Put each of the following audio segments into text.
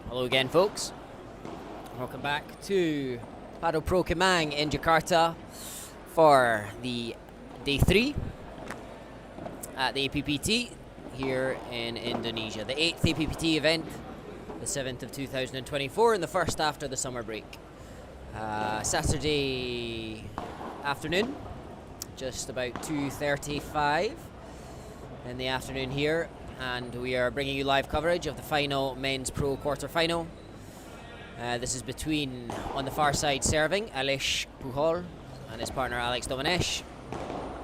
Hello again, folks. Welcome back to Padel Pro Kemang in Jakarta for the day 3 at the APPT here in Indonesia. The 8th APPT event, the 7th of 2024, and the first after the summer break. Saturday afternoon, just about 2:35 in the afternoon here, and we are bringing you live coverage of the final men's pro quarter-final. This is between, on the far side serving, Aleix Puchol and his partner Alex Domenech,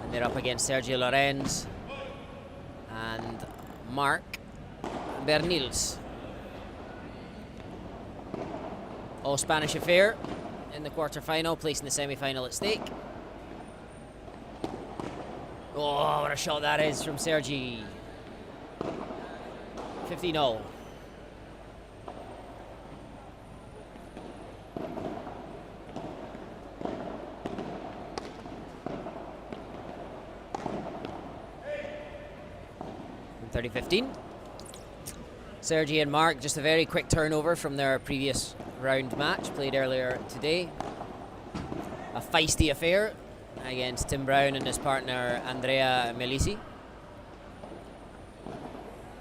and they're up against Sergio Lorenz and Marc Bernils. All Spanish affair in the quarter-final, placing the semi-final at stake. Oh, what a shot that is from Sergi. 15-0. From 30-15. Sergi and Marc, just a very quick turnover from their previous round match played earlier today. A feisty affair against Tim Brown and his partner Andrea Melisi.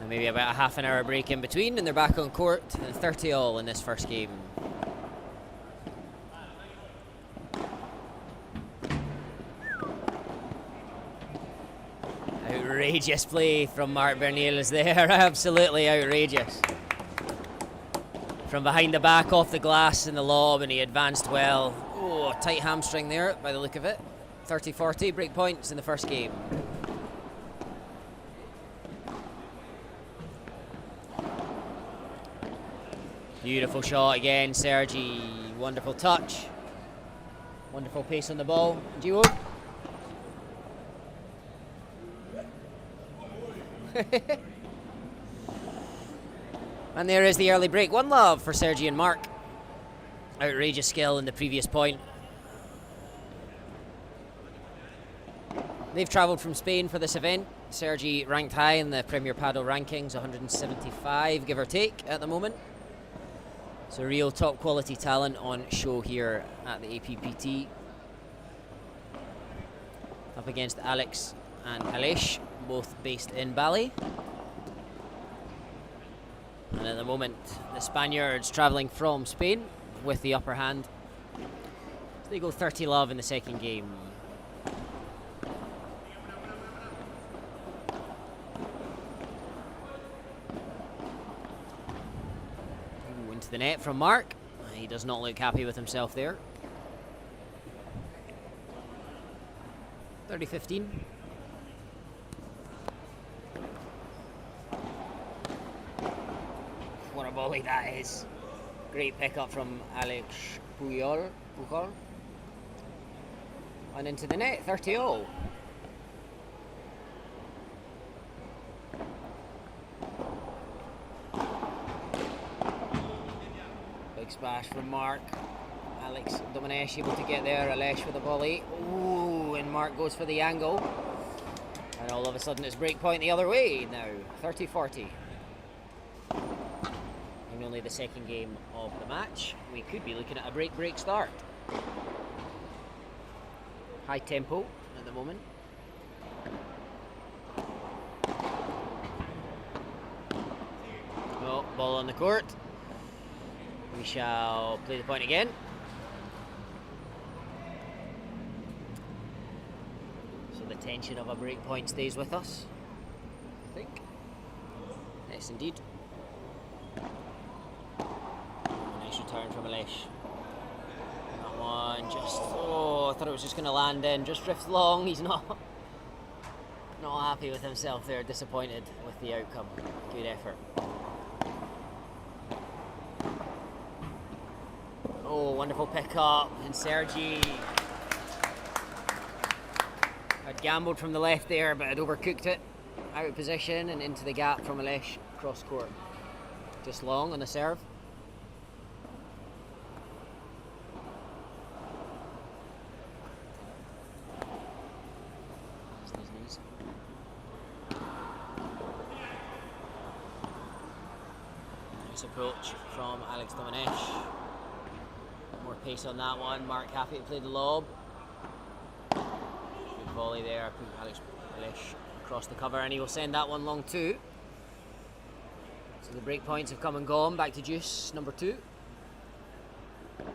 And maybe about a half an hour break in between, and they're back on court, and 30-all in this first game. Outrageous play from Marc Bernils there, absolutely outrageous. From behind the back, off the glass in the lob, and he advanced well. Oh, tight hamstring there by the look of it. 30-40, break points in the first game. Beautiful shot again, Sergi. Wonderful touch. Wonderful pace on the ball. Duo. And there is the early break. 1-love for Sergi and Marc. Outrageous skill in the previous point. They've travelled from Spain for this event. Sergi ranked high in the Premier Padel rankings, 175, give or take, at the moment. So real top quality talent on show here at the APPT. Up against Alex and Aleix, both based in Bali. And at the moment, the Spaniards travelling from Spain with the upper hand. So they go 30-love in the second game. The net from Marc. He does not look happy with himself there. 30-15. What a volley that is. Great pickup from Aleix Puchol. And into the net, 30-all. Big splash from Marc. Alex Domenech able to get there. Aleix with a volley. Ooh, and Marc goes for the angle. And all of a sudden it's break point the other way now. 30-40. And only the second game of the match. We could be looking at a break start. High tempo at the moment. Oh, ball on the court. We shall play the point again. So the tension of a break point stays with us, I think. Yes, indeed. Nice return from Aleix. That one just, oh, I thought it was just going to land in. Just drifts long. He's not happy with himself there. Disappointed with the outcome. Good effort. Oh, wonderful pickup, and Sergi had gambled from the left there, but had overcooked it. Out of position and into the gap from Aleix, cross court. Just long on the serve. Nice approach from Alex Domenech. More pace on that one. Mark happy to play the lob. Good volley there. Aleix across the cover, and he will send that one long too. So the break points have come and gone. Back to Juice, number 2. Good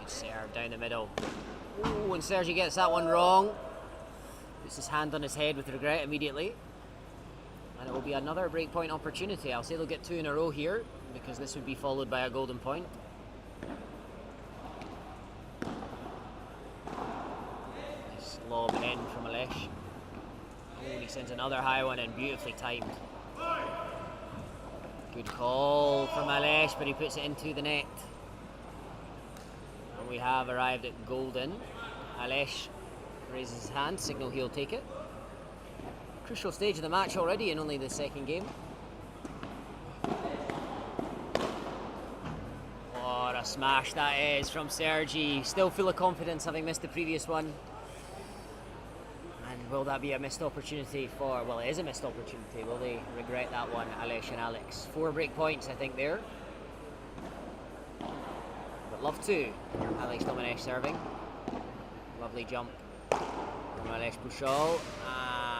serve down the middle. Ooh, and Sergi gets that one wrong. Puts his hand on his head with regret immediately. And it will be another break point opportunity. I'll say they'll get 2 in a row here, because this would be followed by a golden point. Nice lob in from Aleix. Oh, and he sends another high one in, beautifully timed. Good call from Aleix, but he puts it into the net. And we have arrived at golden. Aleix raises his hand, signal he'll take it. Crucial stage of the match already in only the second game. What a smash that is from Sergi. Still full of confidence, having missed the previous one. And will that be a missed opportunity for... Well, it is a missed opportunity. Will they regret that one, Aleix and Alex? 4 break points, I think, there. But love to. Alex Domenech serving. Lovely jump from Aleix Puchol.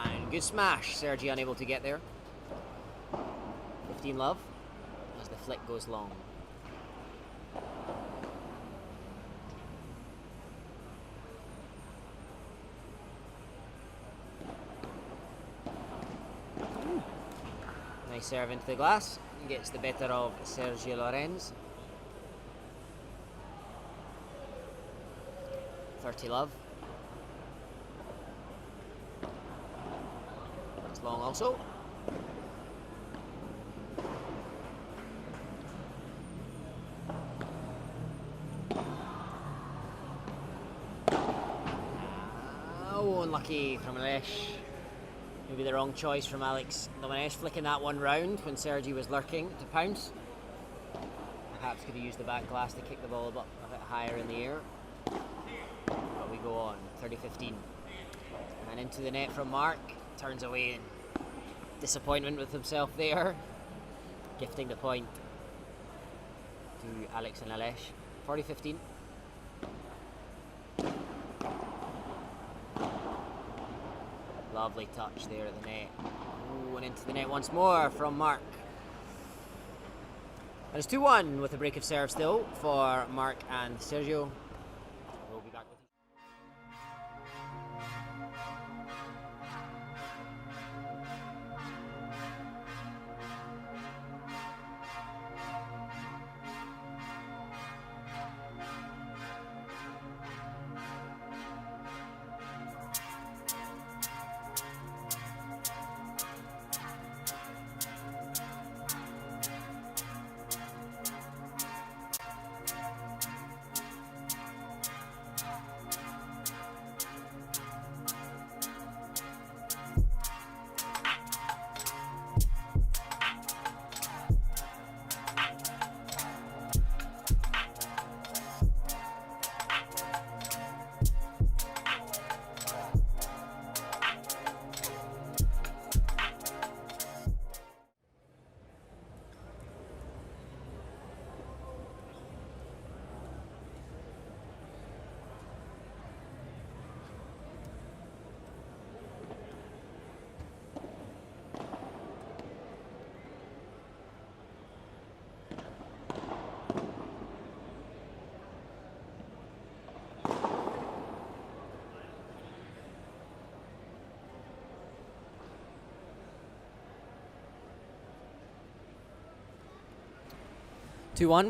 And good smash. Sergi unable to get there. 15 love as the flick goes long. Nice serve into the glass. Gets the better of Sergio Lorenz. 30 love. That's long also. Oh, unlucky from Aleix. Maybe the wrong choice from Alex Domenech, flicking that one round when Sergi was lurking to pounce. Perhaps could have used the back glass to kick the ball a bit higher in the air. But we go on, 30-15. And into the net from Mark. Turns away in disappointment with himself there. Gifting the point to Alex and Aleix. 40-15. Lovely touch there at the net. Ooh, and into the net once more from Mark. And it's 2-1 with a break of serve still for Mark and Sergio. We'll be back with you.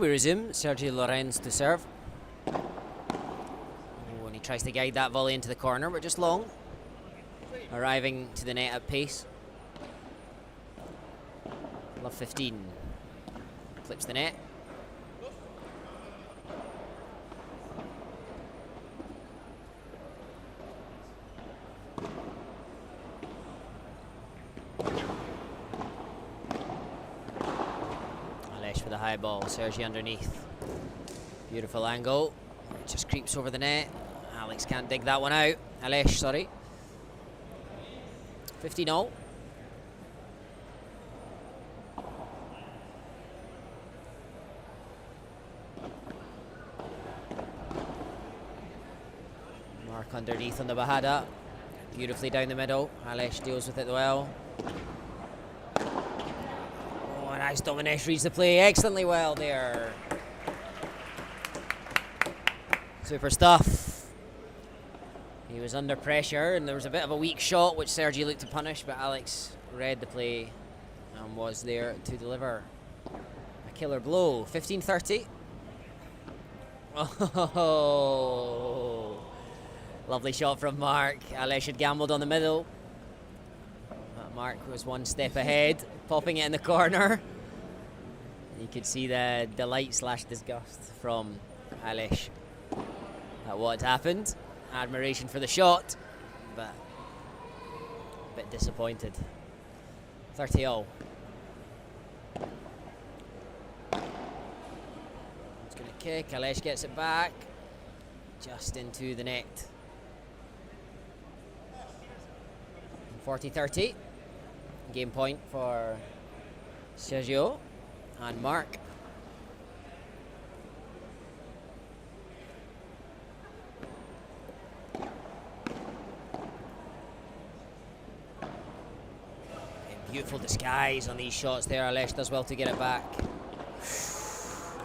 We resume. Sergio Lorenz to serve. Oh, and he tries to guide that volley into the corner, but just long. Arriving to the net at pace. Love 15. Clips the net. The high ball, Sergi underneath. Beautiful angle. It just creeps over the net. Alex can't dig that one out. Aleix, sorry. 15-0. underneath on the Bahada. Beautifully down the middle. Aleix deals with it well. Oh, nice. Domenech reads the play excellently well there. Super stuff. He was under pressure and there was a bit of a weak shot which Sergi looked to punish, but Alex read the play and was there to deliver a killer blow. 15-30. Oh, lovely shot from Mark. Aleix had gambled on the middle. But Mark was one step ahead, popping it in the corner. You could see the delight / disgust from Aleix at what had happened. Admiration for the shot, but a bit disappointed. 30-all. It's going to kick. Aleix gets it back, just into the net. 40-30. Game point for Sergio and Mark. Beautiful disguise on these shots there. Aleix does well to get it back.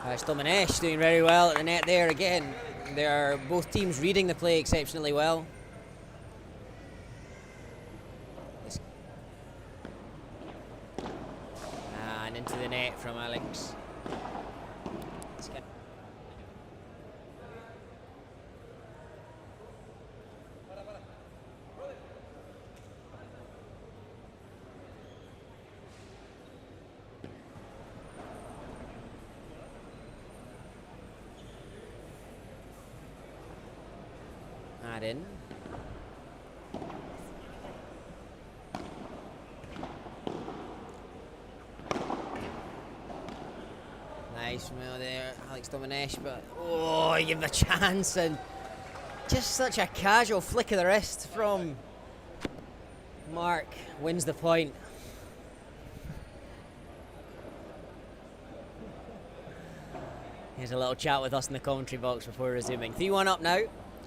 Domenech doing very well at the net there again. They're both teams reading the play exceptionally well. And into the net from Alex. In. Nice move there, Alex Domenech, but oh, he gave him a chance and just such a casual flick of the wrist from Mark wins the point. Here's a little chat with us in the commentary box before resuming. 3-1 up now.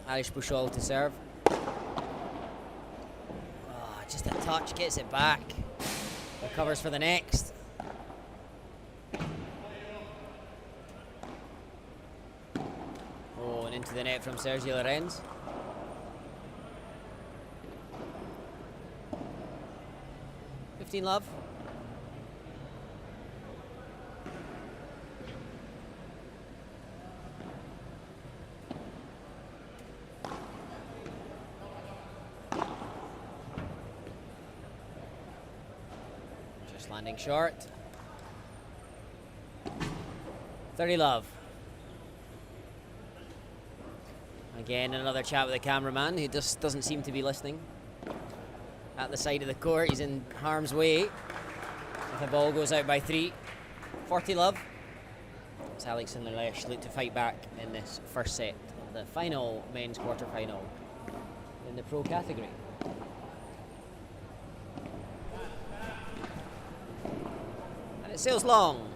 Aleix Puchol to serve. Oh, just a touch, gets it back. Recovers for the next. Oh, and into the net from Sergio Lorenz. Love. Landing short. 30 love. Again, another chat with the cameraman who just doesn't seem to be listening. At the side of the court, he's in harm's way. If the ball goes out by 3. 40 love. As Alex and Aleix look to fight back in this first set of the final men's quarter-final in the pro category. Sails long.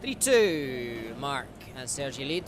3-2. Mark and Sergi lead.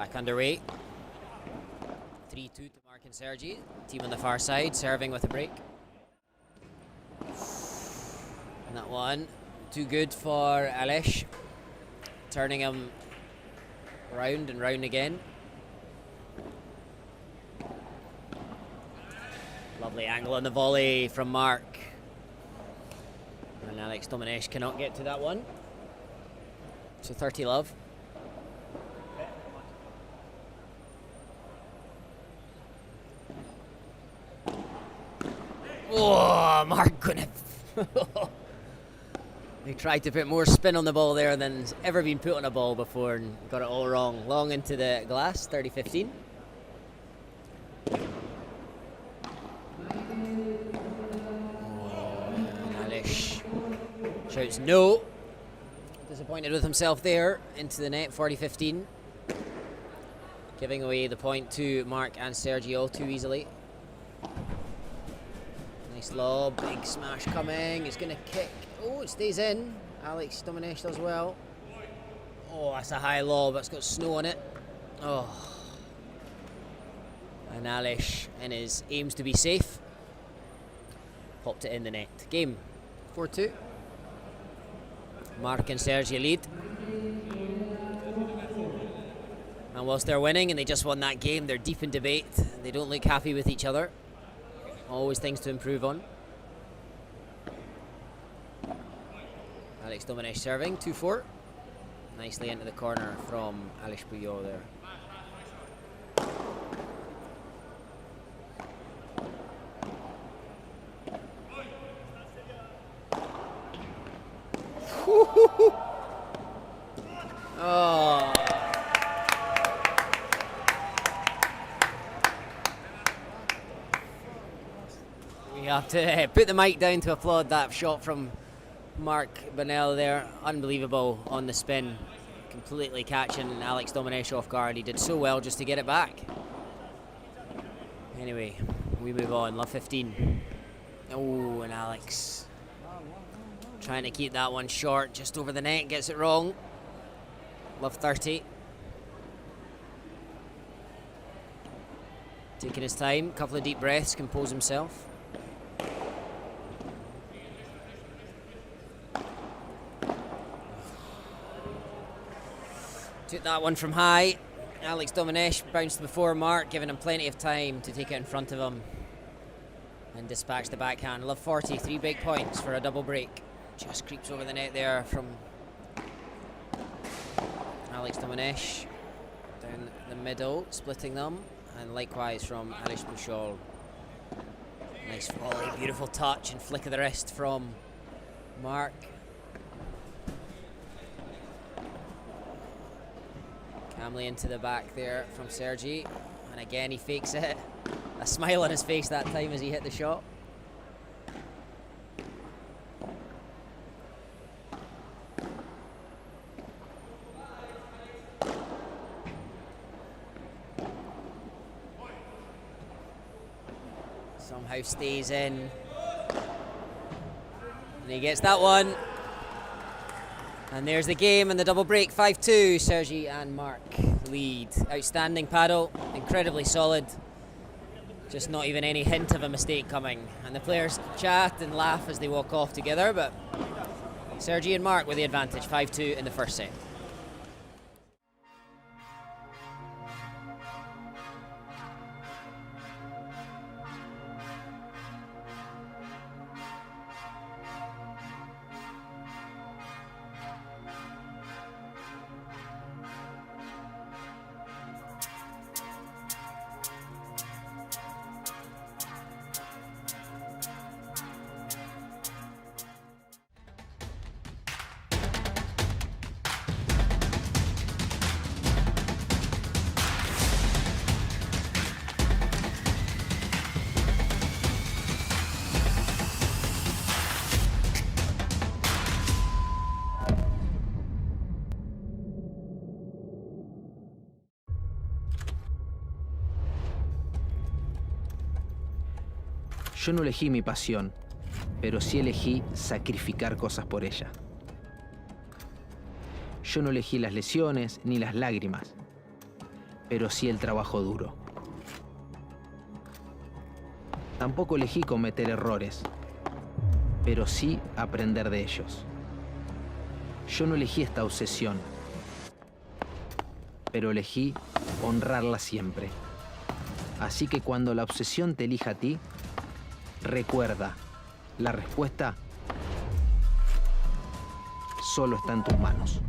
Back underway. 3-2 to Mark and Sergi. Team on the far side, serving with a break. And that one, too good for Aleix. Turning him round and round again. Lovely angle on the volley from Mark. And Domenech cannot get to that one. So 30 love. Oh, Mark couldn't. He tried to put more spin on the ball there than's ever been put on a ball before and got it all wrong. Long into the glass, 30-15. Aleix shouts no. Disappointed with himself there. Into the net, 40-15. Giving away the point to Mark and Sergi all too easily. Nice lob, big smash coming. It's going to kick. Oh, it stays in. Domenech does well. Oh, that's a high lob. That's got snow on it. Oh. And Aleix, in his aims to be safe, popped it in the net. Game 4-2. Mark and Sergi lead. And whilst they're winning and they just won that game, they're deep in debate. They don't look happy with each other. Always things to improve on. Domenech serving, 2-4. Nicely into the corner from Aleix Puchol there. Oh. We have to put the mic down to applaud that shot from Mark Bonnell there. Unbelievable on the spin. Completely catching Domenech off guard. He did so well just to get it back. Anyway, we move on. Love 15. Oh, and Alex trying to keep that one short, just over the net, gets it wrong. Love 30. Taking his time, couple of deep breaths, compose himself. Took that one from high. Domenech bounced before Mark, giving him plenty of time to take it in front of him and dispatch the backhand. Love 40, 3 big points for a double break. Just creeps over the net there from Domenech. Down the middle, splitting them. And likewise from Aleix Puchol. Nice volley, beautiful touch and flick of the wrist from Mark. Calmly into the back there from Sergi. And again he fakes it. A smile on his face that time as he hit the shot. Somehow stays in. And he gets that one. And there's the game and the double break. 5-2. Sergi and Mark lead. Outstanding paddle. Incredibly solid. Just not even any hint of a mistake coming. And the players chat and laugh as they walk off together. But Sergi and Mark with the advantage. 5-2 in the first set. Yo no elegí mi pasión, pero sí elegí sacrificar cosas por ella. Yo no elegí las lesiones ni las lágrimas, pero sí el trabajo duro. Tampoco elegí cometer errores, pero sí aprender de ellos. Yo no elegí esta obsesión, pero elegí honrarla siempre. Así que cuando la obsesión te elija a ti, recuerda, la respuesta solo está en tus manos.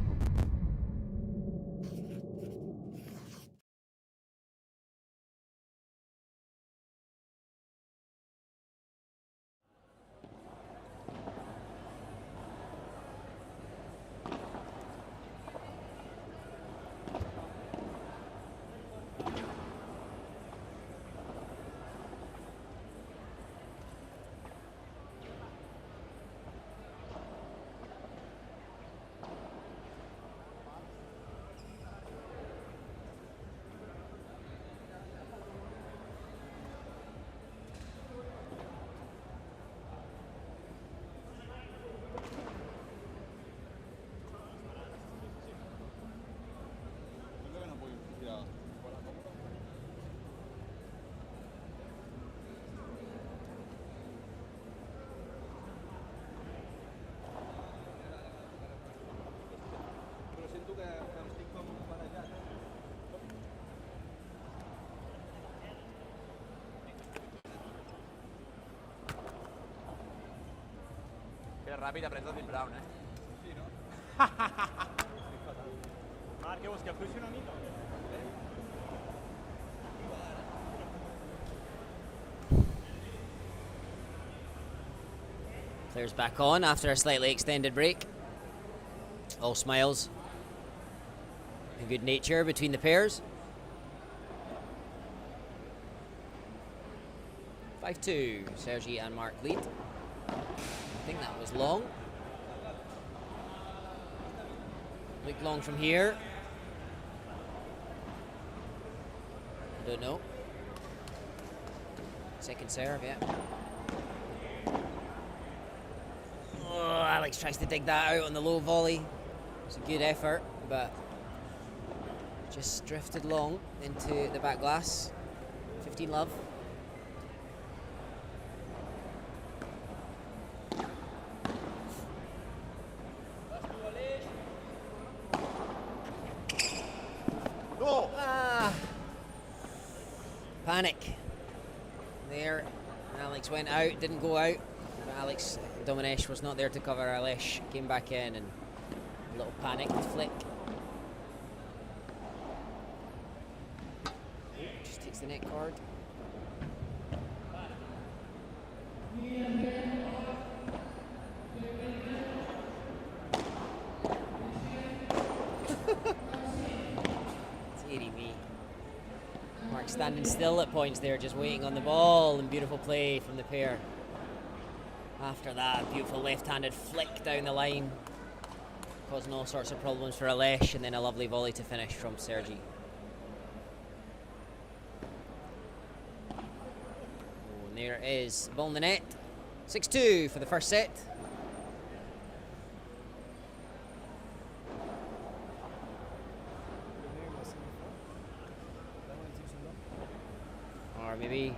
Ràpid aprens el Deep Brown, eh? Sí, no? Marc, què vols, que afluixi una mica? Players back on after a slightly extended break. All smiles and good nature between the pairs. 5-2, Sergi and Mark lead. I think that was long. Looked long from here. I don't know. Second serve, yeah. Oh, Alex tries to dig that out on the low volley. It's a good effort, but just drifted long into the back glass. 15 love. Panic there. Alex went out, didn't go out. Alex Domenech was not there to cover. Aleix came back in and a little panicked flick. Just takes the net card. Deary me. Mark standing still at points there, just waiting on the ball, and beautiful play from the pair. After that, beautiful left-handed flick down the line, causing all sorts of problems for Aleix, and then a lovely volley to finish from Sergi. Oh, and there is ball in the net. 6-2 for the first set. Or maybe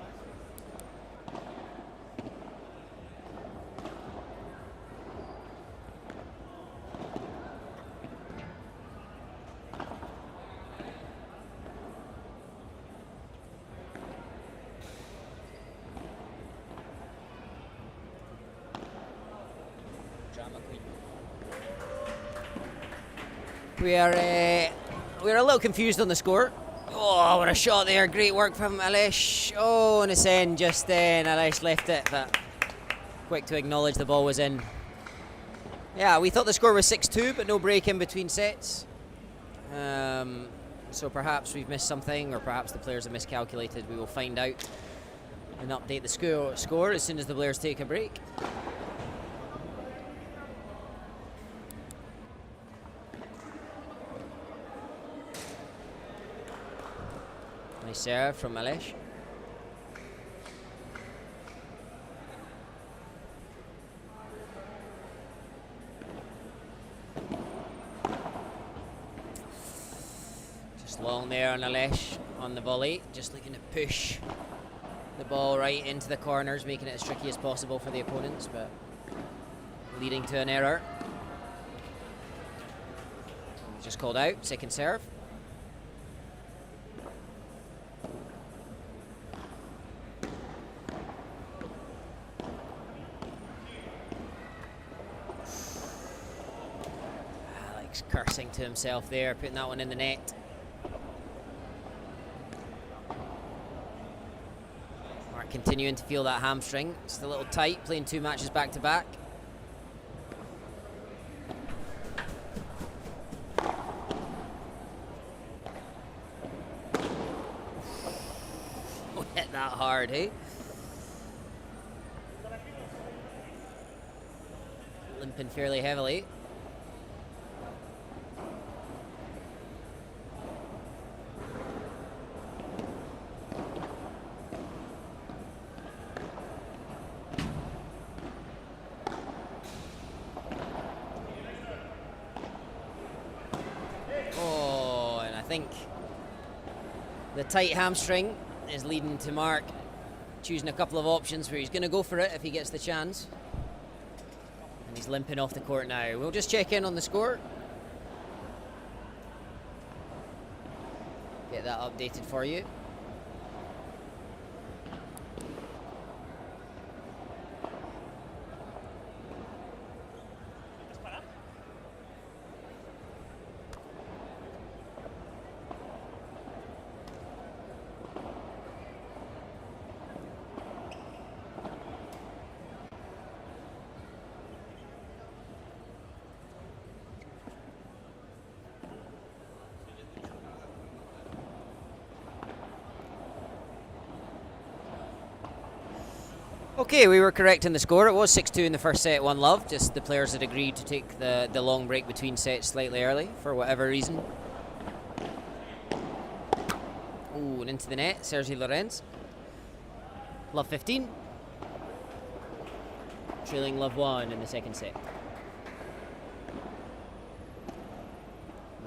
we're a little confused on the score. Oh, what a shot there. Great work from Aleix. Oh, and it's in just then. Aleix left it, but quick to acknowledge the ball was in. Yeah, we thought the score was 6-2, but no break in between sets. So perhaps we've missed something, or perhaps the players have miscalculated. We will find out and update the score as soon as the players take a break. Nice serve from Aleix. Just Long there on Aleix on the volley, just looking to push the ball right into the corners, making it as tricky as possible for the opponents, but leading to an error. Just called out, second serve. Alex cursing to himself there, putting that one in the net. Mark continuing to feel that hamstring. It's a little tight, playing 2 matches back to back. Hit that hard, hey? Limping fairly heavily. Oh, and I think the tight hamstring is leading to Mark choosing a couple of options where he's going to go for it if he gets the chance. And he's limping off the court now. We'll just check in on the score. Get that updated for you. Okay, we were correct in the score. It was 6-2 in the first set, 1-love. Just the players had agreed to take the long break between sets slightly early for whatever reason. Ooh, and into the net, Sergi Lorenz. Love 15. Trailing Love 1 in the second set.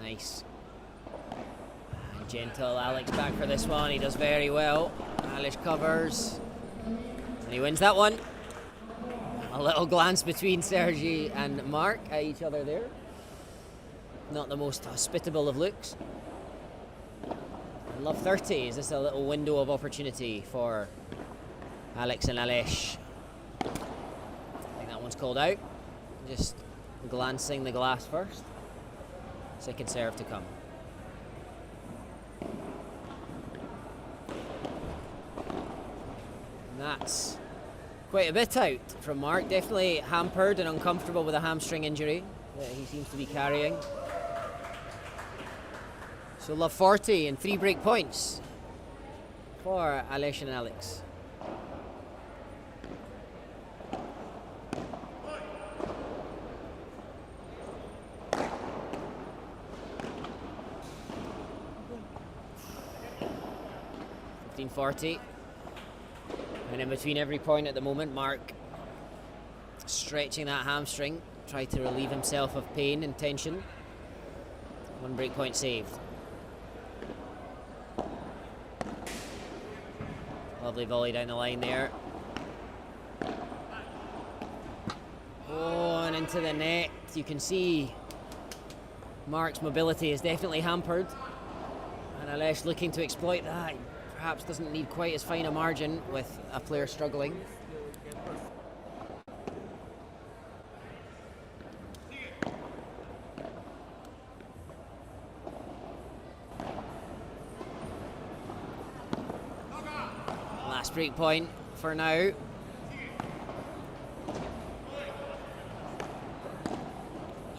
Nice. And gentle Alex back for this one. He does very well. Aleix covers. And he wins that one. A little glance between Sergi and Mark at each other there. Not the most hospitable of looks. And Love 30, is this a little window of opportunity for Alex and Aleix? I think that one's called out. Just glancing the glass first. Second serve to come. And that's quite a bit out from Mark. Definitely hampered and uncomfortable with a hamstring injury that he seems to be carrying. So Love 40 and 3 break points for Aleix and Alex. .40. And in between every point at the moment, Mark stretching that hamstring, try to relieve himself of pain and tension. 1 break point saved. Lovely volley down the line there. Oh, and into the net. You can see Mark's mobility is definitely hampered. And Aleix looking to exploit that. Perhaps doesn't need quite as fine a margin with a player struggling. Last break point for now.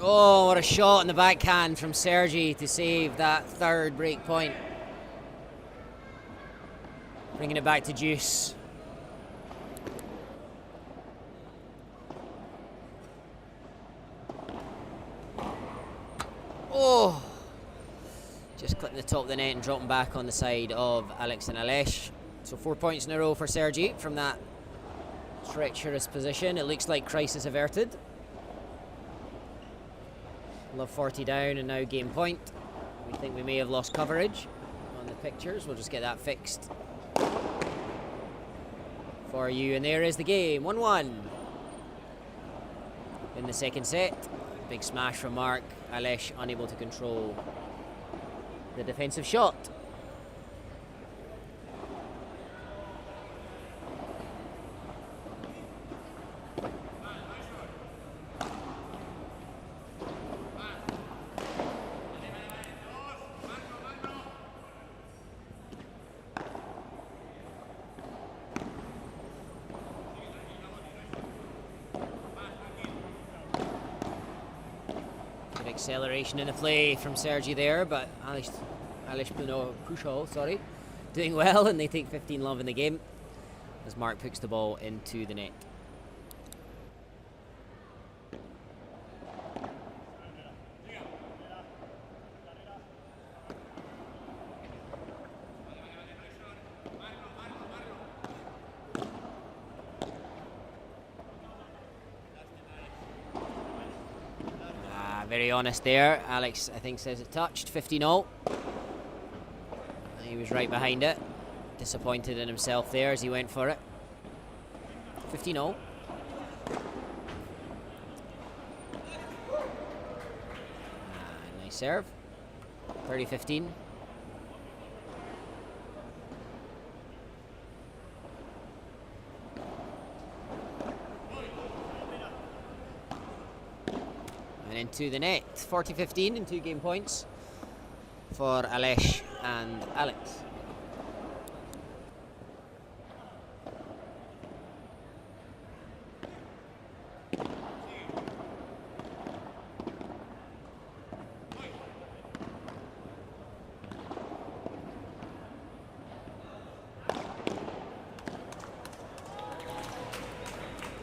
Oh, what a shot in the backhand from Sergi to save that 3rd break point. Bringing it back to deuce. Oh! Just clipping the top of the net and dropping back on the side of Alex and Aleix. So 4 points in a row for Sergi from that treacherous position. It looks like crisis averted. Love 40 down and now game point. We think we may have lost coverage on the pictures. We'll just get that fixed for you. And there is the game, 1-1 in the second set. Big smash from Mark. Aleix unable to control the defensive shot. Acceleration in the play from Sergi there, but Puchol, sorry, doing well, and they take 15-love in the game as Mark puts the ball into the net. Very honest there. Alex, I think, says it touched. 15-0. He was right behind it. Disappointed in himself there as he went for it. 15-0. Nice serve. 30-15. Into the net, 40-15 in 2 game points for Aleix and Alex.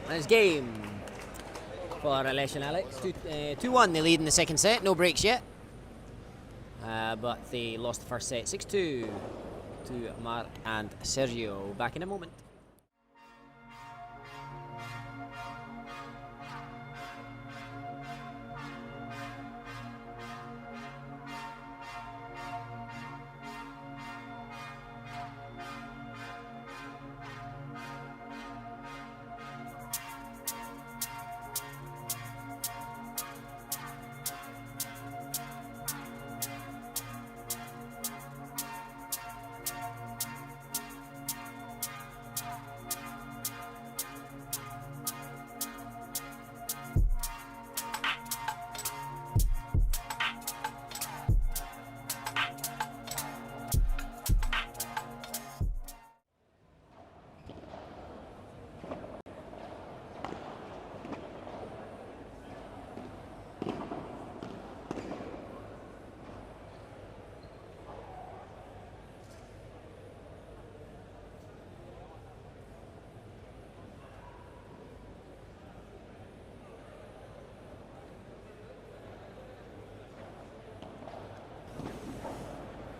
Nice game for Aleix and Alex. 2-1 they lead in the second set, no breaks yet. But they lost the first set 6-2 to Mark and Sergio. Back in a moment.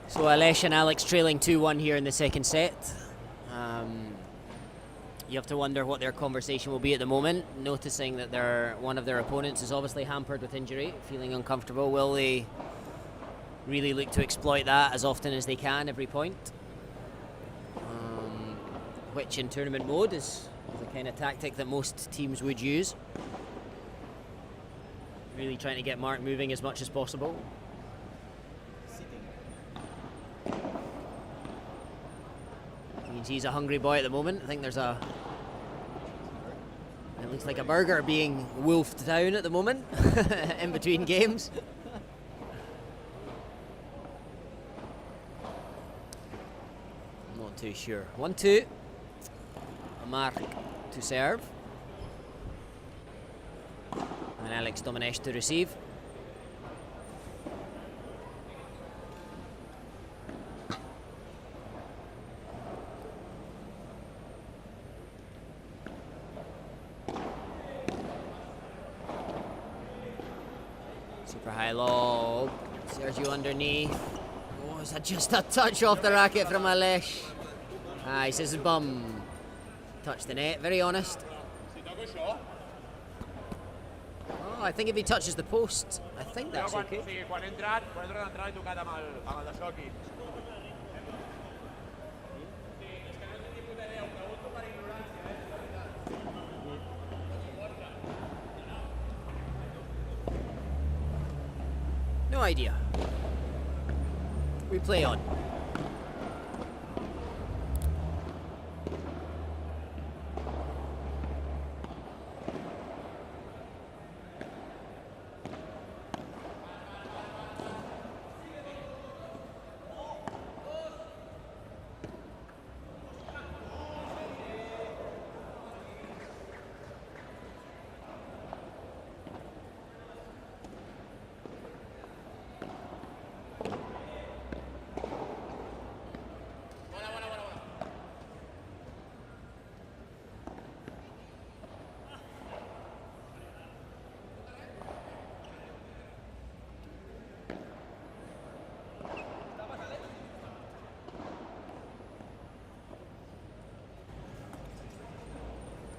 So Aleix and Alex trailing 2-1 here in the second set. You have to wonder what their conversation will be at the moment, noticing that one of their opponents is obviously hampered with injury, feeling uncomfortable. Will they really look to exploit that as often as they can every point? Which in tournament mode is the kind of tactic that most teams would use. Really trying to get Mark moving as much as possible. He's a hungry boy at the moment. I think there's it looks like a burger being wolfed down at the moment in between games. I'm not too sure. 1-2. Mark to serve. And Alex Domenech to receive. Super high lob. Sergio underneath. Oh, is that just a touch off the racket from Aleix? He says his bum touched the net. Very honest. Oh, I think if he touches the post, I think that's okay. Sí, quan he entrat he tocat amb el de Shoki. No idea. We play on.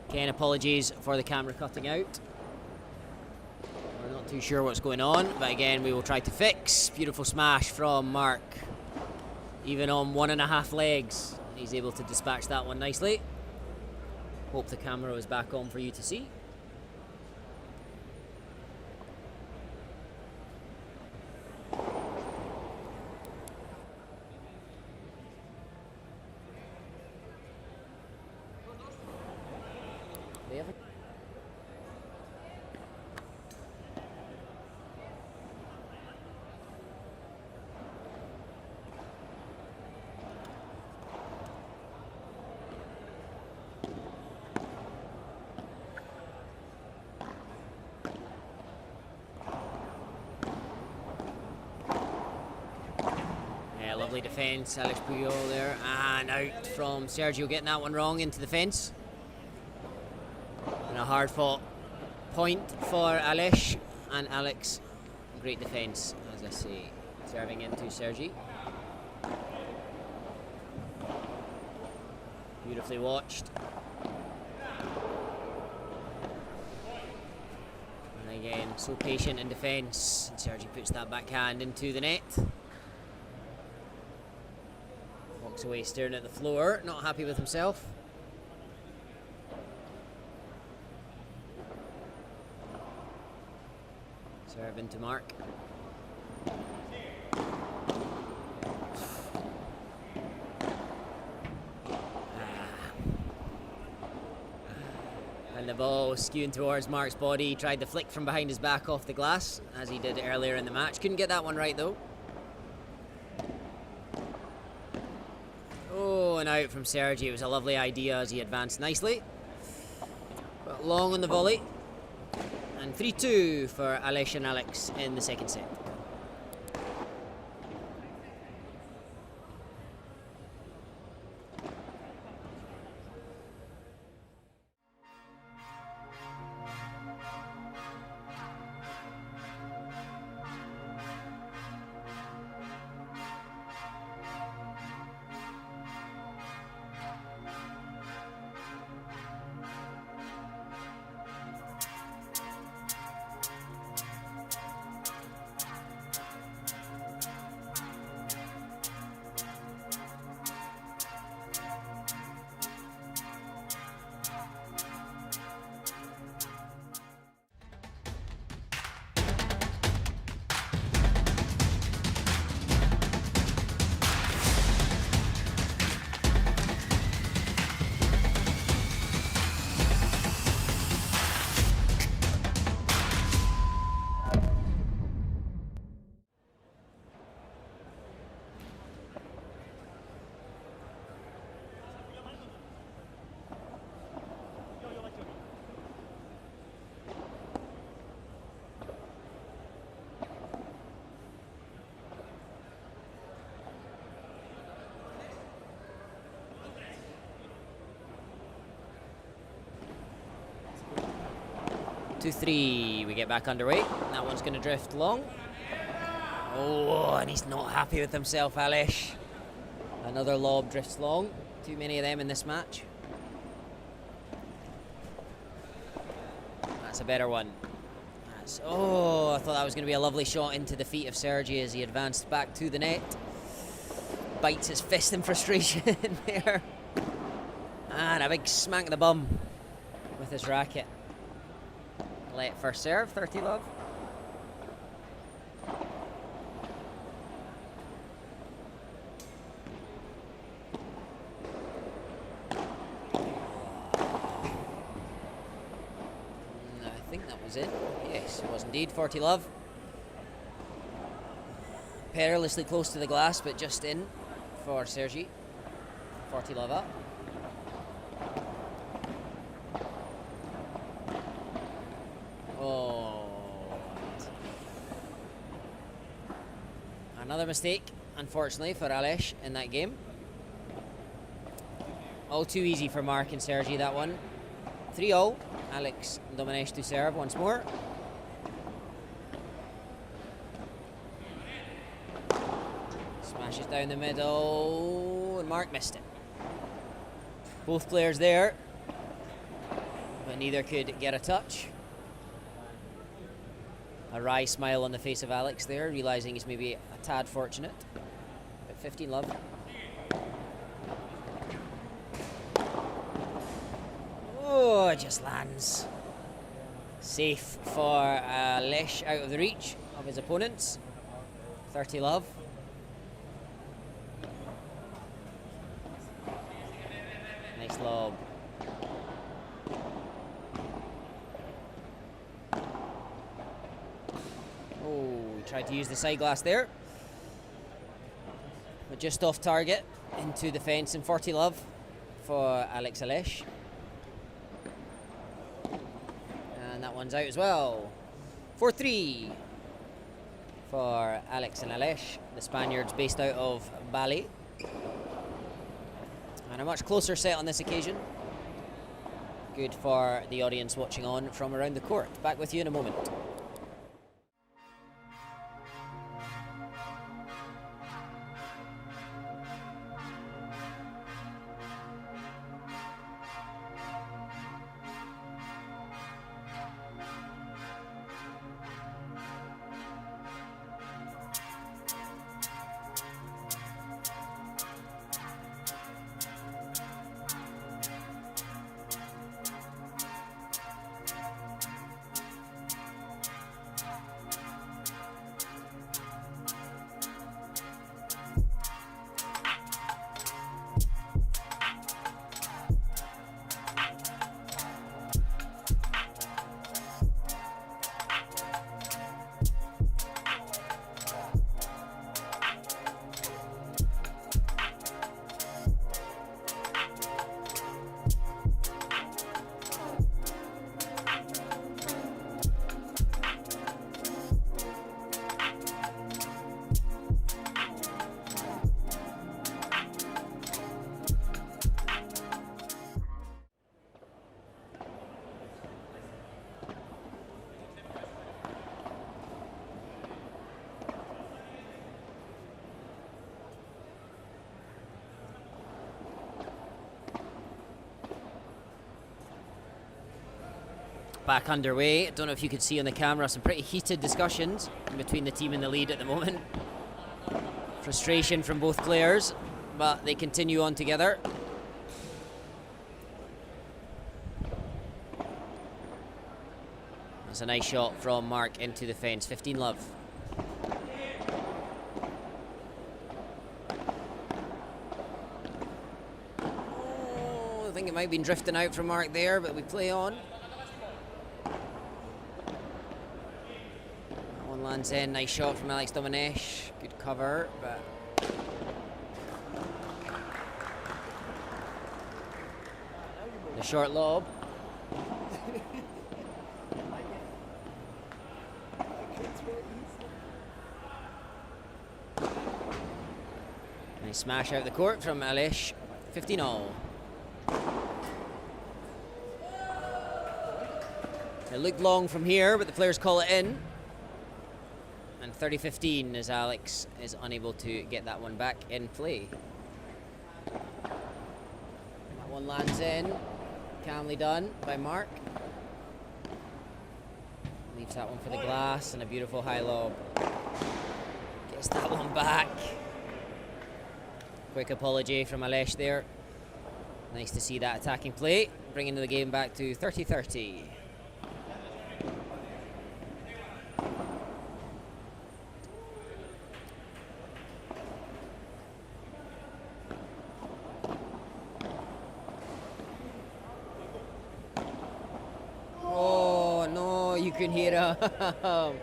Again, apologies for the camera cutting out. We're not too sure what's going on, but again, we will try to fix. Beautiful smash from Mark. Even on 1.5 legs, he's able to dispatch that one nicely. Hope the camera is back on for you to see. Lovely defence, Aleix Puchol there, and out from Sergio, getting that one wrong into the fence. And a hard fought point for Aleix, and Alex, great defence, as I say, serving into Sergi. Beautifully watched. And again, so patient in defence, and Sergi puts that backhand into the net. Walks away staring at the floor, not happy with himself. Serve into Mark. And the ball skewing towards Mark's body. He tried to flick from behind his back off the glass, as he did earlier in the match. Couldn't get that one right though. Oh, and out from Sergi. It was a lovely idea as he advanced nicely. But long on the volley. And 3-2 for Aleix and Alex in the second set. Two, three, we get back underway. That one's going to drift long. Oh, and he's not happy with himself, Aleix. Another lob drifts long. Too many of them in this match. That's a better one. Oh, I thought that was going to be a lovely shot into the feet of Sergi as he advanced back to the net. Bites his fist in frustration there. And a big smack in the bum with his racket. Let first serve, 30 love. I think that was it. Yes, it was indeed, 40 love. Perilously close to the glass, but just in for Sergi. 40 love up. Oh. Another mistake, unfortunately, for Aleix in that game. All too easy for Mark and Sergi, that one. 3-0. Alex and Domenech to serve once more. Smashes down the middle, and Mark missed it. Both players there, but neither could get a touch. A wry smile on the face of Alex there, realizing he's maybe a tad fortunate. But 15 love. Oh, it just lands. Safe for Aleix, out of the reach of his opponents. 30 love. Nice lob. Oh, he tried to use the side glass there. But just off target into the fence, and 40 love for Alex Aleix. And that one's out as well. 4-3 for Alex and Aleix, the Spaniards based out of Bali. And a much closer set on this occasion. Good for the audience watching on from around the court. Back with you in a moment. Back underway. I don't know if you could see on the camera some pretty heated discussions between the team in the lead at the moment. Frustration from both players, but they continue on together. That's a nice shot from Mark into the fence. 15 love. Oh, I think it might have been drifting out from Mark there, but we play on. Lands in, nice shot from Alex Domenech. Good cover, but the short lob. Nice smash out the court from Aleix. 15-0. It looked long from here, but the players call it in. And 30-15 as Alex is unable to get that one back in play. That one lands in. Calmly done by Mark. Leaves that one for the glass and a beautiful high lob. Gets that one back. Quick apology from Aleix there. Nice to see that attacking play, bringing the game back to 30-30. Oh no, you can hear him.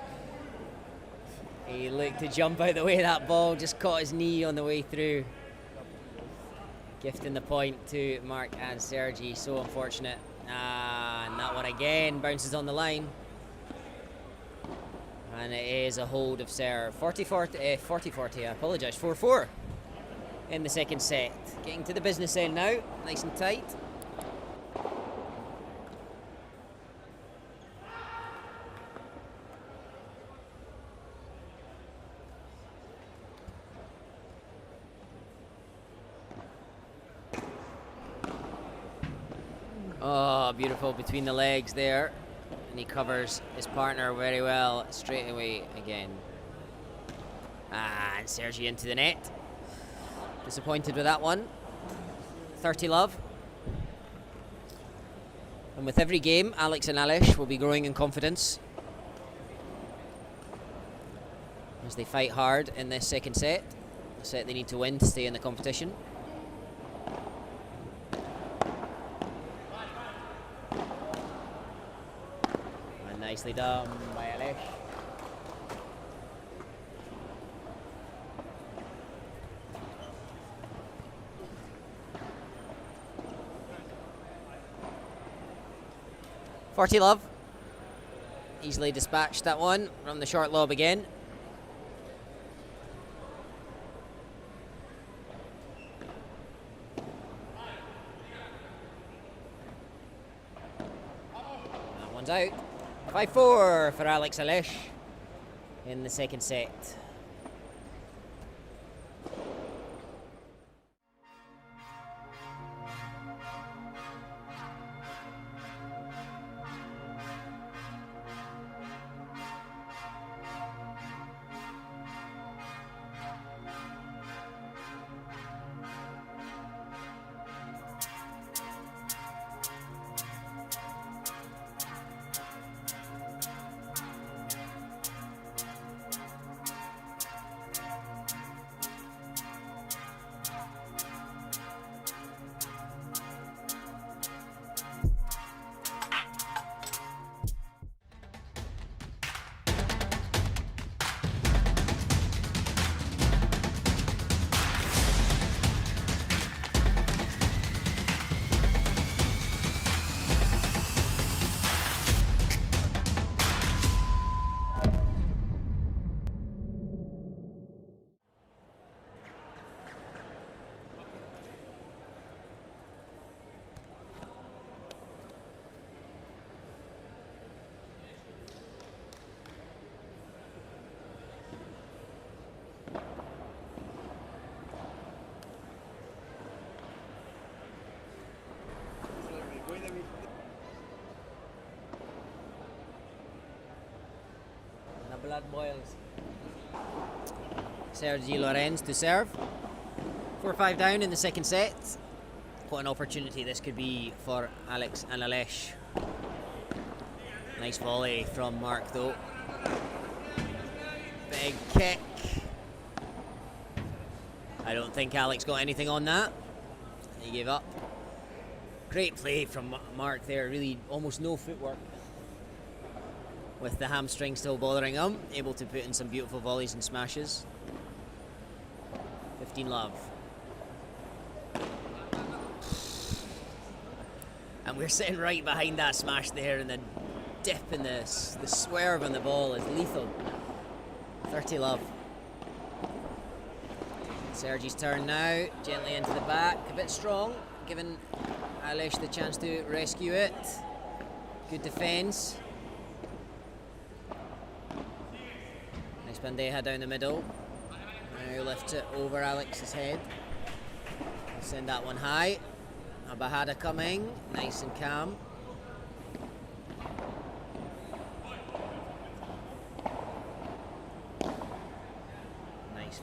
He looked to jump out the way of that ball, just caught his knee on the way through. Gifting the point to Mark and Sergi, so unfortunate. And that one again bounces on the line. And it is a hold of serve. 40-40, I apologise, 4-4 in the second set. Getting to the business end now, nice and tight. Oh, beautiful between the legs there. And he covers his partner very well straight away again. And Sergi into the net. Disappointed with that one. 30 love. And with every game, Alex and Aleix will be growing in confidence as they fight hard in this second set. A set they need to win to stay in the competition. Nicely done by Aleix. .40 love. Easily dispatched that one from the short lob again. That one's out. 5-4 for Alex Aleix in the second set. Blood boils. Sergi Lorenz to serve. 4-5 down in the second set. What an opportunity this could be for Alex and Aleix. Nice volley from Mark though. Big kick. I don't think Alex got anything on that. He gave up. Great play from Mark there, really almost no footwork. With the hamstring still bothering him, able to put in some beautiful volleys and smashes. 15 love. And we're sitting right behind that smash there, and the dip and the swerve on the ball is lethal. 30 love. Sergi's turn now, gently into the back, a bit strong, giving Aleix the chance to rescue it. Good defence. Nice bandeja down the middle. Now lifts it over Alex's head. Send that one high. A bajada coming, nice and calm.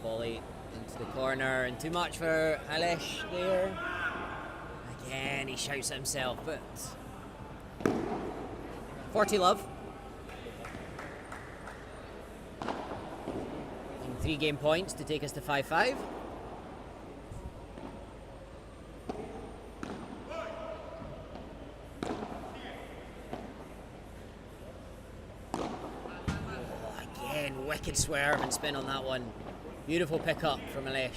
volley into the corner, and too much for Aleix there. Again, he shouts at himself, but 40 love. And 3 game points to take us to 5-5. Again, wicked swerve and spin on that one. Beautiful pickup from Aleix.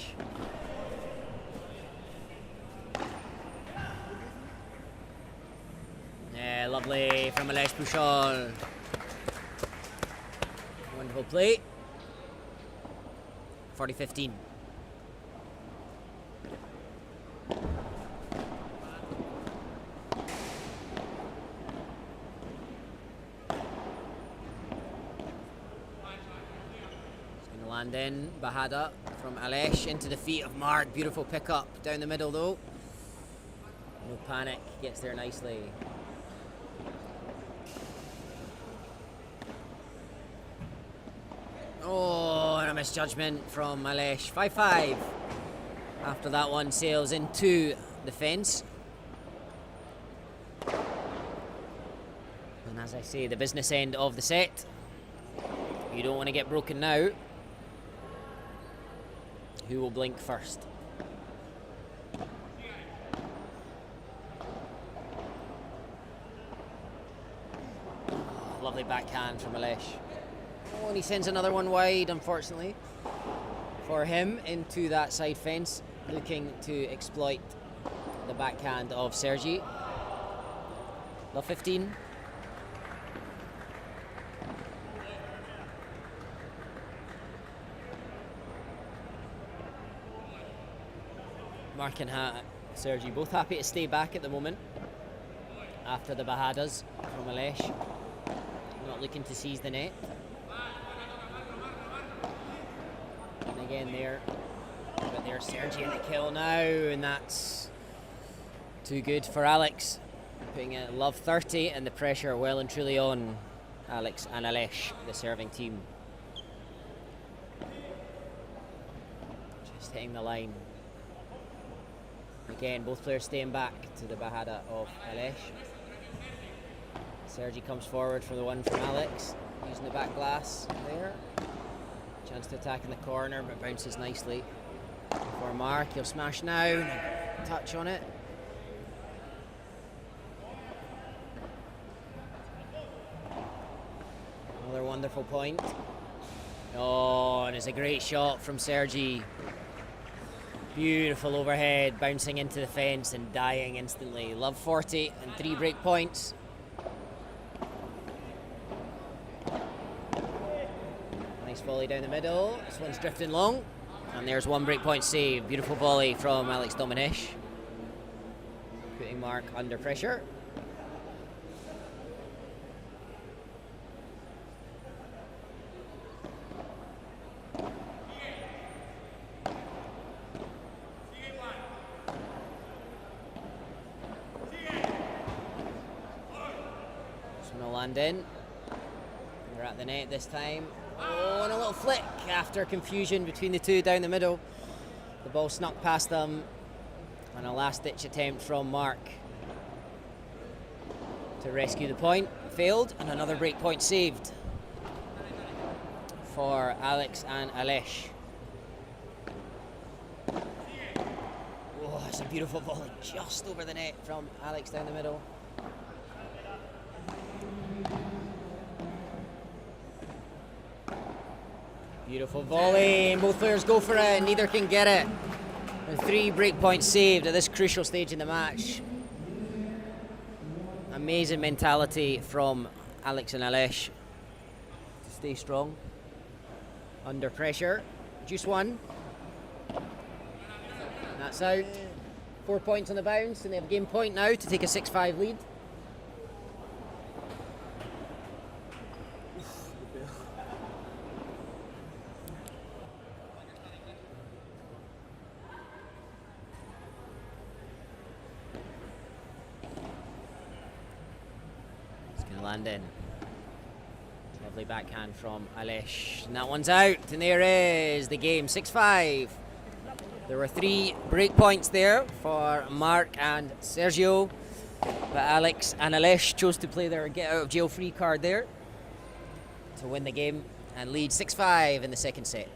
Yeah, lovely from Aleix Puchol. Wonderful play. 40-15. And then Bahada from Aleix into the feet of Mark. Beautiful pickup down the middle though. No panic, gets there nicely. Oh, and a misjudgment from Aleix. 5-5. After that one sails into the fence. And as I say, the business end of the set. You don't want to get broken now. Who will blink first? Oh, lovely backhand from Aleix. Oh, and he sends another one wide, unfortunately, for him into that side fence, looking to exploit the backhand of Sergi. Love 15. Mark and Sergi both happy to stay back at the moment after the bahadas from Aleix. Not looking to seize the net. And again there, but there's Sergi in the kill now, and that's too good for Alex. Putting a love 30 and the pressure well and truly on Alex and Aleix, the serving team. Just hitting the line. Again, both players staying back to the bahada of Aleix. Sergi comes forward for the one from Alex, using the back glass there. Chance to attack in the corner, but bounces nicely. For Mark, he'll smash now, touch on it. Another wonderful point. Oh, and it's a great shot from Sergi. Beautiful overhead, bouncing into the fence and dying instantly. Love 40 and 3 break points. Nice volley down the middle. This one's drifting long. And there's 1 break point save. Beautiful volley from Alex Domenech. Putting Mark under pressure. In. We're at the net this time. Oh, and a little flick after confusion between the two down the middle. The ball snuck past them, and a last-ditch attempt from Mark to rescue the point. Failed, and another break point saved for Alex and Aleix. Oh, it's a beautiful volley just over the net from Alex down the middle. Beautiful volley, and both players go for it, and neither can get it. And 3 break points saved at this crucial stage in the match. Amazing mentality from Alex and Aleix to stay strong under pressure. Juice 1. That's out. 4 points on the bounce, and they have a game point now to take a 6-5 lead. Land in. Lovely backhand from Aleix. And that one's out. And there is the game, 6-5. There were 3 break points there for Mark and Sergio. But Alex and Aleix chose to play their get out of jail free card there to win the game and lead 6-5 in the second set.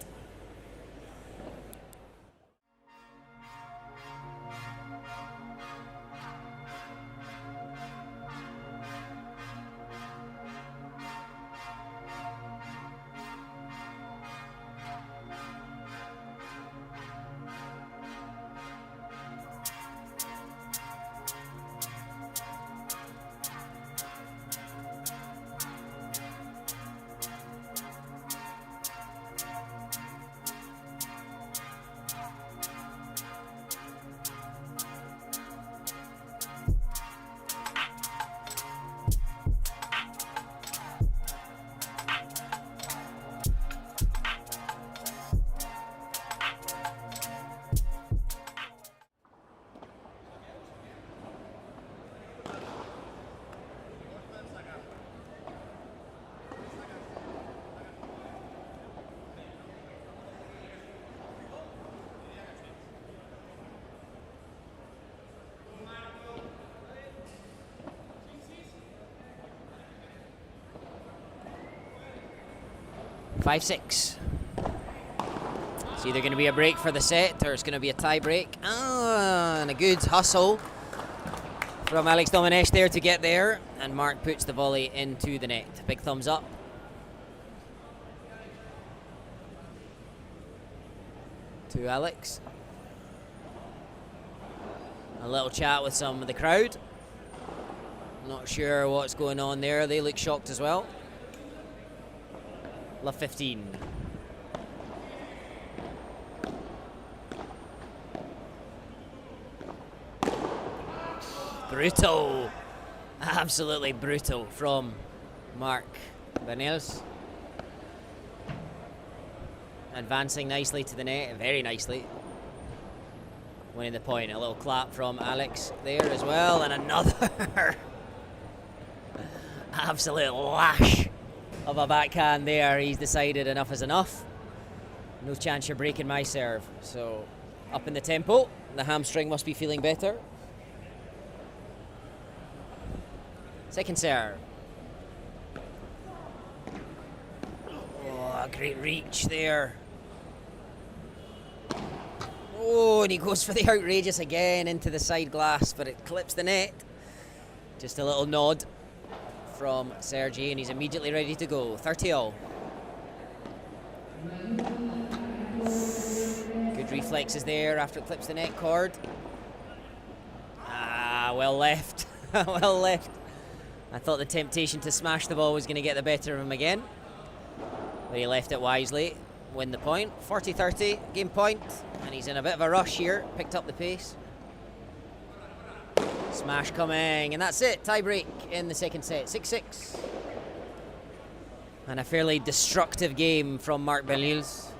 Five-six. It's either going to be a break for the set or it's going to be a tie break. And a good hustle from Alex Domenech there to get there. And Mark puts the volley into the net. Big thumbs up. To Alex. A little chat with some of the crowd. Not sure what's going on there. They look shocked as well. Love 15. Brutal. Absolutely brutal from Mark Bernils. Advancing nicely to the net, very nicely. Winning the point. A little clap from Alex there as well. And another absolute lash of a backhand there. He's decided enough is enough. No chance you're breaking my serve. So up in the tempo. The hamstring must be feeling better. Second serve. Oh, great reach there. Oh, and he goes for the outrageous again into the side glass, but it clips the net. Just a little nod from Sergi, and he's immediately ready to go. 30-all. Good reflexes there after it clips the net cord. Ah, well left. Well left. I thought the temptation to smash the ball was going to get the better of him again, but he left it wisely. Win the point. 40-30, game point, and he's in a bit of a rush here. Picked up the pace. Smash coming, and that's it. Tie break in the second set. 6-6. And a fairly destructive game from Mark Bernils.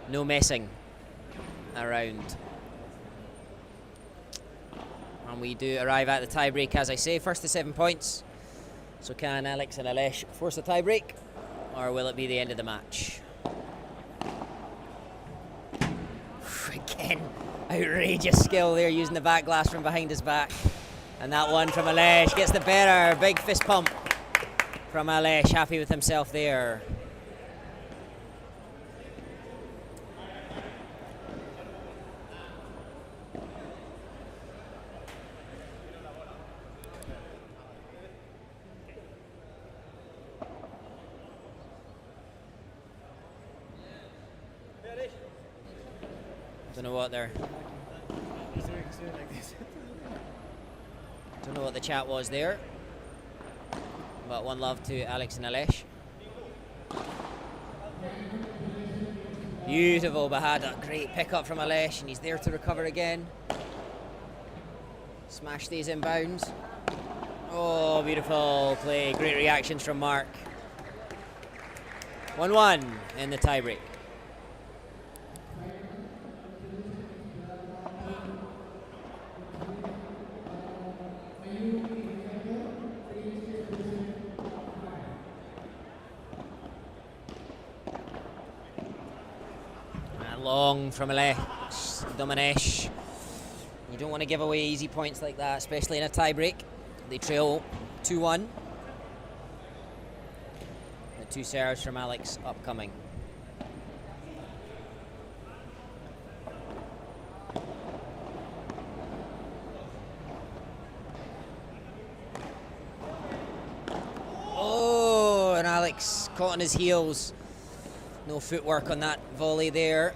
No messing around. And we do arrive at the tie break, as I say. First to 7 points. So can Alex and Aleix force a tie break, or will it be the end of the match? Again, outrageous skill there, using the back glass from behind his back. And that one from Aleix gets the better. Big fist pump from Aleix, happy with himself there. Don't know what they're. Don't know what the chat was there. But one love to Alex and Aleix. Beautiful, but had a great pickup from Aleix, and he's there to recover again. Smash these inbounds. Oh, beautiful play. Great reactions from Mark. 1-1 in the tiebreak. long from Aleix. Domenech. You don't want to give away easy points like that, especially in a tie-break. They trail 2-1. The 2 serves from Alex upcoming. Oh, and Alex caught on his heels. No footwork on that volley there.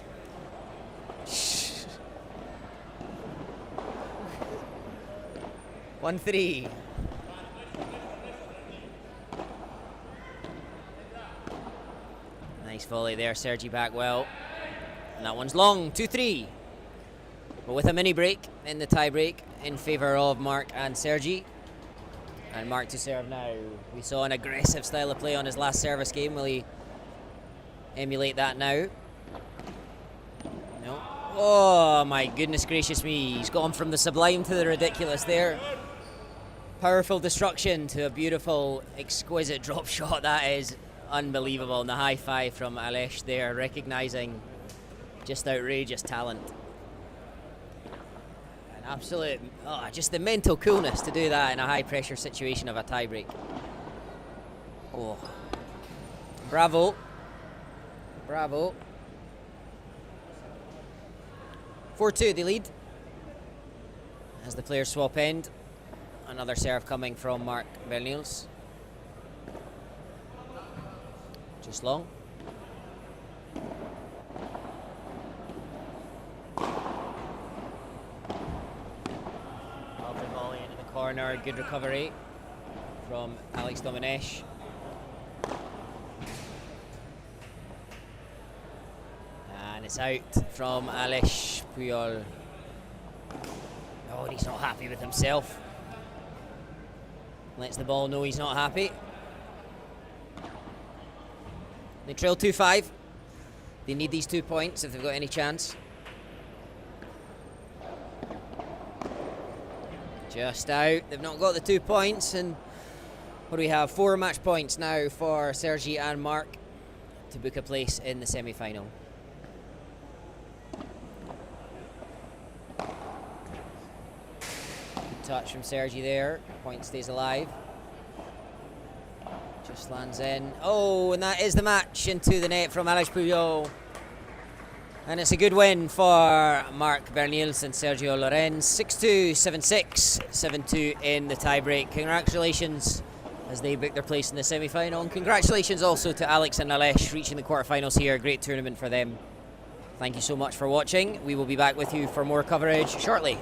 1-3. Nice volley there, Sergi back well. And that one's long, 2-3. But with a mini break in the tie break in favour of Mark and Sergi. And Mark to serve now. We saw an aggressive style of play on his last service game. Will he emulate that now? No. Oh my goodness gracious me. He's gone from the sublime to the ridiculous there. Powerful destruction to a beautiful, exquisite drop shot. That is unbelievable. And the high five from Aleix there, recognising just outrageous talent. An absolute, just the mental coolness to do that in a high pressure situation of a tiebreak. Oh. Bravo. Bravo. 4-2 they lead. As the players swap end. Another serve coming from Mark Bernils. Just long. Open volley into the corner. Good recovery from Alex Domenech. And it's out from Aleix Puchol. Oh, he's not happy with himself. Lets the ball know he's not happy. They trail 2-5. They need these 2 points if they've got any chance. Just out. They've not got the 2 points. And what do we have? 4 match points now for Sergi and Mark to book a place in the semi-final. Touch from Sergi there. Point stays alive. Just lands in. Oh, and that is the match into the net from Aleix Puchol. And it's a good win for Mark Bernils and Sergio Loren. 6-2, 7-6, 7-2 in the tiebreak. Congratulations as they book their place in the semi-final. And congratulations also to Alex and Aleix reaching the quarterfinals here. Great tournament for them. Thank you so much for watching. We will be back with you for more coverage shortly.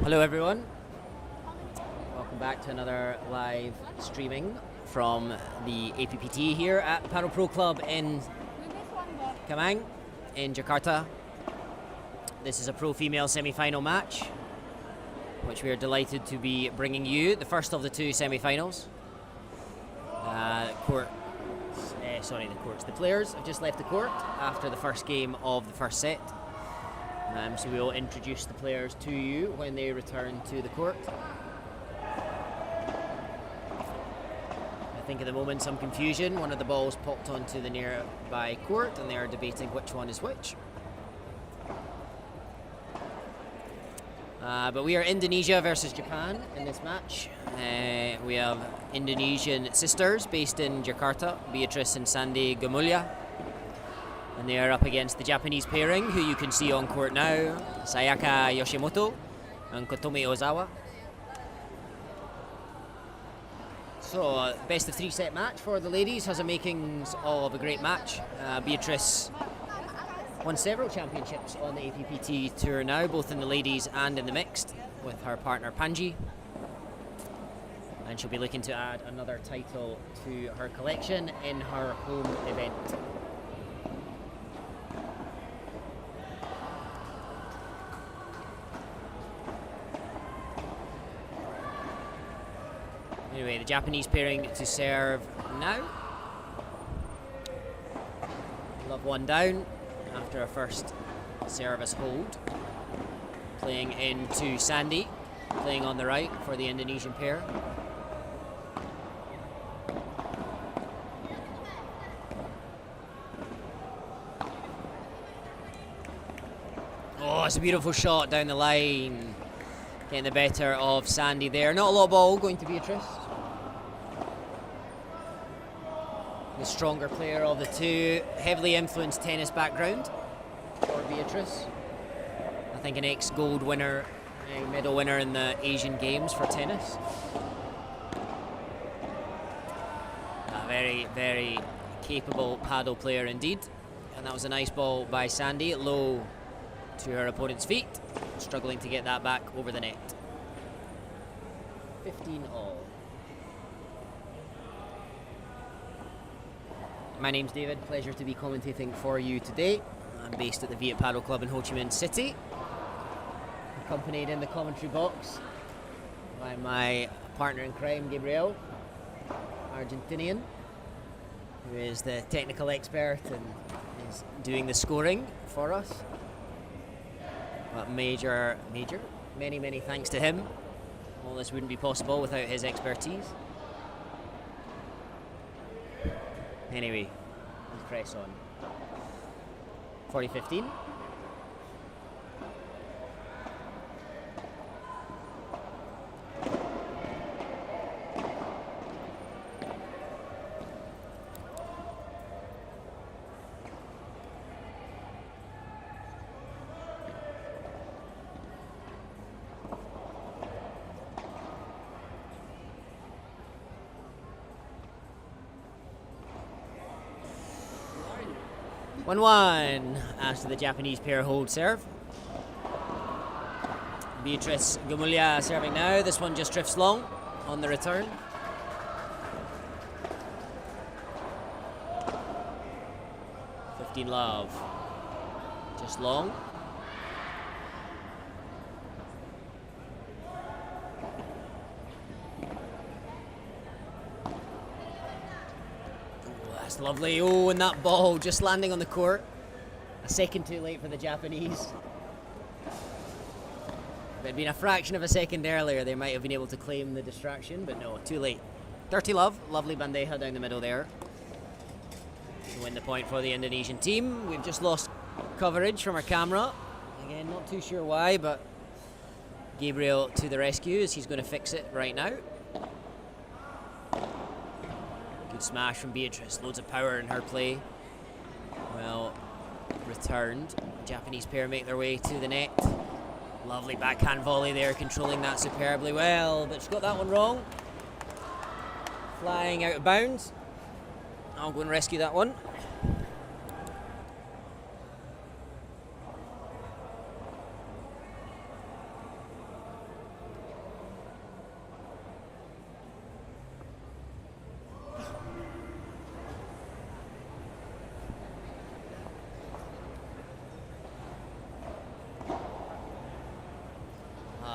Hello everyone. Welcome back to another live streaming from the APPT here at Padel Pro Club in Kamang in Jakarta. This is a pro female semi-final match, which we are delighted to be bringing you, the first of the two semi-finals. The players have just left the court after the first game of the first set. So we will introduce the players to you when they return to the court. I think at the moment some confusion. One of the balls popped onto the nearby court and they are debating which one is which. But we are Indonesia versus Japan in this match. We have Indonesian sisters based in Jakarta, Beatrice and Sandy Gumulya. And they are up against the Japanese pairing, who you can see on court now, Sayaka Yoshimoto and Kotomi Ozawa. So, best of three set match for the ladies, has a makings of a great match. Beatrice won several championships on the APPT tour now, both in the ladies and in the mixed, with her partner Panji. And she'll be looking to add another title to her collection in her home event. Anyway, the Japanese pairing to serve now. Love one down after a first service hold. Playing into Sandy, playing on the right for the Indonesian pair. Oh, it's a beautiful shot down the line. Getting the better of Sandy there. Not a lot of ball going to Beatrice. The stronger player of the two, heavily influenced tennis background for Beatrice. I think an ex-gold winner, a medal winner in the Asian Games for tennis. A very, very capable paddle player indeed. And that was a nice ball by Sandy, low to her opponent's feet, struggling to get that back over the net. 15 all. My name's David, pleasure to be commentating for you today. I'm based at the Viet Paddle Club in Ho Chi Minh City, accompanied in the commentary box by my partner in crime, Gabriel, Argentinian, who is the technical expert and is doing the scoring for us. But many thanks to him. All this wouldn't be possible without his expertise. Anyway, let's press on. 40-15. One after the Japanese pair hold serve. Beatrice Gumulya serving now. This one just drifts long on the return. Love. Just long. That's lovely. Oh, and that ball just landing on the court. A second too late for the Japanese. If it had been a fraction of a second earlier, they might have been able to claim the distraction, but no, too late. Dirty love. Lovely bandeja down the middle there to win the point for the Indonesian team. We've just lost coverage from our camera. Again, not too sure why, but Gabriel to the rescue as he's going to fix it right now. Good smash from Beatrice. Loads of power in her play. Well returned. Japanese pair make their way to the net. Lovely backhand volley there, controlling that superbly well, but she's got that one wrong. Flying out of bounds. I'll go and rescue that one.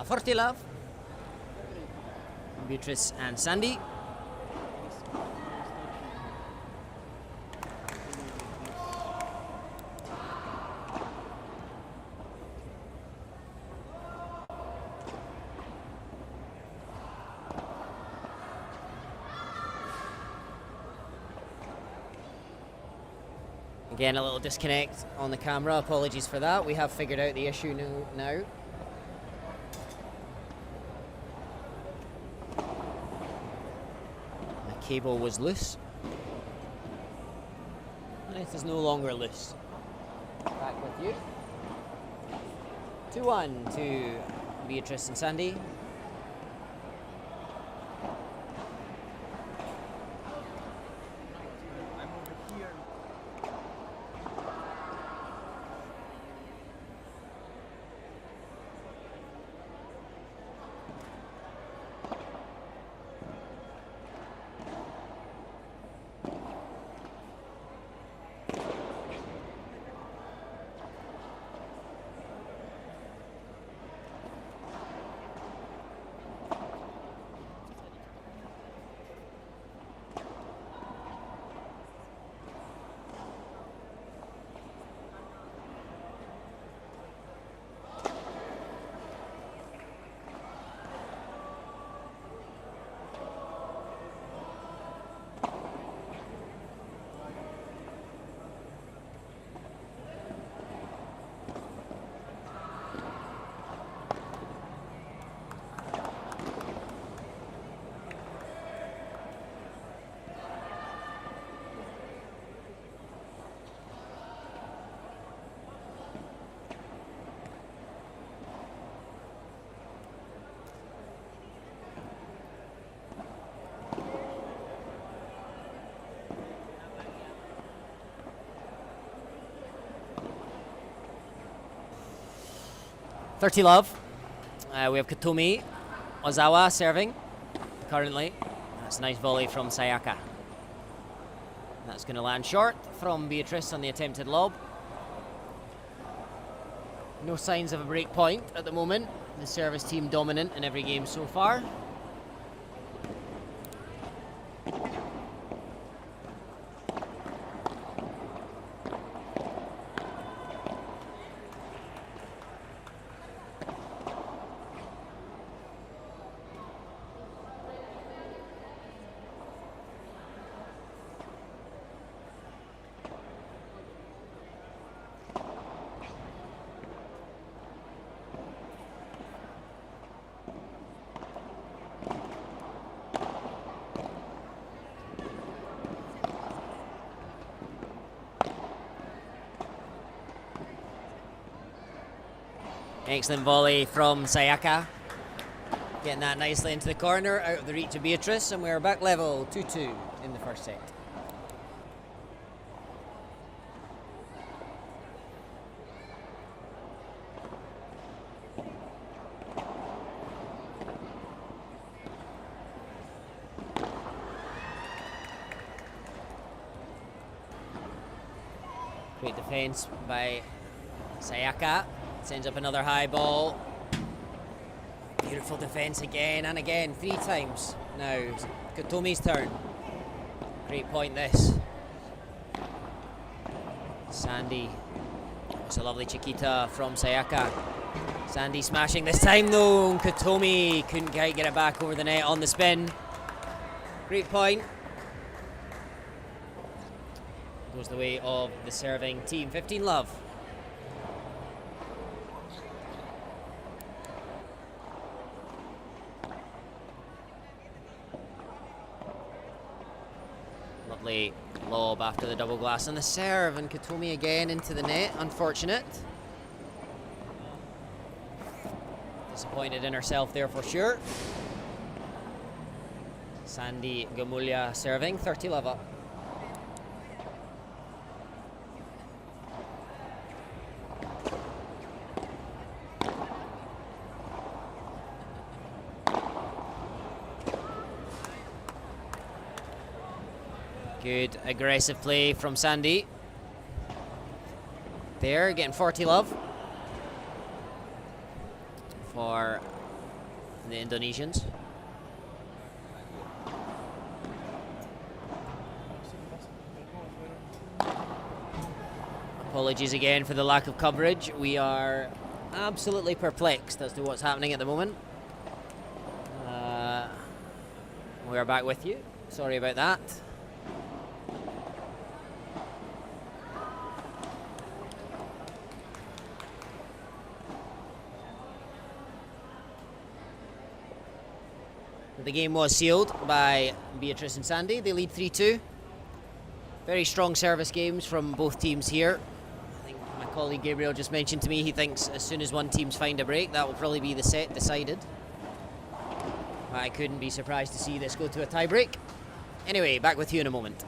40 love. Beatrice and Sandy. Again, a little disconnect on the camera. Apologies for that. We have figured out the issue now. The cable was loose. And it is no longer loose. Back with you. 2-1 to Beatrice and Sandy. $30 love. We have Kotomi, Ozawa serving currently. That's a nice volley from Sayaka. That's going to land short from Beatrice on the attempted lob. No signs of a break point at the moment. The service team dominant in every game so far. Excellent volley from Sayaka. Getting that nicely into the corner, out of the reach of Beatrice, and we're back level 2-2 in the first set. Great defense by Sayaka. Sends up another high ball. Beautiful defense again and again, 3 times. Now, Kotomi's turn. Great point this. Sandy. It's a lovely Chiquita from Sayaka. Sandy smashing this time though. Kotomi couldn't quite get it back over the net on the spin. Great point. Goes the way of the serving team. 15 love. Lovely lob after the double glass on the serve, and Kotomi again into the net. Unfortunate. Disappointed in herself there for sure. Sandy Gumulya serving, 30 love up. Good aggressive play from Sandy. There, getting 40 love for the Indonesians. Apologies again for the lack of coverage. We are absolutely perplexed as to what's happening at the moment. We are back with you. Sorry about that. The game was sealed by Beatrice and Sandy. They lead 3-2. Very strong service games from both teams here. I think my colleague Gabriel just mentioned to me he thinks as soon as one team's find a break, that will probably be the set decided. I couldn't be surprised to see this go to a tie break. Anyway, back with you in a moment.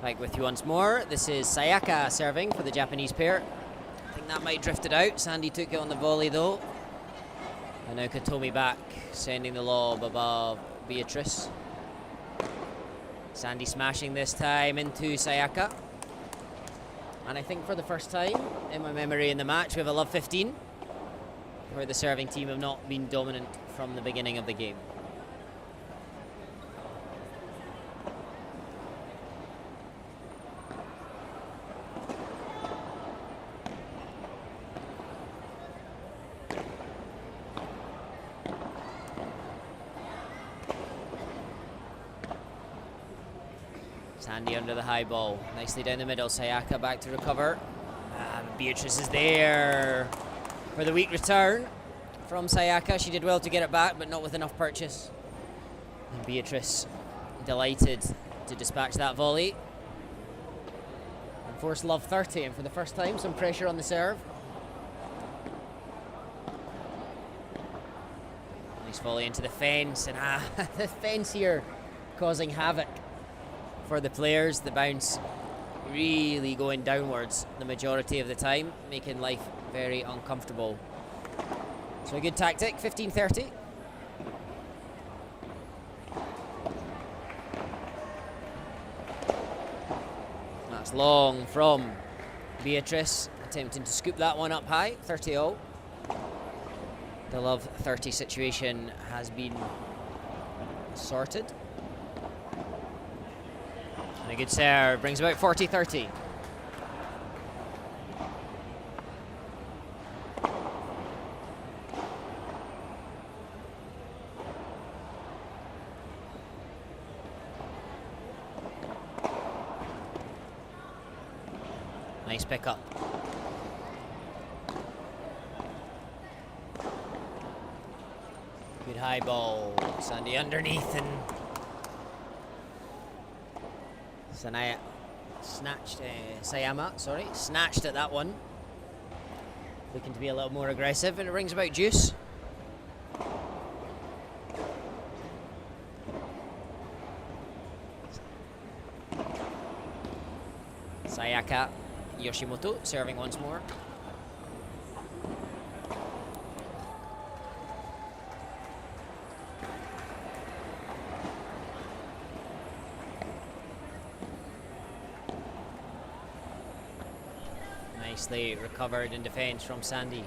Back with you once more. This is Sayaka serving for the Japanese pair. I think that might drift it out. Sandy took it on the volley though. And now Kotomi back, sending the lob above Beatrice. Sandy smashing this time into Sayaka. And I think for the first time in my memory in the match, we have a love 15, where the serving team have not been dominant from the beginning of the game. Sandy under the high ball, nicely down the middle. Sayaka back to recover. Beatrice is there for the weak return from Sayaka. She did well to get it back, but not with enough purchase. And Beatrice delighted to dispatch that volley and force love 30. And for the first time, some pressure on the serve. Nice volley into the fence, and the fence here causing havoc for the players. The bounce really going downwards the majority of the time, making life very uncomfortable. So a good tactic, 15-30. That's long from Beatrice, attempting to scoop that one up high, 30-0. The love 30 situation has been sorted. And a good serve brings about 40-30. Nice pickup. Good high ball. Sandy underneath, and Sayama snatched at that one. Looking to be a little more aggressive, and it brings about juice. Sayaka, Yoshimoto serving once more. Nicely recovered in defence from Sandy.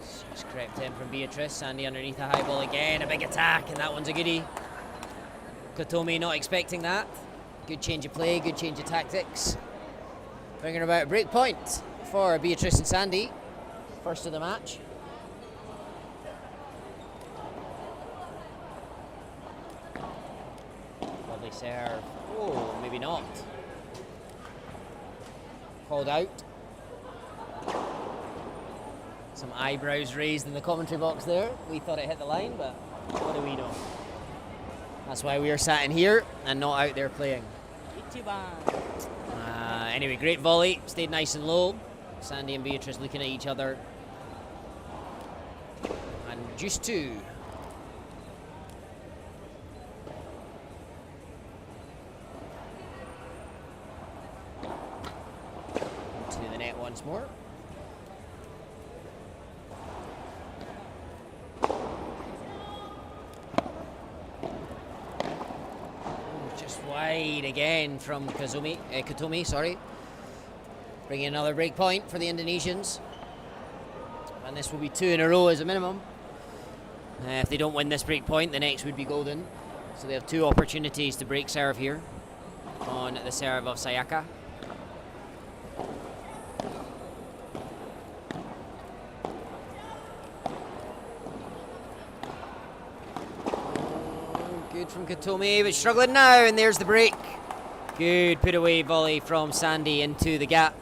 Just crept in from Beatrice. Sandy underneath a high ball again. A big attack, and that one's a goodie. Kotomi not expecting that. Good change of play, good change of tactics. Bringing about a break point for Beatrice and Sandy. First of the match. serve. Oh, maybe not. Called out. Some eyebrows raised in the commentary box there. We thought it hit the line, but what do we know? That's why we are sat in here and not out there playing. Anyway, great volley. Stayed nice and low. Sandy and Beatrice looking at each other. And juice 2. To the net once more. Just wide again from Kotomi, sorry. Bringing another break point for the Indonesians. And this will be 2 in a row as a minimum. If they don't win this break point, the next would be golden. So they have 2 opportunities to break serve here on the serve of Sayaka. Good from Kotomi, but struggling now, and there's the break. Good put away volley from Sandy into the gap.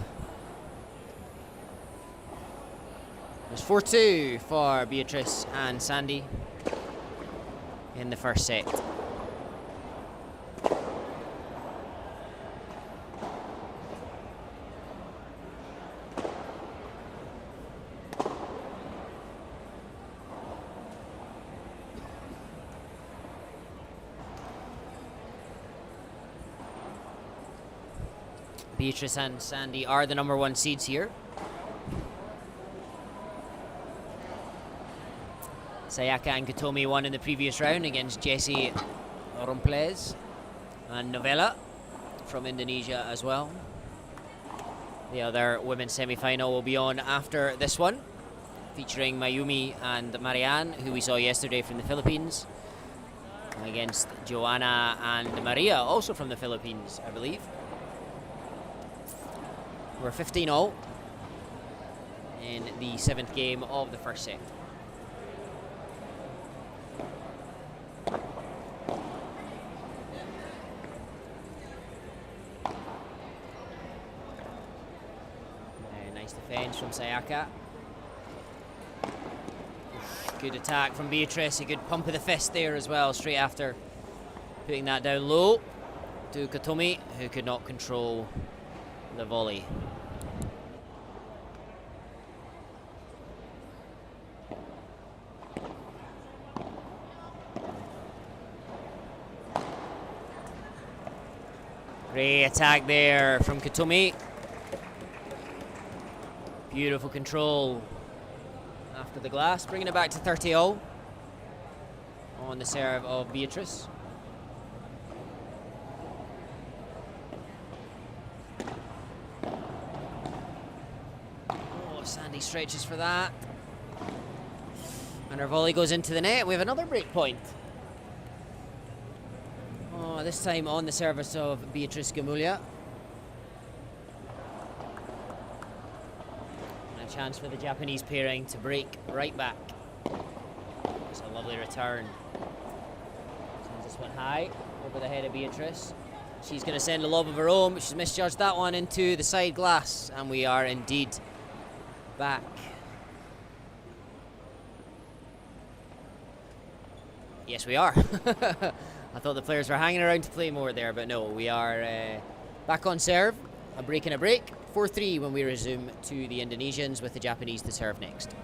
It's 4-2 for Beatrice and Sandy in the first set. Beatrice and Sandy are the number 1 seeds here. Sayaka and Kotomi won in the previous round against Jessy, Rompies and Novela from Indonesia as well. The other women's semi-final will be on after this one, featuring Mayumi and Marian, who we saw yesterday from the Philippines, against Joanna and Maria, also from the Philippines, I believe. We're 15-0 in the 7th game of the first set. Nice defense from Sayaka. Good attack from Beatrice, a good pump of the fist there as well, straight after putting that down low to Kotomi, who could not control the volley. Great attack there from Kotomi. Beautiful control after the glass, bringing it back to 30-0 on the serve of Beatrice. Oh, Sandy stretches for that. And her volley goes into the net. We have another break point. Oh, this time on the service of Beatrice Gumulya. And a chance for the Japanese pairing to break right back. It's a lovely return. Sends this one high over the head of Beatrice. She's going to send a lob of her own, but she's misjudged that one into the side glass. And we are indeed back. Yes, we are. I thought the players were hanging around to play more there, but no, we are back on serve. A break and a break. 4-3 when we resume to the Indonesians, with the Japanese to serve next.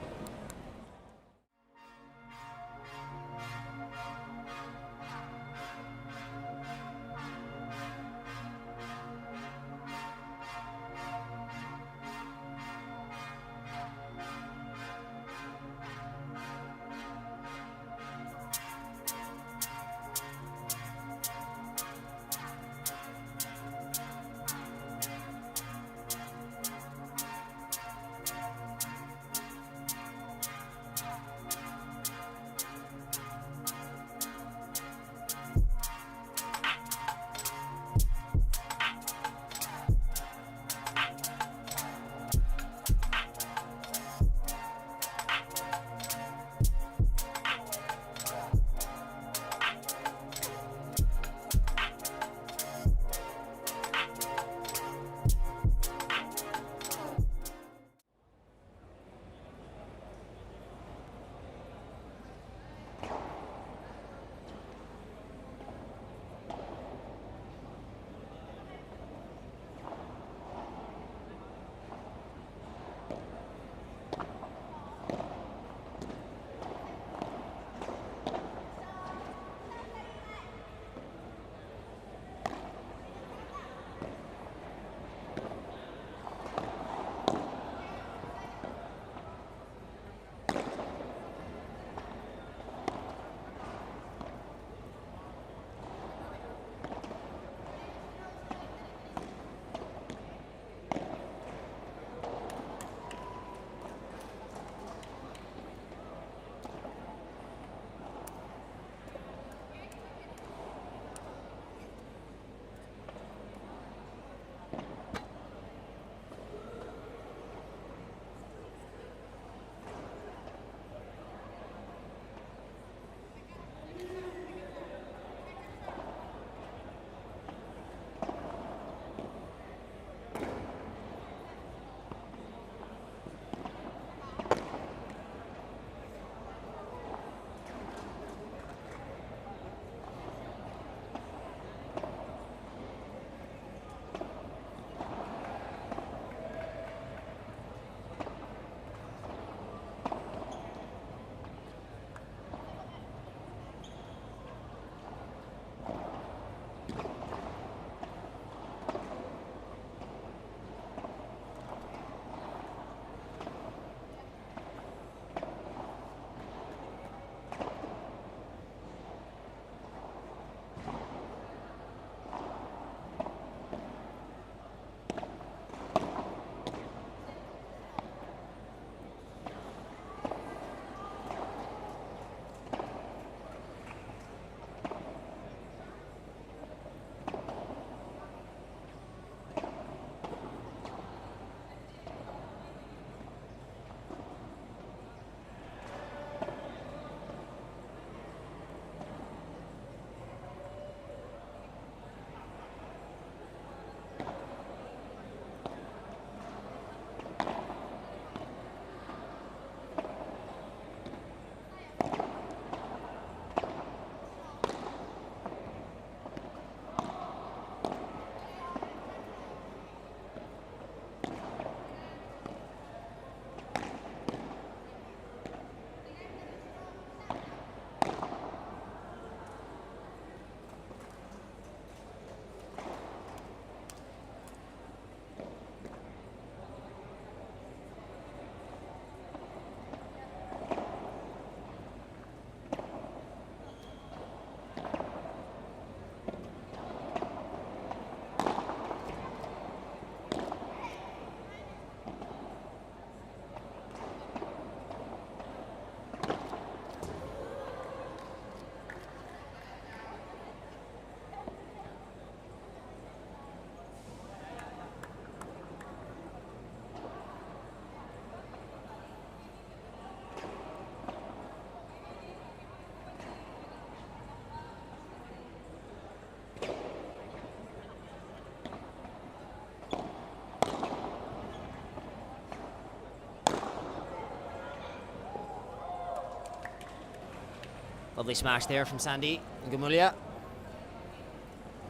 Lovely smash there from Sandy Gumulya.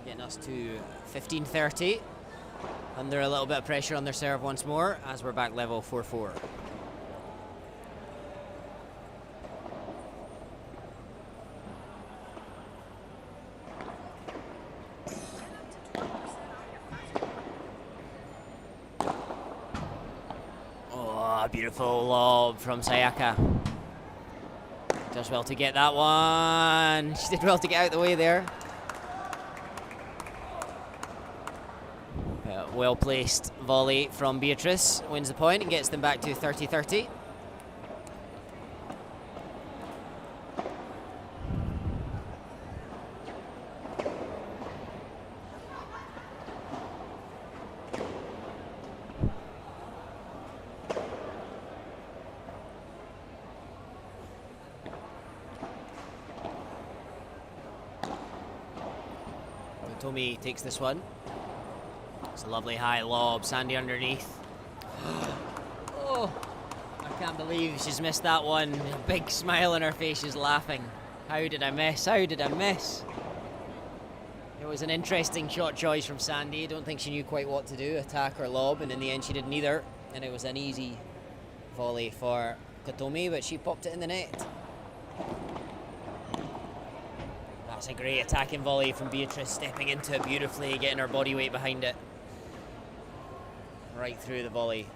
Getting us to 15-30. Under a little bit of pressure on their serve once more as we're back level 4-4. Oh, beautiful lob from Sayaka. Does well to get that one. She did well to get out the way there. Well-placed volley from Beatrice wins the point and gets them back to 30-30. Kotomi takes this one. It's a lovely high lob, Sandy underneath. Oh, I can't believe she's missed that one. A big smile on her face, she's laughing. How did I miss? How did I miss? It was an interesting shot choice from Sandy. I don't think she knew quite what to do, attack or lob, and in the end she didn't either. And it was an easy volley for Kotomi, but she popped it in the net. That's a great attacking volley from Beatrice, stepping into it beautifully, getting her body weight behind it. Right through the volley,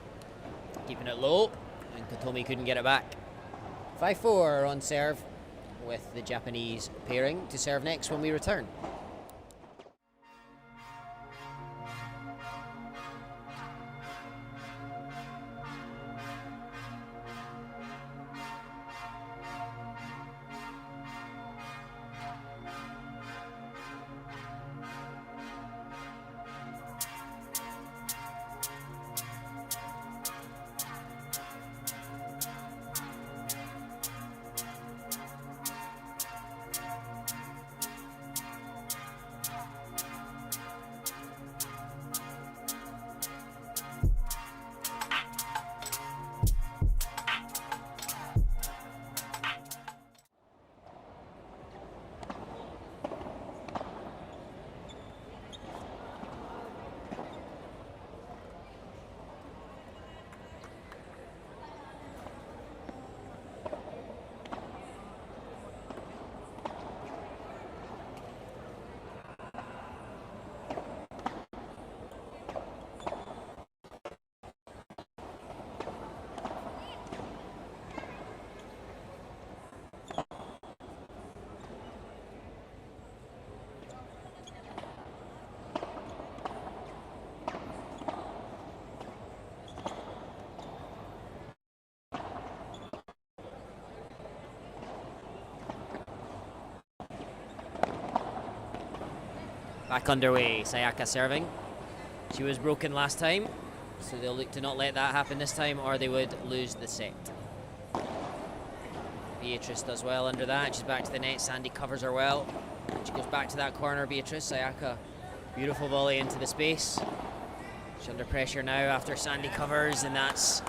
keeping it low, and Kotomi couldn't get it back. 5-4 on serve, with the Japanese pairing to serve next when we return. Back underway, Sayaka serving. She was broken last time, so they'll look to not let that happen this time or they would lose the set. Beatrice does well under that, she's back to the net. Sandy covers her well. She goes back to that corner, Beatrice. Sayaka, beautiful volley into the space. She's under pressure now after Sandy covers, and that's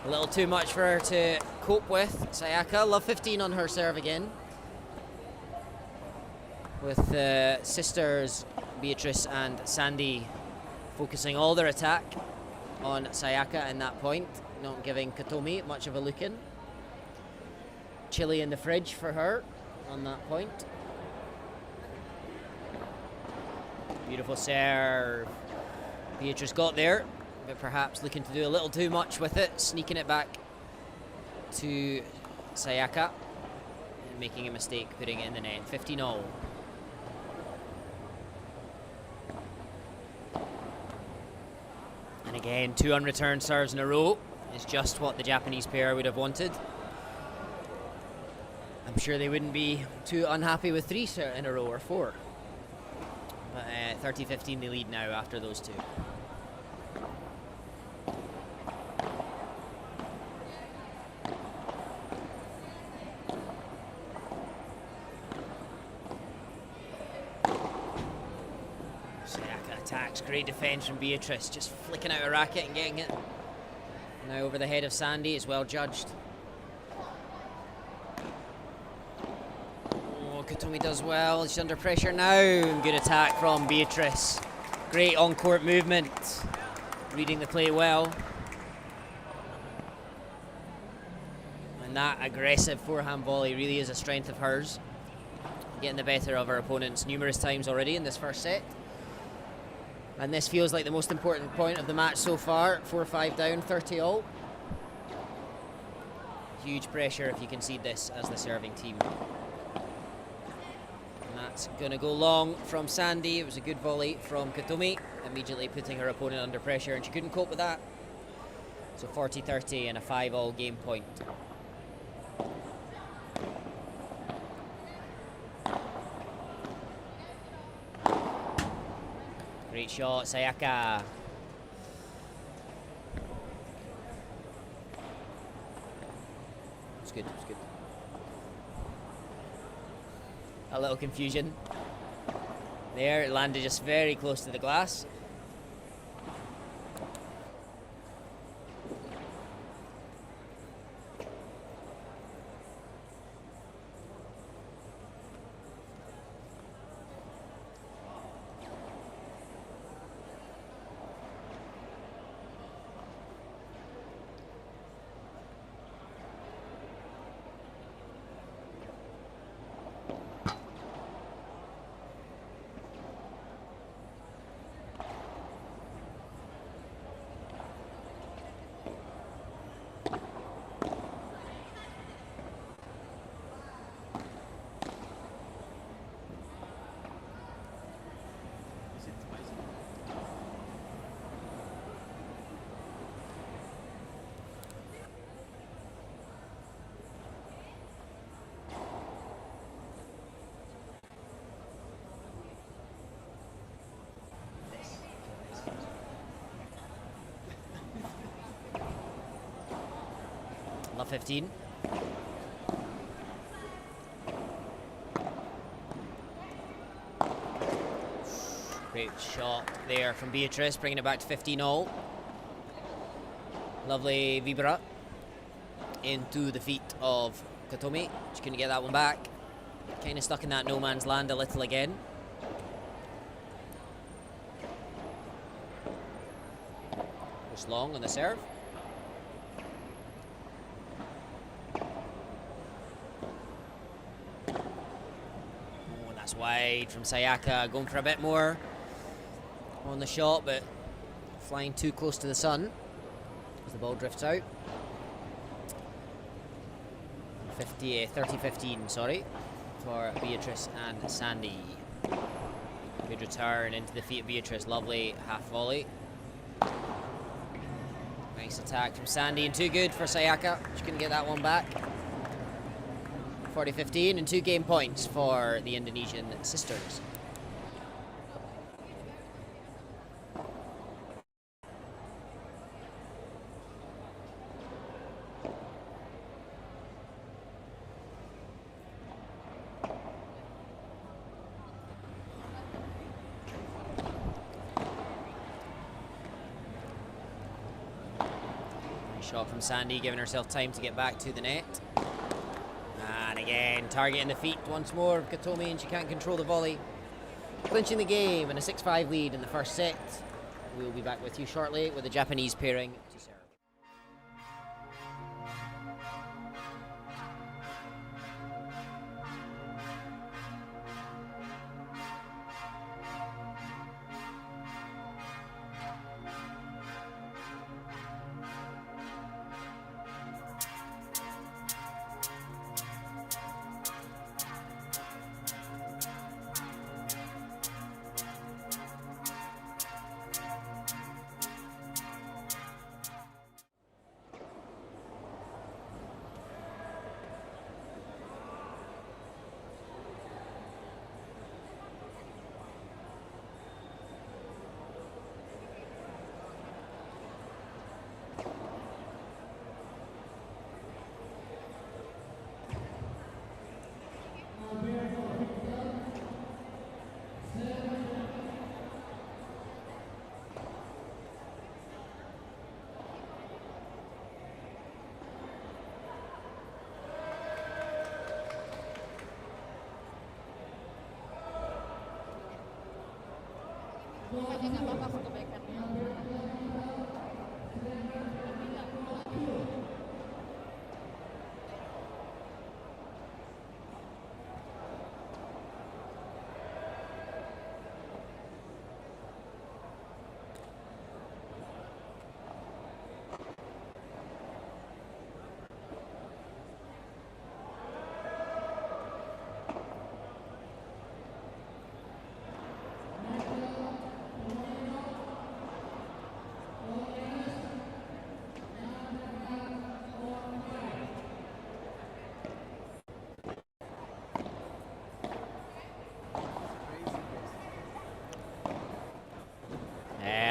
a little too much for her to cope with. Sayaka, love 15 on her serve again. With the sisters Beatrice and Sandy focusing all their attack on Sayaka in that point, not giving Kotomi much of a look in. Chili in the fridge for her on that point. Beautiful serve. Beatrice got there, but perhaps looking to do a little too much with it, sneaking it back to Sayaka and making a mistake putting it in the net. 15-all. And again, 2 unreturned serves in a row is just what the Japanese pair would have wanted. I'm sure they wouldn't be too unhappy with 3 in a row or 4. But 30-15 they lead now after those 2. Attacks, great defence from Beatrice, just flicking out a racket and getting it. Now over the head of Sandy, is well judged. Kotomi does well. She's under pressure now. Good attack from Beatrice. Great on-court movement. Reading the play well. And that aggressive forehand volley really is a strength of hers. Getting the better of her opponents numerous times already in this first set. And this feels like the most important point of the match so far. 4-5 down, 30 all. Huge pressure if you concede this as the serving team. And that's going to go long from Sandy. It was a good volley from Kotomi, immediately putting her opponent under pressure, and she couldn't cope with that. So 40-30 and a 5-all game point. Great shot, Sayaka. It's good, it's good. A little confusion. There, it landed just very close to the glass. Love 15. Great shot there from Beatrice, bringing it back to 15 all. Lovely vibra into the feet of Kotomi. She couldn't get that one back. Kind of stuck in that no man's land a little again. Just long on the serve. Wide from Sayaka, going for a bit more on the shot, but flying too close to the sun as the ball drifts out. 30-15, sorry, for Beatrice and Sandy. Good return into the feet of Beatrice, lovely half volley. Nice attack from Sandy, and too good for Sayaka. She couldn't get that one back. 40-15 and 2 game points for the Indonesian sisters. Nice shot from Sandy, giving herself time to get back to the net. And again, targeting the feet once more of Kotomi, and she can't control the volley. Clinching the game and a 6-5 lead in the first set. We'll be back with you shortly with the Japanese pairing to serve.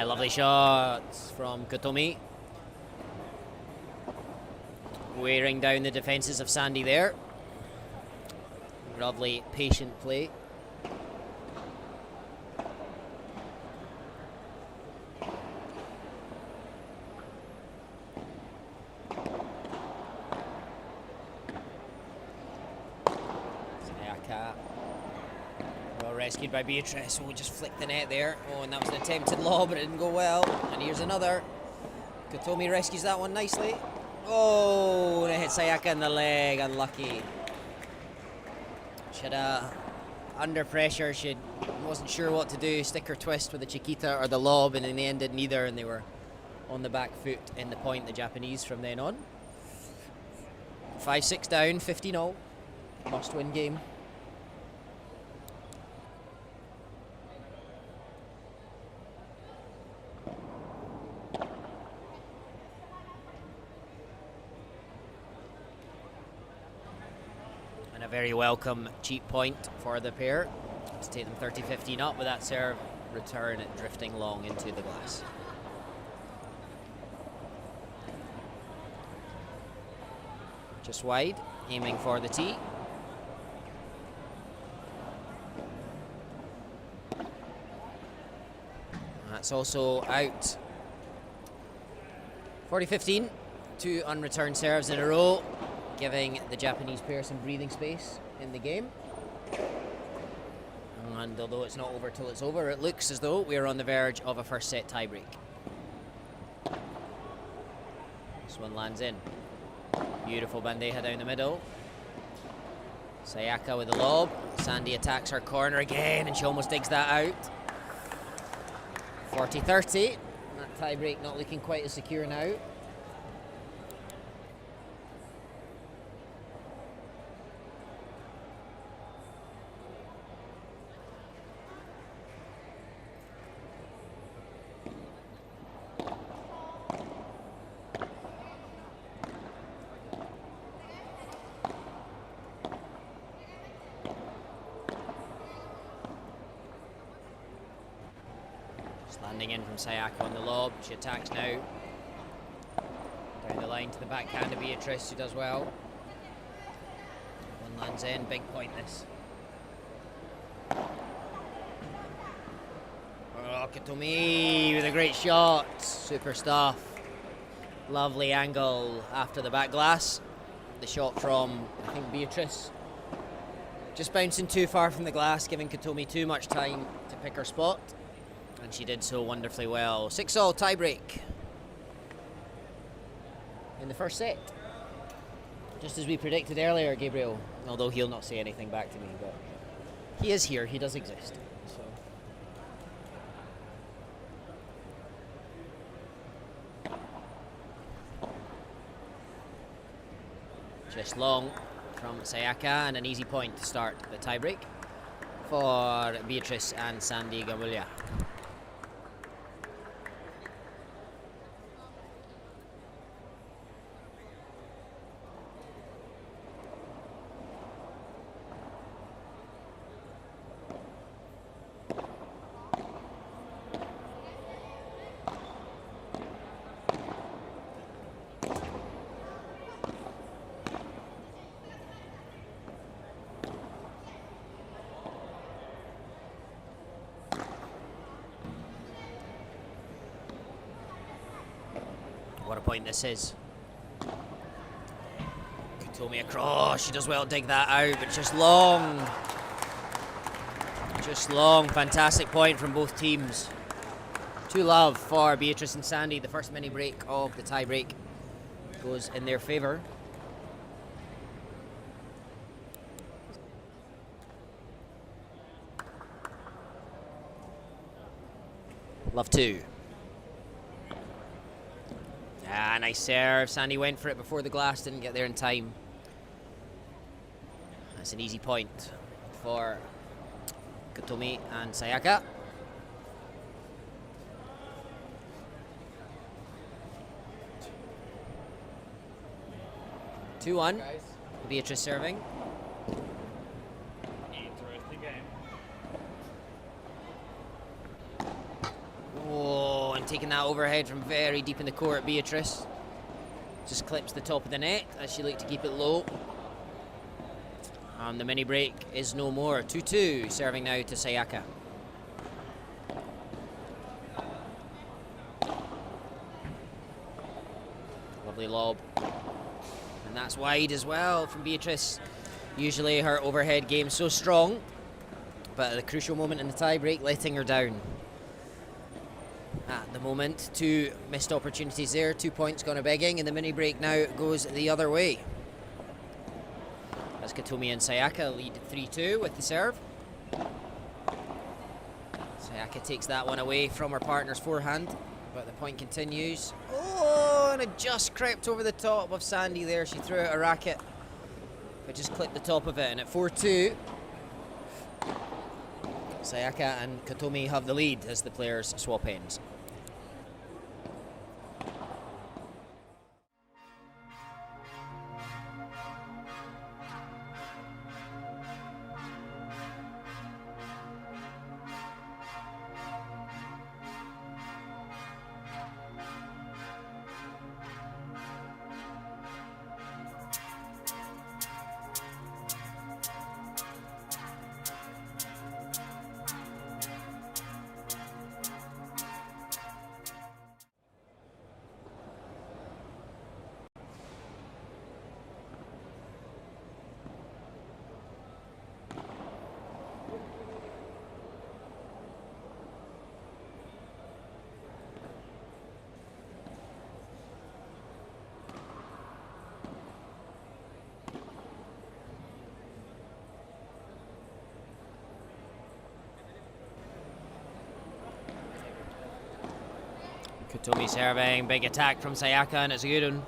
Lovely shots from Kotomi. Wearing down the defences of Sandy there. Lovely, patient play. Sayaka. Well rescued by Beatrice. Oh, just flicked the net there. Oh, and that was an attempted lob, but it didn't go well. And here's another. Kotomi rescues that one nicely. Oh, and it hit Sayaka in the leg. Unlucky. She had under pressure. She wasn't sure what to do. Stick or twist with the Chiquita or the lob, and in the end did neither, and they were on the back foot in the point, the Japanese, from then on. 5-6 down, 50-0. Must-win game. Very welcome cheap point for the pair to take them 30-15 up with that serve return drifting long into the glass. Just wide, aiming for the tee. That's also out. 40-15, 2 unreturned serves in a row, giving the Japanese pair some breathing space in the game. And although it's not over till it's over, it looks as though we're on the verge of a first set tiebreak. This one lands in. Beautiful bandeja down the middle. Sayaka with the lob. Sandy attacks her corner again, and she almost digs that out. 40-30. That tiebreak not looking quite as secure now. Landing in from Sayaka on the lob. She attacks now. Down the line to the backhand of Beatrice, who does well. One lands in, big point this. Oh, Kotomi with a great shot. Super stuff. Lovely angle after the back glass. The shot from, I think, Beatrice. Just bouncing too far from the glass, giving Kotomi too much time to pick her spot. And she did so wonderfully well. 6-all tiebreak in the first set. Just as we predicted earlier, Gabriel, although he'll not say anything back to me, but he is here, he does exist. So. Just long from Sayaka, and an easy point to start the tiebreak for Beatrice and Sandy Gumulya. What a point this is. Kotomi across. She does well to dig that out, but just long. Just long. Fantastic point from both teams. 2-love for Beatrice and Sandy. The first mini break of the tie break goes in their favour. Love 2. Ah, nice serve. Sandy went for it before the glass, didn't get there in time. That's an easy point for Kotomi and Sayaka. Two-one. Beatrice serving. Interesting game. Oh, and taking that overhead from very deep in the court, Beatrice. Just clips the top of the net as she looked to keep it low. And the mini break is no more. 2-2, serving now to Sayaka. Lovely lob. And that's wide as well from Beatrice. Usually her overhead game so strong, but at the crucial moment in the tie break, letting her down. At the moment, 2 missed opportunities there, 2 points gone a begging, and the mini break now goes the other way. As Kotomi and Sayaka lead 3-2 with the serve. Sayaka takes that one away from her partner's forehand, but the point continues. Oh, and it just crept over the top of Sandy there. She threw out a racket, but just clipped the top of it, and at 4-2, Sayaka and Kotomi have the lead as the players swap ends. Kotomi serving, big attack from Sayaka, and it's a good one.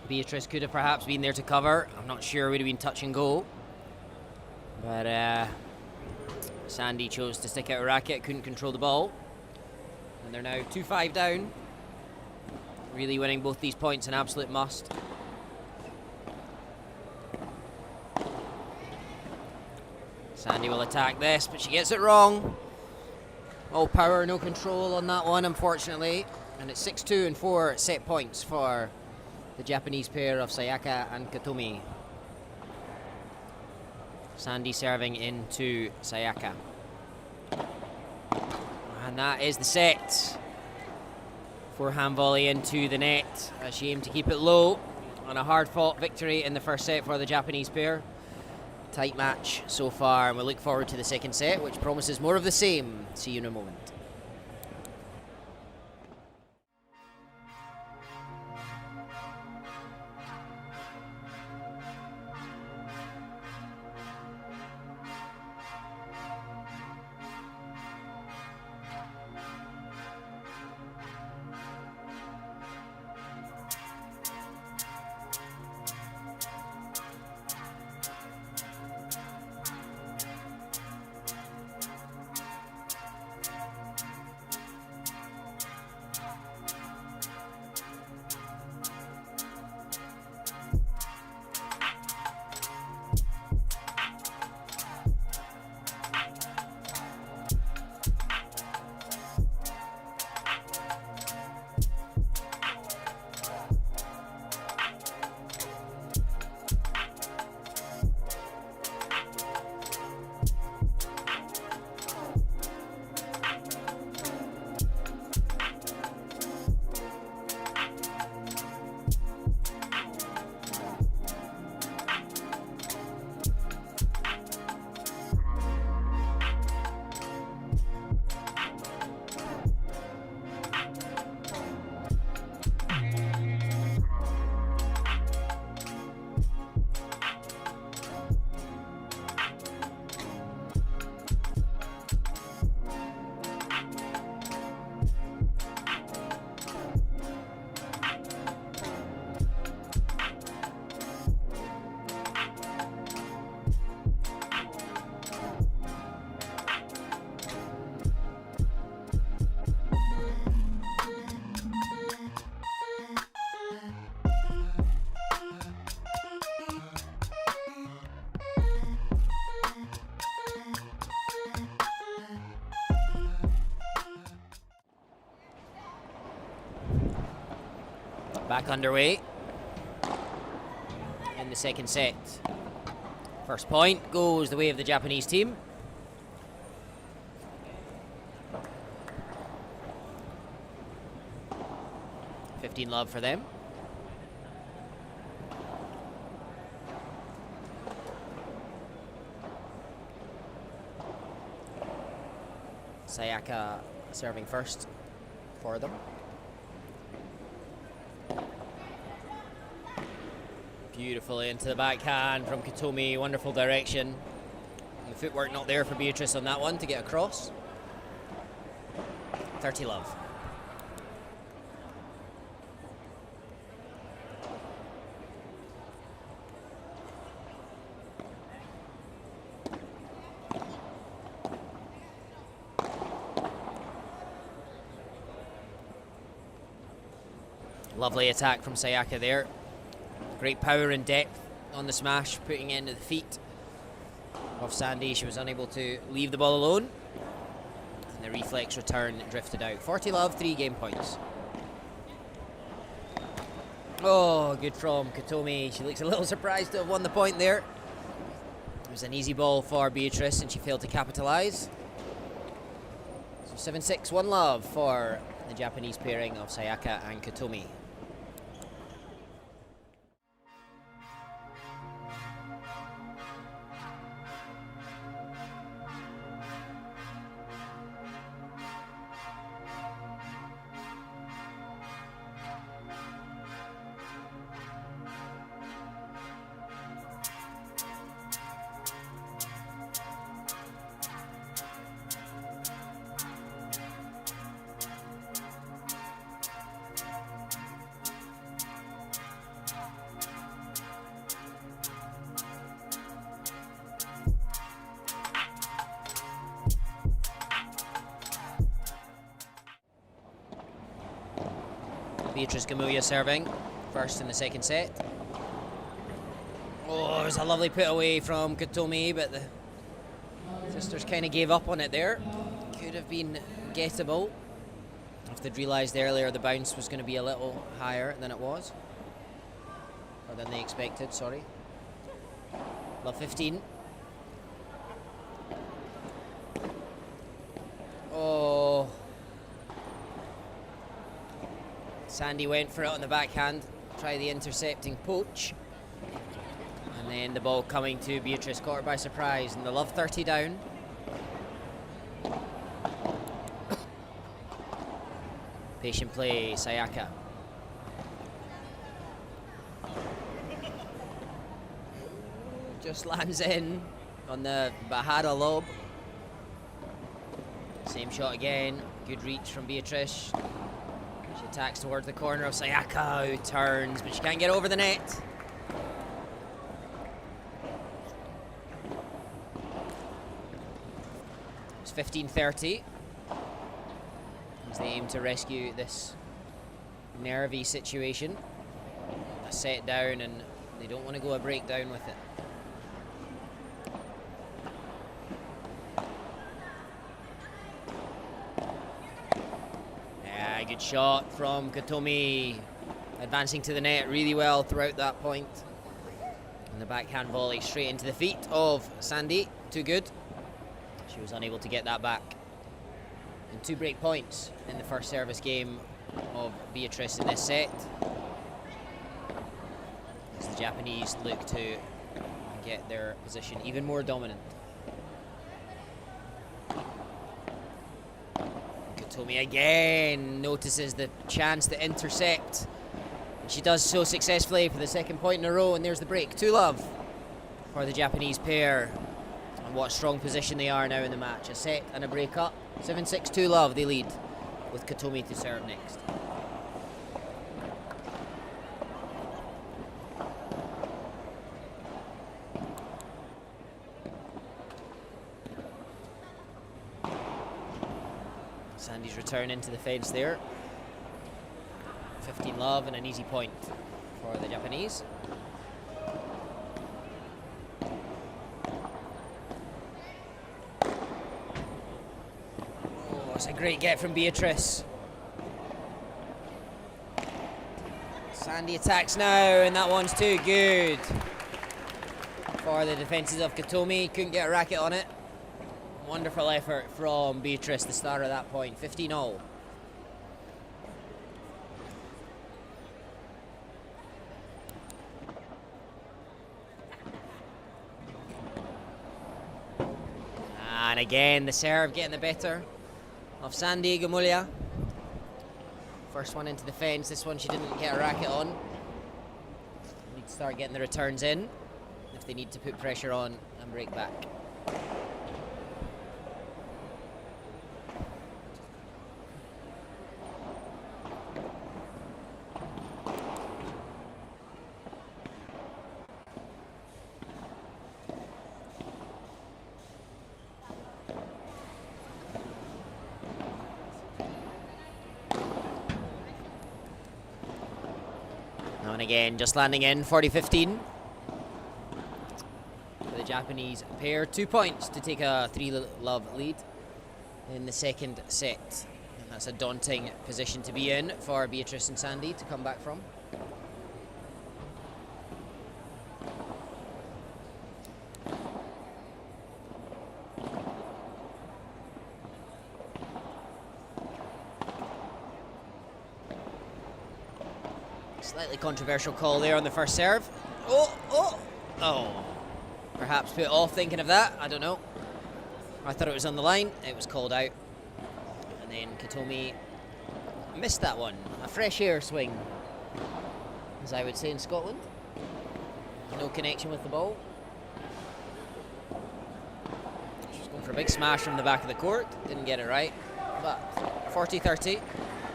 Beatrice could have perhaps been there to cover. I'm not sure, would have been touch and go. But Sandy chose to stick out a racket, couldn't control the ball. And they're now 2-5 down. Really winning both these points, an absolute must. Sandy will attack this, but she gets it wrong. All power, no control on that one, unfortunately. And it's 6-2 and 4 set points for the Japanese pair of Sayaka and Kotomi. Sandy serving into Sayaka. And that is the set. Forehand volley into the net as she aimed to keep it low. On a hard-fought victory in the first set for the Japanese pair. Tight match so far, and we look forward to the second set, which promises more of the same. See you in a moment. Back underway in the second set. First point goes the way of the Japanese team. Love for them. Sayaka serving first for them. Beautifully into the backhand from Kotomi, wonderful direction. The footwork not there for Beatrice on that one to get across. 30 love. Lovely attack from Sayaka there. Great power and depth on the smash, putting it into the feet of Sandy. She was unable to leave the ball alone. And the reflex return drifted out. 40 love, 3 game points. Oh, good from Kotomi. She looks a little surprised to have won the point there. It was an easy ball for Beatrice and she failed to capitalise. So 7-6, 1 love for the Japanese pairing of Sayaka and Kotomi. Beatrice Gumulya serving first in the second set. Oh, it was a lovely put away from Kotomi, but the sisters kind of gave up on it there. Could have been gettable if they'd realised earlier the bounce was going to be a little higher than it was. Or than they expected, sorry. Love 15. Oh. Sandy went for it on the backhand, try the intercepting poach. And then the ball coming to Beatrice, caught her by surprise, and the love 30 down. Patient play, Sayaka. Just lands in on the Bahada lob. Same shot again, good reach from Beatrice. She attacks towards the corner of Sayaka, who turns, but she can't get over the net. It's 15-30. As they aim to rescue this nervy situation. A set down, and they don't want to go a breakdown with it. Good shot from Kotomi, advancing to the net really well throughout that point. And the backhand volley straight into the feet of Sandy, too good. She was unable to get that back. And 2 break points in the first service game of Beatrice in this set. As the Japanese look to get their position even more dominant. Kotomi again notices the chance to intercept. And she does so successfully for the second point in a row, and there's the break. 2 love for the Japanese pair. And what a strong position they are now in the match. A set and a break up. 7-6, 2 love, they lead, with Kotomi to serve next. Sandy's return into the fence there. 15 love and an easy point for the Japanese. Oh, it's a great get from Beatrice. Sandy attacks now, and that one's too good for the defences of Kotomi. Couldn't get a racket on it. Wonderful effort from Beatrice, the star at that point. 15-all. And again, the serve getting the better of Sandy Gumulya. First one into the fence. This one she didn't get a racket on. Need to start getting the returns in if they need to put pressure on and break back. And again, just landing in 40-15. For the Japanese pair, 2 points to take a 3-love lead in the second set. And that's a daunting position to be in for Beatrice and Sandy to come back from. Slightly controversial call there on the first serve. Oh. Perhaps put off thinking of that. I don't know. I thought it was on the line. It was called out. And then Kotomi missed that one. A fresh air swing, as I would say in Scotland. No connection with the ball. She's going for a big smash from the back of the court. Didn't get it right. But 40-30.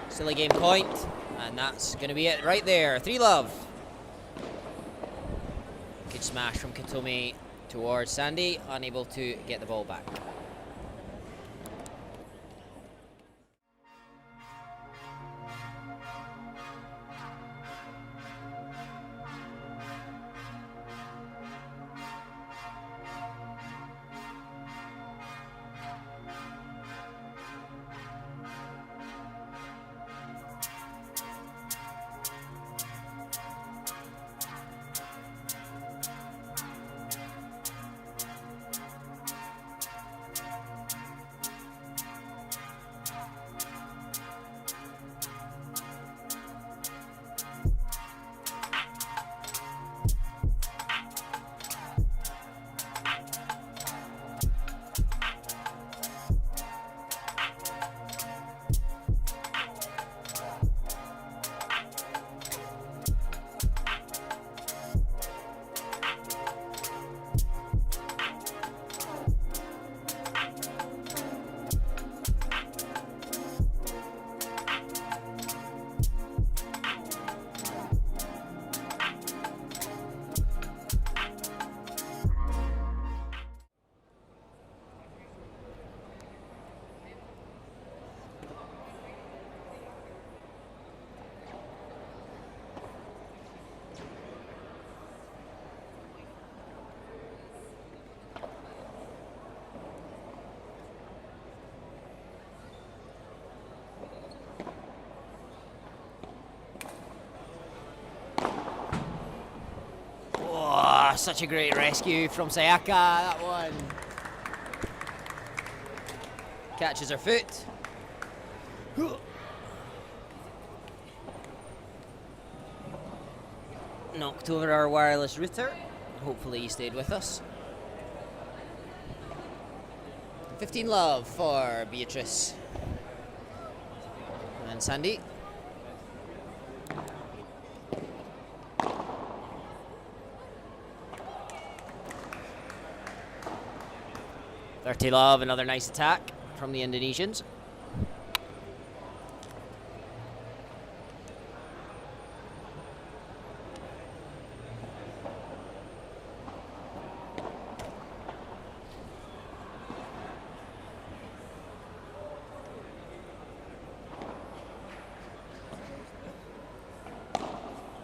Still a game point. And that's going to be it right there. 3-love. Good smash from Kotomi towards Sandy. Unable to get the ball back. Such a great rescue from Sayaka, that one. Catches her foot. Knocked over our wireless router. Hopefully he stayed with us. 15-love for Beatrice and Sandy. Love, another nice attack from the Indonesians.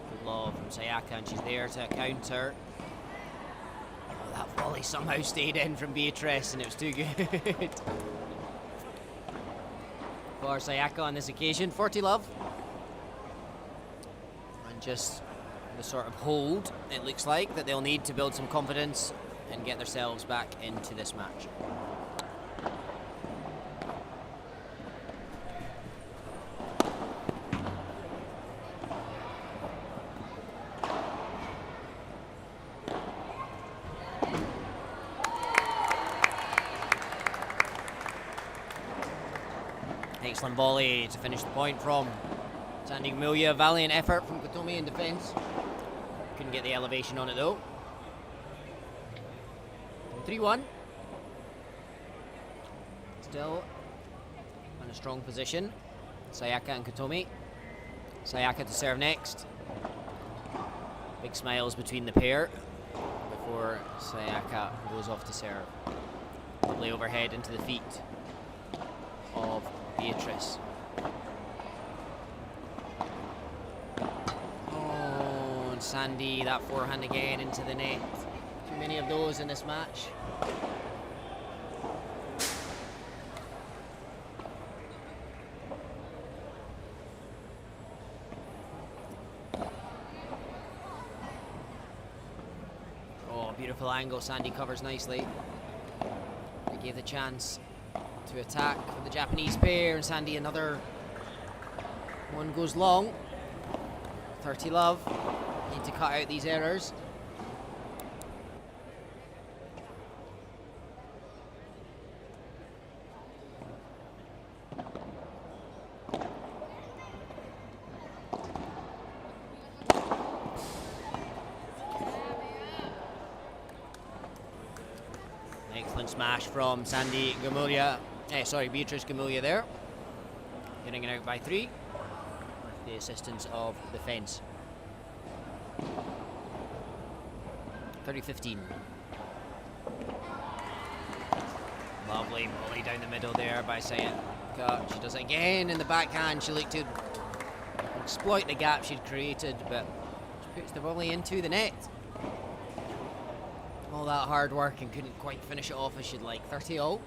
Good love from Sayaka, and she's there to counter. That volley somehow stayed in from Beatrice, and it was too good for Sayaka on this occasion. 40-love. And And just the sort of hold, it looks like, that they'll need to build some confidence and get themselves back into this match. Excellent volley to finish the point from Sandy Gumulya. Valiant effort from Kotomi in defence. Couldn't get the elevation on it though. 3-1. Still in a strong position. Sayaka and Kotomi. Sayaka to serve next. Big smiles between the pair before Sayaka goes off to serve. Lovely overhead into the feet of Beatrice. Oh, and Sandy, that forehand again into the net. Too many of those in this match. Oh, beautiful angle. Sandy covers nicely. They gave the chance to attack for the Japanese pair, and Sandy another one goes long. 30 love. Need to cut out these errors. Excellent smash from Sandy Gumulya. Beatrice Gumulya there. Getting it out by 3 with the assistance of the fence. 30-15. Lovely volley down the middle there by Sayaka. She does it again in the backhand. She looked to exploit the gap she'd created, but she puts the volley into the net. All that hard work and couldn't quite finish it off as she'd like. 30-all.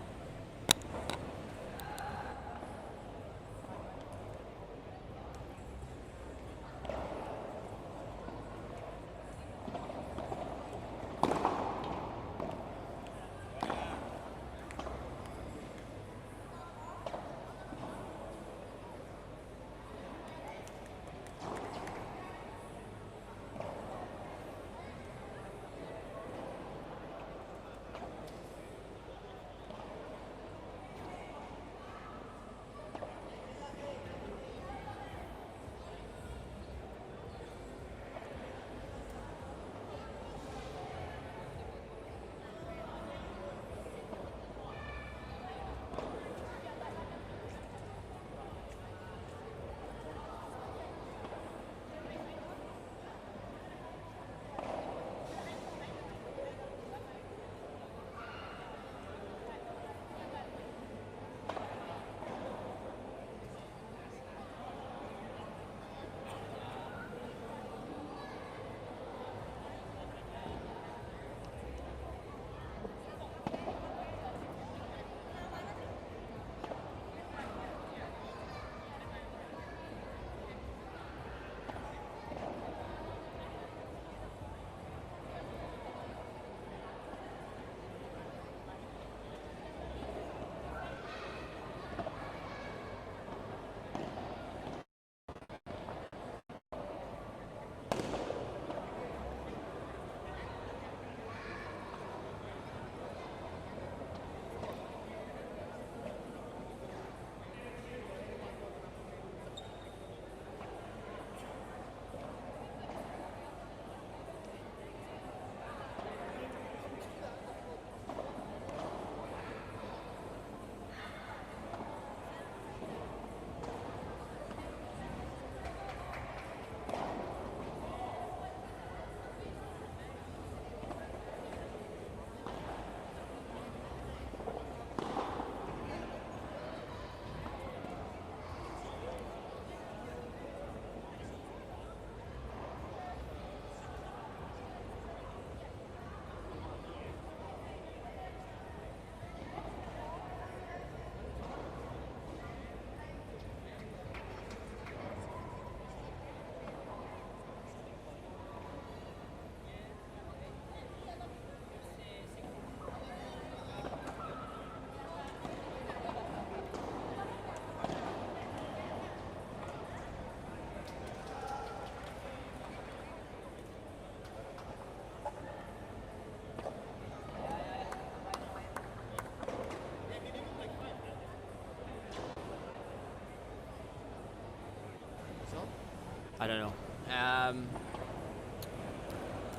I don't know.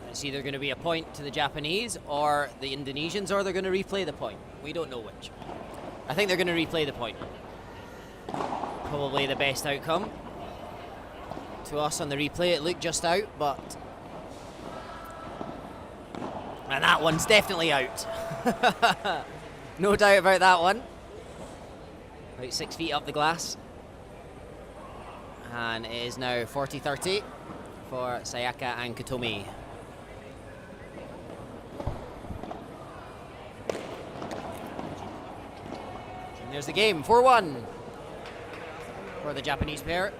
It's either going to be a point to the Japanese or the Indonesians, or they're going to replay the point. We don't know which. I think they're going to replay the point. Probably the best outcome. To us on the replay, it looked just out, but... And that one's definitely out. No doubt about that one. About 6 feet up the glass. And it is now 40-30 for Sayaka and Kotomi. And there's the game, 4-1 for the Japanese pair.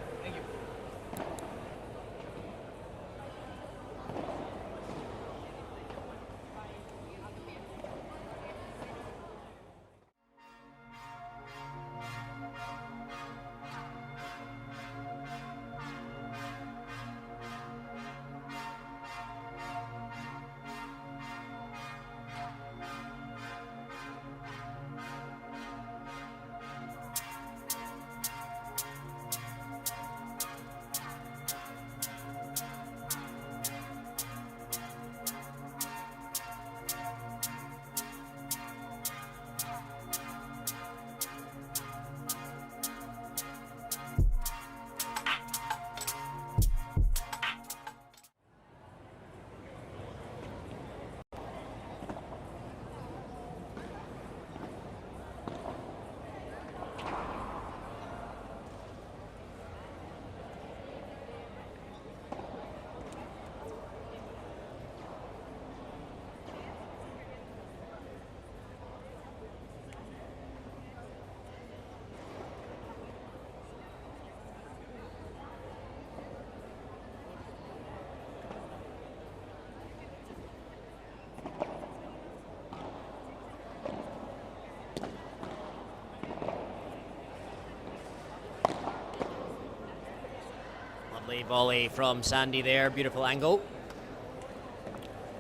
Volley from Sandy there, beautiful angle.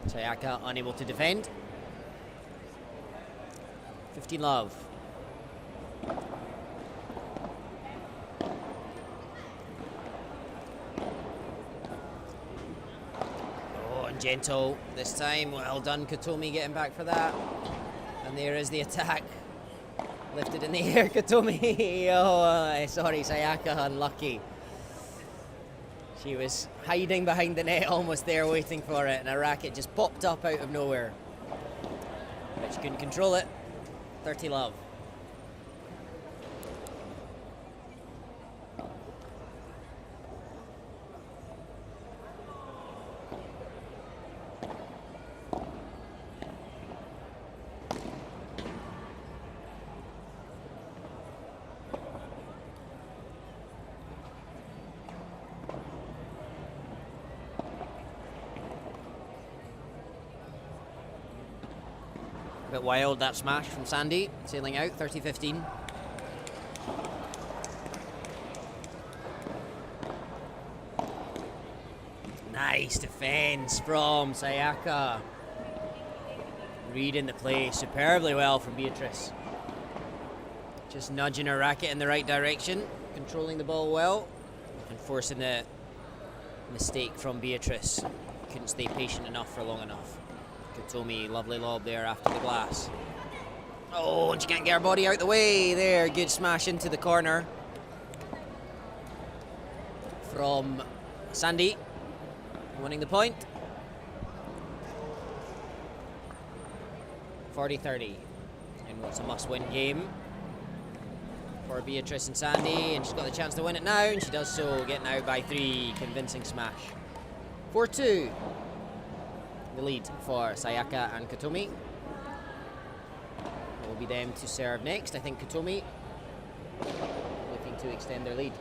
Sayaka unable to defend. 15-love. Oh, and gentle this time. Well done, Kotomi, getting back for that. And there is the attack. Lifted in the air, Kotomi. Oh, sorry, Sayaka, unlucky. She was hiding behind the net, almost there, waiting for it, and a racket just popped up out of nowhere. But she couldn't control it. 30-love. A bit wild, that smash from Sandy, sailing out, 30-15. Nice defense from Sayaka. Reading the play superbly well from Beatrice. Just nudging her racket in the right direction, controlling the ball well, and forcing the mistake from Beatrice. Couldn't stay patient enough for long enough. Kotomi, lovely lob there after the glass. Oh, and she can't get her body out the way there. Good smash into the corner from Sandy, winning the point. 40-30 in what's a must-win game for Beatrice and Sandy, and she's got the chance to win it now, and she does so, getting out by 3. Convincing smash. 4-2. The lead for Sayaka and Kotomi. It will be them to serve next. I think Kotomi looking to extend their lead.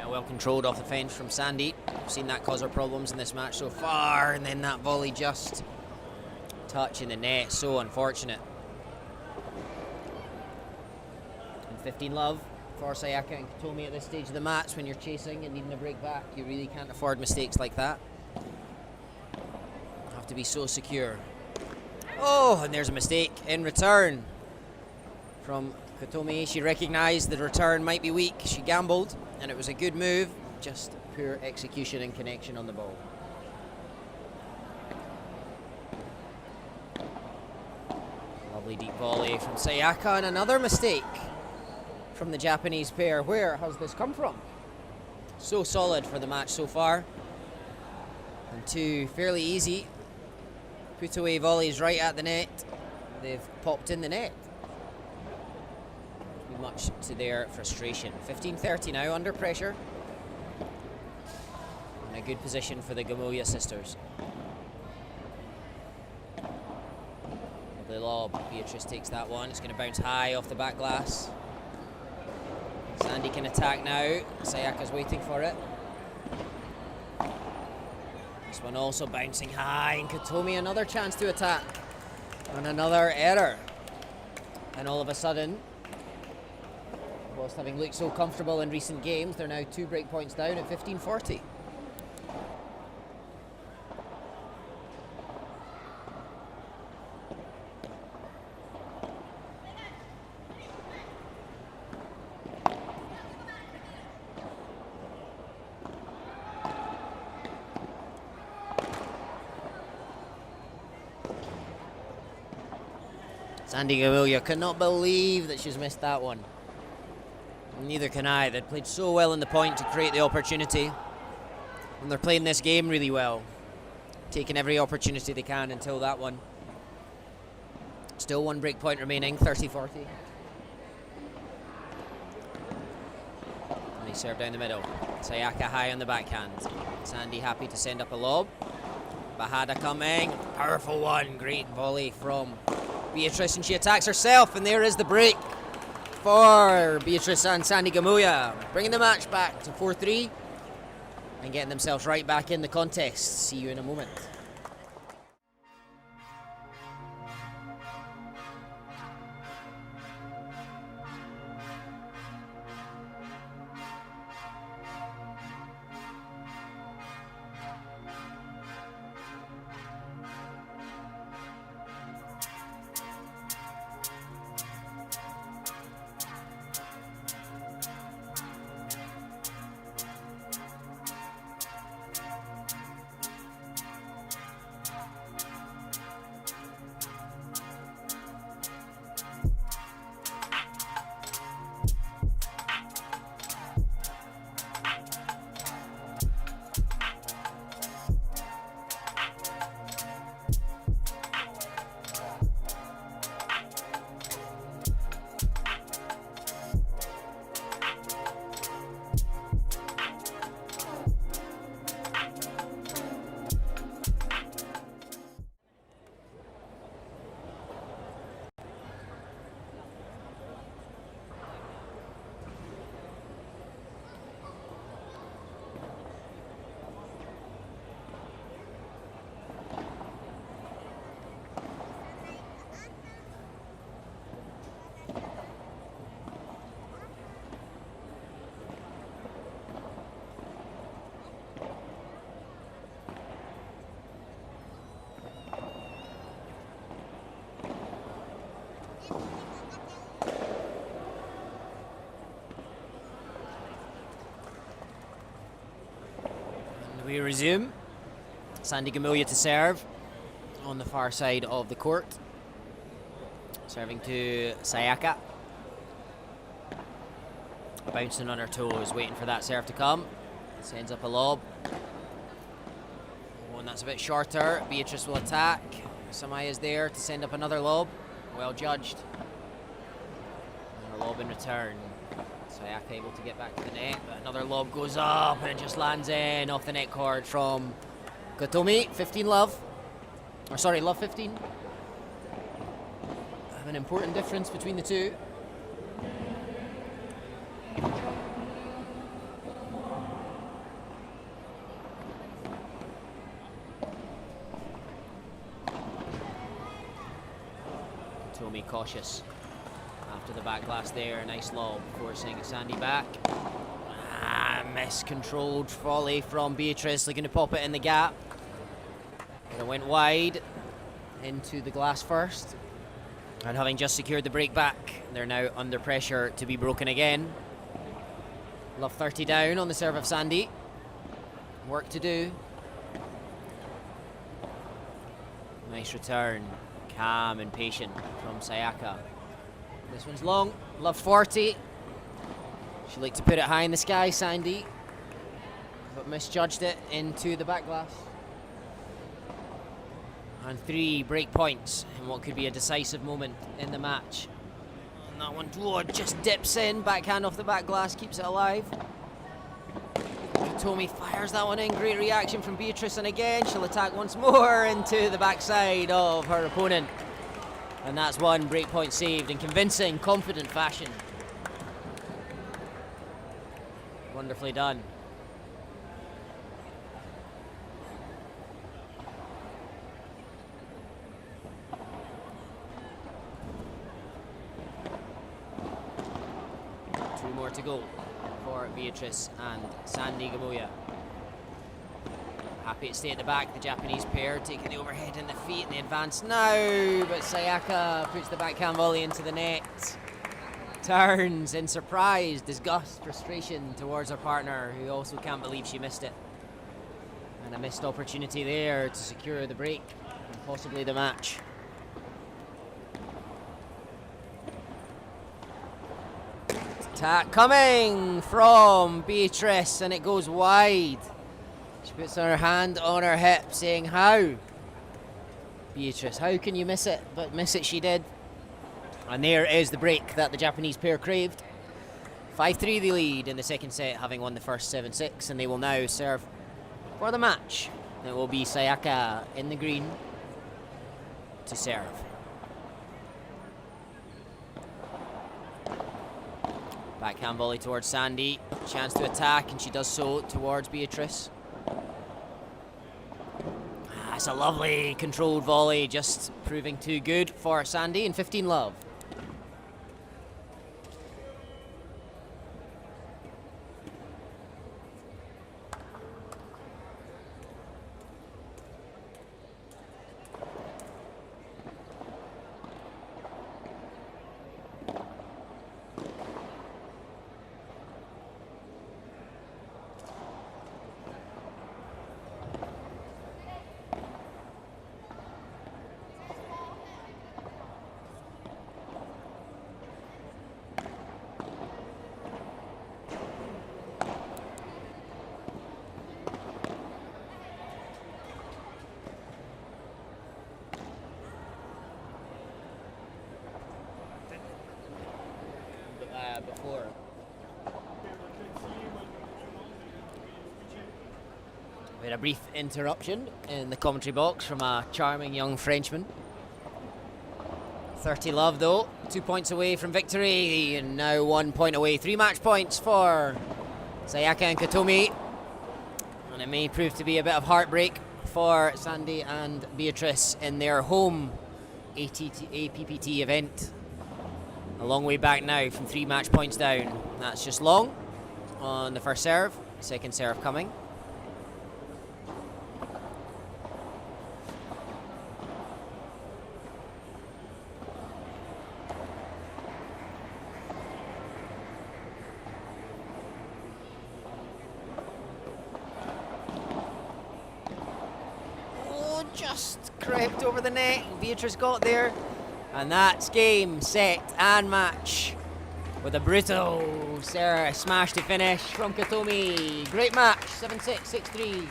Well controlled off the fence from Sandy. I've seen that cause her problems in this match so far, and then that volley just touch in the net, so unfortunate. And 15 love for Sayaka and Kotomi at this stage of the match. When you're chasing and needing a break back, you really can't afford mistakes like that. You have to be so secure. Oh, and there's a mistake in return from Kotomi. She recognized the return might be weak. She gambled, and it was a good move, just poor execution and connection on the ball. Lovely deep volley from Sayaka, and another mistake from the Japanese pair. Where has this come from? So solid for the match so far. And two fairly easy put away volleys right at the net. They've popped in the net. Much to their frustration. 15-30 now, under pressure. In a good position for the Gumulya sisters. The lob, Beatrice takes that one. It's going to bounce high off the back glass. Sandy can attack now. Sayaka's waiting for it. This one also bouncing high, and Kotomi another chance to attack. And another error. And all of a sudden, whilst having looked so comfortable in recent games, they're now 2 break points down at 15-40. Sandy Gumulya cannot believe that she's missed that one. Neither can I. They'd played so well in the point to create the opportunity. And they're playing this game really well. Taking every opportunity they can until that one. Still 1 break point remaining, 30-40. And they serve down the middle. Sayaka high on the backhand. Sandy happy to send up a lob. Bahada coming. Powerful one. Great volley from Beatrice, and she attacks herself, and there is the break for Beatrice and Sandy Gumulya, bringing the match back to 4-3 and getting themselves right back in the contest. See you in a moment. We resume. Sandy Gumulya to serve on the far side of the court. Serving to Sayaka. Bouncing on her toes, waiting for that serve to come. Sends up a lob. One that's a bit shorter. Beatrice will attack. Samaya's there to send up another lob. Well judged. And a lob in return. Sayaka able to get back to the net, but another lob goes up and it just lands in off the net cord from Kotomi. 15 love. Or sorry, love 15. An important difference between the two. Kotomi cautious after the back glass there. Nice lob, forcing Sandy back. Miscontrolled volley from Beatrice, looking to pop it in the gap. But it went wide into the glass first. And having just secured the break back, they're now under pressure to be broken again. Love 30 down on the serve of Sandy. Work to do. Nice return, calm and patient from Sayaka. This one's long, love 40. She'd like to put it high in the sky, Sandy, but misjudged it into the back glass. And 3 break points in what could be a decisive moment in the match. And that one just dips in, backhand off the back glass, keeps it alive. Kotomi fires that one in, great reaction from Beatrice, and again she'll attack once more into the backside of her opponent. And that's one break point saved in convincing, confident fashion. Wonderfully done. Two more to go for Beatrice and Sandy Gumulya. Happy to stay at the back, the Japanese pair taking the overhead and the feet and the advance now, but Sayaka puts the backhand volley into the net. Turns in surprise, disgust, frustration towards her partner, who also can't believe she missed it. And a missed opportunity there to secure the break and possibly the match. Attack coming from Beatrice, and it goes wide. She puts her hand on her hip, saying, how? Beatrice, how can you miss it? But miss it she did. And there is the break that the Japanese pair craved. 5-3 they lead in the second set, having won the first 7-6, and they will now serve for the match. It will be Sayaka in the green to serve. Backhand volley towards Sandy. Chance to attack, and she does so towards Beatrice. That's a lovely controlled volley, just proving too good for Sandy, and 15 love. Before. We had a brief interruption in the commentary box from a charming young Frenchman. 30 love though, 2 points away from victory, and now 1 point away. 3 match points for Sayaka and Kotomi, and it may prove to be a bit of heartbreak for Sandy and Beatrice in their home APPT event. A long way back now from 3 match points down. That's just long on the first serve. Second serve coming. Oh, just crept over the net. Beatrice got there. And that's game, set, and match with a brutal smash to finish from Kotomi. Great match, 7-6, 6-3.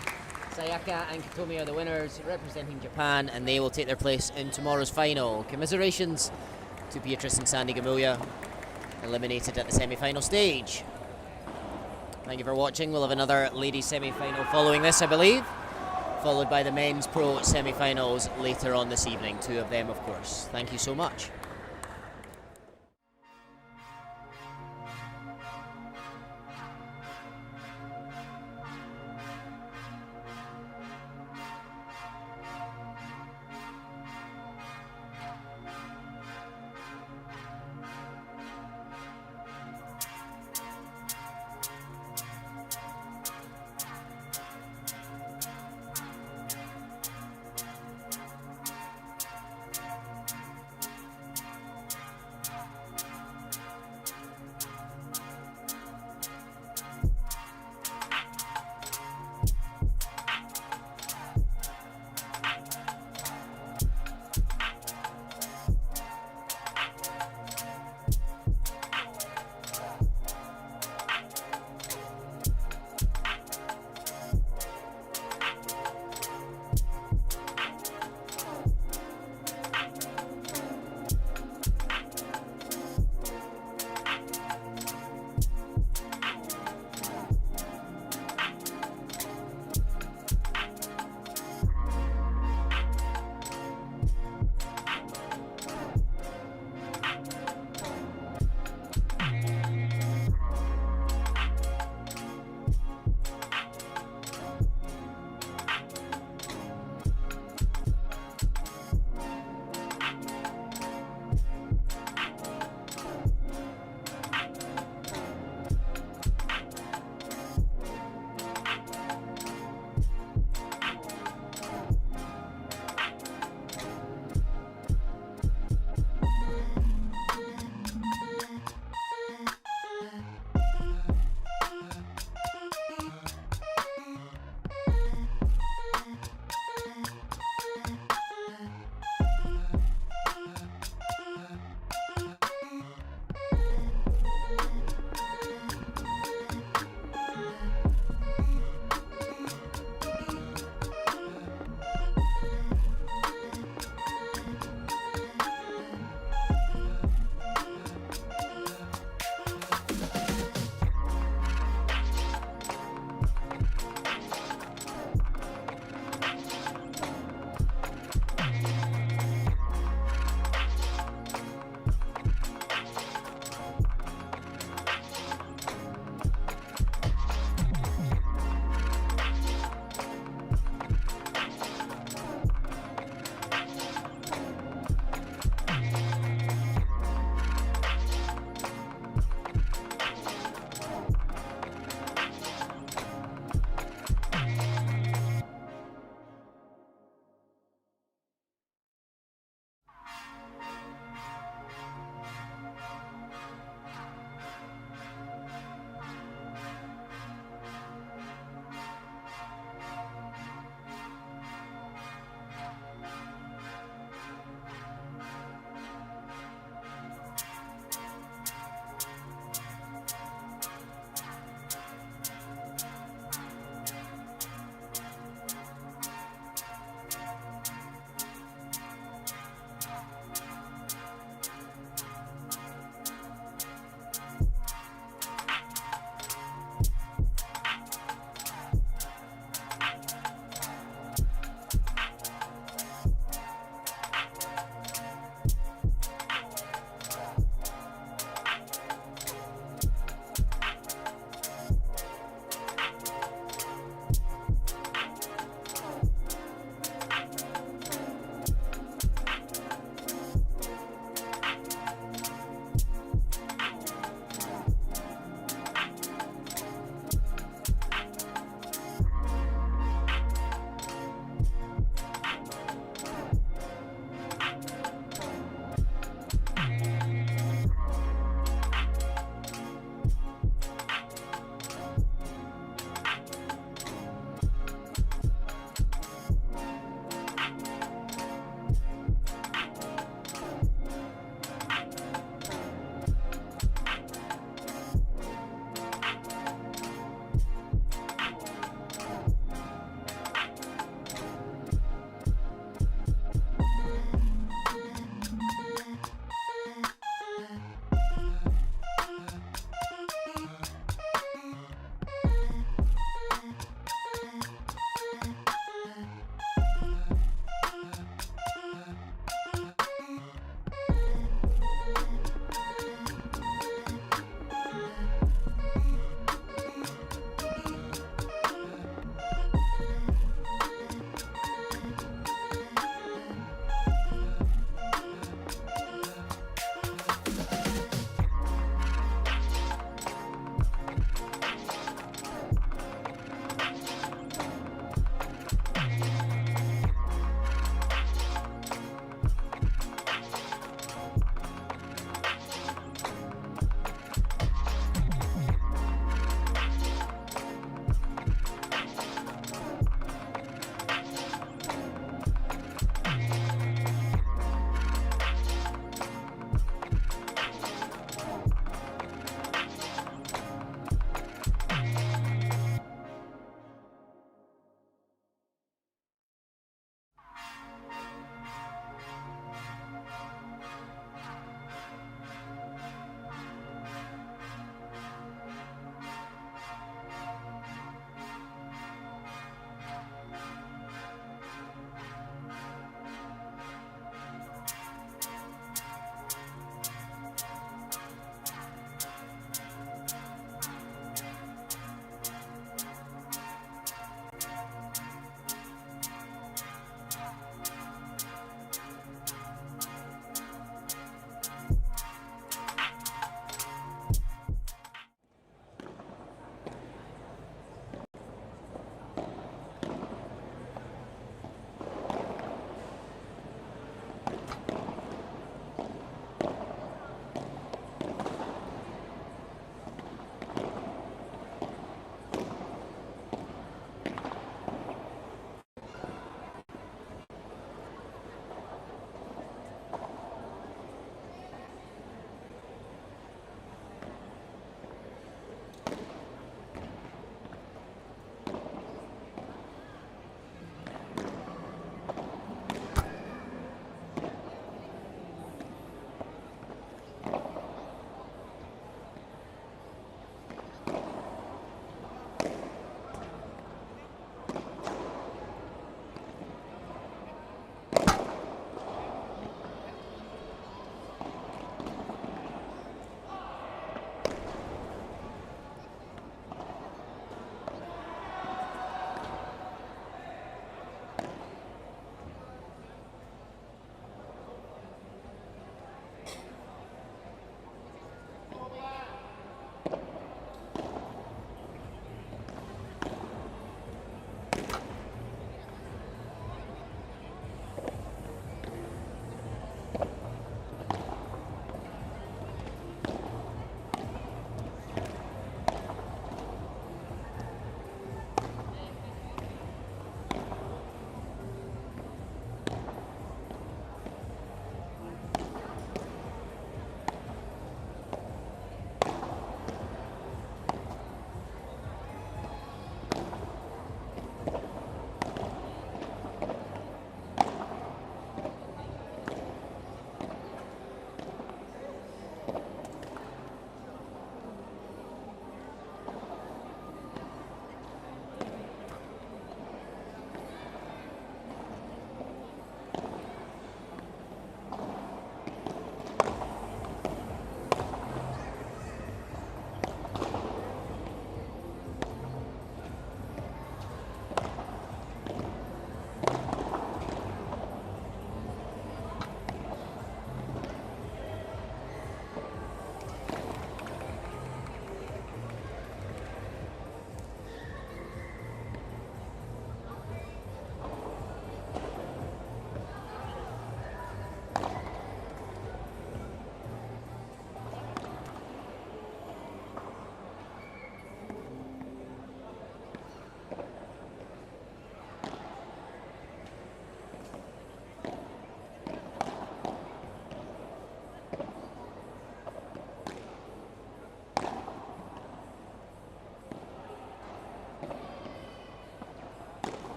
Sayaka and Kotomi are the winners, representing Japan, and they will take their place in tomorrow's final. Commiserations to Beatrice and Sandy Gumulya, eliminated at the semi-final stage. Thank you for watching. We'll have another ladies semi-final following this, I believe, followed by the men's pro semi-finals later on this evening, 2 of them of course. Thank you so much.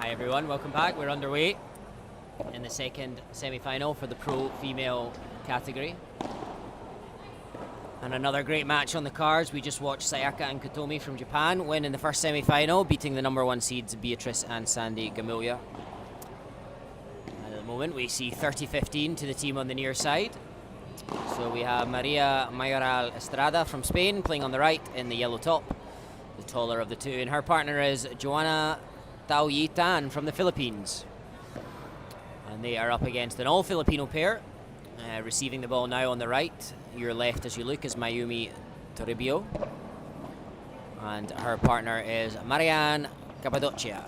Hi everyone, welcome back. We're underway in the second semi-final for the pro female category. And another great match on the cards. We just watched Sayaka and Kotomi from Japan win in the first semi-final, beating the number 1 seeds Beatrice and Sandy Gumulya. And at the moment we see 30-15 to the team on the near side. So we have Maria Mayoral Estrada from Spain playing on the right in the yellow top, the taller of the two, and her partner is Joanna Tan from the Philippines. And they are up against an all-Filipino pair. Receiving the ball now on the right, your left as you look, is Mayumi Toribio. And her partner is Marian Capadocia.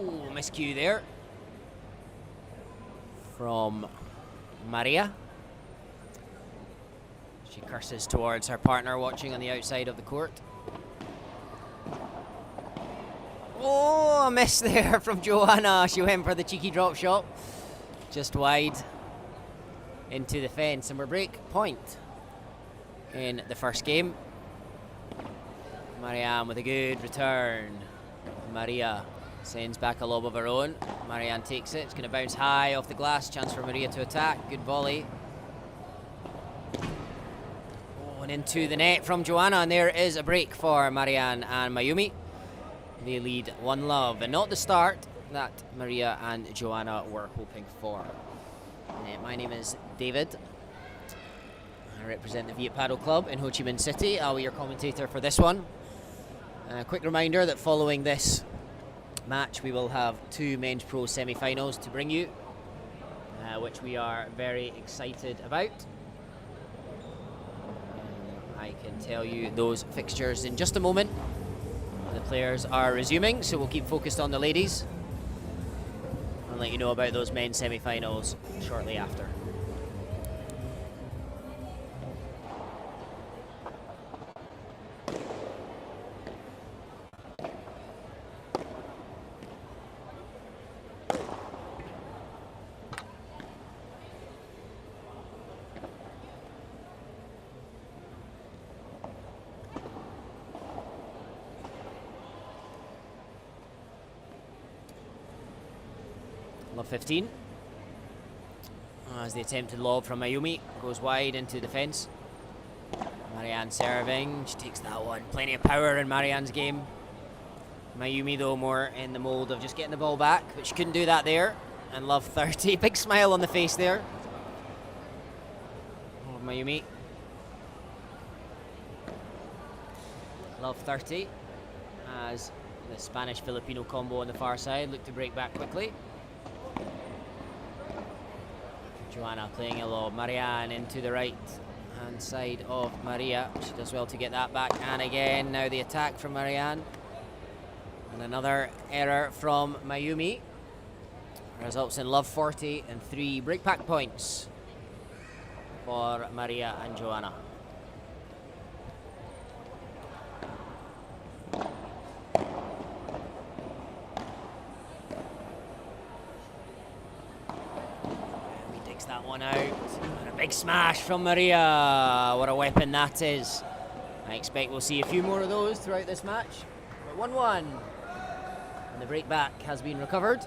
Ooh, miscue there from Maria. She curses towards her partner watching on the outside of the court. Oh, a miss there from Joanna. She went for the cheeky drop shot, just wide into the fence, and we're break point in the first game. Marian with a good return. Maria sends back a lob of her own. Marian takes it. It's going to bounce high off the glass. Chance for Maria to attack. Good volley. Oh, and into the net from Joanna. And there is a break for Marian and Mayumi. They lead 1-love. And not the start that Maria and Joanna were hoping for. My name is David. I represent the Viet Padel Club in Ho Chi Minh City. I'll be your commentator for this one. A quick reminder that following this match we will have 2 men's pro semi-finals to bring you, which we are very excited about. I can tell you those fixtures in just a moment. The players are resuming, so we'll keep focused on the ladies and let you know about those men's semi-finals shortly after. Love 15. As the attempted lob from Mayumi goes wide into the fence. Marian serving. She takes that one. Plenty of power in Marian's game. Mayumi, though, more in the mold of just getting the ball back, but she couldn't do that there. And love 30. Big smile on the face there. Oh, Mayumi. Love 30. As the Spanish-Filipino combo on the far side look to break back quickly. Joanna playing a lob. Marian into the right hand side of Maria. She does well to get that back. And again, now the attack from Marian. And another error from Mayumi. Results in love 40 and 3 breakback points for Maria and Joanna. That one out. And a big smash from Maria. What a weapon that is. I expect we'll see a few more of those throughout this match. But 1-1. And the break back has been recovered.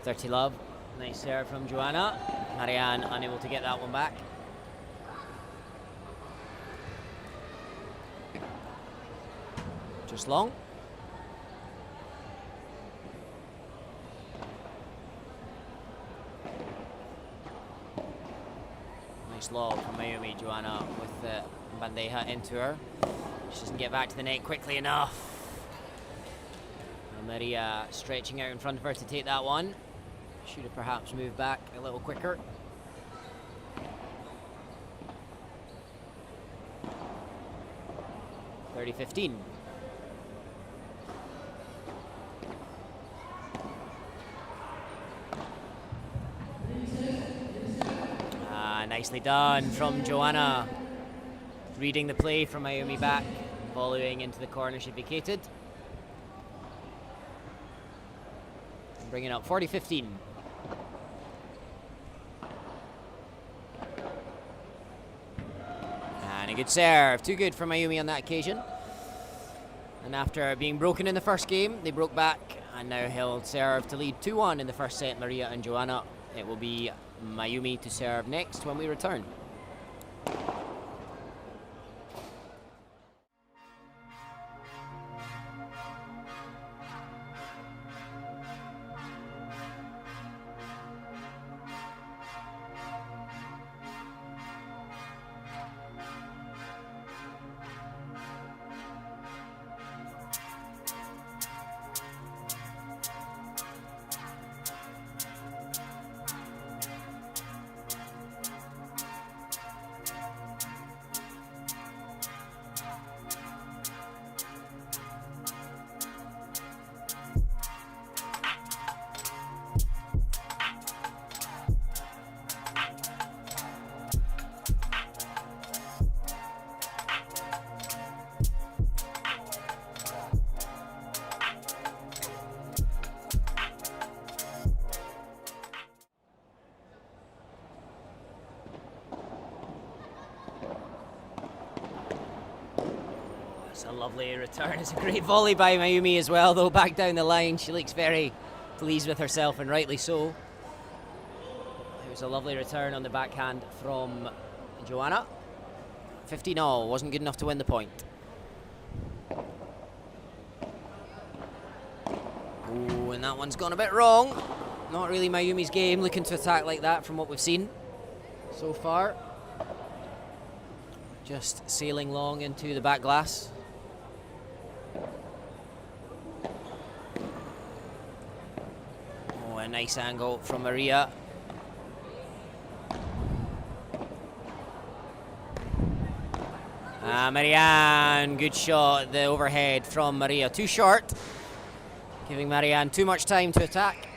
Dirty love. Nice serve from Joanna. Marian unable to get that one back. Just long. Nice Nice lob from Mayumi. Joanna with the bandeja into her. She doesn't get back to the net quickly enough. And Maria stretching out in front of her to take that one. Should have perhaps moved back a little quicker. (30-15). Nicely done from Joanna. Reading the play from Mayumi back, following into the corner she vacated. And bringing up 40-15. And a good serve. Too good for Mayumi on that occasion. And after being broken in the first game, they broke back and now held serve to lead 2-1 in the first set, Maria and Joanna. It will be Mayumi to serve next when we return. A lovely return. It's a great volley by Mayumi as well, though back down the line. She looks very pleased with herself, and rightly so. It was a lovely return on the backhand from Joanna. 15-all, wasn't good enough to win the point. Ooh, and that one's gone a bit wrong. Not really Mayumi's game, looking to attack like that from what we've seen so far. Just sailing long into the back glass. Oh, a nice angle from Maria. Marian, good shot. The overhead from Maria, too short, giving Marian too much time to attack.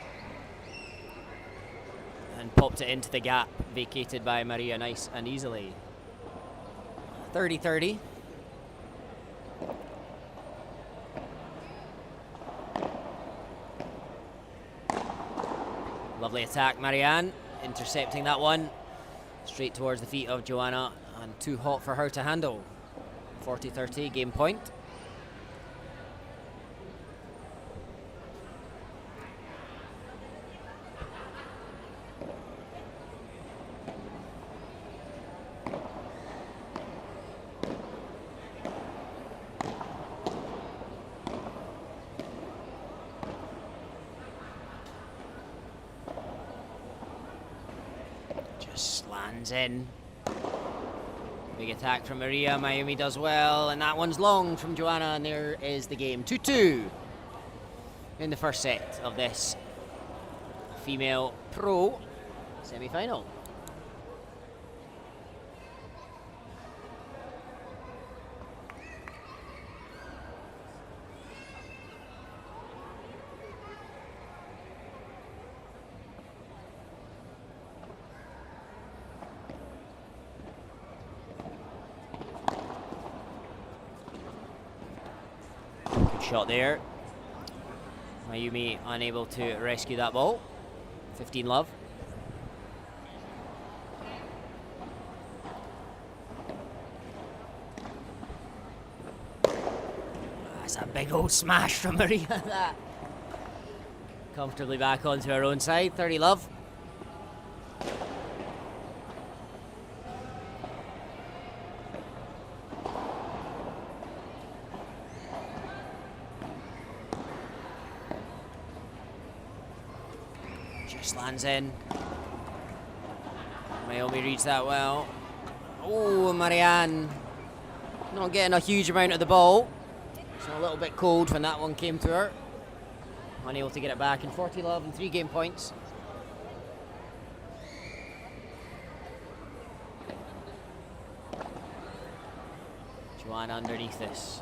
And popped it into the gap, vacated by Maria nice and easily. 30-30. Lovely attack, Marian, intercepting that one. Straight towards the feet of Joanna, and too hot for her to handle. 40-30, game point. In. Big attack from Maria. Mayumi does well, and that one's long from Joanna, and there is the game. 2-2 in the first set of this female pro semi-final. Shot there. Mayumi unable to rescue that ball. 15-love. That's a big old smash from Maria. That comfortably back onto her own side. 30-love. Lands in. Mayumi reads that well. Oh, Marian not getting a huge amount of the ball. So a little bit cold when that one came to her. Unable to get it back in 40 love and 3 game points. Joanna underneath this.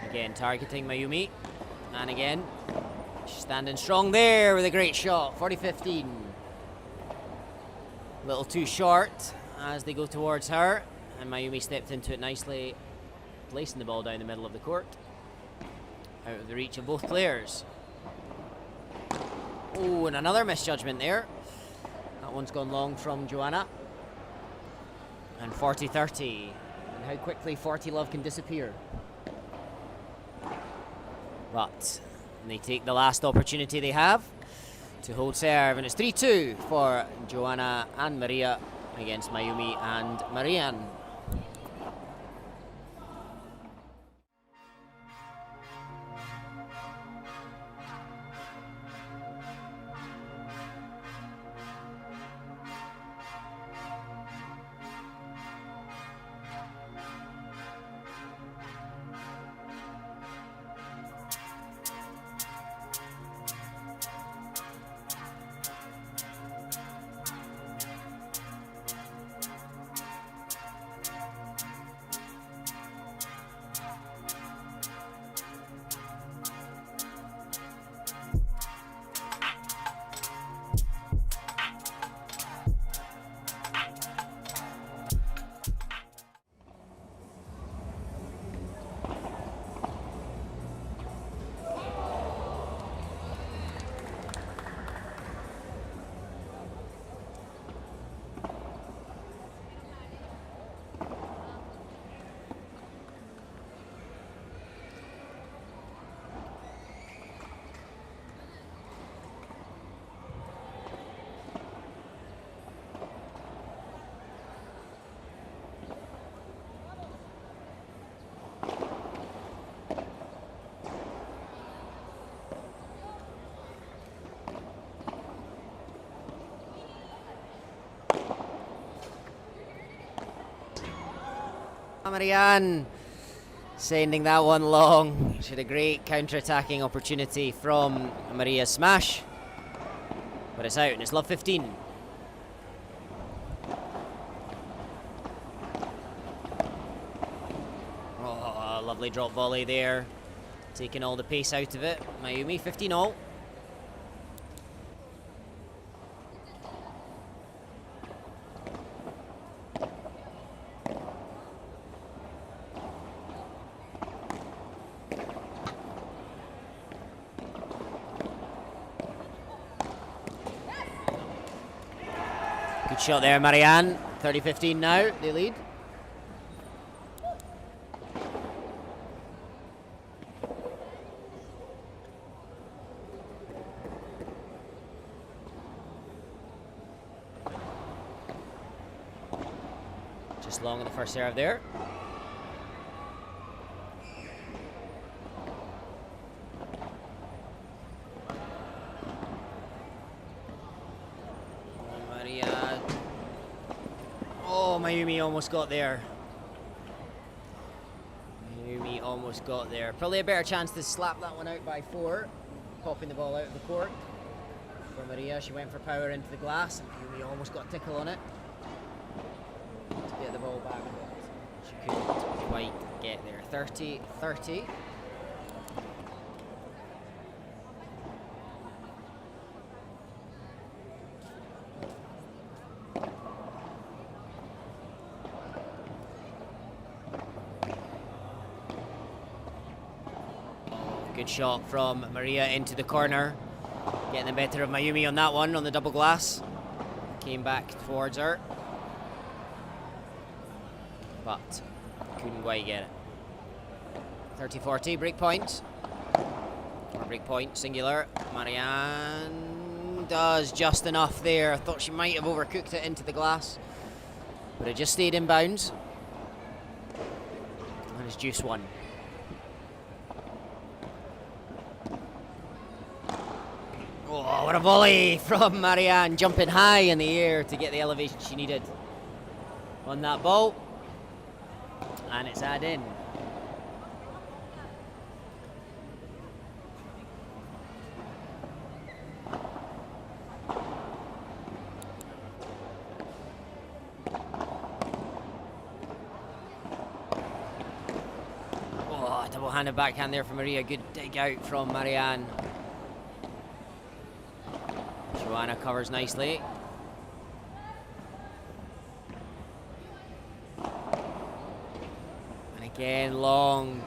Again, targeting Mayumi. And again, she's standing strong there with a great shot. 40-15. A little too short as they go towards her. And Mayumi stepped into it nicely, placing the ball down the middle of the court. Out of the reach of both players. Oh, and another misjudgment there. That one's gone long from Joanna. And 40-30. And how quickly 40 love can disappear. But they take the last opportunity they have to hold serve, and it's 3-2 for Joanna and Maria against Mayumi and Marian. Marian sending that one long. She had a great counter-attacking opportunity from Maria's smash, but it's out and it's love 15. Oh, a lovely drop volley there, taking all the pace out of it. Mayumi 15-all. Good shot there, Marian. 30-15 now, they lead. Just long on the first serve there. Mayumi almost got there. Mayumi almost got there. Probably a better chance to slap that one out by 4. Popping the ball out of the court. For Maria, she went for power into the glass, and Mayumi almost got a tickle on it to get the ball back, but she couldn't quite get there. 30-30. Good shot from Maria into the corner. Getting the better of Mayumi on that one, on the double glass. Came back towards her, but couldn't quite get it. 30-40, break point. Or break point, singular. Marian does just enough there. I thought she might have overcooked it into the glass, but it just stayed in bounds. And it's juice 1. Oh, what a volley from Marian, jumping high in the air to get the elevation she needed. on that ball. And it's in. Oh, double-handed backhand there from Maria. Good dig out from Marian. Joanna covers nicely. And again, long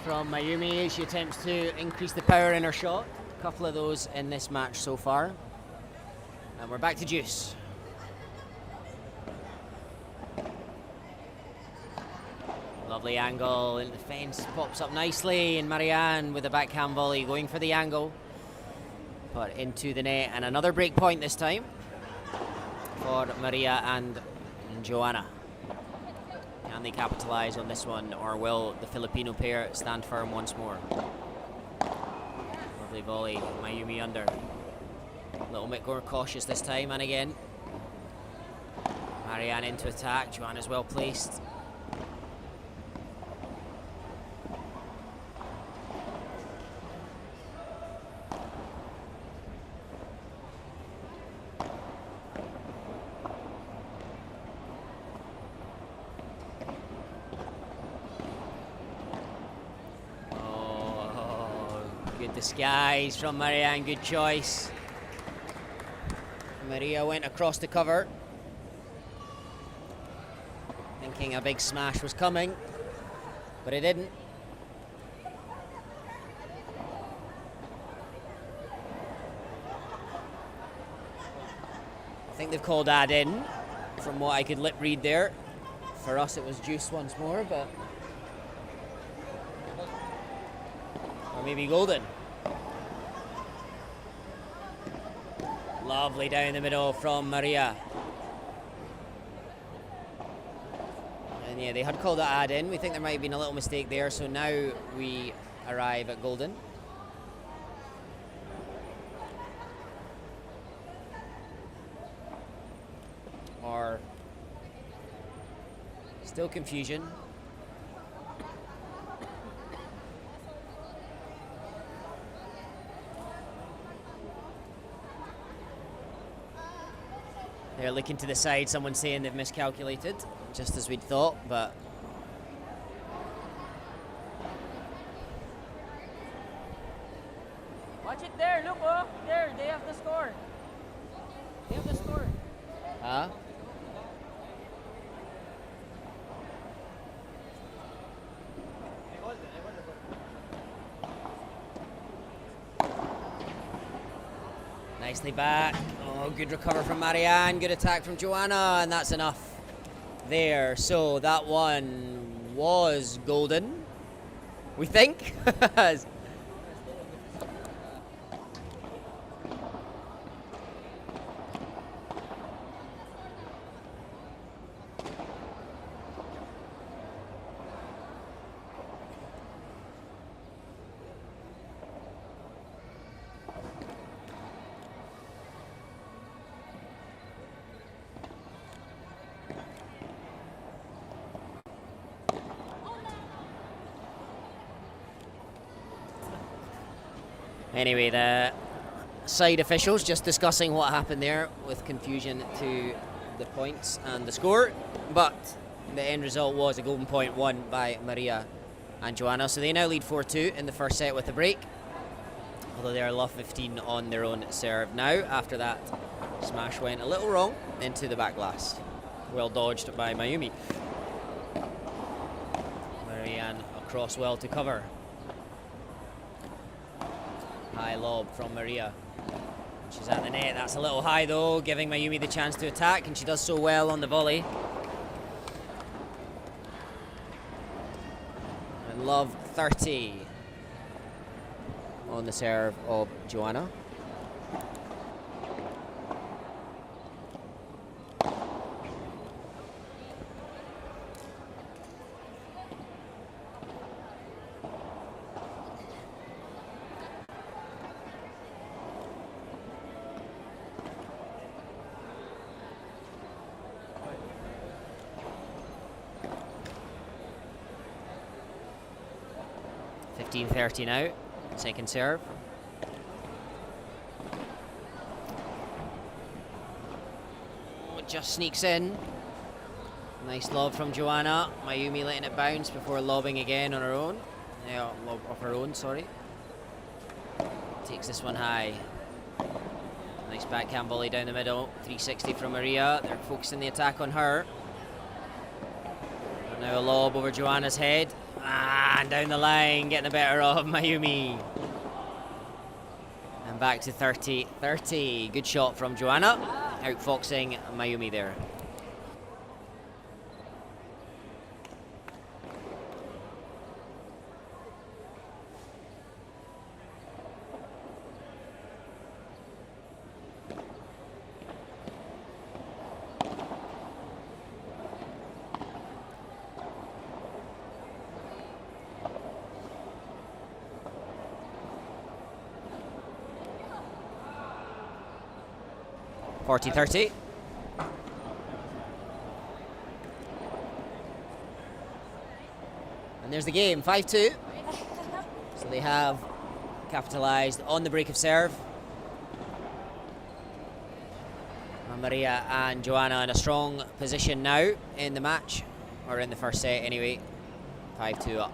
from Mayumi. She attempts to increase the power in her shot. A couple of those in this match so far. And we're back to juice. Lovely angle, and the fence pops up nicely, and Marian with a backhand volley going for the angle. But into the net, and another break point this time for Maria and Joanna. Can they capitalize on this one, or will the Filipino pair stand firm once more? Lovely volley, Mayumi under. A little bit more cautious this time, and again. Marian into attack, Joanna's well placed. Disguise from Marian, good choice. Maria went across the cover, thinking a big smash was coming, but it didn't. I think they've called in, from what I could lip read there. For us it was juice once more, but... or maybe golden. Lovely down the middle from Maria. And yeah, they had called that in. We think there might have been a little mistake there, so now we arrive at golden. Or still confusion. They're looking to the side, someone saying they've miscalculated, just as we'd thought, but... Watch it there, look, oh, there, they have the score. They have the score. Huh? Nicely back. Oh, good recover from Marian. Good attack from Joanna, and that's enough there. So that one was golden, we think. Anyway, the side officials just discussing what happened there with confusion to the points and the score, but the end result was a golden point won by Maria and Joanna. So they now lead 4-2 in the first set with a break, although they are love 15 on their own serve now after that smash went a little wrong into the back glass. Well dodged by Mayumi. Marian across well to cover. High lob from Maria. She's at the net. That's a little high though, giving Mayumi the chance to attack, and she does so well on the volley. And love 30 on the serve of Joanna. 15-30 now. Second serve. Oh, just sneaks in. Nice lob from Joanna. Mayumi letting it bounce before lobbing again on her own. Yeah, lob off her own, sorry. Takes this one high. Nice backhand volley down the middle. 360 from Maria. They're focusing the attack on her. Now a lob over Joanna's head. And down the line, getting the better of Mayumi. And back to 30-30. Good shot from Joanna. Outfoxing Mayumi there. (40-30). And there's the game, 5-2. So they have capitalised on the break of serve. Maria and Joanna in a strong position now in the match, or in the first set anyway. 5-2 up.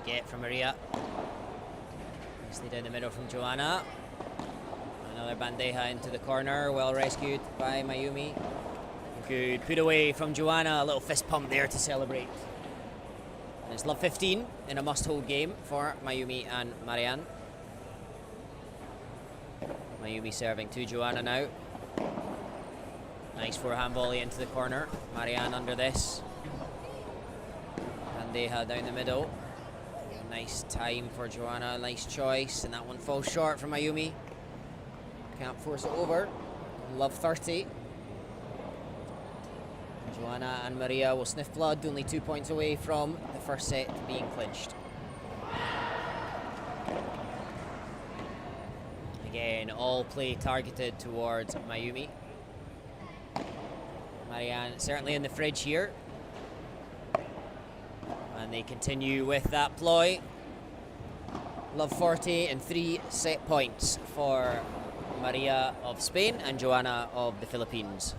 Get from Maria. Nicely down the middle from Joanna. Another bandeja into the corner, well rescued by Mayumi. Good put away from Joanna, a little fist pump there to celebrate. And it's love 15 in a must-hold game for Mayumi and Marian. Mayumi serving to Joanna now. Nice forehand volley into the corner. Marian under this. Bandeja down the middle. Nice time for Joanna, nice choice, and that one falls short from Mayumi. Can't force it over. Love 30. Joanna and Maria will sniff blood, only 2 points away from the first set being clinched. Again, all play targeted towards Mayumi. Marian certainly in the fridge here. And they continue with that ploy. Love 40 and 3 set points for Maria of Spain and Joanna of the Philippines.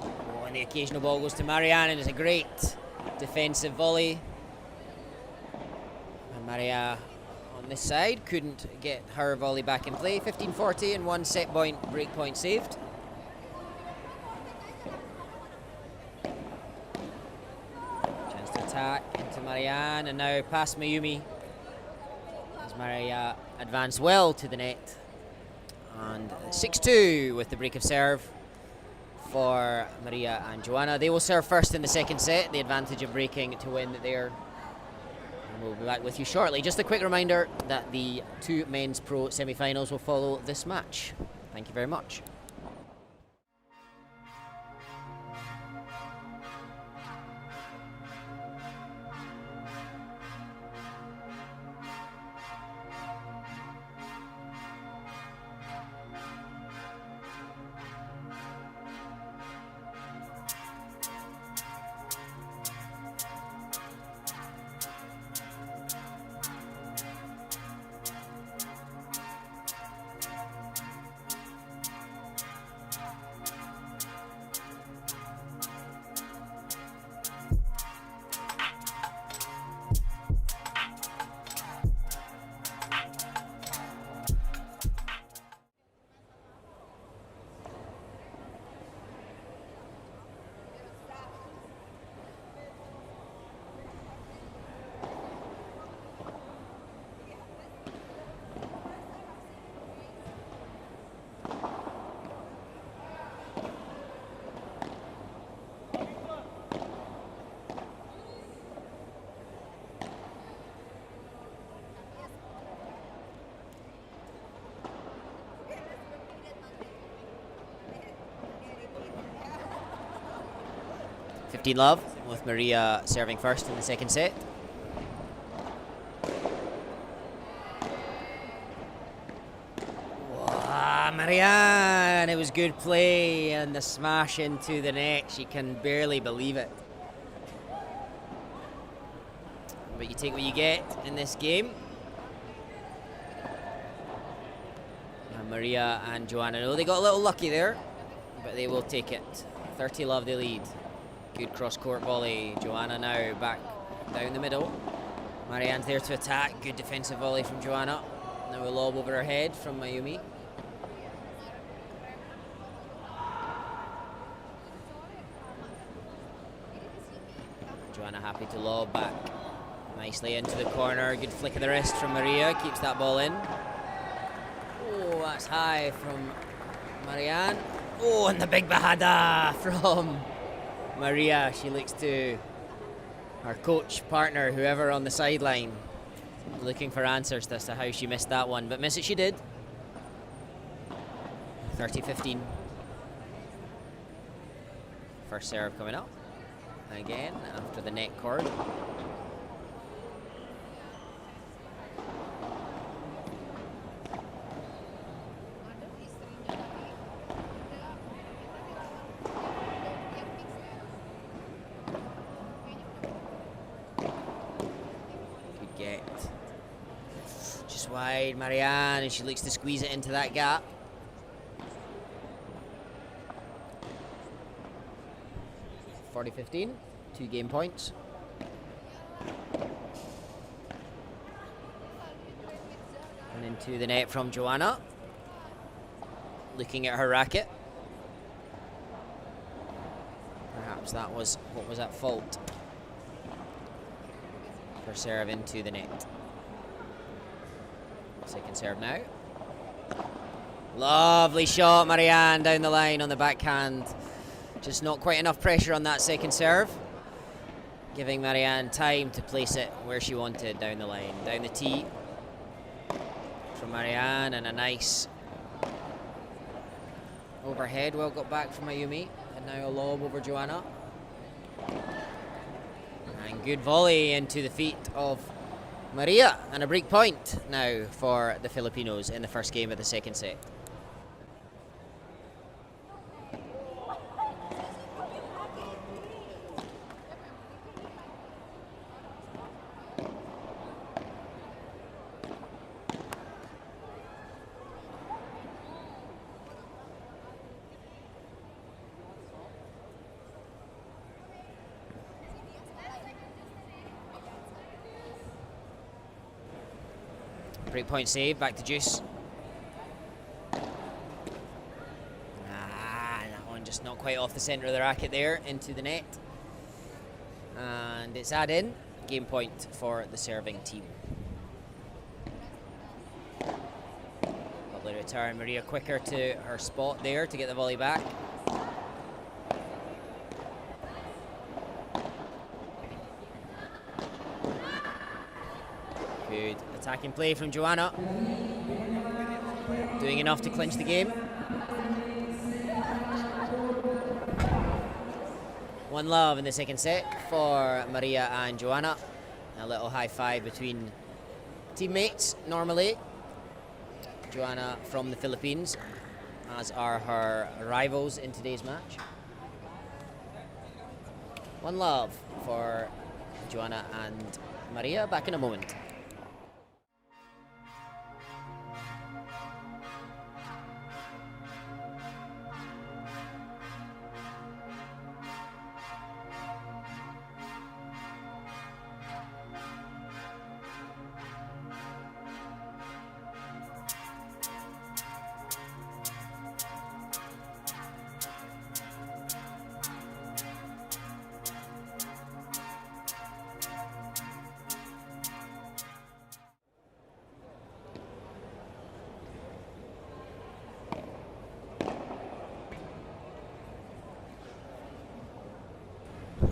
Oh, and the occasional ball goes to Marian, and it's a great defensive volley. And Maria on this side couldn't get her volley back in play. 15-40 and 1 set point break point saved. Chance to attack into Marian, and now past Mayumi as Maria advanced well to the net. And 6-2 with the break of serve for Maria and Joanna. They will serve first in the second set, the advantage of breaking to win there. We'll be back with you shortly. Just a quick reminder that the 2 men's pro semi-finals will follow this match. Thank you very much. 15 love, with Maria serving first in the second set. Marian, it was good play, and the smash into the net. She can barely believe it. But you take what you get in this game. And Maria and Joanna, no, they got a little lucky there, but they will take it. 30 love, they lead. Good cross-court volley. Joanna now back down the middle. Marianne's there to attack. Good defensive volley from Joanna. Now a lob over her head from Mayumi. Joanna happy to lob back nicely into the corner. Good flick of the wrist from Maria. Keeps that ball in. Oh, that's high from Marianne. Oh, and the big bahada from Maria. She looks to her coach, partner, whoever on the sideline, looking for answers as to how she missed that one. But miss it she did. 30-15. First serve coming up. Again, after the net cord. Good get. Just wide, Marianne, and she looks to squeeze it into that gap. (40-15), 2 game points. And into the net from Joanna. Looking at her racket. Perhaps that was what was at fault. Her serve into the net. Second serve now. Lovely shot, Marianne, down the line on the backhand. Just not quite enough pressure on that second serve, giving Marianne time to place it where she wanted down the line. Down the tee from Marianne, and a nice overhead. Well got back from Mayumi, and now a lob over Joanna. And good volley into the feet of Maria, and a break point now for the Filipinos in the first game of the second set. Break point save, back to Juice. That one just not quite off the centre of the racket there, into the net. And it's add in, game point for the serving team. Lovely return, Maria quicker to her spot there to get the volley back. Good attacking play from Joanna. Doing enough to clinch the game. 1-love in the second set for Maria and Joanna. A little high five between teammates normally. Joanna from the Philippines, as are her rivals in today's match. 1-love for Joanna and Maria. Back in a moment.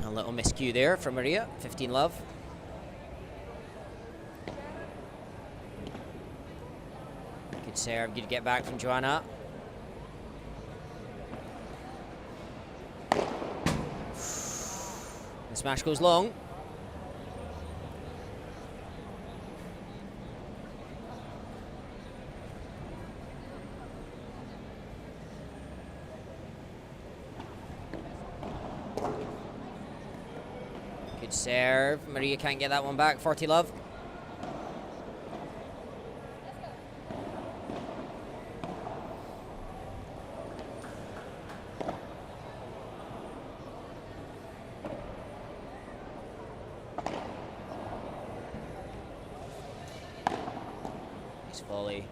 A little miscue there from Maria, 15-love. Good serve, good get back from Joanna. The smash goes long. Good serve. Maria can't get that one back. 40 love. Volley.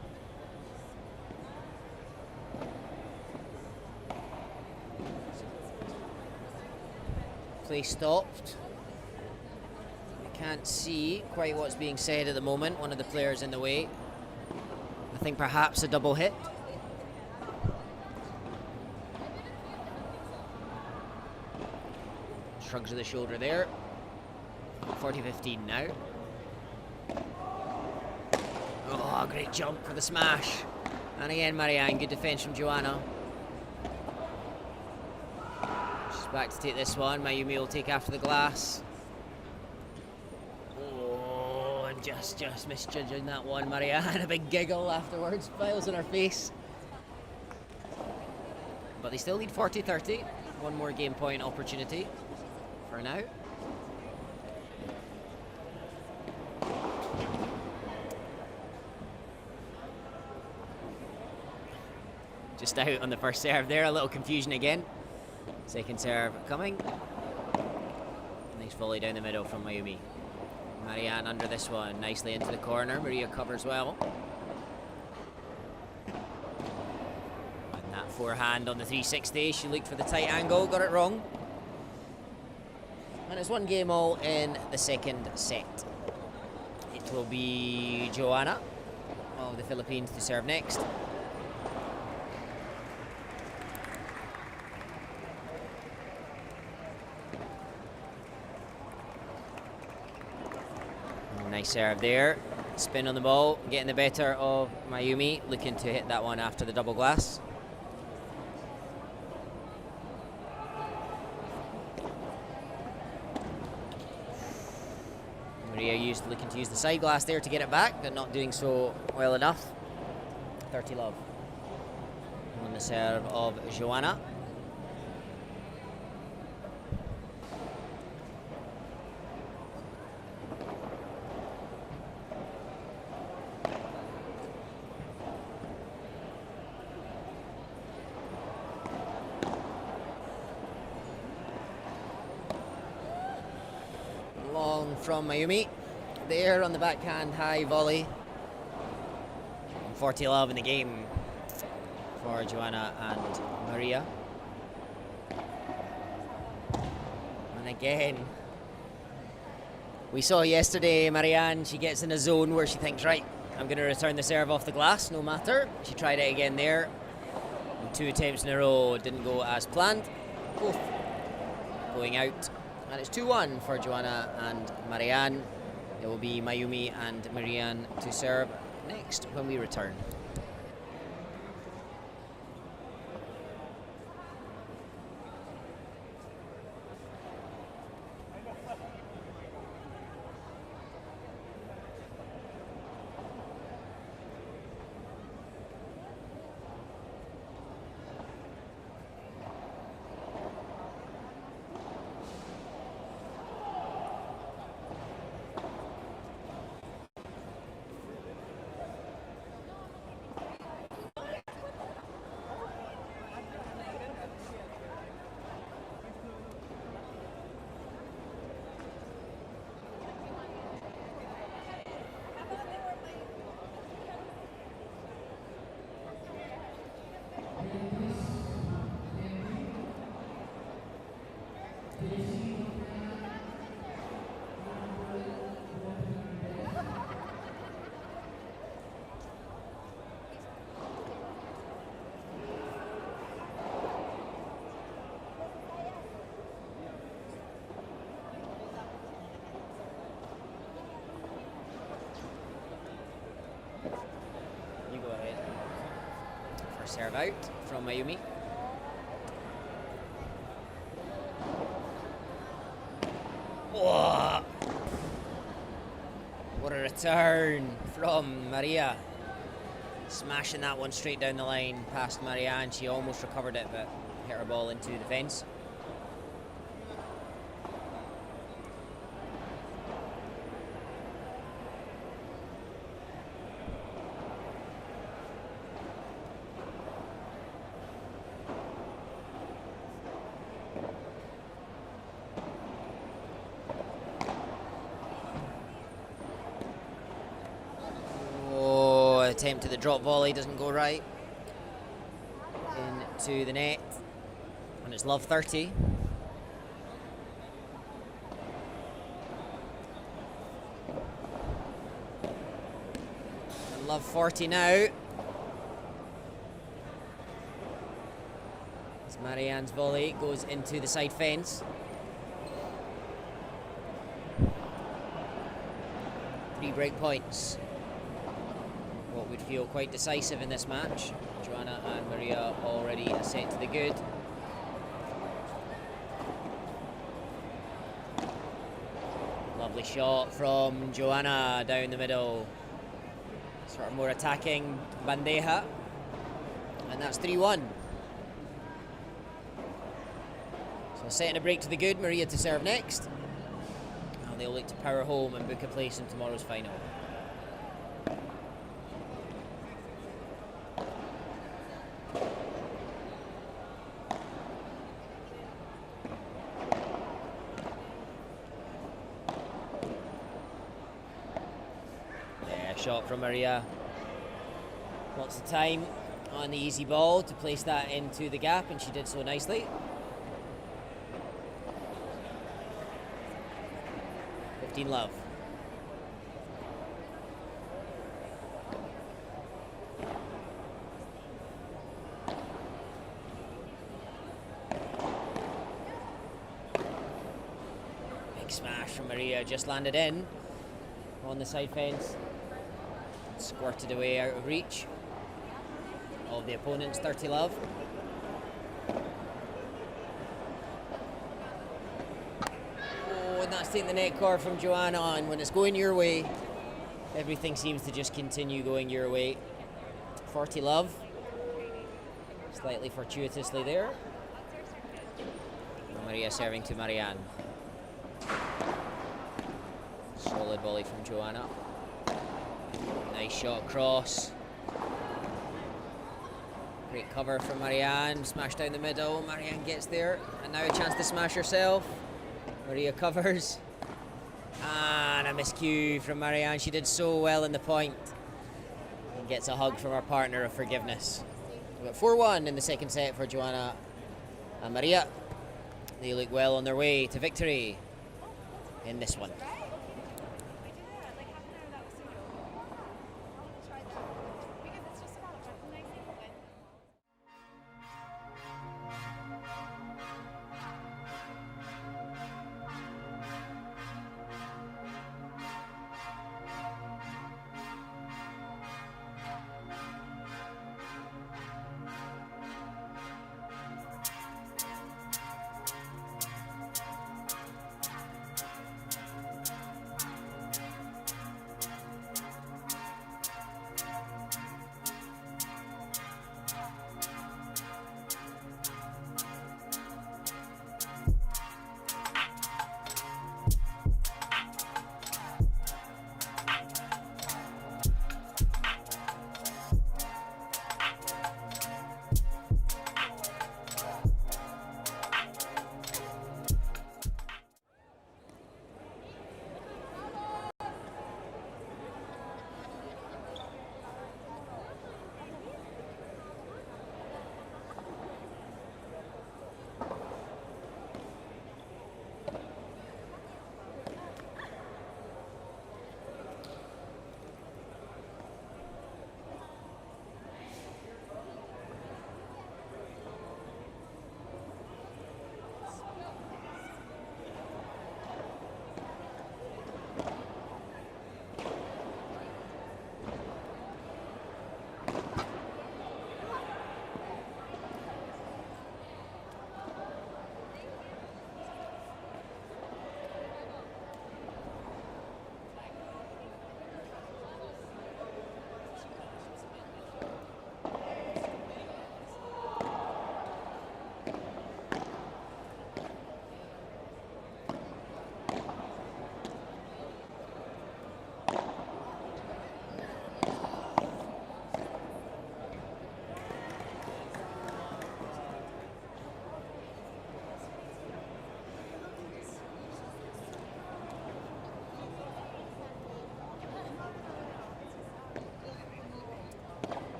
Play stopped. I can't see quite what's being said at the moment. One of the players in the way. I think perhaps a double hit. Shrugs of the shoulder there. 40-15 now. Oh, great jump for the smash. And again, Marian, good defense from Joanna. She's back to take this one. Mayumi will take after the glass. Oh, and just misjudging that one, Marian. A big giggle afterwards, smiles on her face. But they still lead 40-30. One more game point opportunity for now. Just out on the first serve there, a little confusion again. Second serve coming. Nice volley down the middle from Mayumi. Marian under this one, nicely into the corner. Maria covers well. And that forehand on the 360, she looked for the tight angle, got it wrong. And it's 1 game all in the second set. It will be Joanna of the Philippines to serve next. Nice serve there. Spin on the ball, getting the better of Mayumi, looking to hit that one after the double glass. Maria looking to use the side glass there to get it back, but not doing so well enough. 30 love. On the serve of Joanna. From Mayumi, there on the backhand high volley. 40 love in the game for Joanna and Maria. And again, we saw yesterday Marian, she gets in a zone where she thinks, right, I'm going to return the serve off the glass, no matter. She tried it again there. And 2 attempts in a row didn't go as planned. Both going out. And it's 2-1 for Joanna and Marian. It will be Mayumi and Marian to serve next when we return. Serve out from Mayumi. return from Maria. Smashing that one straight down the line past Marianne. She almost recovered it, but hit her ball into the fence. Attempt at the drop volley doesn't go right. Into the net. And it's love 30. And love 40 now. As Marianne's volley goes into the side fence. 3 break points. What would feel quite decisive in this match. Joanna and Maria already a set to the good. Lovely shot from Joanna down the middle. Sort of more attacking bandeja. And that's 3-1. So setting a break to the good. Maria to serve next. And they'll look to power home and book a place in tomorrow's final. Shot from Maria. Lots of time on the easy ball to place that into the gap, and she did so nicely. 15 love. Big smash from Maria, just landed in on the side fence. Squirted away out of reach of the opponents. 30 love. Oh, and that's taking the net cord from Joanna on. When it's going your way, everything seems to just continue going your way. 40 love. Slightly fortuitously there. Maria serving to Marianne. Solid volley from Joanna. Nice shot across. Great cover from Marianne. Smash down the middle. Marianne gets there. And now a chance to smash herself. Maria covers. And a miscue from Marianne. She did so well in the point. And gets a hug from her partner of forgiveness. We've got 4-1 in the second set for Joanna and Maria. They look well on their way to victory in this one.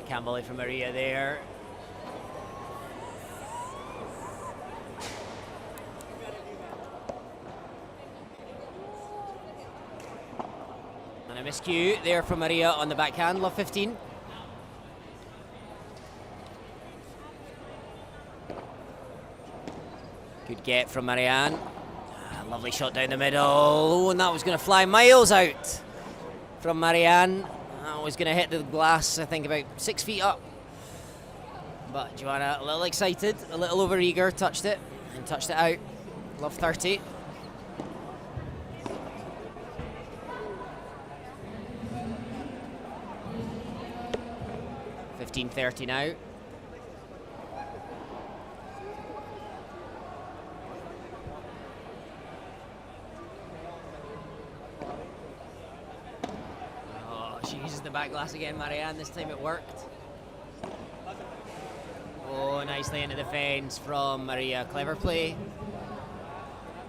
Backhand volley from Maria there. And a miscue there from Maria on the backhand, love 15. Good get from Marian. Lovely shot down the middle. Oh, and that was going to fly miles out from Marian. That was going to hit the glass, I think, about 6 feet up. But Joanna, a little excited, a little over-eager, touched it and touched it out. Love 30. $15.30 now. She uses the back glass again, Marianne. This time it worked. Oh, nicely into the fence from Maria. Clever play.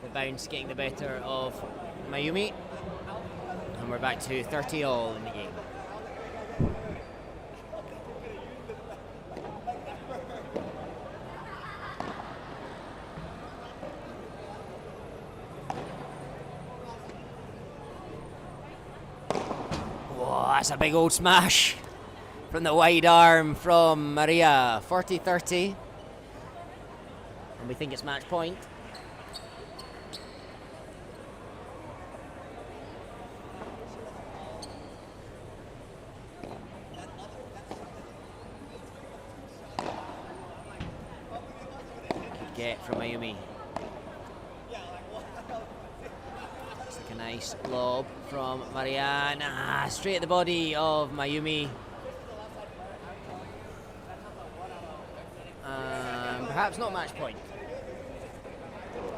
The bounce getting the better of Mayumi. And we're back to 30 all in the game. That's a big old smash from the wide arm from Maria. 40-30. And we think it's match point. Good get from Mayumi. A nice lob from Marian. Straight at the body of Mayumi. Perhaps not match point.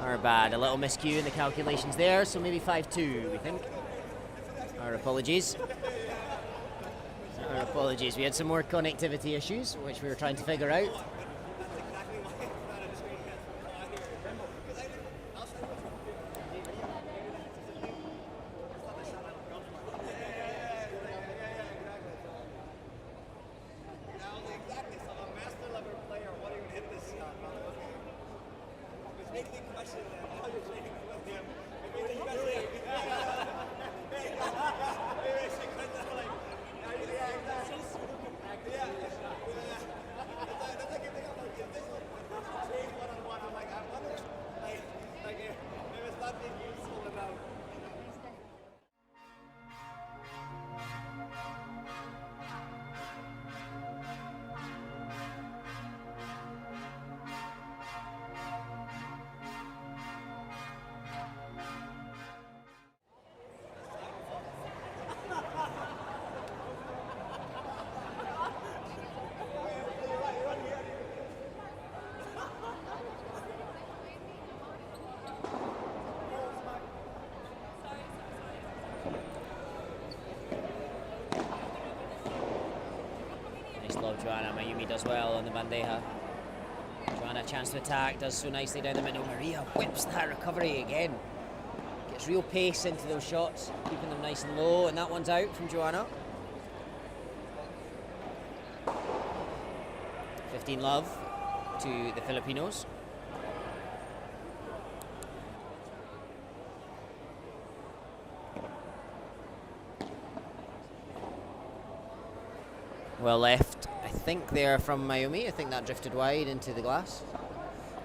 Or bad. A little miscue in the calculations there, so maybe 5-2, we think. Our apologies. Our apologies. We had some more connectivity issues, which we were trying to figure out. Joanna, Mayumi does well on the bandeja. Joanna, chance to attack, does so nicely down the middle. Maria whips that recovery again. Gets real pace into those shots, keeping them nice and low, and that one's out from Joanna. 15 love to the Filipinos. Well left, I think there from Mayumi. I think that drifted wide into the glass.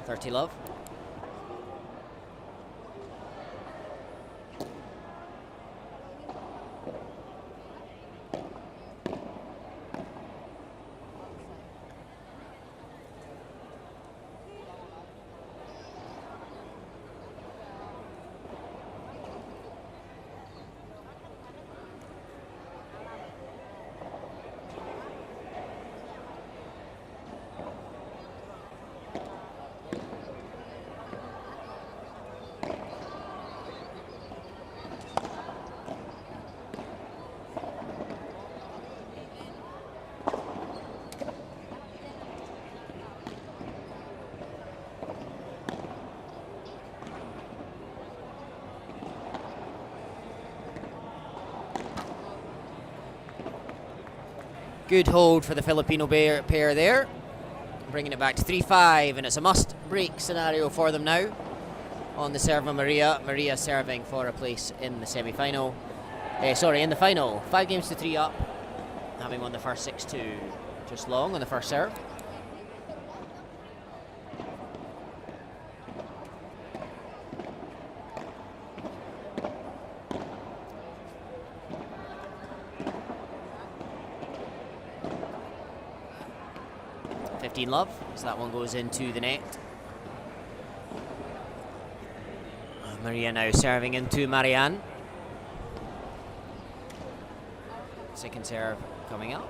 30 love. Good hold for the Filipino pair there. Bringing it back to 3-5, and it's a must-break scenario for them now. On the serve of Maria. Maria serving for a place in the semi-final. In the final. 5 games to 3 up. Having won the first 6-2. Just long on the first serve. Love, so that one goes into the net. Maria now serving into Marian. Second serve coming up.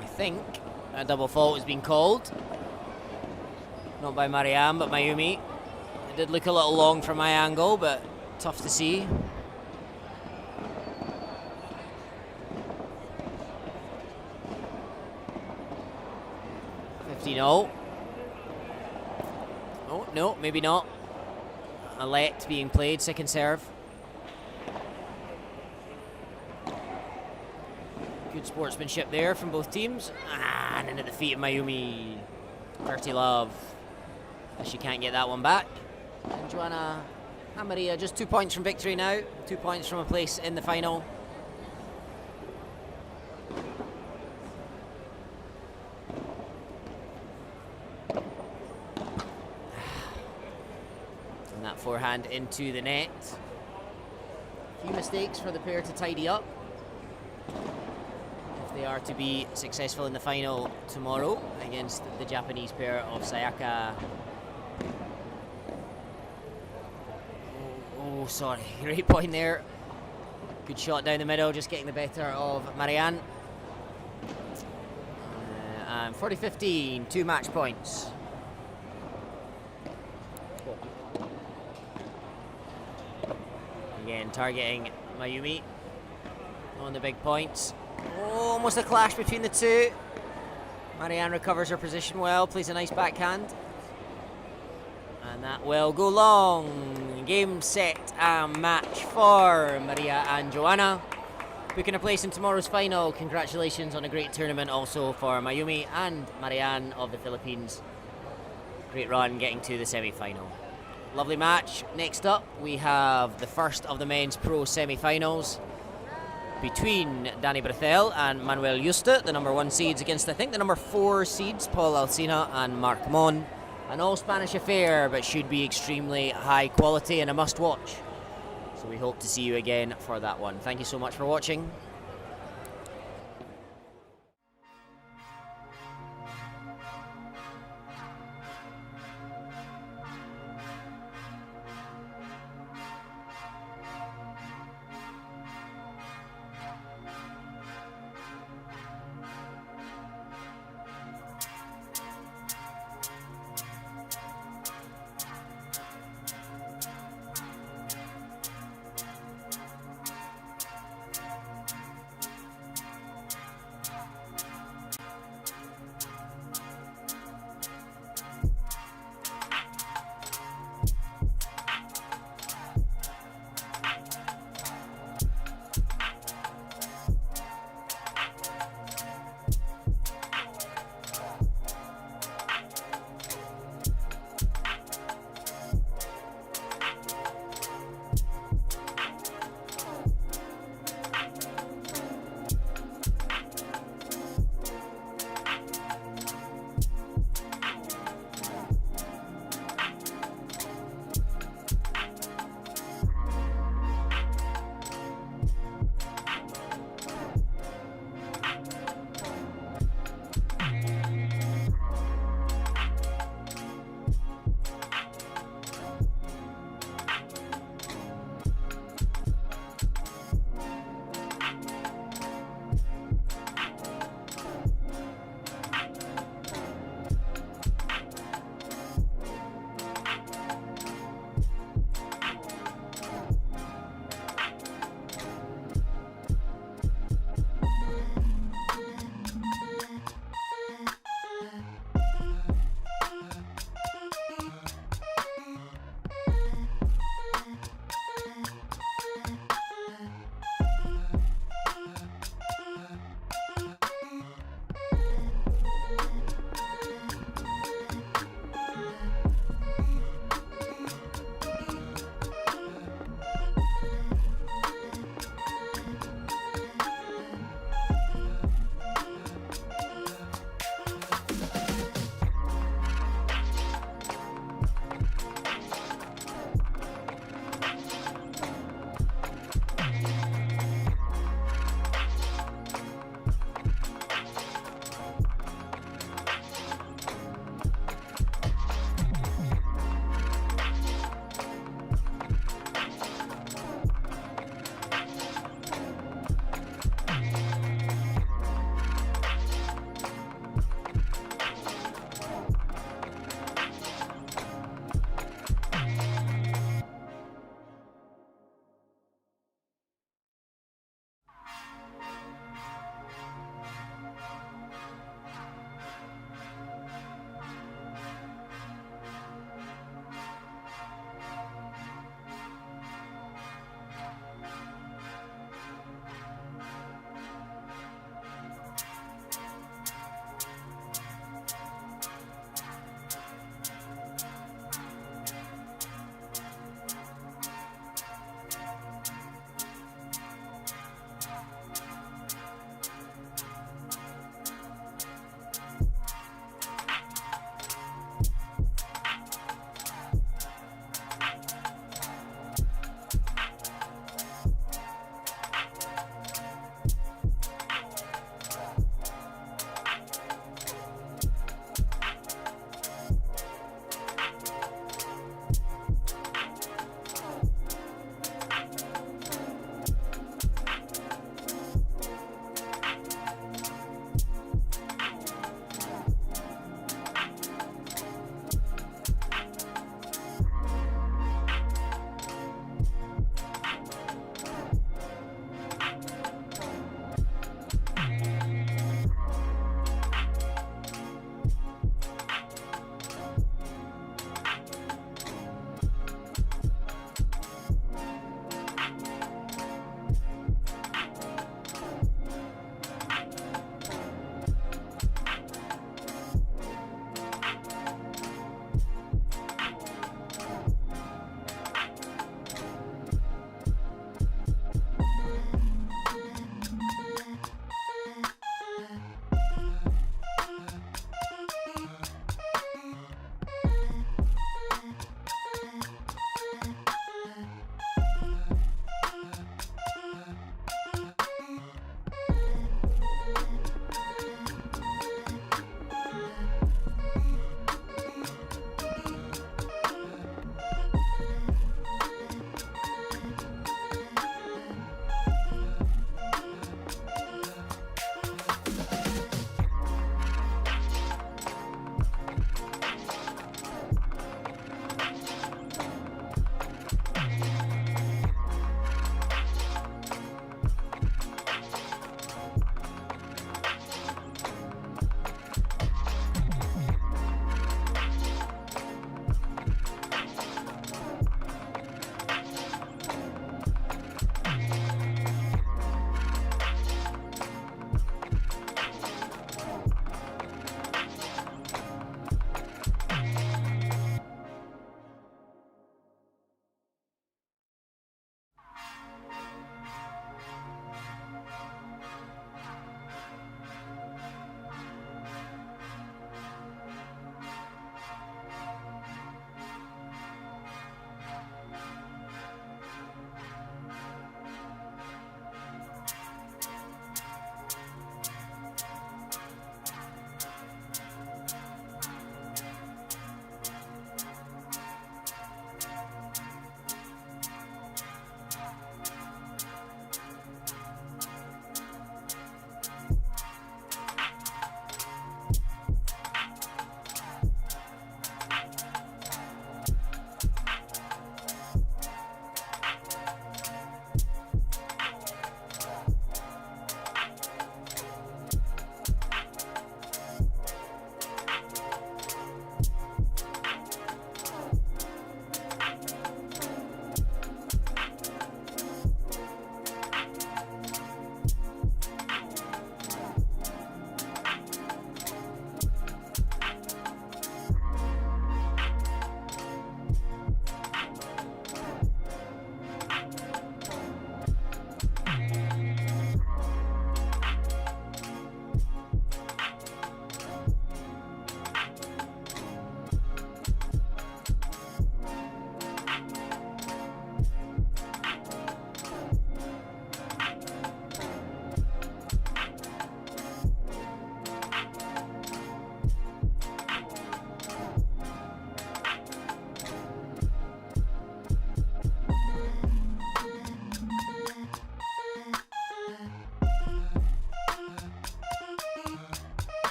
I think a double fault has been called. Not by Marian, but Mayumi. Did look a little long from my angle, but tough to see. Oh, no, maybe not. Aleix being played, second serve. Good sportsmanship there from both teams. And into the feet of Mayumi. Dirty love. She can't get that one back. And Joanna and Maria just 2 points from victory now. 2 points from a place in the final. And that forehand into the net. A few mistakes for the pair to tidy up if they are to be successful in the final tomorrow against the Japanese pair of Sayaka. Oh, sorry. Great point there. Good shot down the middle, just getting the better of Marian. And 40-15, 2 match points. Again, targeting Mayumi on the big points. Oh, almost a clash between the two. Marian recovers her position well, plays a nice backhand. And that will go long. Game, set, and match for Maria and Joanna. Booking a place in tomorrow's final. Congratulations on a great tournament also for Mayumi and Marian of the Philippines. Great run getting to the semi-final. Lovely match. Next up, we have the first of the men's pro semi-finals between Danny Brethel and Manuel Yusta, the number 1 seeds, against I think the number 4 seeds, Paul Alsina and Marc Mon. An all-Spanish affair, but should be extremely high quality and a must-watch. So we hope to see you again for that one. Thank you so much for watching.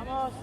Vamos.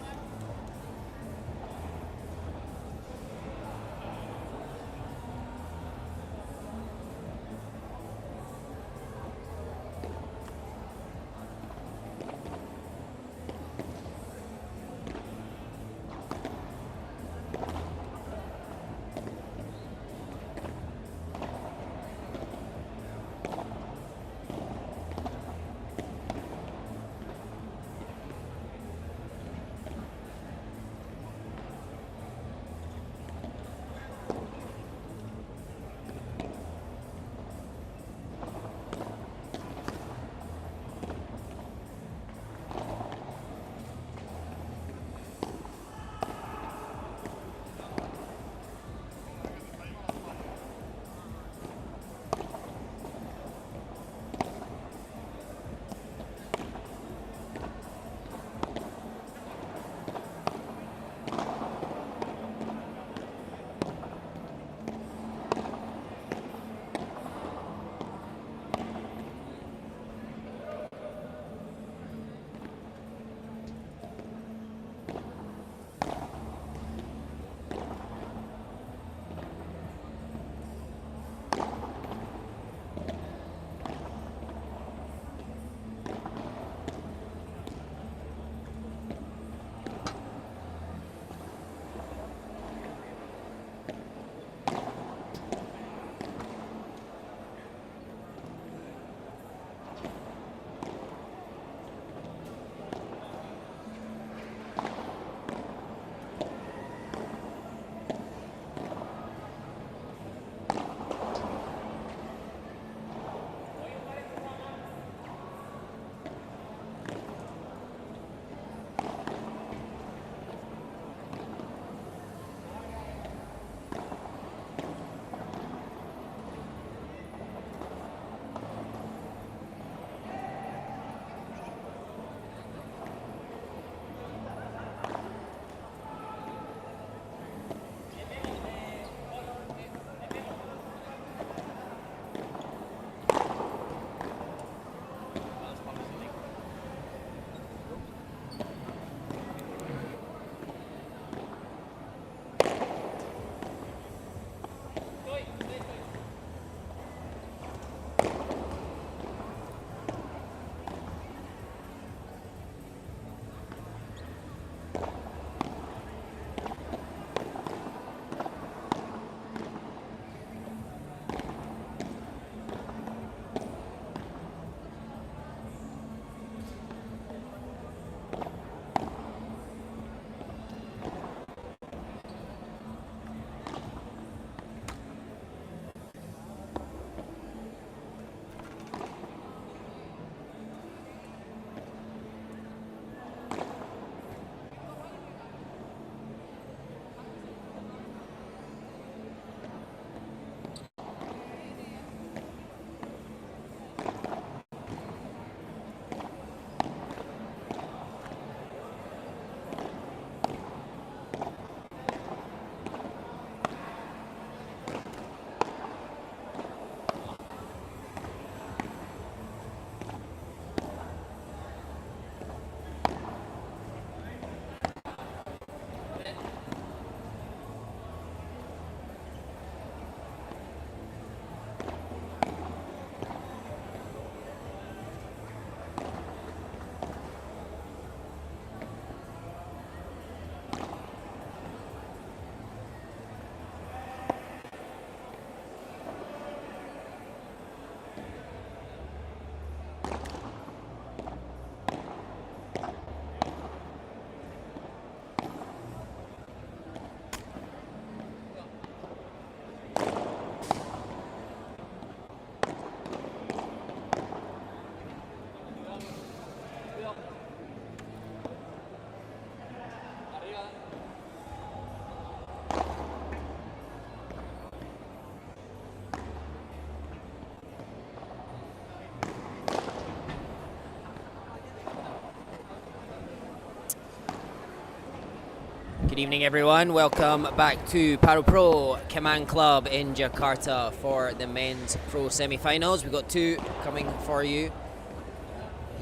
Good evening, everyone. Welcome back to Padel Pro Command Club in Jakarta for the men's pro semi-finals. We've got two coming for you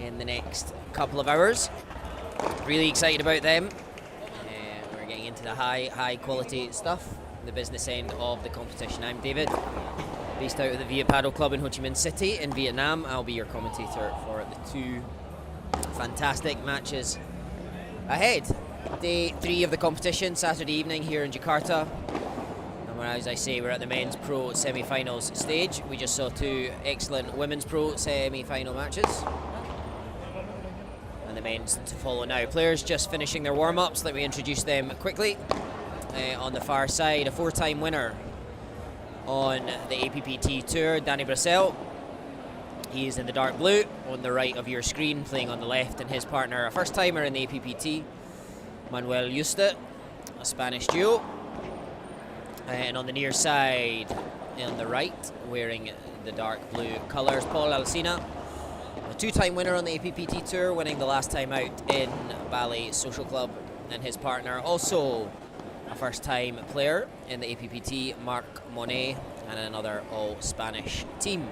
in the next couple of hours. Really excited about them. We're getting into the high quality stuff, the business end of the competition. I'm David, based out of the Viet Padel Club in Ho Chi Minh City in Vietnam. I'll be your commentator for the 2 fantastic matches ahead. Day 3 of the competition, Saturday evening here in Jakarta. And as I say, we're at the men's pro semi-finals stage. We just saw 2 excellent women's pro semi-final matches. And the men's to follow now. Players just finishing their warm-ups. Let me introduce them quickly. On the far side, a 4-time winner on the APPT Tour, Danny Bracel. He is in the dark blue on the right of your screen, playing on the left, and his partner, a first-timer in the APPT, Manuel Yuste, a Spanish duo. And on the near side, on the right, wearing the dark blue colours, Paul Alsina, a 2-time winner on the APPT Tour, winning the last time out in Bali Social Club, and his partner, also a first-time player in the APPT, Marc Monet, and another all-Spanish team.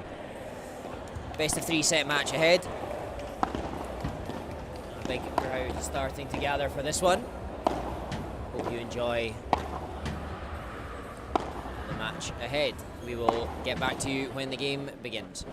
Best of 3 set match ahead. A big crowd starting to gather for this one. Hope you enjoy the match ahead. We will get back to you when the game begins.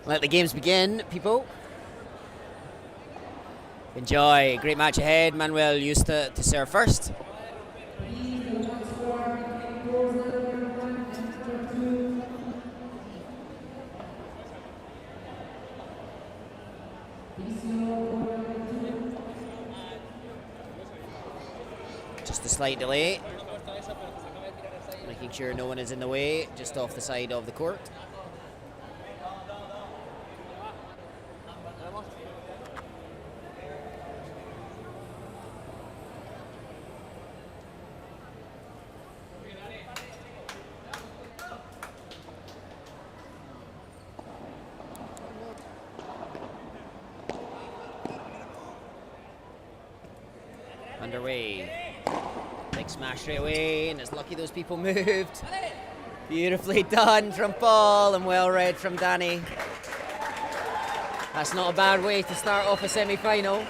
Let the games begin, people. Enjoy. Great match ahead. Manuel used to serve first. Just a slight delay. Making sure no one is in the way, just off the side of the court. Underway. Big smash straight away, and it's lucky those people moved. Beautifully done from Paul and well read from Danny. That's not a bad way to start off a semi-final.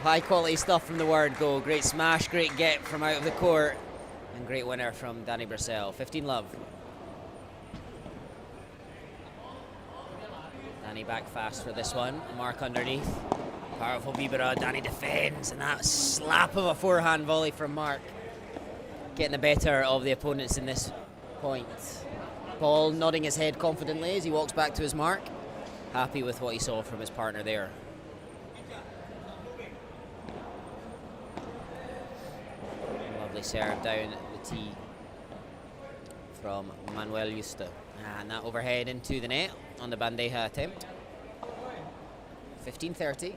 High quality stuff from the word go. Great smash, great get from out of the court, and great winner from Danny Bracel. 15-love. Danny back fast for this one. Mark underneath. Powerful Vibra. Danny defends, and that slap of a forehand volley from Mark. Getting the better of the opponents in this point. Paul nodding his head confidently as he walks back to his mark. Happy with what he saw from his partner there. Lovely serve down the tee from Manuel Yusta. And that overhead into the net on the bandeja attempt. 15-30.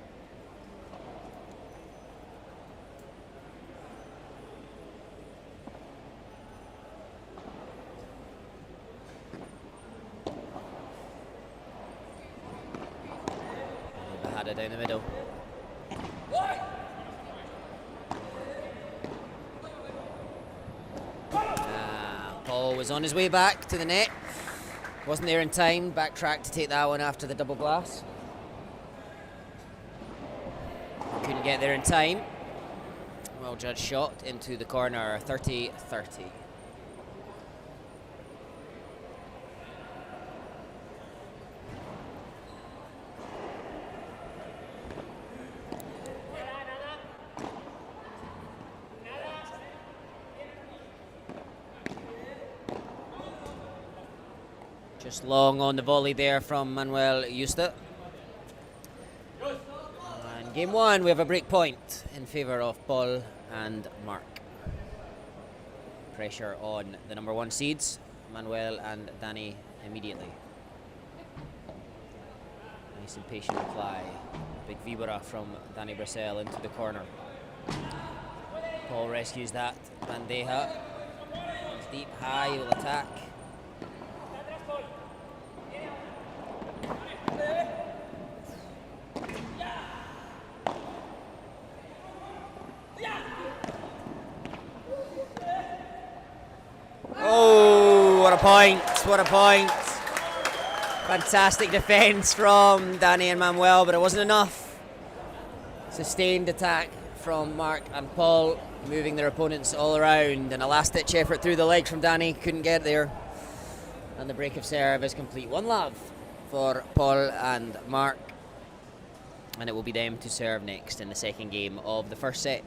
Bahada down the middle. Paul was on his way back to the net. Wasn't there in time. Backtracked to take that one after the double glass. Couldn't get there in time. Well judged shot into the corner. 30-30. Just long on the volley there from Manuel Yusta. And game one, we have a break point in favour of Paul and Mark. Pressure on the number one seeds, Manuel and Danny immediately. Nice and patient reply. Big vibra from Danny Bracel into the corner. Paul rescues that. Bandeja. It's deep, high, he will attack. Oh, what a point, what a point. Fantastic defense from Danny and Manuel, but it wasn't enough. Sustained attack from Mark and Paul, moving their opponents all around. An last-ditch effort through the legs from Danny, couldn't get there. And the break of serve is complete. 1-love for Paul and Mark. And it will be them to serve next in the second game of the first set.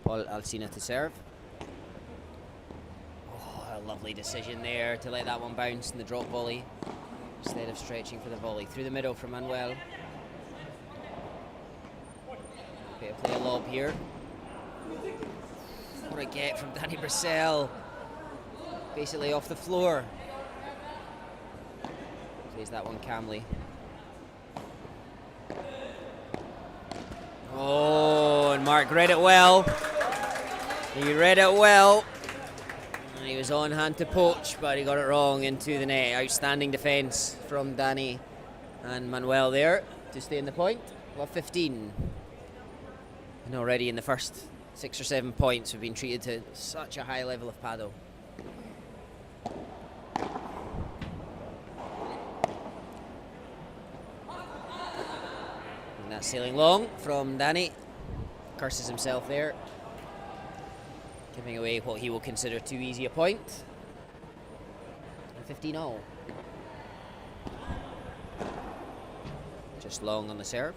Paul Alsina to serve. Oh, a lovely decision there to let that one bounce in the drop volley instead of stretching for the volley. Through the middle from Manuel. Bit of play a lob here. What a get from Danny Bracel. Basically off the floor. Plays that one calmly. Mark read it well. He read it well. And he was on hand to poach, but he got it wrong into the net. Outstanding defence from Danny and Manuel there to stay in the point. Well, 15. And already in the first 6 or 7 points, we've been treated to such a high level of Padel. And that's sailing long from Danny. Curses himself there, giving away what he will consider too easy a point. And 15 all. Just long on the serve.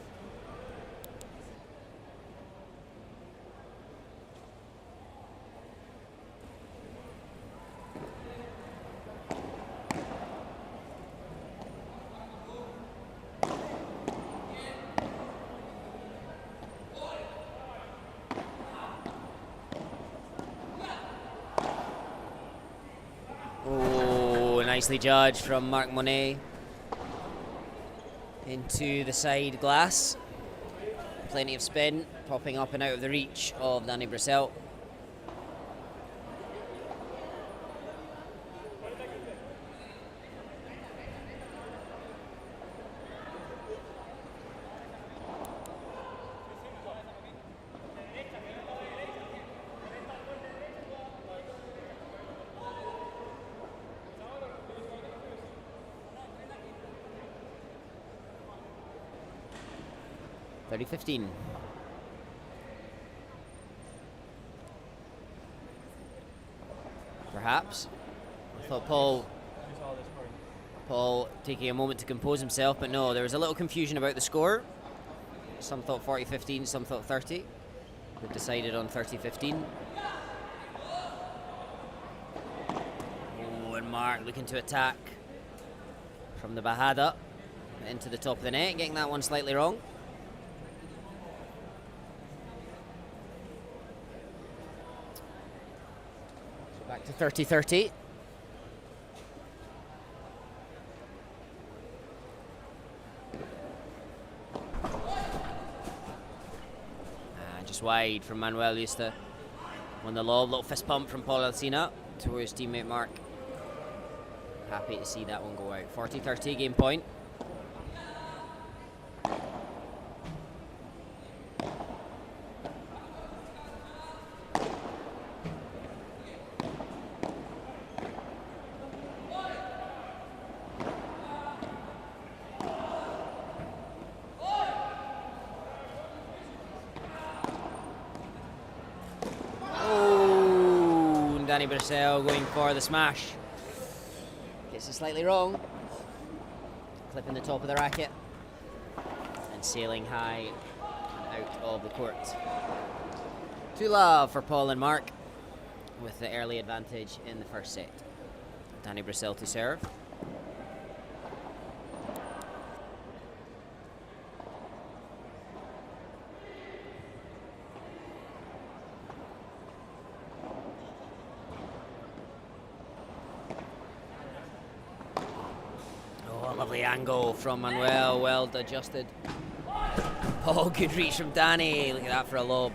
Nicely judged from Marc Monet into the side glass. Plenty of spin, popping up and out of the reach of Danny Brissell. .30-15. Perhaps. I thought Paul taking a moment to compose himself, but no, there was a little confusion about the score. Some thought 40-15, some thought 30. They've decided on 30-15. Oh, and Mark looking to attack from the Bajada into the top of the net, getting that one slightly wrong. Back to 30-30. Just wide from Manuel Yusta. On the lob, little fist pump from Paul Alsina towards teammate Mark. Happy to see that one go out. 40-30 game point. Brissell going for the smash. Gets it slightly wrong. Clipping the top of the racket. And sailing high out of the court. 2-love for Paul and Mark with the early advantage in the first set. Danny Brissell to serve. Lovely angle from Manuel, well adjusted. Oh, good reach from Danny. Look at that for a lob.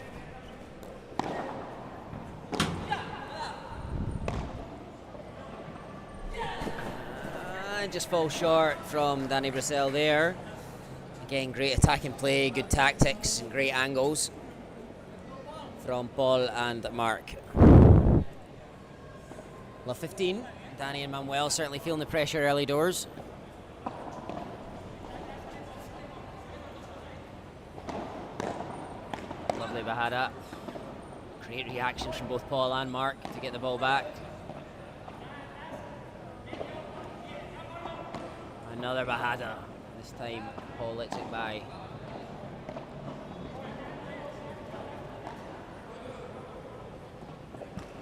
Just falls short from Danny Brissell there. Again, great attacking play, good tactics, and great angles from Paul and Mark. Love 15. Danny and Manuel certainly feeling the pressure early doors. Bajada. Great reaction from both Paul and Mark to get the ball back. Another Bajada. This time Paul lets it by.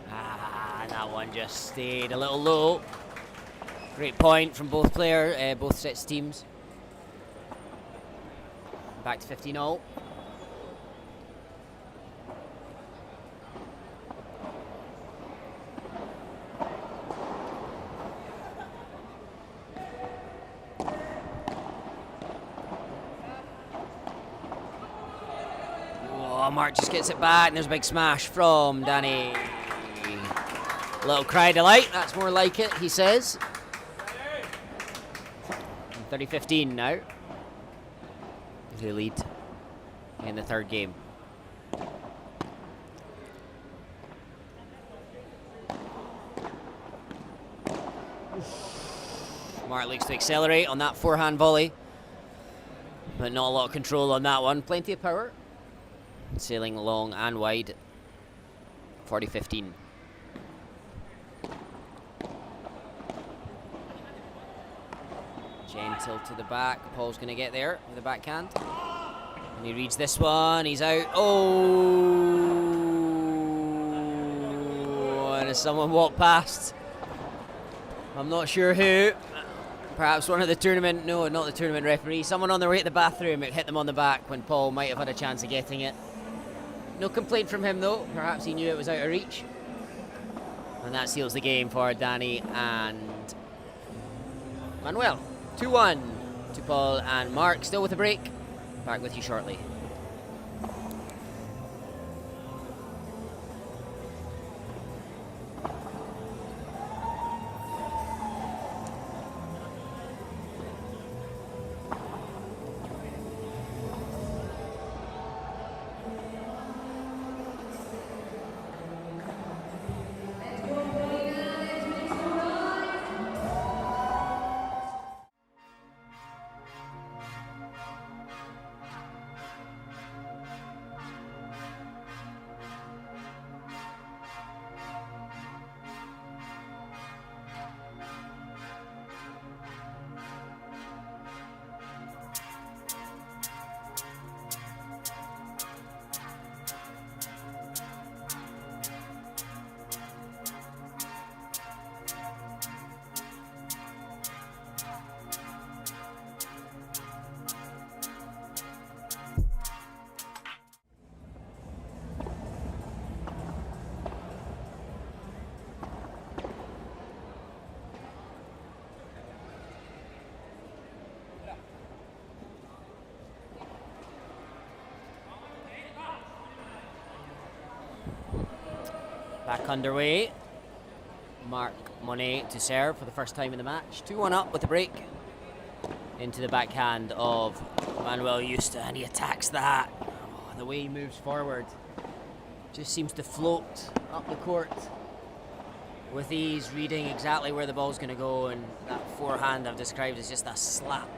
That one just stayed a little low. Great point from both players, both sets teams. Back to 15-all. Oh, Mark just gets it back, and there's a big smash from Danny. Little cry of delight, that's more like it, he says. 30-15 now. They lead in the third game. Mark looks to accelerate on that forehand volley, but not a lot of control on that one. Plenty of power. Sailing long and wide. 40-15. Gentle to the back. Paul's going to get there with the backhand. And he reads this one. He's out. Oh! And someone walked past. I'm not sure who. Perhaps one of the tournament, no, not the tournament referee. Someone on their way to the bathroom. It hit them on the back when Paul might have had a chance of getting it. No complaint from him though. Perhaps he knew it was out of reach. And that seals the game for Danny and Manuel. 2-1 to Paul and Mark. Still with a break. Back with you shortly. Back underway. Mark Monet to serve for the first time in the match. 2-1 up with the break. Into the backhand of Manuel YOU.C1000, and he attacks that. Oh, the way he moves forward just seems to float up the court with ease, reading exactly where the ball's going to go, and that forehand I've described as just a slap.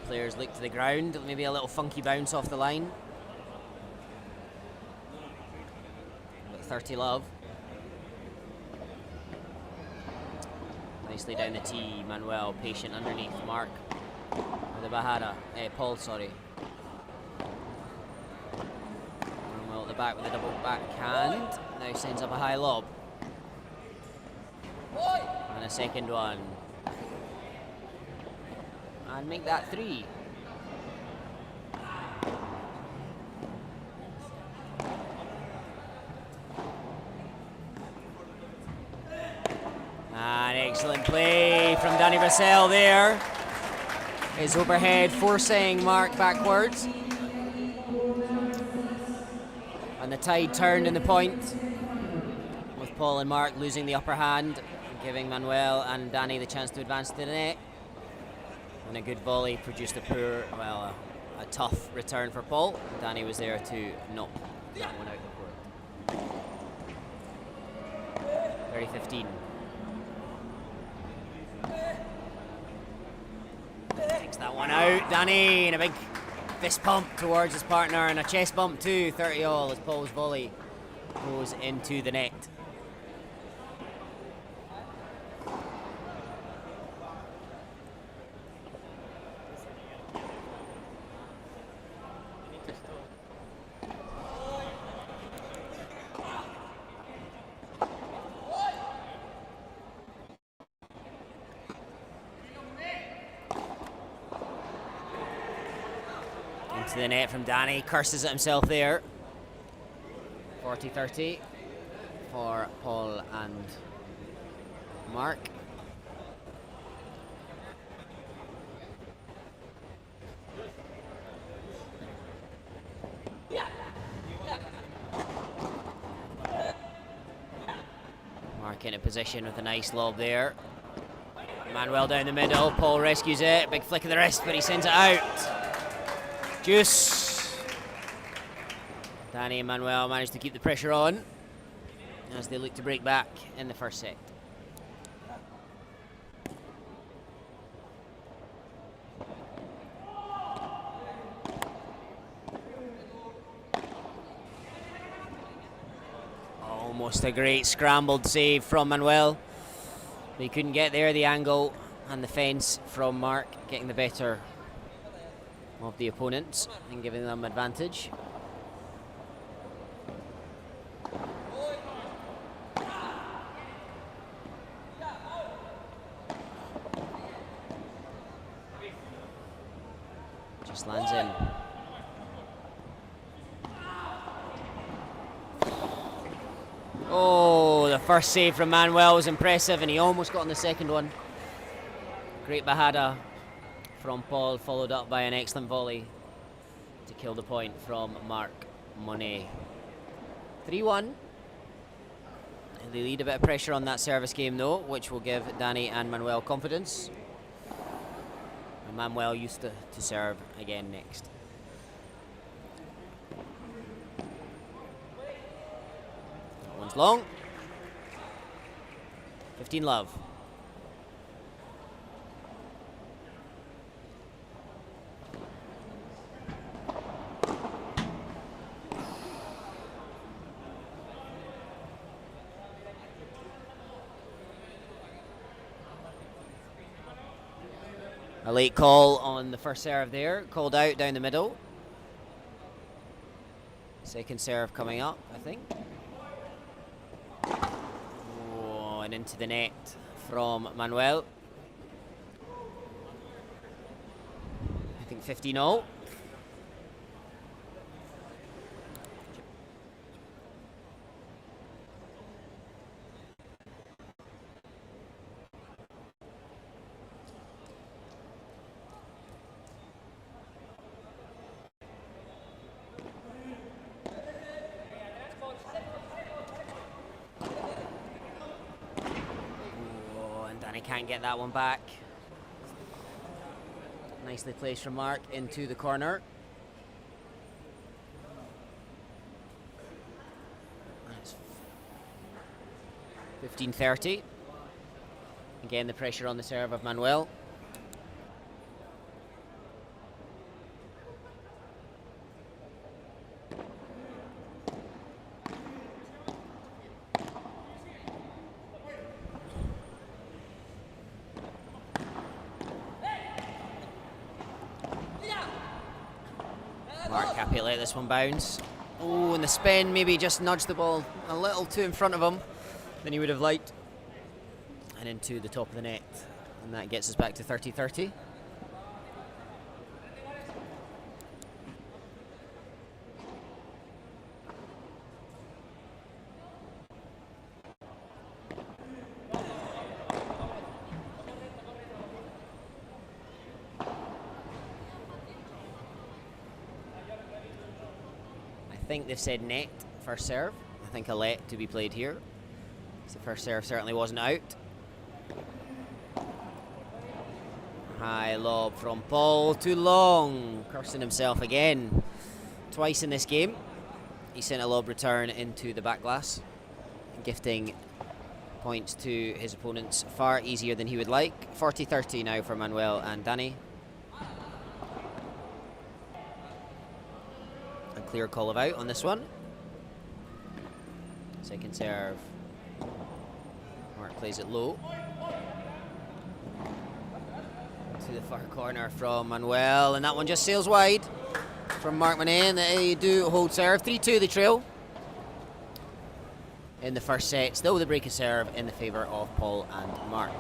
Players look to the ground, maybe a little funky bounce off the line. But 30 love. Nicely down the tee, Manuel patient underneath Mark with the Bajada. Paul, sorry. Manuel at the back with a double backhand. Now sends up a high lob. And a second one. And make that 3. An excellent play from Danny Vassell there. His overhead forcing Mark backwards. And the tide turned in the point, with Paul and Mark losing the upper hand, giving Manuel and Danny the chance to advance to the net. And a good volley produced a poor, well, a tough return for Paul. Danny was there to knock that one out the court. 30-15. Takes that one out, Danny, and a big fist pump towards his partner, and a chest bump too. 30-all as Paul's volley goes into the net. To the net from Danny, curses at himself there. 40-30 for Paul and Mark. Mark into position with a nice lob there. Manuel down the middle, Paul rescues it, big flick of the wrist, but he sends it out. Juice. Danny and Manuel managed to keep the pressure on as they look to break back in the first set. Almost a great scrambled save from Manuel. But he couldn't get there, the angle and the fence from Mark getting the better of the opponents and giving them advantage. Just lands in. Oh, the first save from Manuel was impressive, and he almost got on the second one. Great bajada from Paul, followed up by an excellent volley to kill the point from Marc Monet. 3-1. They lead a bit of pressure on that service game though, which will give Danny and Manuel confidence. And Manuel used to serve again next. That one's long. 15-love. A late call on the first serve there, called out down the middle. Second serve coming up, I think. Oh, and into the net from Manuel. I think 15-0. Can't get that one back. Nicely placed from Mark into the corner. That's 15-30. Again, the pressure on the serve of Manuel. Mark happy to let this one bounce. Oh, and the spin maybe just nudged the ball a little too in front of him than he would have liked. And into the top of the net. And that gets us back to 30-30. I think they've said net first serve. I think a let to be played here. So the first serve certainly wasn't out. High lob from Paul, too long. Cursing himself again. Twice in this game. He sent a lob return into the back glass, gifting points to his opponents far easier than he would like. 40-30 now for Manuel and Danny. Clear call of out on this one. Second serve. Mark plays it low. To the far corner from Manuel, and that one just sails wide from Marc Monet, and they do hold serve. 3-2 the trail in the first set. Still with a break of serve in the favour of Paul and Mark.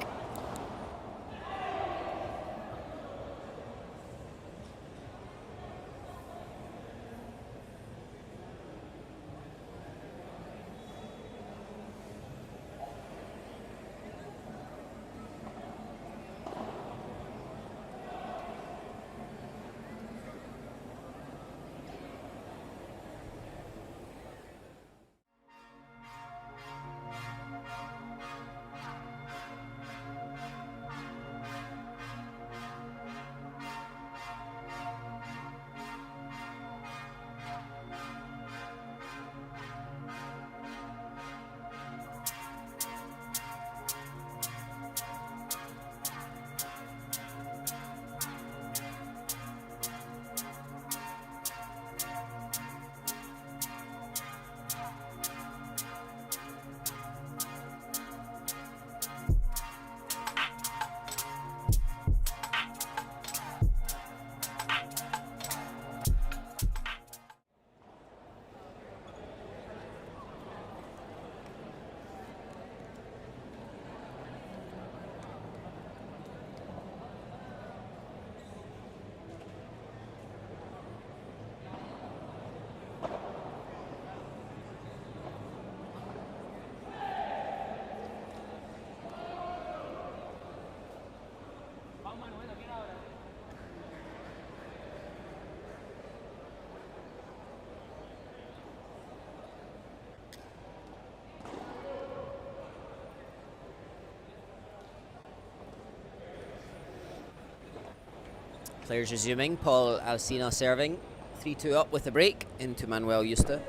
Players resuming. Paul Alsina serving. 3-2 up with the break into Manuel Justa.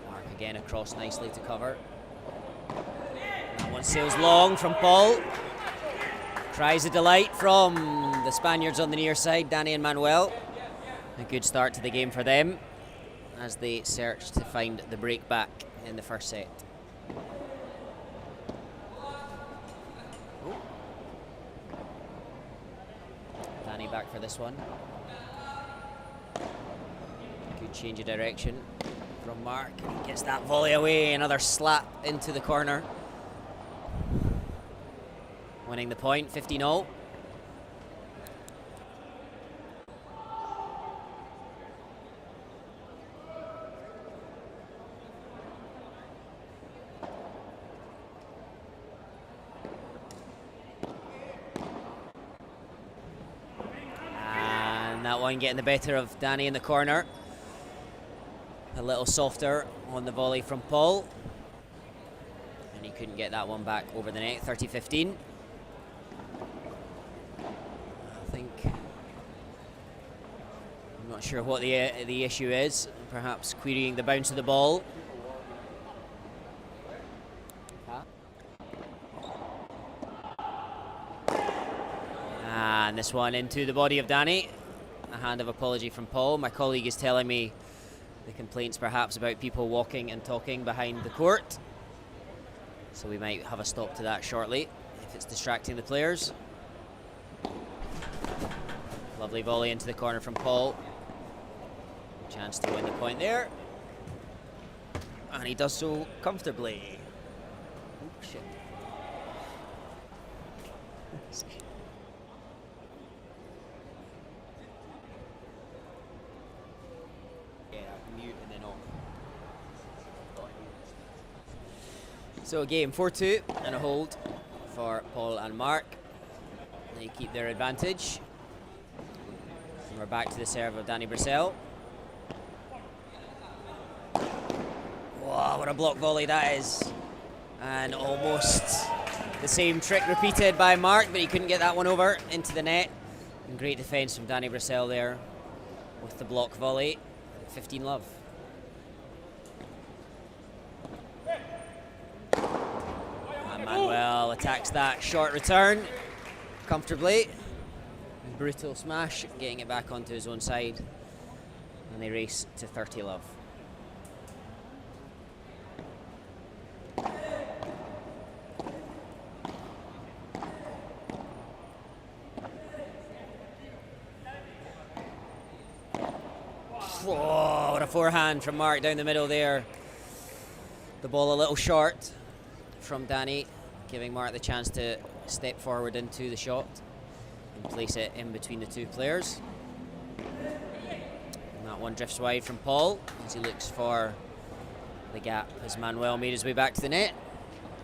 Mark again across nicely to cover. That one sails long from Paul. Cries of delight from the Spaniards on the near side, Danny and Manuel. A good start to the game for them as they search to find the break back in the first set. Danny back for this one. Good change of direction from Mark. He gets that volley away, another slap into the corner. Winning the point, 15-0. And that one getting the better of Danny in the corner. A little softer on the volley from Paul. And he couldn't get that one back over the net, 30-15. I'm not sure what the issue is. Perhaps querying the bounce of the ball. And this one into the body of Danny. A hand of apology from Paul. My colleague is telling me the complaints perhaps about people walking and talking behind the court. So we might have a stop to that shortly if it's distracting the players. Lovely volley into the corner from Paul. Chance to win the point there. And he does so comfortably. Oh, shit. Yeah, mute and then off. So game 4-2 and a hold for Paul and Mark. They keep their advantage. And we're back to the serve of Danny Brissell. Wow, what a block volley that is. And almost the same trick repeated by Mark, but he couldn't get that one over into the net. And great defense from Danny Brissell there with the block volley. 15-love. And Manuel attacks that short return comfortably. Brutal smash, getting it back onto his own side. And they race to 30-love. Whoa, what a forehand from Mark down the middle there. The ball a little short from Danny, giving Mark the chance to step forward into the shot and place it in between the two players. And that one drifts wide from Paul as he looks for the gap as Manuel made his way back to the net.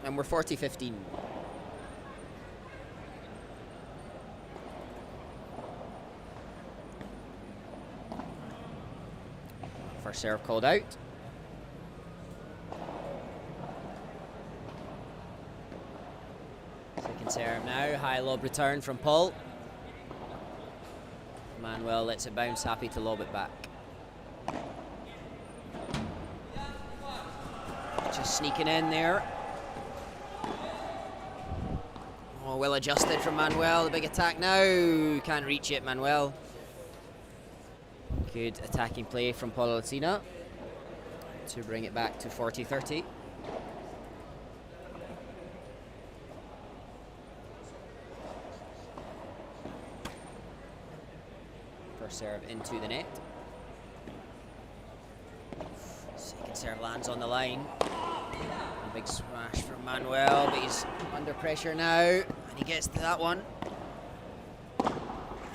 And we're 40-15. First serve called out. Second serve now, high lob return from Paul. Manuel lets it bounce, happy to lob it back. Just sneaking in there. Oh, well adjusted from Manuel, the big attack now. Can't reach it, Manuel. Good attacking play from Paul Alsina to bring it back to 40-30. First serve into the net. Second serve lands on the line. A big smash from Manuel, but he's under pressure now, and he gets to that one.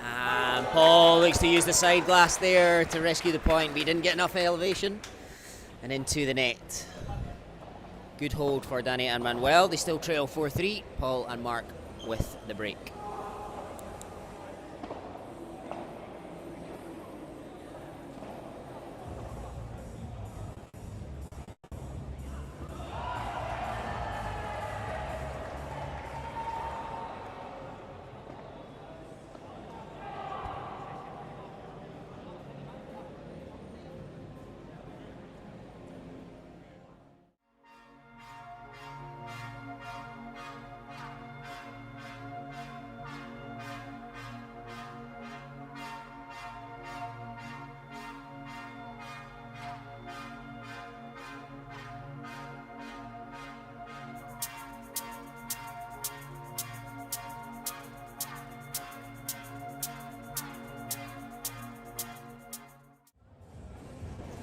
And Paul looks to use the side glass there to rescue the point, but he didn't get enough elevation. And into the net. Good hold for Danny and Manuel. They still trail 4-3. Paul and Mark with the break.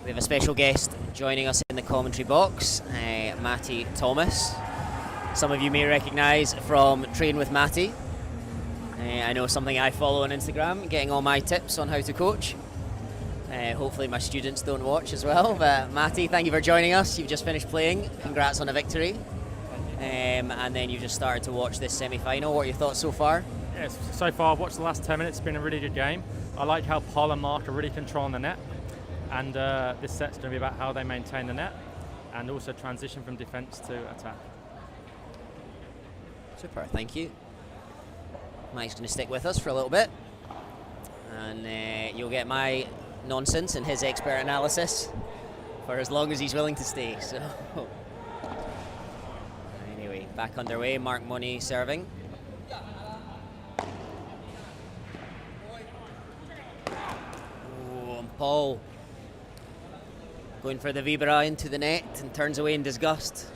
We have a special guest joining us in the commentary box, Matty Thomas. Some of you may recognise from Train with Matty. I know something I follow on Instagram, getting all my tips on how to coach. Hopefully my students don't watch as well, but Matty, thank you for joining us. You've just finished playing. Congrats on a victory. And then you just started to watch this semi-final. What are your thoughts so far? Yes, so far I've watched the last 10 minutes. It's been a really good game. I like how Paul and Mark are really controlling the net. And this set's going to be about how they maintain the net and also transition from defence to attack. Super, thank you. Mike's going to stick with us for a little bit. And you'll get my nonsense and his expert analysis for as long as he's willing to stay. So anyway, back underway. Mark Money serving. Oh, and Paul going for the Vibra into the net and turns away in disgust.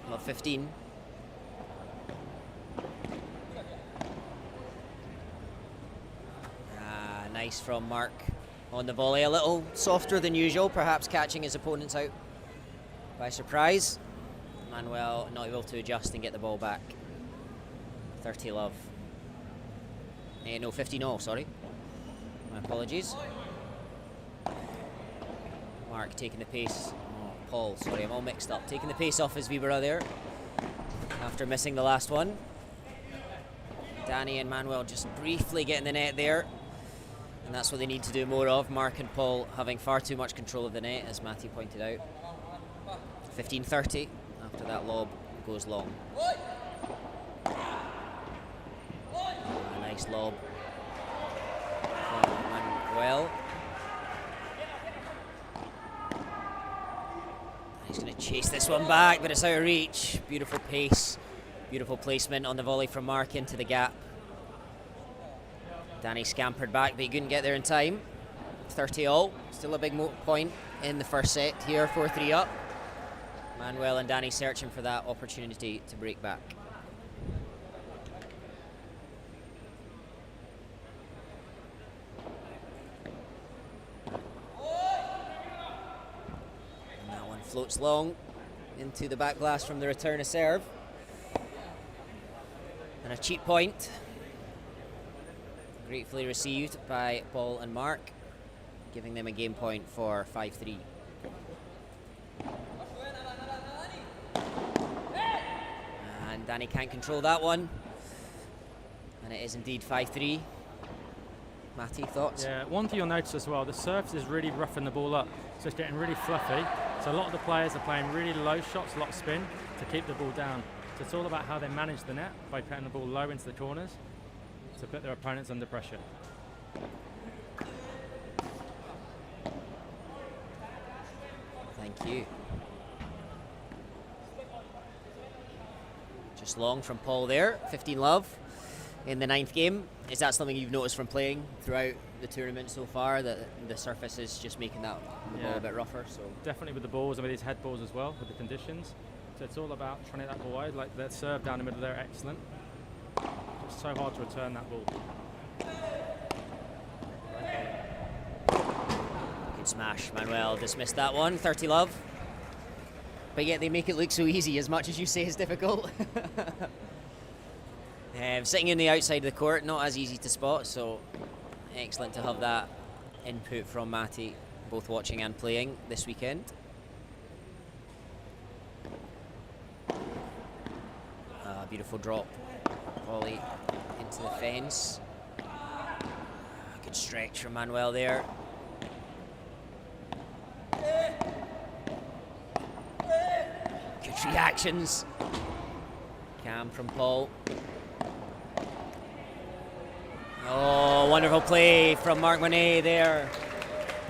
Well, 15. Nice from Mark on the volley. A little softer than usual, perhaps catching his opponents out by surprise. Manuel not able to adjust and get the ball back. 30 love. No, 15 all, sorry. My apologies. Mark taking the pace. Oh, Paul, sorry, I'm all mixed up. Taking the pace off his Vibra there after missing the last one. Danny and Manuel just briefly getting the net there. And that's what they need to do more of. Mark and Paul having far too much control of the net, as Matty pointed out. 15-30 after that lob goes long. A nice lob from Manuel. He's going to chase this one back, but it's out of reach. Beautiful pace, beautiful placement on the volley from Mark into the gap. Danny scampered back, but he couldn't get there in time. 30 all, still a big point in the first set here, 4-3 up. Manuel and Danny searching for that opportunity to break back. And that one floats long into the back glass from the return of serve. And a cheap point. Gratefully received by Paul and Mark, giving them a game point for 5-3. And Danny can't control that one. And it is indeed 5-3. Matty, thoughts? Yeah, one thing you'll notice as well, the surface is really roughing the ball up, so it's getting really fluffy. So a lot of the players are playing really low shots, a lot of spin, to keep the ball down. So it's all about how they manage the net by putting the ball low into the corners to put their opponents under pressure. Thank you. Just long from Paul there, 15 love in the 9th game. Is that something you've noticed from playing throughout the tournament so far, that the surface is just making that ball a bit rougher? So definitely with the balls and with these head balls as well, with the conditions. So it's all about trying to hit that ball wide, like that serve down the middle there, excellent. It's so hard to return that ball. Good smash. Manuel dismissed that one. 30 love. But yet they make it look so easy, as much as you say it's difficult. Sitting in the outside of the court, not as easy to spot, so excellent to have that input from Matty, both watching and playing this weekend. Beautiful drop. Volley into the fence. Good stretch from Manuel there. Good reactions. Cam from Paul. Oh, wonderful play from Mark Monet there.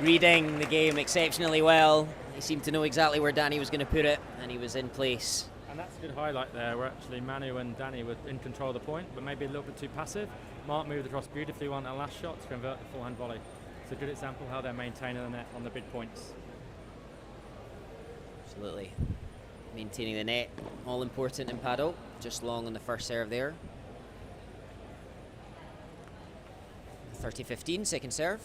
Reading the game exceptionally well. He seemed to know exactly where Danny was going to put it, and he was in place. And that's a good highlight there, where actually Manu and Danny were in control of the point, but maybe a little bit too passive. Mark moved across beautifully on that last shot to convert the forehand volley. It's a good example how they're maintaining the net on the big points. Absolutely. Maintaining the net, all important in paddle. Just long on the first serve there. 30-15, second serve.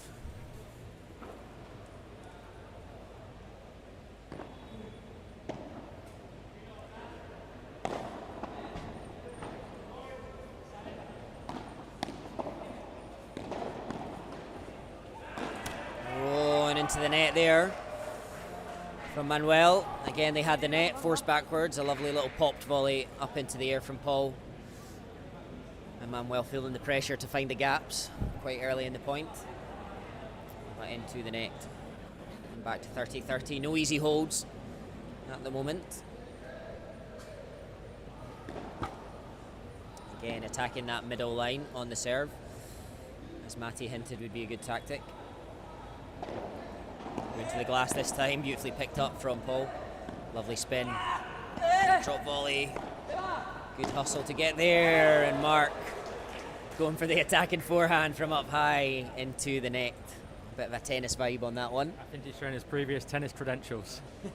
Oh, and into the net there from Manuel. Again, they had the net, forced backwards. A lovely little popped volley up into the air from Paul. And Manuel feeling the pressure to find the gaps quite early in the point. But into the net. And back to 30-30. No easy holds at the moment. Again, attacking that middle line on the serve, as Matty hinted would be a good tactic. Going to the glass this time, beautifully picked up from Paul. Lovely spin. Drop volley. Good hustle to get there, and Mark going for the attacking forehand from up high into the net. A bit of a tennis vibe on that one. I think he's showing his previous tennis credentials. I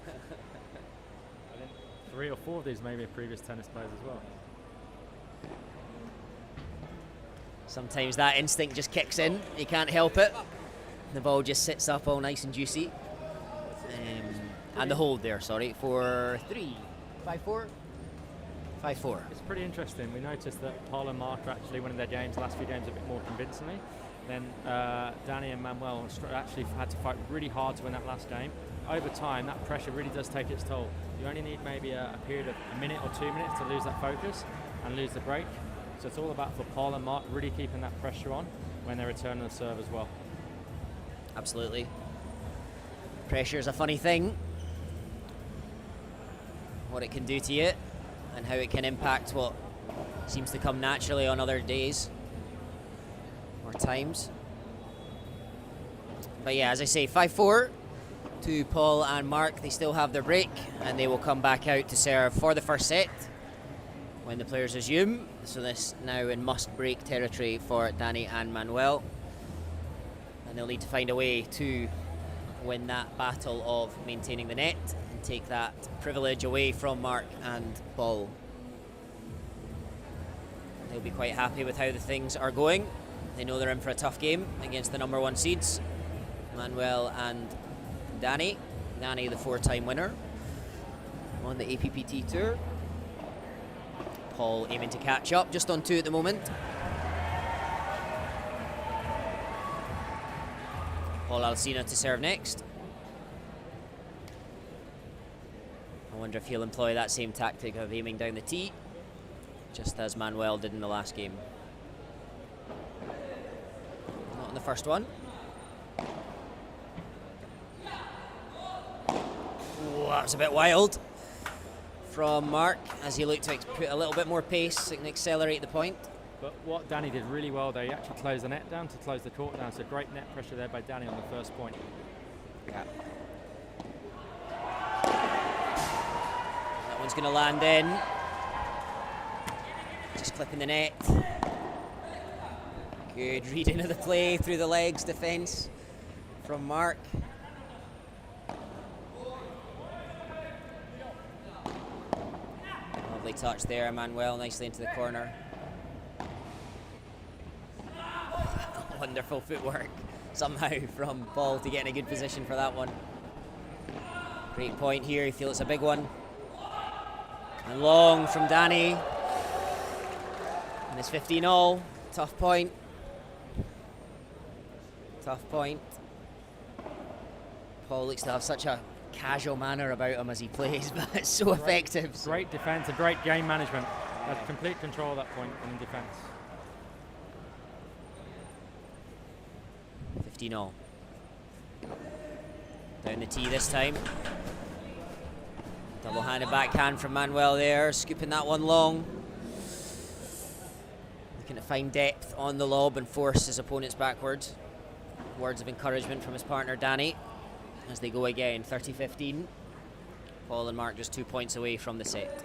think 3 or 4 of these maybe are previous tennis players as well. Sometimes that instinct just kicks in, you can't help it. The ball just sits up all nice and juicy. And the hold there, sorry, for 3, 5-4? 5-4. It's pretty interesting. We noticed that Paul and Mark are actually winning their games, the last few games, a bit more convincingly. Then Danny and Manuel actually had to fight really hard to win that last game. Over time, that pressure really does take its toll. You only need maybe a period of a minute or 2 minutes to lose that focus and lose the break. So it's all about, for Paul and Mark, really keeping that pressure on when they're returning the serve as well. Absolutely. Pressure is a funny thing. What it can do to you and how it can impact what seems to come naturally on other days or times. But yeah, as I say, 5-4 to Paul and Mark. They still have their break and they will come back out to serve for the first set when the players resume. So this now in must-break territory for Danny and Manuel. And they'll need to find a way to win that battle of maintaining the net and take that privilege away from Mark and Paul. They'll be quite happy with how the things are going. They know they're in for a tough game against the number 1 seeds, Manuel and Danny. Danny, the 4-time winner on the APPT Tour. Paul aiming to catch up, just on 2 at the moment. Paul Alcina to serve next. I wonder if he'll employ that same tactic of aiming down the tee, just as Manuel did in the last game. Not in the first one. Oh, that was a bit wild from Mark as he looked to put a little bit more pace and accelerate the point. But what Danny did really well there, he actually closed the net down to close the court down. So great net pressure there by Danny on the first point. Yeah. That one's going to land in. Just clipping the net. Good reading of the play through the legs defence from Mark. Lovely touch there, Manuel, nicely into the corner. Wonderful footwork somehow from Paul to get in a good position for that one. Great point here, you feel it's a big one. And long from Danny. And it's 15-all. Tough point. Tough point. Paul looks to have such a casual manner about him as he plays, but it's so effective. Great defence and great game management. Has complete control at that point in defence. 15-all. Down the tee this time. Double-handed backhand from Manuel there, scooping that one long. Looking to find depth on the lob and force his opponents backwards. Words of encouragement from his partner Danny as they go again, 30-15. Paul and Mark just 2 points away from the set.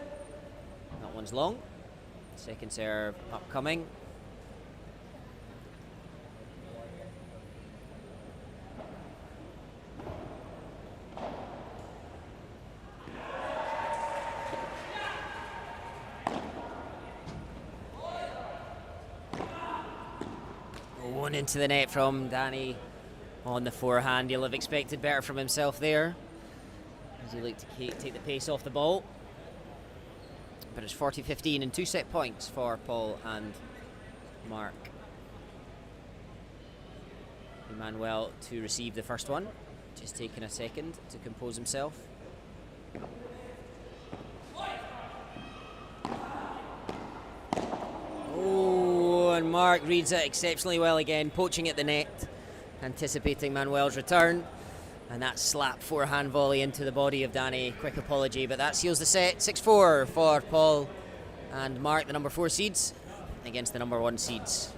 That one's long. Second serve upcoming. gone into the net from Danny on the forehand. He'll have expected better from himself there, as he looked to take the pace off the ball. But it's 40-15 and 2 set points for Paul and Mark. Emmanuel to receive the first one, just taking a second to compose himself. Oh, and Mark reads it exceptionally well again, poaching at the net, anticipating Manuel's return. And that slap forehand volley into the body of Danny. Quick apology, but that seals the set. 6-4 for Paul and Mark, the number 4 seeds, against the number 1 seeds.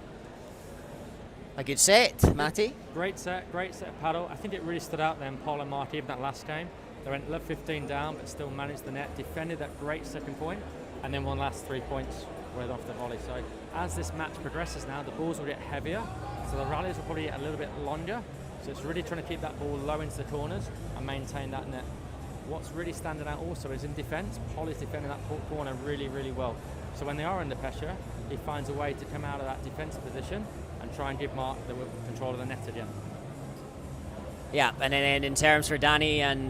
A good set, Matty. Great set of paddle. I think it really stood out then, Paul and Mark, even that last game. They went 15 down, but still managed the net, defended that great second point, and then won last 3 points right off the volley. So as this match progresses now, the balls will get heavier, so the rallies will probably get a little bit longer. So it's really trying to keep that ball low into the corners and maintain that net. What's really standing out also is in defence, Paul is defending that corner really, really well. So when they are under pressure, he finds a way to come out of that defensive position and try and give Mark the control of the net again. Yeah, and then in terms for Danny and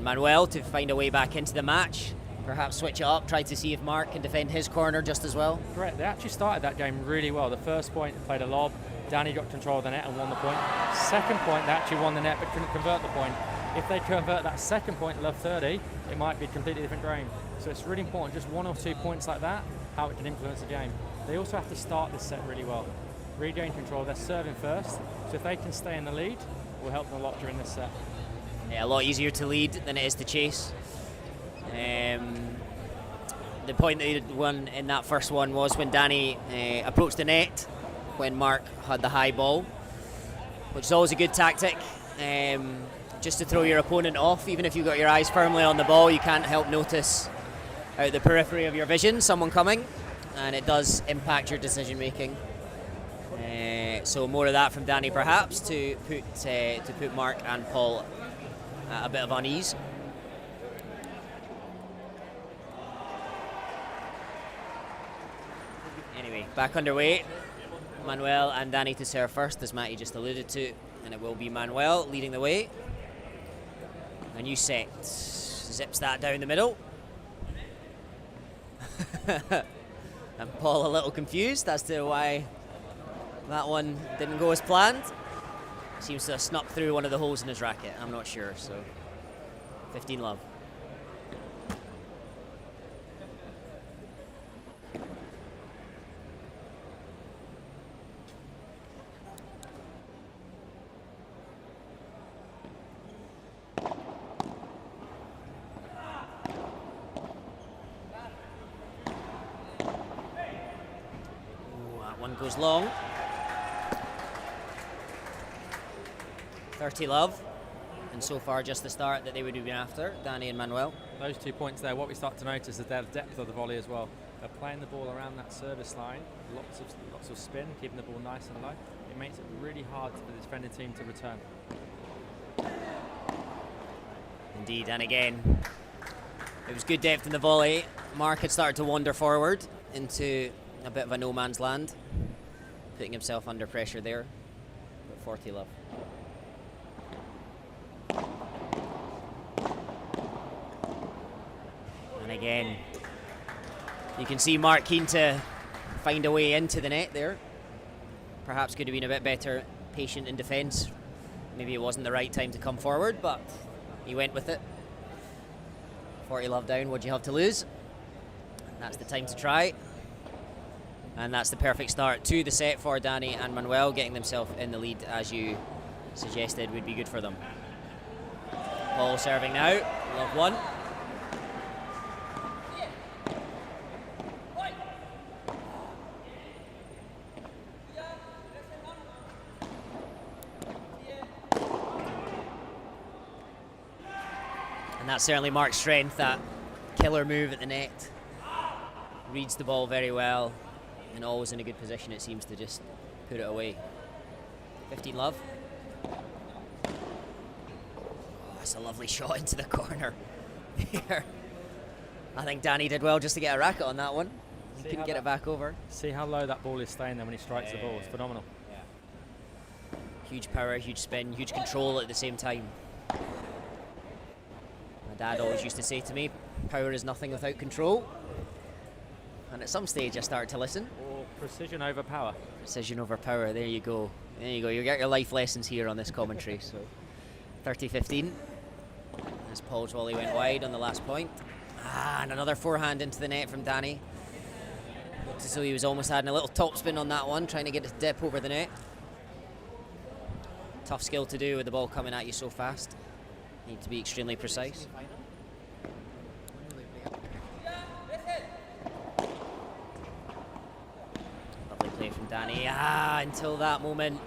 Manuel to find a way back into the match, perhaps switch it up, try to see if Mark can defend his corner just as well. Correct, they actually started that game really well. The first point, played a lob, Danny got control of the net and won the point. Second point, they actually won the net but couldn't convert the point. If they convert that second point, love 30, it might be a completely different game. So it's really important, just 1 or 2 points like that, how it can influence the game. They also have to start this set really well. Regain control, they're serving first, so if they can stay in the lead, it will help them a lot during this set. Yeah, a lot easier to lead than it is to chase. The point that he won in that first one was when Danny approached the net, when Mark had the high ball, which is always a good tactic, just to throw your opponent off. Even if you've got your eyes firmly on the ball, you can't help notice out the periphery of your vision someone coming, and it does impact your decision making. So more of that from Danny perhaps to put Mark and Paul at a bit of unease. Anyway, back underway. Manuel and Danny to serve first, as Matty just alluded to, and it will be Manuel leading the way. A new set. Zips that down the middle. And Paul a little confused as to why that one didn't go as planned. Seems to have snuck through one of the holes in his racket, I'm not sure, so 15 love. Goes long. 30 love, and so far just the start that they would have been after, Danny and Manuel. Those 2 points there, what we start to notice is their depth of the volley as well. They're playing the ball around that service line, lots of spin, keeping the ball nice and low. It makes it really hard for the defending team to return. Indeed, and again, it was good depth in the volley. Mark had started to wander forward into a bit of a no man's land, putting himself under pressure there. But 40 love. And again, you can see Mark keen to find a way into the net there. Perhaps could have been a bit better patient in defence. Maybe it wasn't the right time to come forward, but he went with it. 40 love down, what do you have to lose? That's the time to try. And that's the perfect start to the set for Danny and Manuel, getting themselves in the lead as you suggested would be good for them. Paul serving now, love 1. And that's certainly Mark's strength, that killer move at the net. Reads the ball very well, and always in a good position, it seems to just put it away. 15 love. Oh, that's a lovely shot into the corner here. I think Danny did well just to get a racket on that one. He couldn't get it back over. See how low that ball is staying there when he strikes the ball. It's phenomenal. Yeah. Huge power, huge spin, huge control at the same time. My dad always used to say to me, power is nothing without control. And at some stage I started to listen. Or precision over power. Precision over power, there you go. There you go, you get your life lessons here on this commentary. So 30-15. As Paul's volley went wide on the last point. And another forehand into the net from Danny. Looked as though he was almost adding a little topspin on that one, trying to get his dip over the net. Tough skill to do with the ball coming at you so fast. Need to be extremely precise. Lovely play from Danny. Until that moment,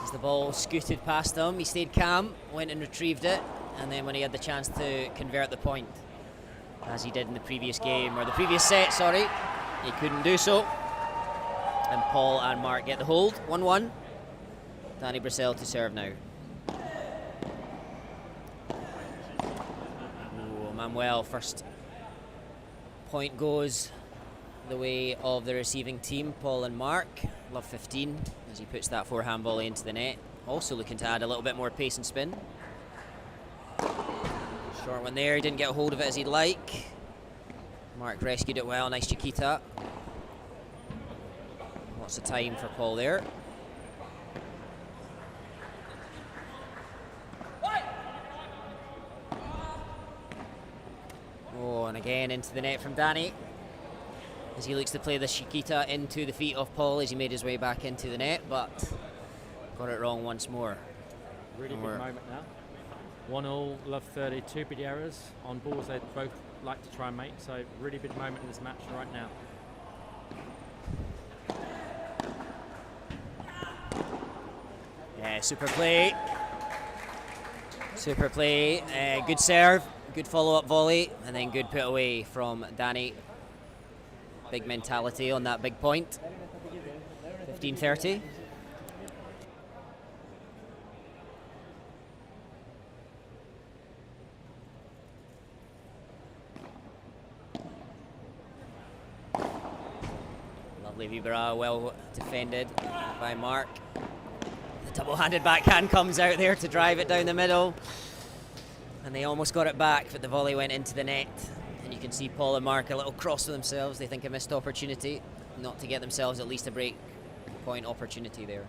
as the ball scooted past him, he stayed calm, went and retrieved it, and then when he had the chance to convert the point, as he did in the previous game, or the previous set, sorry, he couldn't do so. And Paul and Mark get the hold, 1-1. Danny Bracel to serve now. Ooh, Manuel, first point goes the way of the receiving team, Paul and Mark. Love 15 as he puts that forehand volley into the net. Also looking to add a little bit more pace and spin. Short one there, he didn't get a hold of it as he'd like. Mark rescued it well, nice Chiquita. Lots of time for Paul there. Oh, and again into the net from Danny, as he looks to play the Chiquita into the feet of Paul as he made his way back into the net, but got it wrong once more. Really good moment now. 1-1, love 30, 2 big errors on balls they both like to try and make, so really big moment in this match right now. Yeah, super play. Super play, good serve, good follow-up volley, and then good put away from Danny. Big mentality on that big point. 15-30. Lovely Vibra, well defended by Mark. The double-handed backhand comes out there to drive it down the middle. And they almost got it back, but the volley went into the net. And you can see Paul and Mark a little cross with themselves. They think a missed opportunity, not to get themselves at least a break point opportunity there.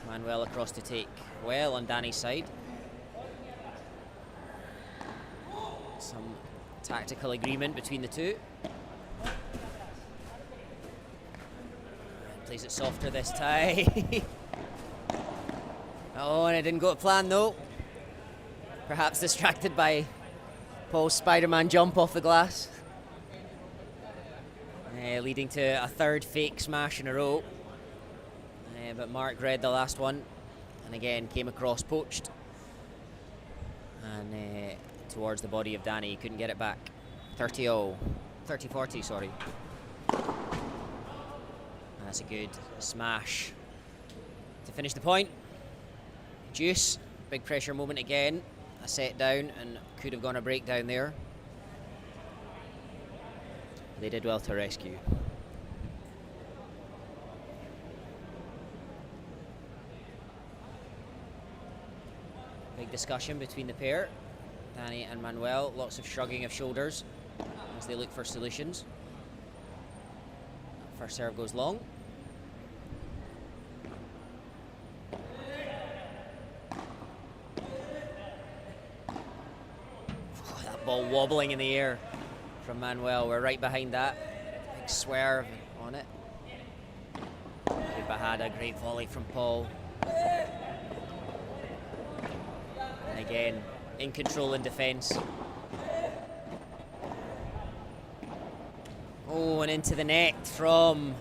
Manuel across to take well on Danny's side. Some tactical agreement between the two. Plays it softer this time. Oh, and it didn't go to plan though. Perhaps distracted by Paul's Spider-Man jump off the glass. Leading to a third fake smash in a row. But Mark read the last one and again came across poached. And towards the body of Danny, he couldn't get it back. 30-0. 30-40, sorry. And that's a good smash to finish the point. Juice, big pressure moment again. A set down and could have gone a breakdown there. They did well to rescue. Big discussion between the pair, Danny and Manuel. Lots of shrugging of shoulders as they look for solutions. First serve goes long. Ball wobbling in the air from Manuel. We're right behind that. Big swerve on it. Bahada, great volley from Paul. And again, in control in defence. Oh, and into the net from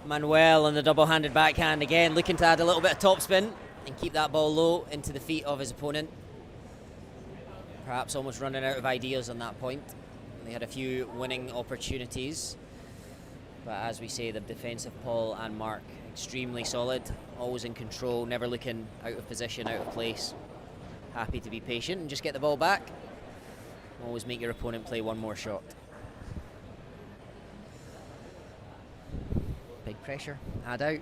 Manuel on the double-handed backhand again, looking to add a little bit of topspin and keep that ball low into the feet of his opponent. Perhaps almost running out of ideas on that point. They had a few winning opportunities, but as we say, the defence of Paul and Mark, extremely solid, always in control, never looking out of position, out of place. Happy to be patient and just get the ball back. Always make your opponent play one more shot. pressure, add out.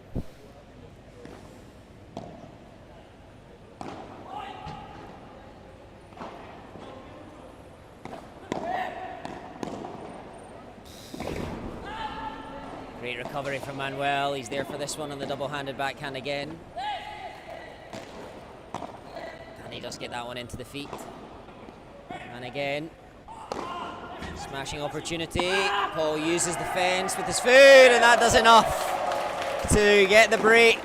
Great recovery from Manuel. He's there for this one on the double-handed backhand again. And he does get that one into the feet. And again, smashing opportunity. Paul uses the fence with his foot, and that does enough to get the break.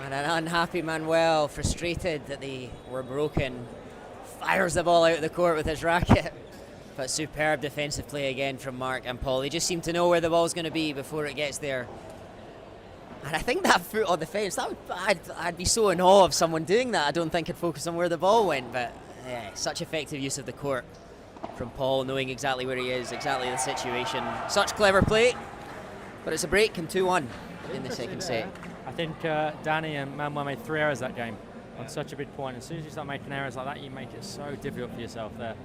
And an unhappy Manuel, frustrated that they were broken, fires the ball out of the court with his racket. But superb defensive play again from Mark and Paul. They just seem to know where the ball's going to be before it gets there. And I think that foot on the fence, I'd be so in awe of someone doing that. I don't think I'd focus on where the ball went, but yeah, such effective use of the court from Paul, knowing exactly where he is, exactly the situation. Such clever play, but it's a break and 2-1 in the second set. I think Danny and Manuel made 3 errors that game on such a big point. As soon as you start making errors like that, you make it so difficult for yourself there.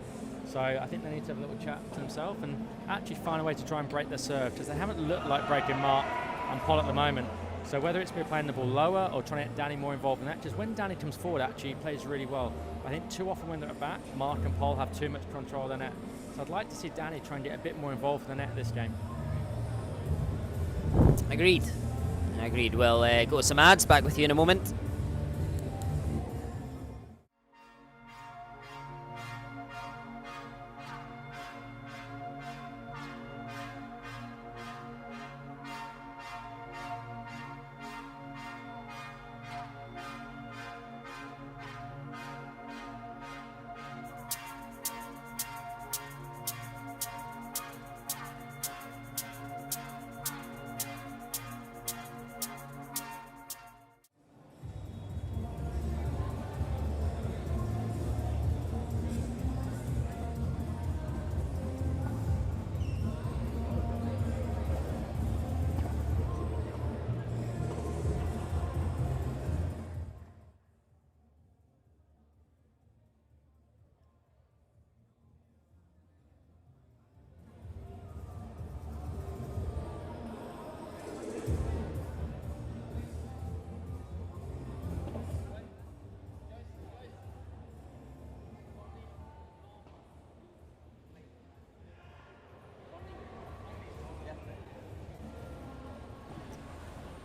So I think they need to have a little chat to themselves and actually find a way to try and break their serve, because they haven't looked like breaking Mark and Paul at the moment. So whether it's been playing the ball lower or trying to get Danny more involved in that, because when Danny comes forward, actually he plays really well. I think too often when they're at back, Mark and Paul have too much control of the net. So I'd like to see Danny try and get a bit more involved in the net this game. Agreed. Agreed. We'll go to some ads. Back with you in a moment.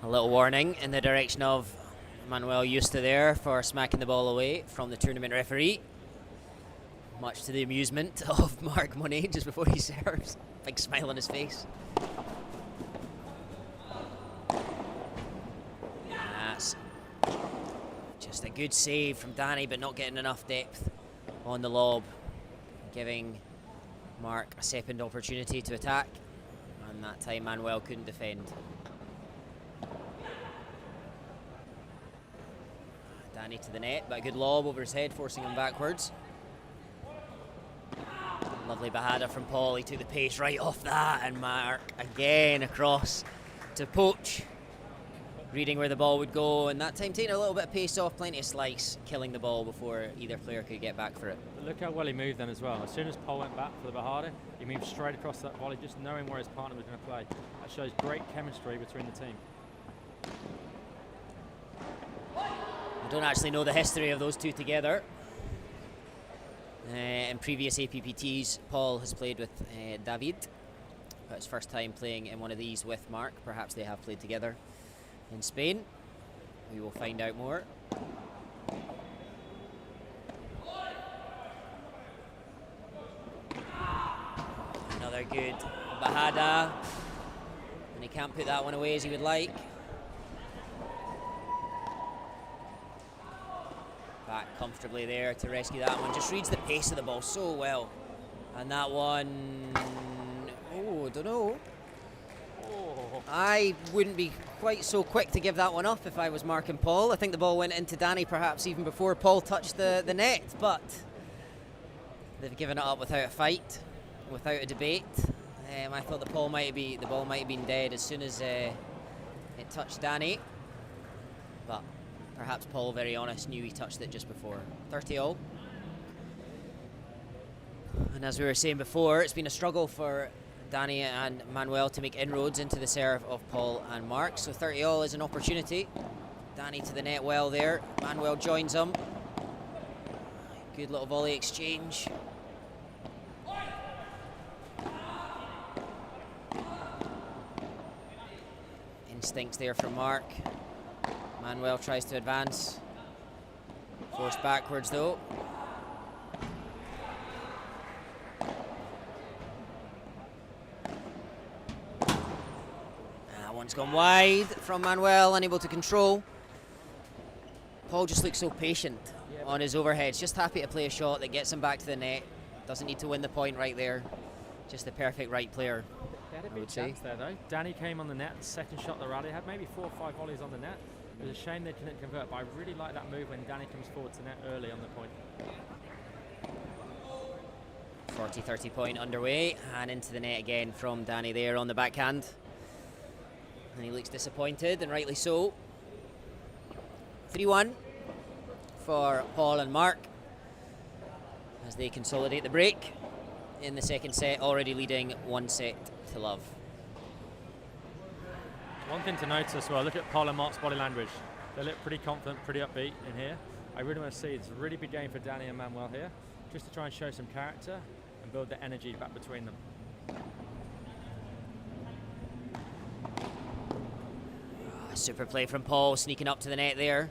A little warning in the direction of Manuel Yusta there for smacking the ball away from the tournament referee. Much to the amusement of Marc Monet just before he serves. Big smile on his face. That's just a good save from Danny, but not getting enough depth on the lob, giving Mark a second opportunity to attack, and that time Manuel couldn't defend. Danny to the net, but a good lob over his head, forcing him backwards. Lovely bahada from Paul. He took the pace right off that, and Mark again across to poach, reading where the ball would go, and that time taking a little bit of pace off, plenty of slice, killing the ball before either player could get back for it. But look how well he moved then as well. As soon as Paul went back for the bahada, he moved straight across that volley, just knowing where his partner was going to play. That shows great chemistry between the team. I don't actually know the history of those two together. In previous APPTs, Paul has played with David, but it's first time playing in one of these with Mark. Perhaps they have played together in Spain. We will find out more. Another good bahada, and he can't put that one away as he would like. Back comfortably there to rescue that one. Just reads the pace of the ball so well. And that one, oh, I don't know. I wouldn't be quite so quick to give that one up if I was Mark and Paul. I think the ball went into Danny perhaps even before Paul touched the net, but they've given it up without a fight, without a debate. I thought the ball might have been dead as soon as it touched Danny, but perhaps Paul, very honest, knew he touched it just before. 30-all. And as we were saying before, it's been a struggle for Danny and Manuel to make inroads into the serve of Paul and Mark. So 30-all is an opportunity. Danny to the net well there. Manuel joins him. Good little volley exchange. Instincts there from Mark. Manuel tries to advance. Forced backwards though. That one's gone wide from Manuel, unable to control. Paul just looks so patient on his overheads, just happy to play a shot that gets him back to the net. Doesn't need to win the point right there. Just the perfect right player. They had a big chance there though. Danny came on the net, the second shot the rally had maybe 4 or 5 volleys on the net. It was a shame they couldn't convert, but I really like that move when Danny comes forward to net early on the point. 40-30 point underway, and into the net again from Danny there on the backhand. And he looks disappointed, and rightly so. 3-1 for Paul and Mark as they consolidate the break in the second set, already leading 1-0. One thing to notice as well, look at Paul and Mark's body language. They look pretty confident, pretty upbeat in here. I really want to see, it's a really big game for Danny and Manuel here, just to try and show some character and build the energy back between them. Super play from Paul, sneaking up to the net there.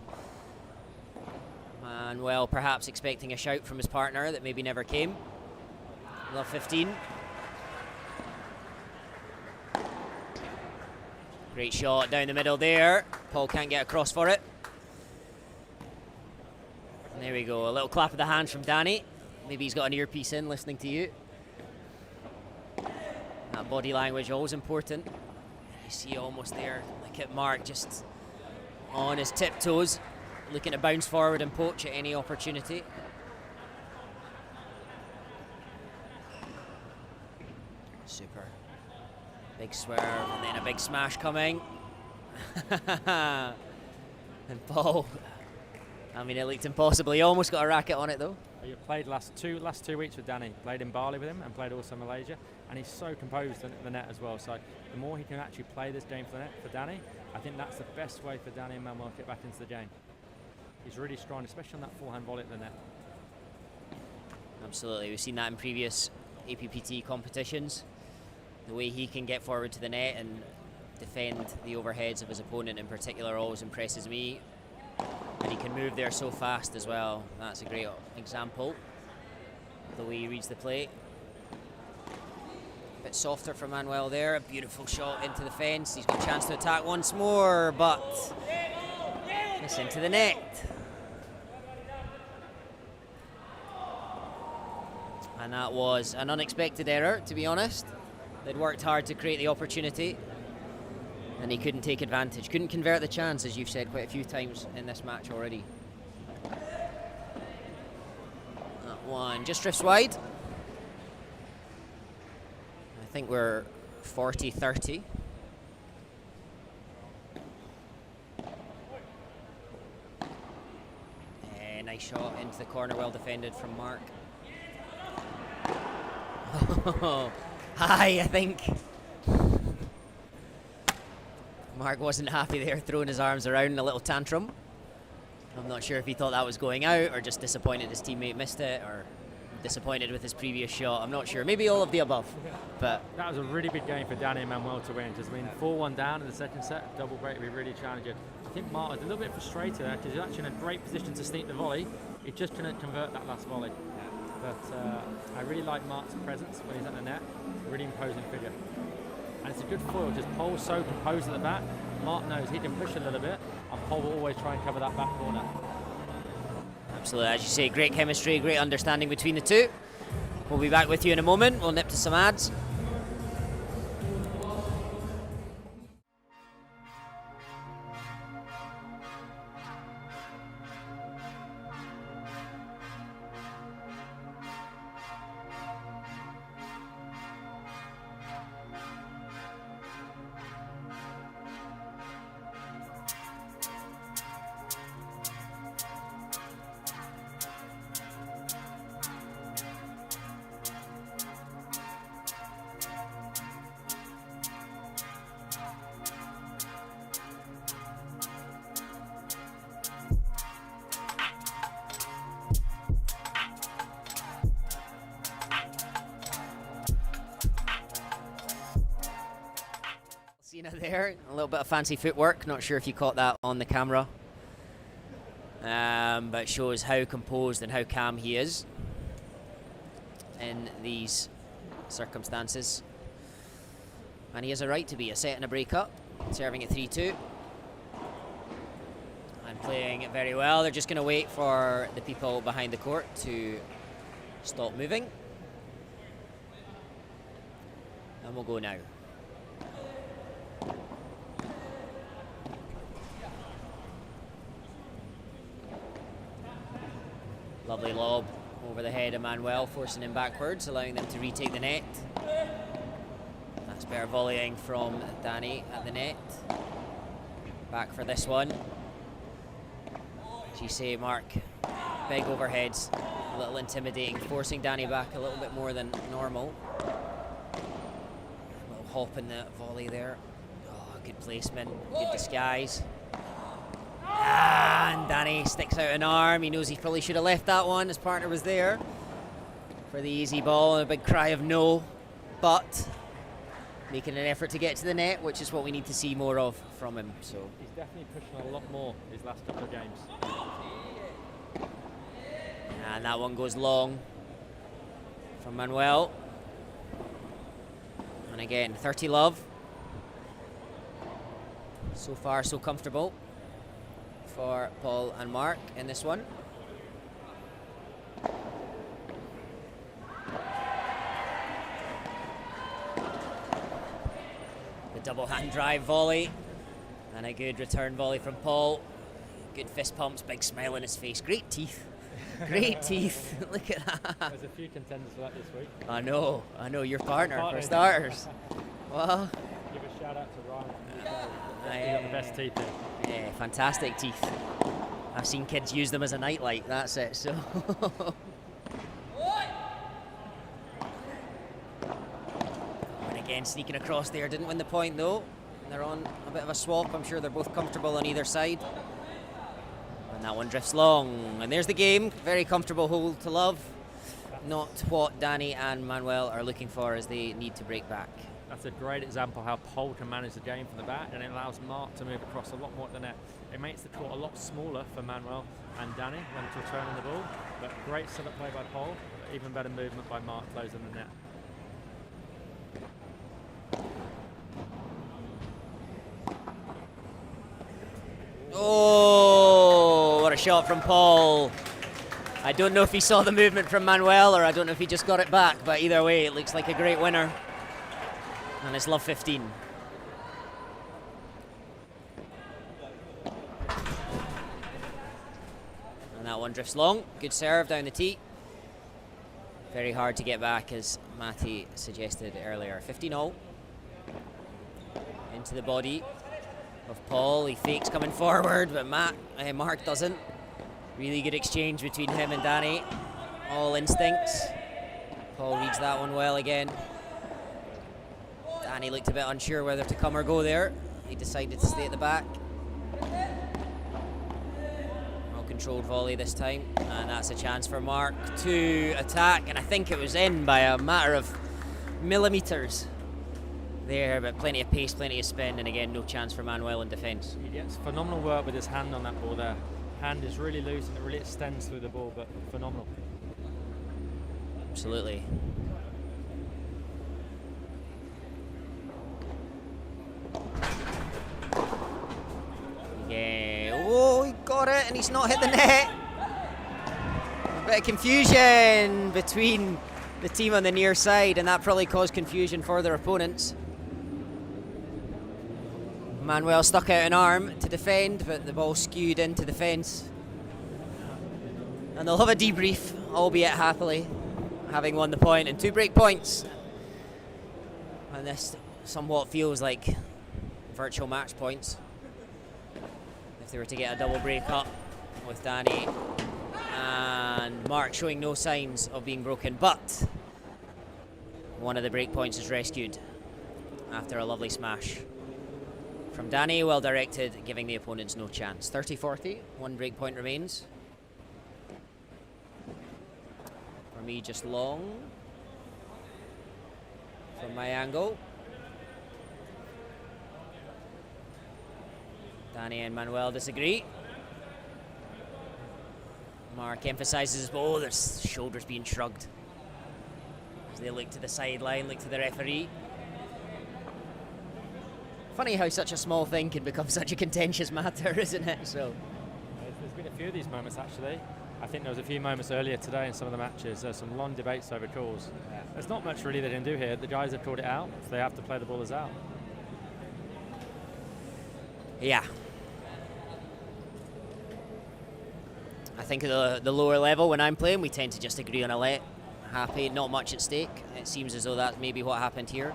Manuel perhaps expecting a shout from his partner that maybe never came. Love 15. Great shot down the middle there. Paul can't get across for it. And there we go, a little clap of the hands from Danny. Maybe he's got an earpiece in listening to you. That body language, always important. You see almost there, look at Mark just on his tiptoes, looking to bounce forward and poach at any opportunity. Super. Big swerve and then a big smash coming. And Paul, I mean, it looked impossible. He almost got a racket on it though. You played last two weeks with Danny. Played in Bali with him and played also Malaysia, and he's so composed at the net as well. So the more he can actually play this game for the net for Danny, I think that's the best way for Danny and Manuel to get back into the game. He's really strong, especially on that forehand volley at the net. Absolutely, we've seen that in previous APPT competitions. The way he can get forward to the net and defend the overheads of his opponent in particular always impresses me. And he can move there so fast as well. That's a great example of the way he reads the play. A bit softer for Manuel there. A beautiful shot into the fence. He's got a chance to attack once more, but it's into the net. And that was an unexpected error, to be honest. They'd worked hard to create the opportunity, and he couldn't take advantage. Couldn't convert the chance, as you've said quite a few times in this match already. That one just drifts wide. I think we're 40-30. Nice shot into the corner, well defended from Mark. High, I think. Mark wasn't happy there, throwing his arms around in a little tantrum. I'm not sure if he thought that was going out or just disappointed his teammate missed it or disappointed with his previous shot. I'm not sure. Maybe all of the above. But that was a really big game for Danny and Manuel to win. Just win 4-1 down in the second set. Double break would be really challenging. I think Mark was a little bit frustrated there because he was actually in a great position to sneak the volley. He just couldn't convert that last volley. But I really like Mark's presence when he's at the net. Really imposing figure. And it's a good foil, just Paul's so composed at the back. Mark knows he can push a little bit, and Paul will always try and cover that back corner. Absolutely, as you say, great chemistry, great understanding between the two. We'll be back with you in a moment. We'll nip to some ads. there. A little bit of fancy footwork. Not sure if you caught that on the camera. But shows how composed and how calm he is in these circumstances. And he has a right to be. A set and a break up. Serving at 3-2. And playing it very well. They're just going to wait for the people behind the court to stop moving. And we'll go now. Lovely lob over the head of Manuel, forcing him backwards, allowing them to retake the net. That's better volleying from Danny at the net. Back for this one. As you say, Mark, big overheads, a little intimidating, forcing Danny back a little bit more than normal. A little hop in the volley there. Oh, good placement, good disguise. And Danny sticks out an arm. He knows he probably should have left that one. His partner was there for the easy ball, and a big cry of no, but making an effort to get to the net, which is what we need to see more of from him. So he's definitely pushing a lot more his last couple of games. And that one goes long from Manuel. And again, 30 love. So far, so comfortable for Paul and Mark in this one. The double hand drive volley and a good return volley from Paul. Good fist pumps, big smile on his face. Great teeth. Great teeth. Look at that. There's a few contenders for that this week. I know, your partner for starters. Well, give a shout out to Ryan from the UK. He's got the best teeth in. Yeah, fantastic teeth. I've seen kids use them as a nightlight, that's it, so. And again, sneaking across there, didn't win the point though. They're on a bit of a swap, I'm sure they're both comfortable on either side. And that one drifts long, and there's the game. Very comfortable hold to love. Not what Danny and Manuel are looking for as they need to break back. That's a great example how Paul can manage the game from the back, and it allows Mark to move across a lot more at the net. It makes the court a lot smaller for Manuel and Danny when it's returning the ball, but great setup play by Paul, but even better movement by Mark closing the net. Oh, what a shot from Paul. I don't know if he saw the movement from Manuel, or I don't know if he just got it back, but either way, it looks like a great winner. And it's love 15. And that one drifts long. Good serve down the tee. Very hard to get back, as Matty suggested earlier. 15-0. Into the body of Paul. He fakes coming forward, but Mark doesn't. Really good exchange between him and Danny. All instincts. Paul reads that one well again. Danny looked a bit unsure whether to come or go there. He decided to stay at the back. Well-controlled volley this time, and that's a chance for Mark to attack, and I think it was in by a matter of millimeters there, but plenty of pace, plenty of spin, and again, no chance for Manuel in defence. He gets phenomenal work with his hand on that ball there. Hand is really loose and it really extends through the ball, but phenomenal. Absolutely. Yeah. Oh, he got it, and he's not hit the net. A bit of confusion between the team on the near side, and that probably caused confusion for their opponents. Manuel stuck out an arm to defend, but the ball skewed into the fence. And they'll have a debrief, albeit happily, having won the point, and 2 break points. And this somewhat feels like virtual match points. If they were to get a double break up with Danny and Mark showing no signs of being broken, but one of the break points is rescued after a lovely smash from Danny, well directed, giving the opponents no chance. 30-40, 1 break point remains. For me, just long from my angle. Danny and Manuel disagree. Mark emphasises, oh, there's shoulders being shrugged. As they look to the sideline, look to the referee. Funny how such a small thing can become such a contentious matter, isn't it? So, there's been a few of these moments actually. I think there was a few moments earlier today in some of the matches. There's some long debates over calls. There's not much really they can do here. The guys have called it out, so they have to play the ball as out. yeah. I think at the lower level when I'm playing, we tend to just agree on a let. Happy, not much at stake. It seems as though that's maybe what happened here.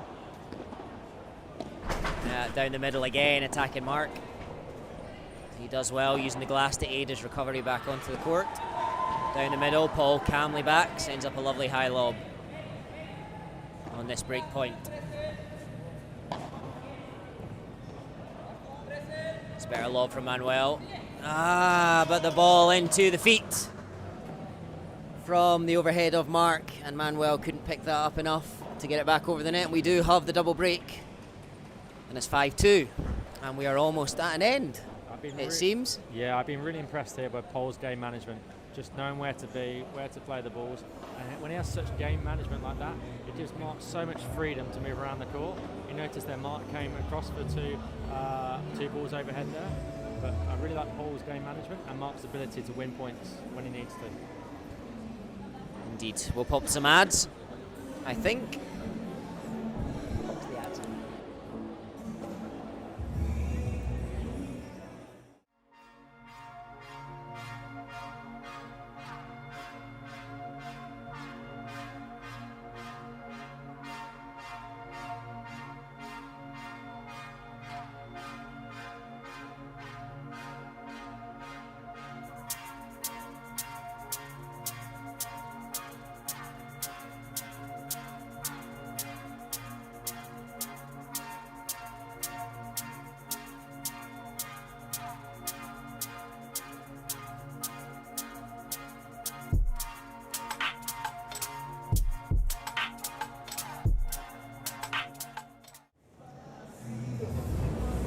Down the middle again, attacking Mark. He does well, using the glass to aid his recovery back onto the court. Down the middle, Paul calmly back, sends up a lovely high lob on this break point. It's a better lob from Manuel. But the ball into the feet from the overhead of Mark, and Manuel couldn't pick that up enough to get it back over the net. We do have the double break, and it's 5-2, and we are almost at an end, it seems. Yeah, I've been really impressed here by Paul's game management, just knowing where to be, where to play the balls, and when he has such game management like that, it gives Mark so much freedom to move around the court. You notice that Mark came across for two balls overhead there. But I really like Paul's game management and Mark's ability to win points when he needs to. Indeed. We'll pop some ads, I think. Pop to the ads.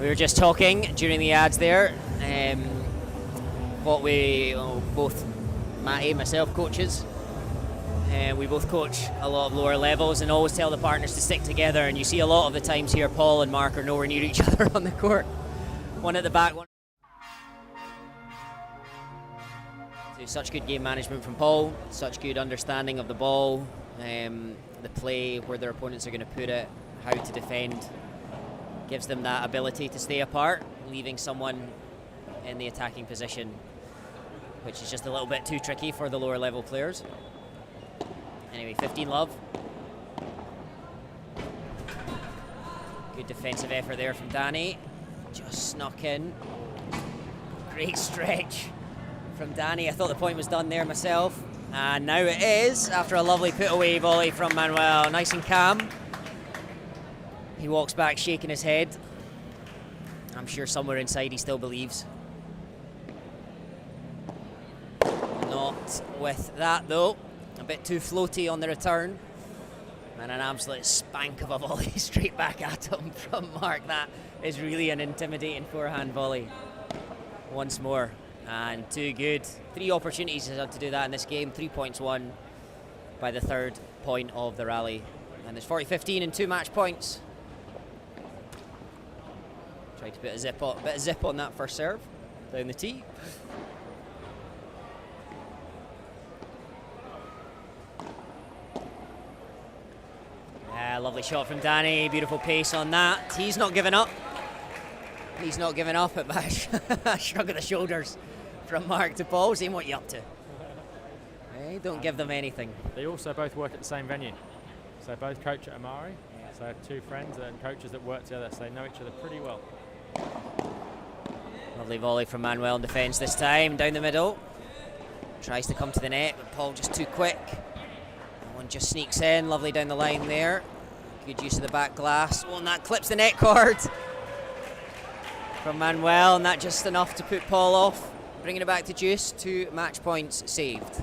We were just talking during the ads there, what we both, Matty, myself, coaches, and we both coach a lot of lower levels and always tell the partners to stick together, and you see a lot of the times here Paul and Mark are nowhere near each other on the court. One at the back, one. So such good game management from Paul, such good understanding of the ball, the play, where their opponents are going to put it, how to defend. Gives them that ability to stay apart, leaving someone in the attacking position, which is just a little bit too tricky for the lower level players. Anyway, 15 love. Good defensive effort there from Danny. Just snuck in. Great stretch from Danny. I thought the point was done there myself. And now it is, after a lovely put away volley from Manuel. Nice and calm. He walks back shaking his head. I'm sure somewhere inside he still believes. Not with that though. A bit too floaty on the return. And an absolute spank of a volley straight back at him from Mark. That is really an intimidating forehand volley. Once more. And too good. 3 opportunities he's had to do that in this game. 3 points won by the 3rd point of the rally. And there's 40-15 and 2 match points. Tried to put a bit of zip on that first serve down the tee. Lovely shot from Danny, beautiful pace on that. He's not giving up. He's not giving up at Bash. Shrug of the shoulders from Mark to Paul, saying what you up to. Hey, don't give them anything. They also both work at the same venue. So both coach at Amari. So I have 2 friends and coaches that work together, so they know each other pretty well. Lovely volley from Manuel in defence this time, down the middle. Tries to come to the net, but Paul just too quick. One just sneaks in, lovely down the line there. Good use of the back glass. Oh, and that clips the net cord from Manuel, and that just enough to put Paul off. Bringing it back to Juice, 2 match points saved.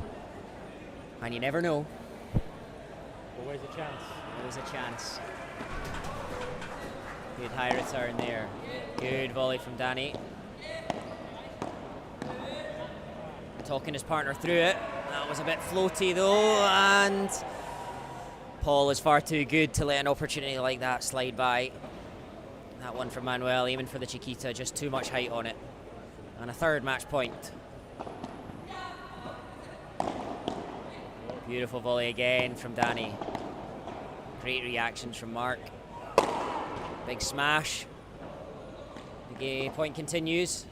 And you never know. Always a chance. Always a chance. Good high return there. Good volley from Danny. Talking his partner through it. That was a bit floaty though, and Paul is far too good to let an opportunity like that slide by. That one from Manuel, even for the Chiquita, just too much height on it. And a third match point. Beautiful volley again from Danny. Great reactions from Mark. Big smash. The point continues.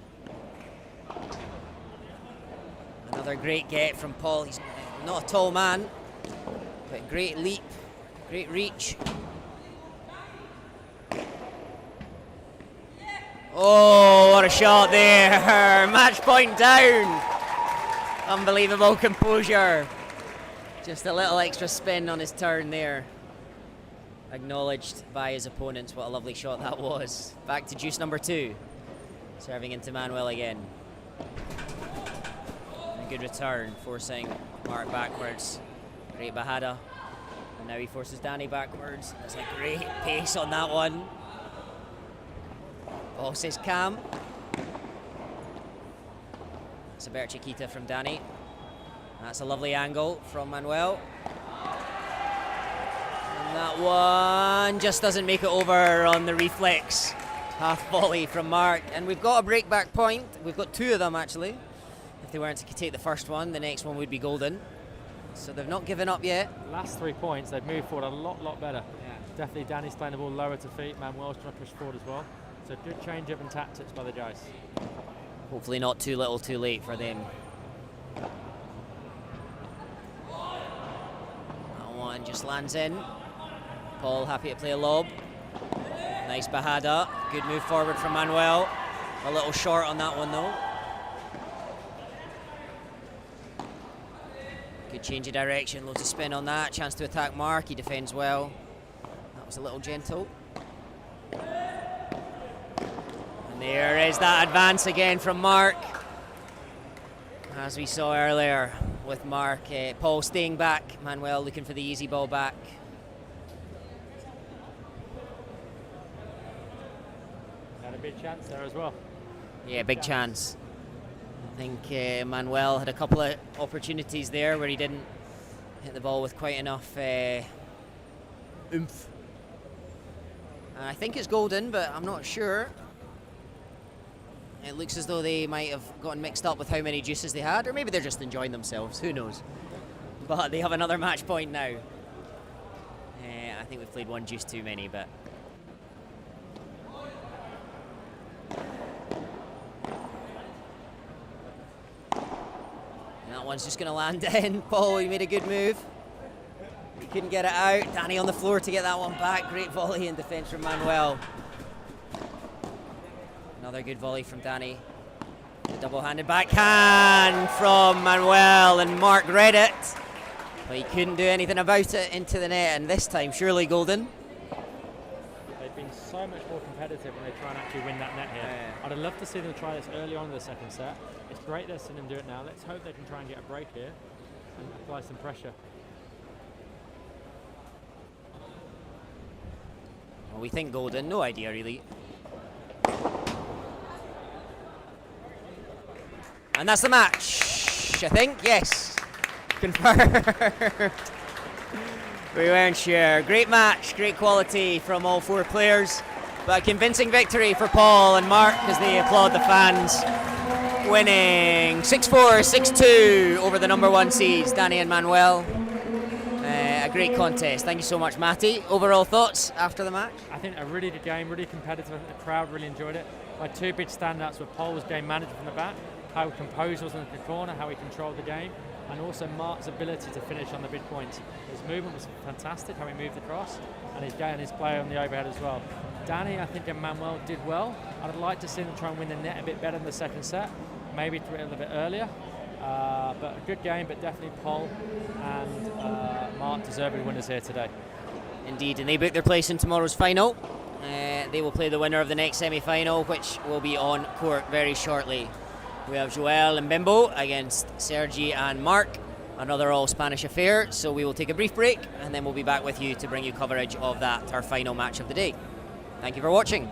Another great get from Paul. He's not a tall man, but great leap, great reach. Oh, what a shot there. Match point down. Unbelievable composure. Just a little extra spin on his turn there. Acknowledged by his opponents. What a lovely shot that was. Back to juice number 2. Serving into Manuel again. A good return, forcing Mark backwards. Great Bajada. And now he forces Danny backwards. That's a great pace on that one. Ball says Cam. That's a better Chiquita from Danny. That's a lovely angle from Manuel. And that one just doesn't make it over on the reflex. Half volley from Mark. And we've got a break back point. We've got 2 of them actually. If they weren't to take the first one, the next one would be golden. So they've not given up yet. Last 3 points, they've moved forward a lot better. Yeah. Definitely Danny's playing the ball lower to feet. Manuel's trying to push forward as well. So good change up in tactics by the guys. Hopefully not too little too late for them. That one just lands in. Paul happy to play a lob. Nice Bajada. Good move forward from Manuel. A little short on that one though. Good change of direction, loads of spin on that. Chance to attack Mark, he defends well. That was a little gentle. And there is that advance again from Mark. As we saw earlier with Mark, Paul staying back, Manuel looking for the easy ball back. Had a big chance there as well. Yeah, big chance. I think Manuel had a couple of opportunities there where he didn't hit the ball with quite enough oomph. I think it's golden, but I'm not sure. It looks as though they might have gotten mixed up with how many juices they had, or maybe they're just enjoying themselves, who knows. But they have another match point now. I think we've played 1 juice too many, but... That one's just going to land in. Paul, he made a good move. He couldn't get it out. Danny on the floor to get that one back. Great volley in defense from Manuel. Another good volley from Danny. The double-handed backhand from Manuel, and Mark read it, but he couldn't do anything about it into the net, and this time surely golden. They've been so much more competitive when they try and actually win that net here. I'd have loved to see them try this early on in the second set. It's great they're seeing them do it now. Let's hope they can try and get a break here and apply some pressure. Well, we think golden, no idea really. And that's the match, I think. Yes, confirmed. We weren't sure. Great match, great quality from all 4 players, but a convincing victory for Paul and Mark as they applaud the fans. Winning 6-4, 6-2 over the number 1 seeds, Danny and Manuel. A great contest. Thank you so much, Matty. Overall thoughts after the match? I think a really good game, really competitive. I think the crowd really enjoyed it. My 2 big standouts were Paul's game management from the back, how composed was in the corner, how he controlled the game, and also Mark's ability to finish on the big points. His movement was fantastic, how he moved across, and his play on the overhead as well. Danny, I think, and Manuel did well. I'd like to see them try and win the net a bit better in the second set, maybe a little bit earlier. But a good game, but definitely Paul and Mark deserving winners here today. Indeed, and they book their place in tomorrow's final. They will play the winner of the next semi-final, which will be on court very shortly. We have Joel and Bimbo against Sergi and Mark, another all-Spanish affair. So we will take a brief break, and then we'll be back with you to bring you coverage of that, our final match of the day. Thank you for watching.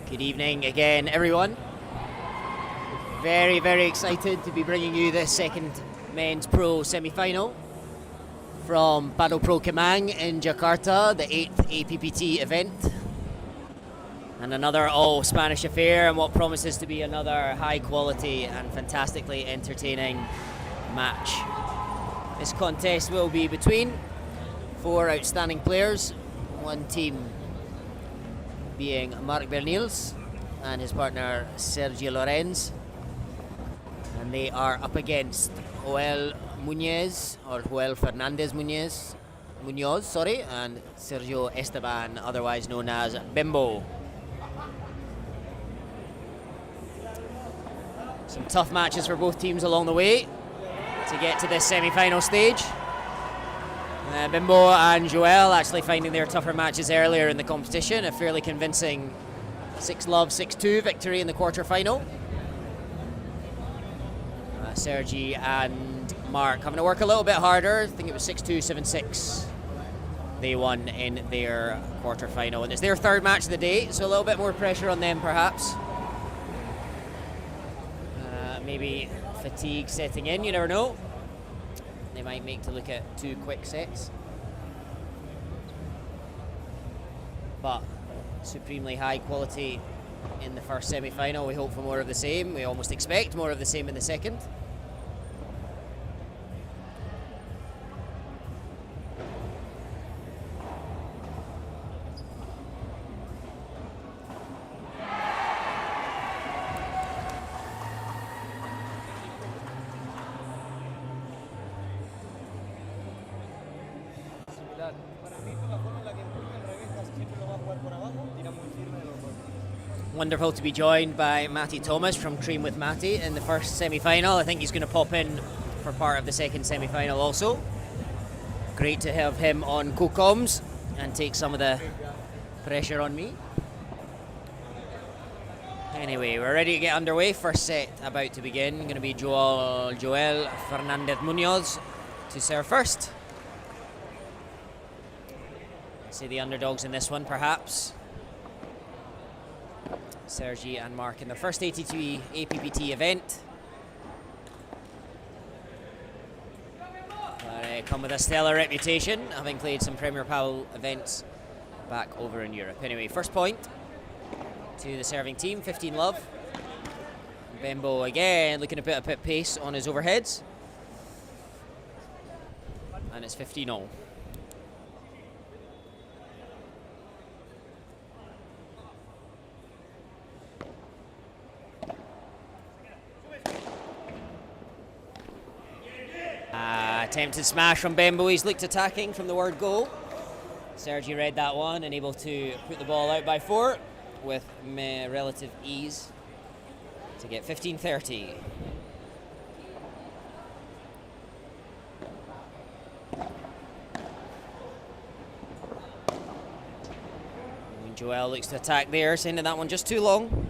Good evening again, everyone. Very, very excited to be bringing you this second men's pro semi-final from Padel Pro Kemang in Jakarta, the 8th APPT event. And another all-Spanish affair, and what promises to be another high-quality and fantastically entertaining match. This contest will be between 4 outstanding players, one team being Marc Bernils and his partner Sergio Lorenz, and they are up against Joel Fernandez Munoz, and Sergio Esteban, otherwise known as Bimbo. Some tough matches for both teams along the way to get to this semi-final stage. Bimbo and Joel actually finding their tougher matches earlier in the competition. A fairly convincing 6-love, 6-2 victory in the quarter-final. Sergi and Mark having to work a little bit harder. I think it was 6-2, 7-6. They won in their quarter-final. And it's their third match of the day, so a little bit more pressure on them perhaps. Maybe fatigue setting in, you never know. They might make to look at 2 quick sets. But supremely high quality in the first semi-final. We hope for more of the same. We almost expect more of the same in the second. Wonderful to be joined by Matty Thomas from Cream with Matty in the first semi-final. I think he's going to pop in for part of the second semi-final also. Great to have him on co-coms and take some of the pressure on me. Anyway, we're ready to get underway. First set about to begin. Going to be Joel Fernandez Munoz to serve first. See the underdogs in this one perhaps. Sergi and Mark in their first ATT APPT event. They come with a stellar reputation, having played some Premier Padel events back over in Europe. Anyway, first point to the serving team, 15-love. Bembo again looking to put a bit of pace on his overheads. And it's 15-all. Attempted smash from Bembo. He's looked attacking from the word go. Sergi read that one and able to put the ball out by 4 with relative ease to get 15-30. Joel looks to attack there, sending that one just too long.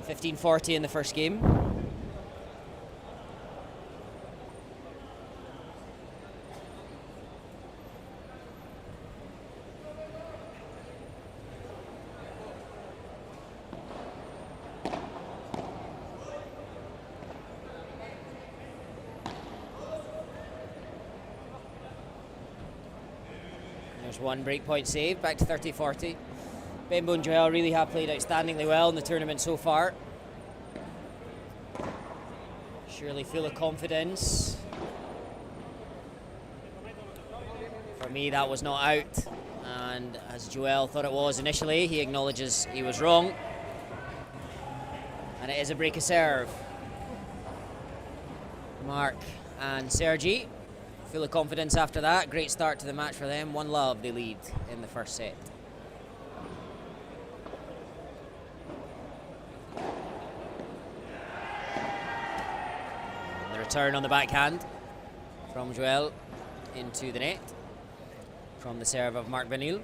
15-40 in the first game. One breakpoint save, back to 30-40. Bembo and Joel really have played outstandingly well in the tournament so far. Surely full of confidence. For me, that was not out. And as Joel thought it was initially, he acknowledges he was wrong. And it is a break of serve. Mark and Sergi, full of confidence after that. Great start to the match for them. 1-love, they lead in the first set. And the return on the backhand from Joel into the net from the serve of Mark Vanille.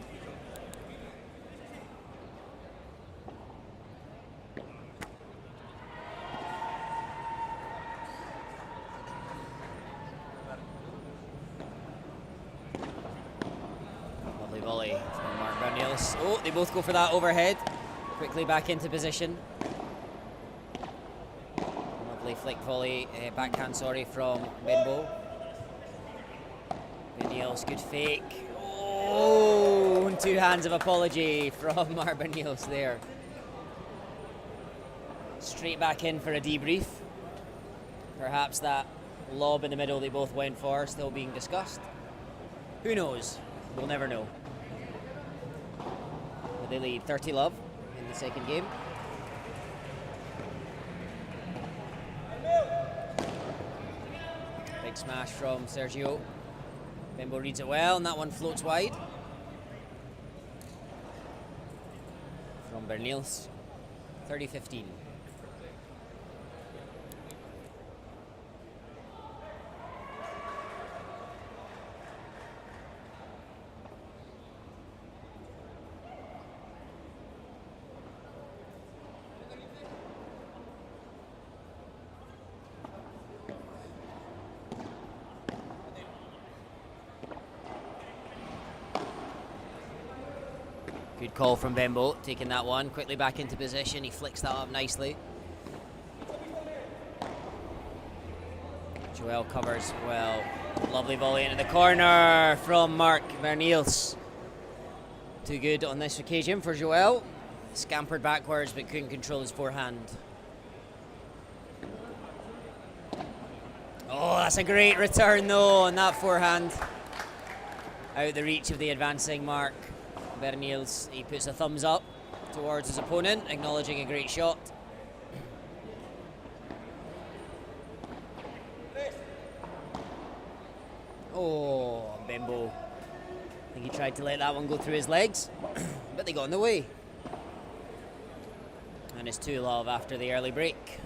Lovely volley from Mark Vanille. Oh, they both go for that overhead. Quickly back into position. Lovely flick volley, backhand, sorry, from Benbow. Vanille's good fake. Oh, and 2 hands of apology from Mark Vanille there. Straight back in for a debrief. Perhaps that lob in the middle they both went for still being discussed. Who knows? We'll never know. But they lead 30-love in the second game. Big smash from Sergio. Bembo reads it well, and that one floats wide. From Bernils. 30-15. Good call from Bembo, taking that one quickly back into position. He flicks that up nicely. Joel covers well. Lovely volley into the corner from Mark Verniels. Too good on this occasion for Joel. Scampered backwards but couldn't control his forehand. Oh, that's a great return though on that forehand. Out the reach of the advancing Mark Verniels. He puts a thumbs up towards his opponent, acknowledging a great shot. Oh, Bembo. I think he tried to let that one go through his legs, but they got in the way. And it's 2-love after the early break.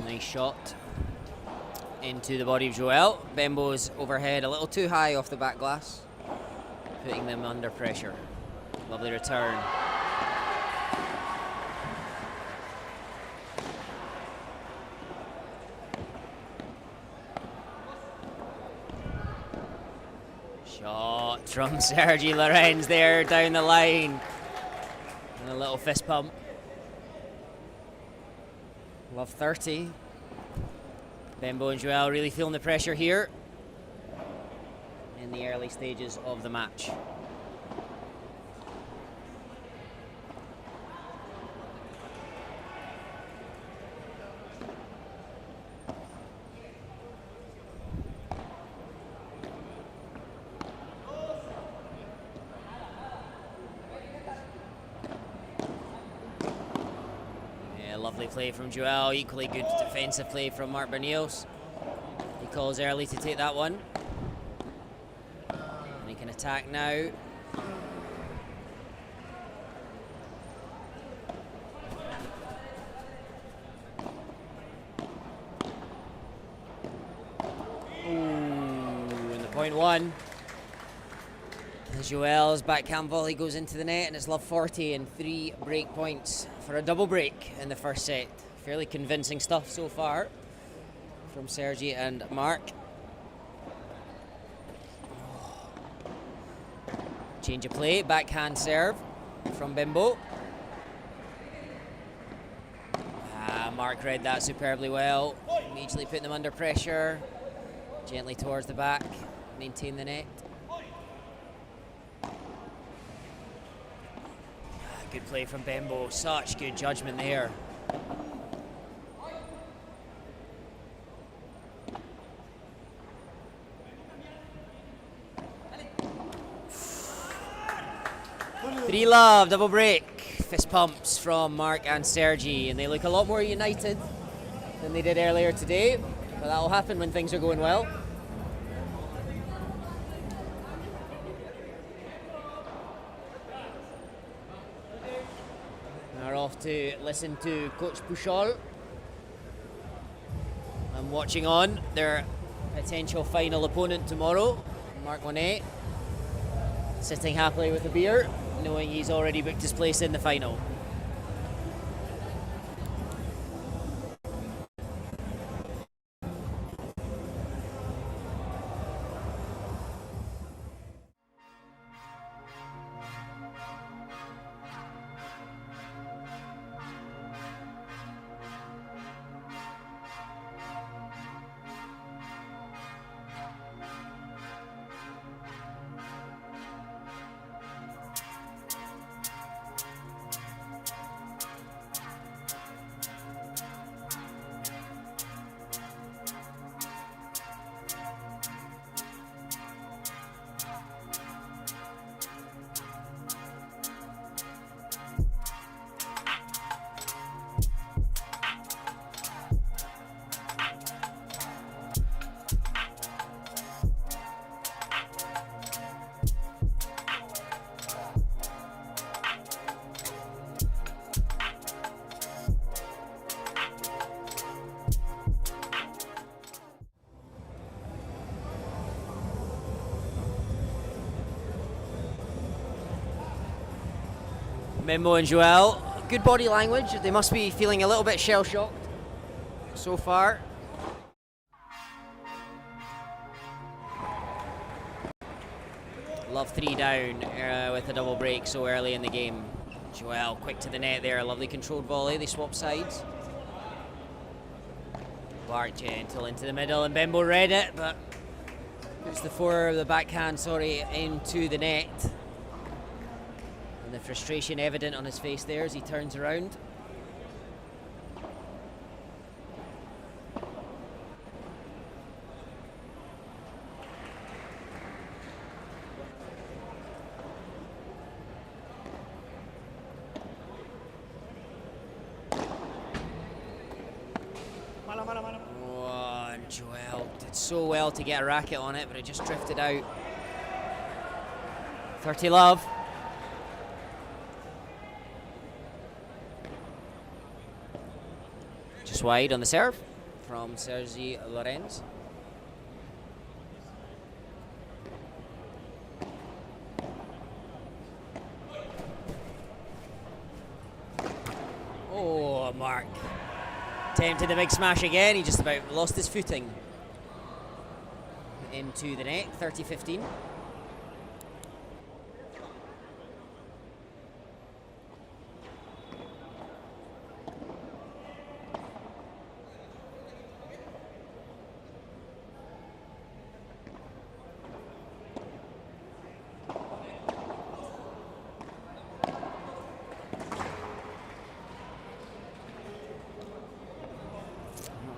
Nice shot into the body of Joel. Bembo's overhead a little too high off the back glass, putting them under pressure. Lovely return. Shot from Sergi Lorenz there down the line. And a little fist pump. Love 30. Bembo and Joel really feeling the pressure here in the early stages of the match. Lovely play from Joel, equally good defensive play from Mark Bernios. He calls early to take that one. And he can attack now. Ooh, and the point one. Joel's backhand volley goes into the net, and it's love 40 and 3 break points for a double break in the first set. Fairly convincing stuff so far from Sergi and Mark. Change of play, backhand serve from Bembo. Mark read that superbly well, immediately putting them under pressure. Gently towards the back, maintain the net. Good play from Bembo, such good judgment there. Three love, double break. Fist pumps from Mark and Sergi, and they look a lot more united than they did earlier today, but that'll happen when things are going well. We're off to listen to Coach Puchol. I'm watching on their potential final opponent tomorrow, Mark Monet, sitting happily with a beer, knowing he's already booked his place in the final. Bembo and Joel, good body language. They must be feeling a little bit shell-shocked so far. Love 3 down with a double break so early in the game. Joel quick to the net there, a lovely controlled volley. They swap sides. Bart gentle into the middle, and Bembo read it, but puts the backhand, into the net. The frustration evident on his face there as he turns around. Oh, and Joel did so well to get a racket on it, but it just drifted out. 30 love. Just wide on the serve from Sergi Lorenz. Oh, Mark. Tempted the big smash again. He just about lost his footing into the net. 30-15.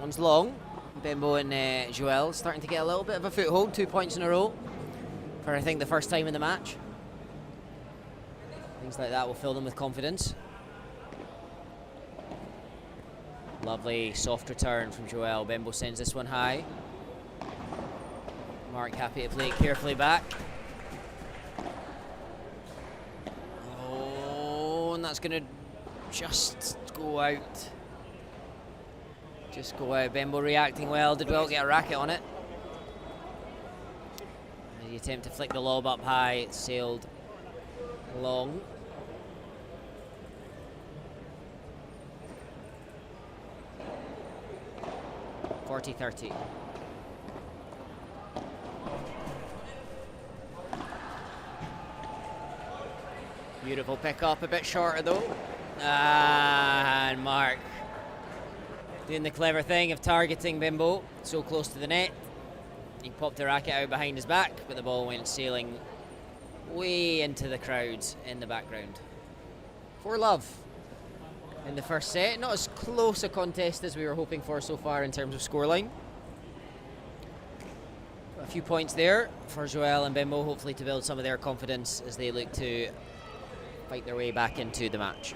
One's long. Bembo and Joel starting to get a little bit of a foothold. 2 points in a row for, I think, the first time in the match. Things like that will fill them with confidence. Lovely soft return from Joel. Bembo sends this one high. Mark happy to play it carefully back. Oh, and that's going to just go out. Just go out. Bembo reacting well. Did well get a racket on it. The attempt to flick the lob up high. It sailed long. (40-30). Beautiful pick up, a bit shorter though. And Mark doing the clever thing of targeting Bembo so close to the net. He popped the racket out behind his back, but the ball went sailing way into the crowds in the background. 4-love in the first set. Not as close a contest as we were hoping for so far in terms of scoreline. A few points there for Joel and Bimbo, hopefully to build some of their confidence as they look to fight their way back into the match.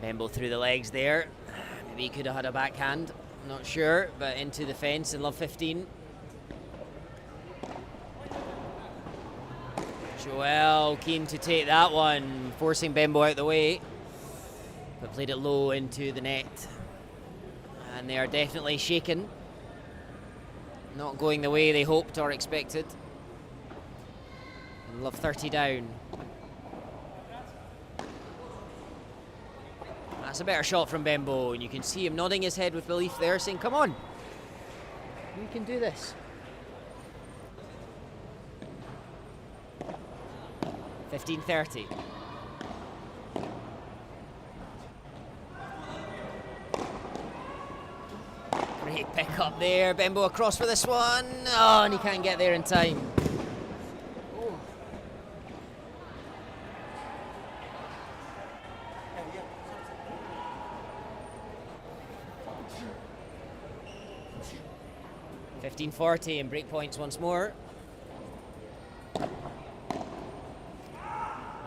Bimbo through the legs there. Maybe he could have had a backhand, not sure, but into the fence in love 15. Joel keen to take that one, forcing Bimbo out the way, but played it low into the net. And they are definitely shaken. Not going the way they hoped or expected. And love 30 down. That's a better shot from Bimbo, and you can see him nodding his head with belief there, saying, come on, we can do this. 15-30. Great pick up there, Bimbo across for this one. Oh, and he can't get there in time. 15-40 and break points once more.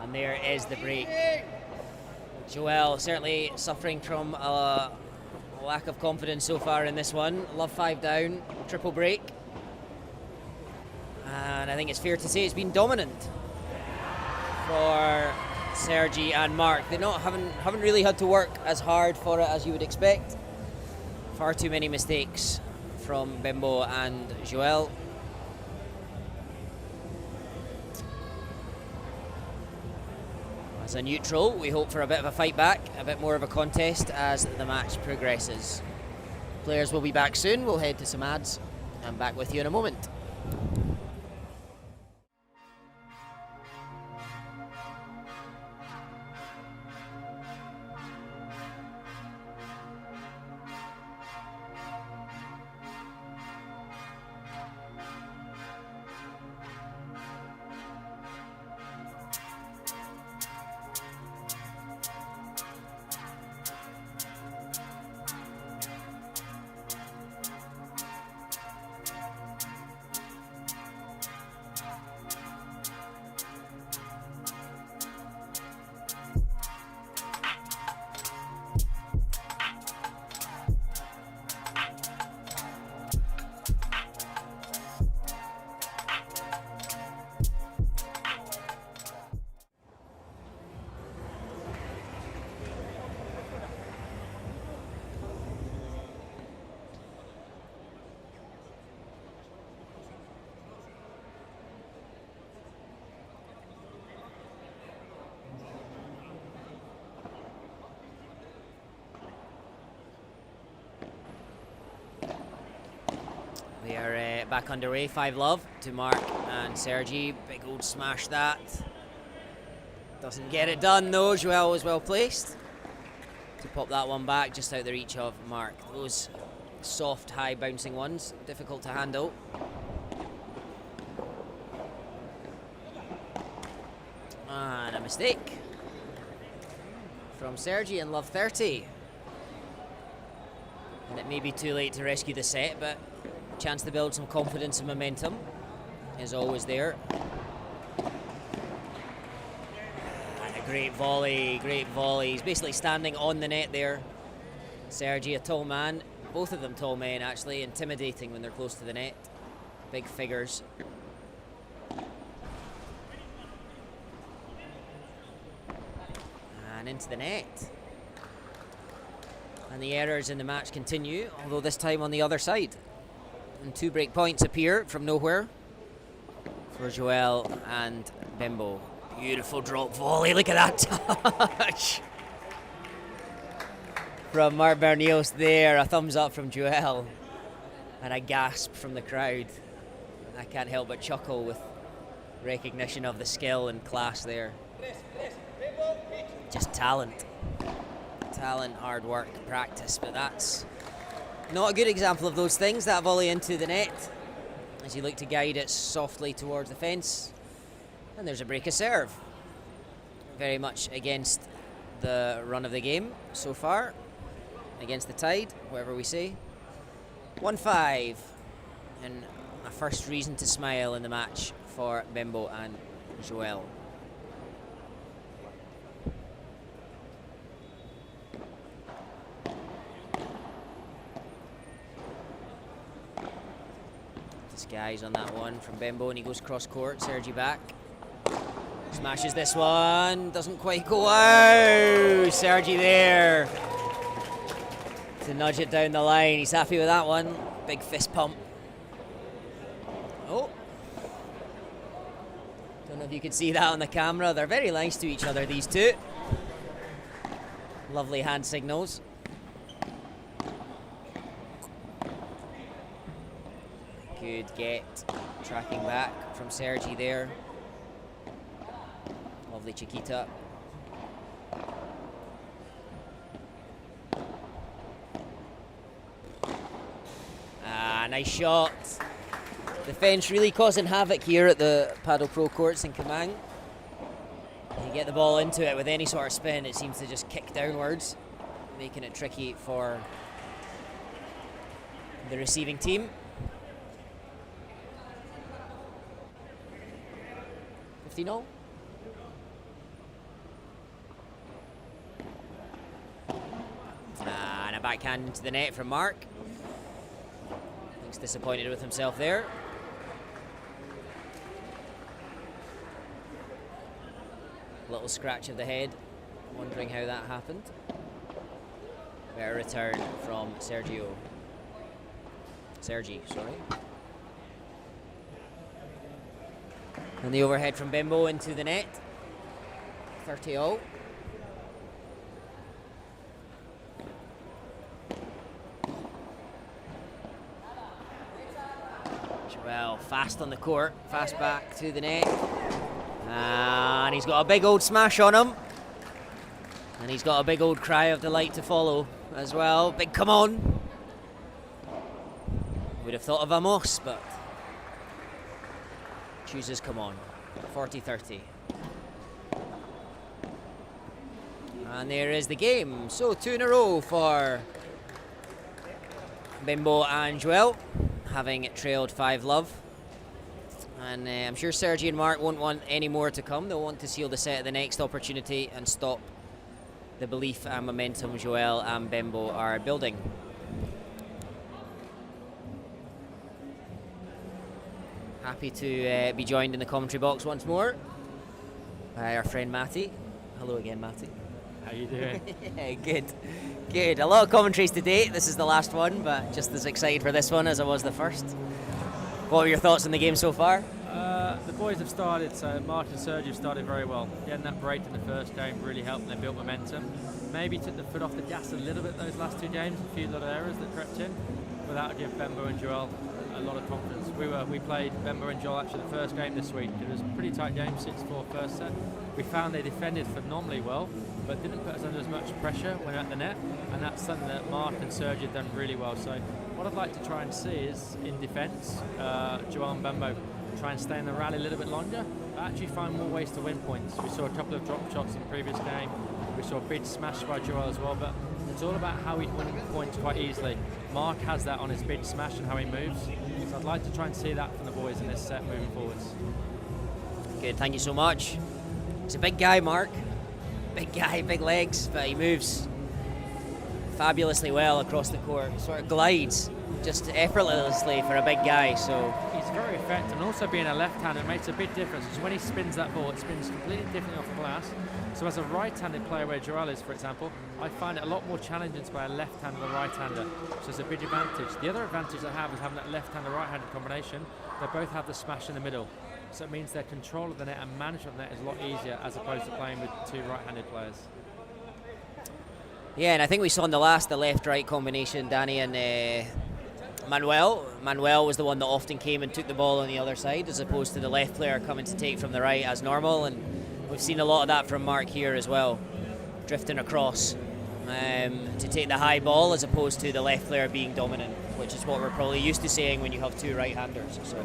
And there is the break. Joel certainly suffering from a lack of confidence so far in this one. Love 5 down, triple break. And I think it's fair to say it's been dominant for Sergi and Mark. They haven't really had to work as hard for it as you would expect. Far too many mistakes from Bimbo and Joel. As a neutral, we hope for a bit of a fight back, a bit more of a contest as the match progresses. Players will be back soon. We'll head to some ads and back with you in a moment. We are back underway. 5-love to Mark and Sergi. Big old smash that. Doesn't get it done though. Joel was well placed to pop that one back just out the reach of Mark. Those soft, high bouncing ones, difficult to handle. And a mistake from Sergi in love 30. And it may be too late to rescue the set, but chance to build some confidence and momentum is always there. And a great volley, great volley. He's basically standing on the net there. Sergi, a tall man, both of them tall men actually, intimidating when they're close to the net. Big figures. And into the net. And the errors in the match continue, although this time on the other side. And 2 break points appear from nowhere for Joel and Bimbo. Beautiful drop volley, look at that touch from Mark Bernios there. A thumbs up from Joel and a gasp from the crowd. I can't help but chuckle with recognition of the skill and class there. Just talent. Talent, hard work, practice, but that's not a good example of those things. That volley into the net as you look to guide it softly towards the fence. And there's a break of serve. Very much against the run of the game so far. Against the tide, whatever we say. 1-5. And a first reason to smile in the match for Bembo and Joel. Disguise on that one from Bembo, and he goes cross court. Sergi back. Smashes this one. Doesn't quite go out. Sergi there to nudge it down the line. He's happy with that one. Big fist pump. Oh. Don't know if you can see that on the camera. They're very nice to each other, these two. Lovely hand signals. Good get. Tracking back from Sergi there. Lovely Chiquita. Nice shot. The fence really causing havoc here at the Padel Pro courts in Kamang. You get the ball into it with any sort of spin, it seems to just kick downwards, making it tricky for the receiving team. 15-0. And a backhand into the net from Mark. Looks disappointed with himself there. Little scratch of the head, wondering how that happened. Better return from Sergi, sorry. And the overhead from Bembo into the net. 30-0. Well, fast on the court, fast back to the net. And he's got a big old smash on him. And he's got a big old cry of delight to follow as well. Big come on. Would have thought of Amos, but chooses come on. 40-30. And there is the game. So 2 in a row for Bembo and Joel, having trailed 5-love. And I'm sure Sergi and Mark won't want any more to come. They'll want to seal the set at the next opportunity and stop the belief and momentum Joel and Bembo are building. Happy to be joined in the commentary box once more by our friend Matty. Hello again, Matty. How you doing? Yeah, good. Good. A lot of commentaries to date. This is the last one, but just as excited for this one as I was the first. What were your thoughts on the game so far? The boys have started, so Mark and Sergi have started very well. Getting that break in the first game really helped them build momentum. Maybe took the foot off the gas a little bit those last 2 games, a few little errors that crept in, but that would give Bembo and Joel a lot of confidence. We played Bembo and Joel actually the first game this week. It was a pretty tight game, 6-4 first set. We found they defended phenomenally well, but didn't put us under as much pressure when at the net, and that's something that Mark and Sergi have done really well. So what I'd like to try and see is, in defence, Joel and Bembo try and stay in the rally a little bit longer, but actually find more ways to win points. We saw a couple of drop shots in the previous game. We saw a big smash by Joel as well, but it's all about how he's winning points quite easily. Mark has that on his big smash and how he moves. So I'd like to try and see that from the boys in this set moving forwards. Good, thank you so much. He's a big guy, Mark. Big guy, big legs, but he moves fabulously well across the court. Sort of glides just effortlessly for a big guy. So he's very effective, and also being a left-hander makes a big difference, because when he spins that ball, it spins completely differently off the glass. So as a right-handed player where Joel is, for example, I find it a lot more challenging to play a left-hander than a right-hander. So it's a big advantage. The other advantage I have is having that left-hander, right-handed combination. They both have the smash in the middle. So it means their control of the net and management of the net is a lot easier as opposed to playing with 2 right-handed players. Yeah, and I think we saw in the left-right combination, Danny and Manuel was the one that often came and took the ball on the other side, as opposed to the left player coming to take from the right as normal, and we've seen a lot of that from Mark here as well, drifting across to take the high ball as opposed to the left player being dominant, which is what we're probably used to seeing when you have two right-handers. So.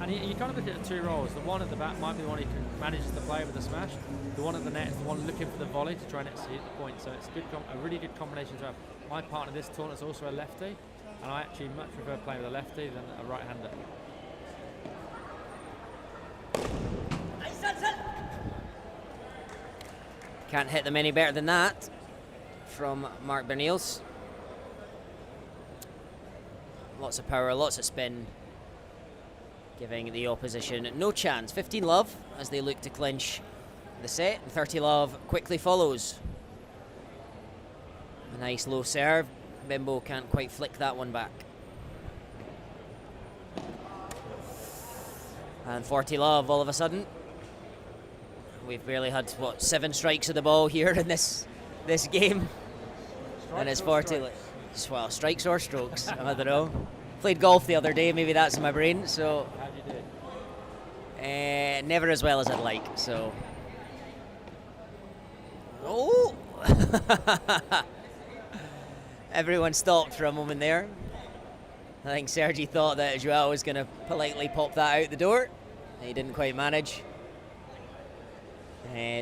And you kind of look at the two roles. The one at the back might be the one who can manage the play with the smash. The one at the net is the one looking for the volley to try and execute the point. So it's a really good combination to have. My partner this tournament is also a lefty, and I actually much prefer playing with a lefty than a right-hander. Can't hit them any better than that from Mark Berniels. Lots of power, lots of spin, giving the opposition no chance. 15 love as they look to clinch the set. 30 love quickly follows. A nice low serve. Bembo can't quite flick that one back. And 40 love all of a sudden. We've barely had, what, 7 strikes of the ball here in this game. Strikes and it's or 40. Well, strikes or strokes. I don't know. Played golf the other day, maybe that's in my brain. So How'd you do? never as well as I'd like. So. Oh! Everyone stopped for a moment there. I think Sergi thought that Joao was going to politely pop that out the door. He didn't quite manage.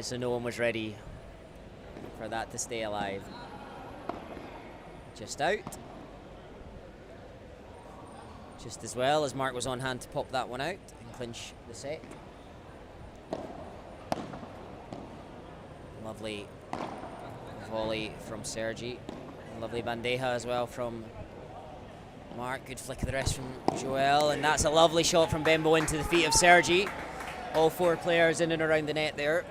So no one was ready for that to stay alive. Just out. Just as well as Mark was on hand to pop that one out and clinch the set. Lovely volley from Sergi. Lovely bandeja as well from Mark. Good flick of the wrist from Joel. And that's a lovely shot from Bembo into the feet of Sergi. All 4 players in and around the net there.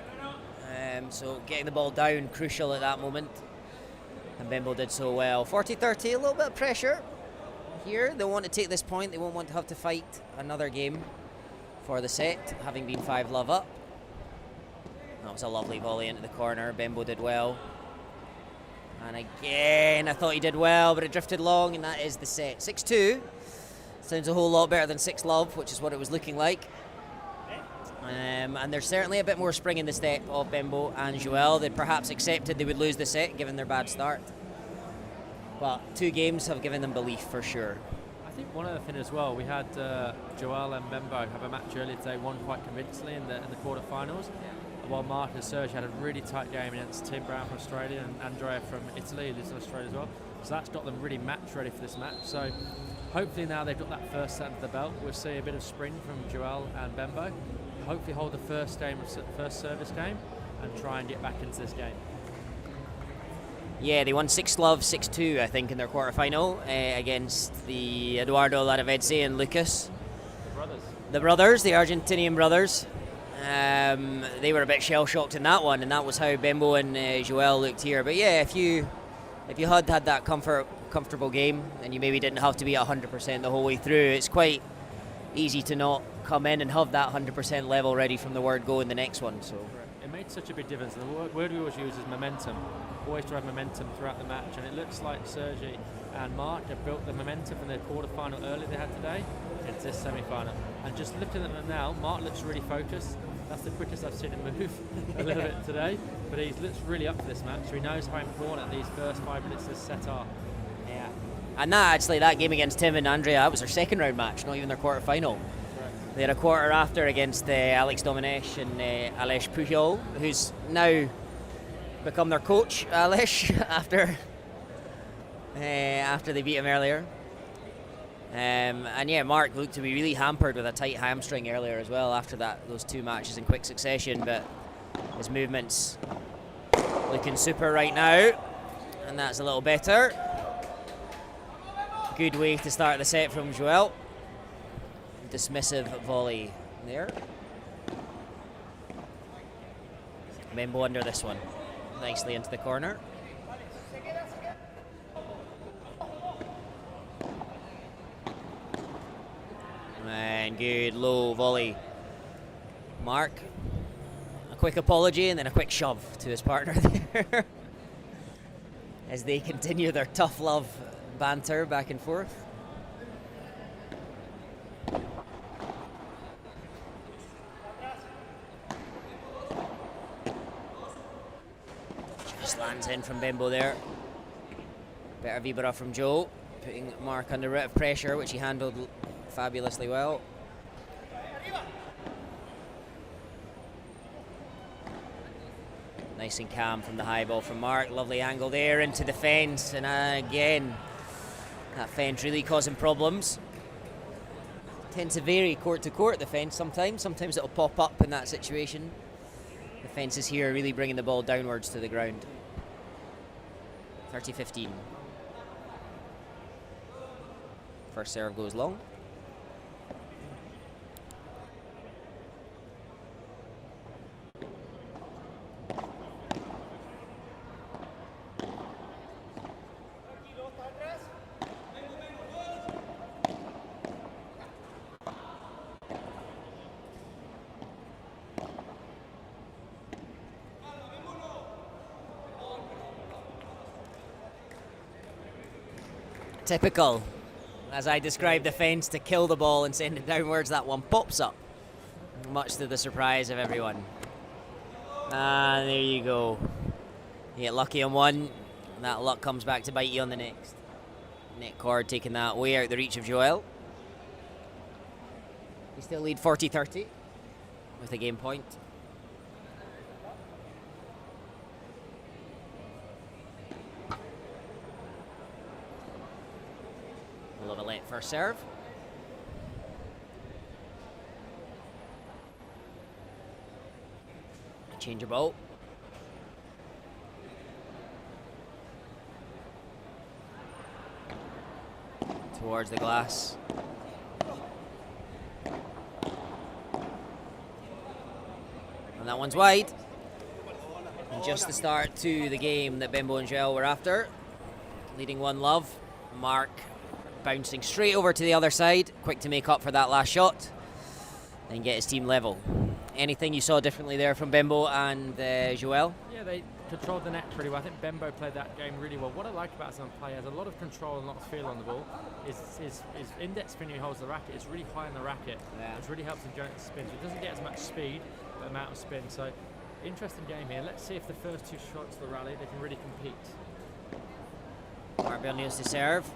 So getting the ball down, crucial at that moment. And Bembo did so well. 40-30, a little bit of pressure here. They want to take this point. They won't want to have to fight another game for the set, having been 5 love up. That was a lovely volley into the corner. Bembo did well. And again, I thought he did well, but it drifted long, and that is the set. 6-2. Sounds a whole lot better than 6 love, which is what it was looking like. And there's certainly a bit more spring in the step of Bembo and Joel. They'd perhaps accepted they would lose the set, given their bad start. But 2 games have given them belief for sure. I think one other thing as well, we had Joel and Bembo have a match earlier today, won quite convincingly in the quarterfinals. While Mark and Serge had a really tight game against Tim Brown from Australia and Andrea from Italy, who lives in Australia as well. So that's got them really match ready for this match. So hopefully now they've got that first set of the belt, we'll see a bit of spring from Joel and Bembo. Hopefully hold the first service game and try and get back into this game. Yeah, they won 6 love, 6-2, I think, in their quarterfinal against the Eduardo Laravedzi and Lucas. The brothers, the Argentinian brothers. They were a bit shell-shocked in that one, and that was how Bembo and Joel looked here. But yeah, if you had that comfortable game and you maybe didn't have to be at 100% the whole way through, it's quite easy to not come in and have that 100% level ready from the word go in the next one. So it made such a big difference. The word we always use is momentum. Always to have momentum throughout the match, and it looks like Sergi and Mark have built the momentum from their quarter-final earlier they had today into this semi-final. And just looking at them now, Mark looks really focused. That's the quickest I've seen him move a little bit today. But he looks really up for this match. So he knows how important these first 5 minutes of this set are. Yeah. And that game against Tim and Andrea, that was their second round match, not even their quarter-final. They had a quarter after against Alex Domenech and Aleix Puchol, who's now become their coach, Aleix, after they beat him earlier. And yeah, Mark looked to be really hampered with a tight hamstring earlier as well after those 2 matches in quick succession, but his movement's looking super right now, and that's a little better. Good way to start the set from Joel. Dismissive volley there. Bembo under this one. Nicely into the corner. And good low volley. Mark, a quick apology and then a quick shove to his partner there as they continue their tough love banter back and forth. Lands in from Bimbo there. Better vibra from Joe, putting Mark under a bit of pressure, which he handled fabulously well. Nice and calm from the high ball from Mark. Lovely angle there into the fence, and again, that fence really causing problems. Tends to vary court to court, the fence sometimes. Sometimes it'll pop up in that situation. The fences here are really bringing the ball downwards to the ground. 30-15. First serve goes long. Typical. As I described the fence to kill the ball and send it downwards, that one pops up. Much to the surprise of everyone. And there you go. You get lucky on one, and that luck comes back to bite you on the next. Net cord taking that way out the reach of Joel. You still lead 40-30 with a game point. Lovely first serve. Change your ball. Towards the glass. And that one's wide. And just the start to the game that Bimbo and Joel were after. Leading 1-0. Mark bouncing straight over to the other side, quick to make up for that last shot and get his team level. Anything you saw differently there from Bimbo and Joel? Yeah, they controlled the net pretty well. I think Bimbo played that game really well. What I like about him play, he has a lot of control and a lot of feel on the ball. His index finger he holds the racket is really high on the racket, which really helps him go into spin. So he doesn't get as much speed, but amount of spin. So interesting game here. Let's see if the first two shots of the rally they can really compete. Mark needs to serve.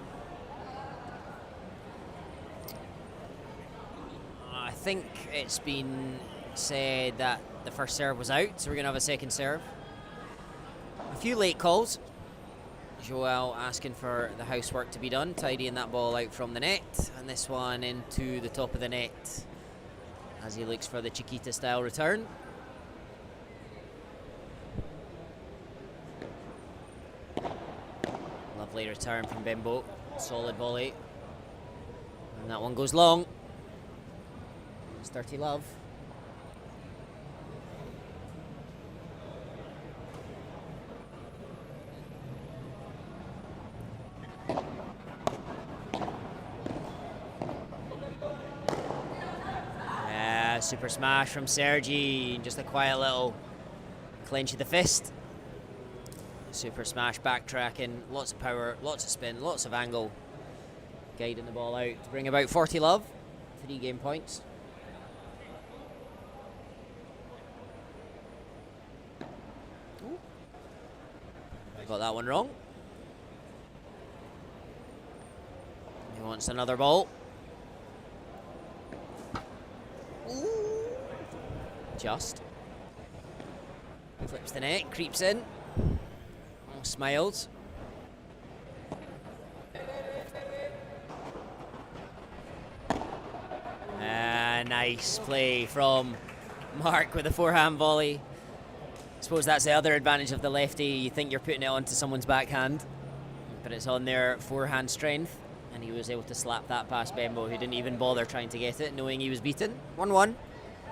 I think it's been said that the first serve was out, so we're going to have a second serve. A few late calls. Joel asking for the housework to be done, tidying that ball out from the net, and this one into the top of the net as he looks for the Chiquita style return. Lovely return from Bimbo, solid volley, and that one goes long. It's 30-0. Super smash from Sergi, just a quiet little clench of the fist. Super smash backtracking, lots of power, lots of spin, lots of angle, guiding the ball out to bring about 40-0, 3 game points. I got that one wrong. He wants another ball. Just flips the net, creeps in, smiles. Nice play from Mark with a forehand volley. I suppose that's the other advantage of the lefty. You think you're putting it onto someone's backhand, but it's on their forehand strength, and he was able to slap that past Bimbo, who didn't even bother trying to get it, knowing he was beaten. 1-1.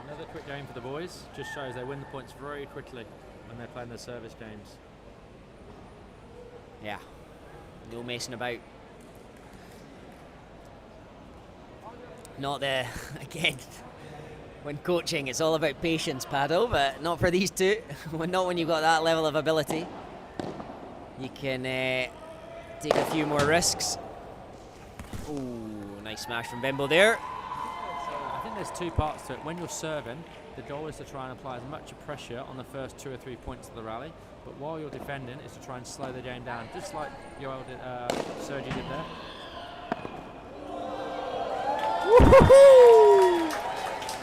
Another quick game for the boys. Just shows they win the points very quickly when they're playing their service games. Yeah, no messing about. Not the, again, when coaching, it's all about patience, Padel, but not for these two. Not when you've got that level of ability. You can take a few more risks. Ooh, nice smash from Bimbo there. I think there's two parts to it. When you're serving, the goal is to try and apply as much pressure on the first 2 or 3 points of the rally, but while you're defending, is to try and slow the game down, just like Sergi did there.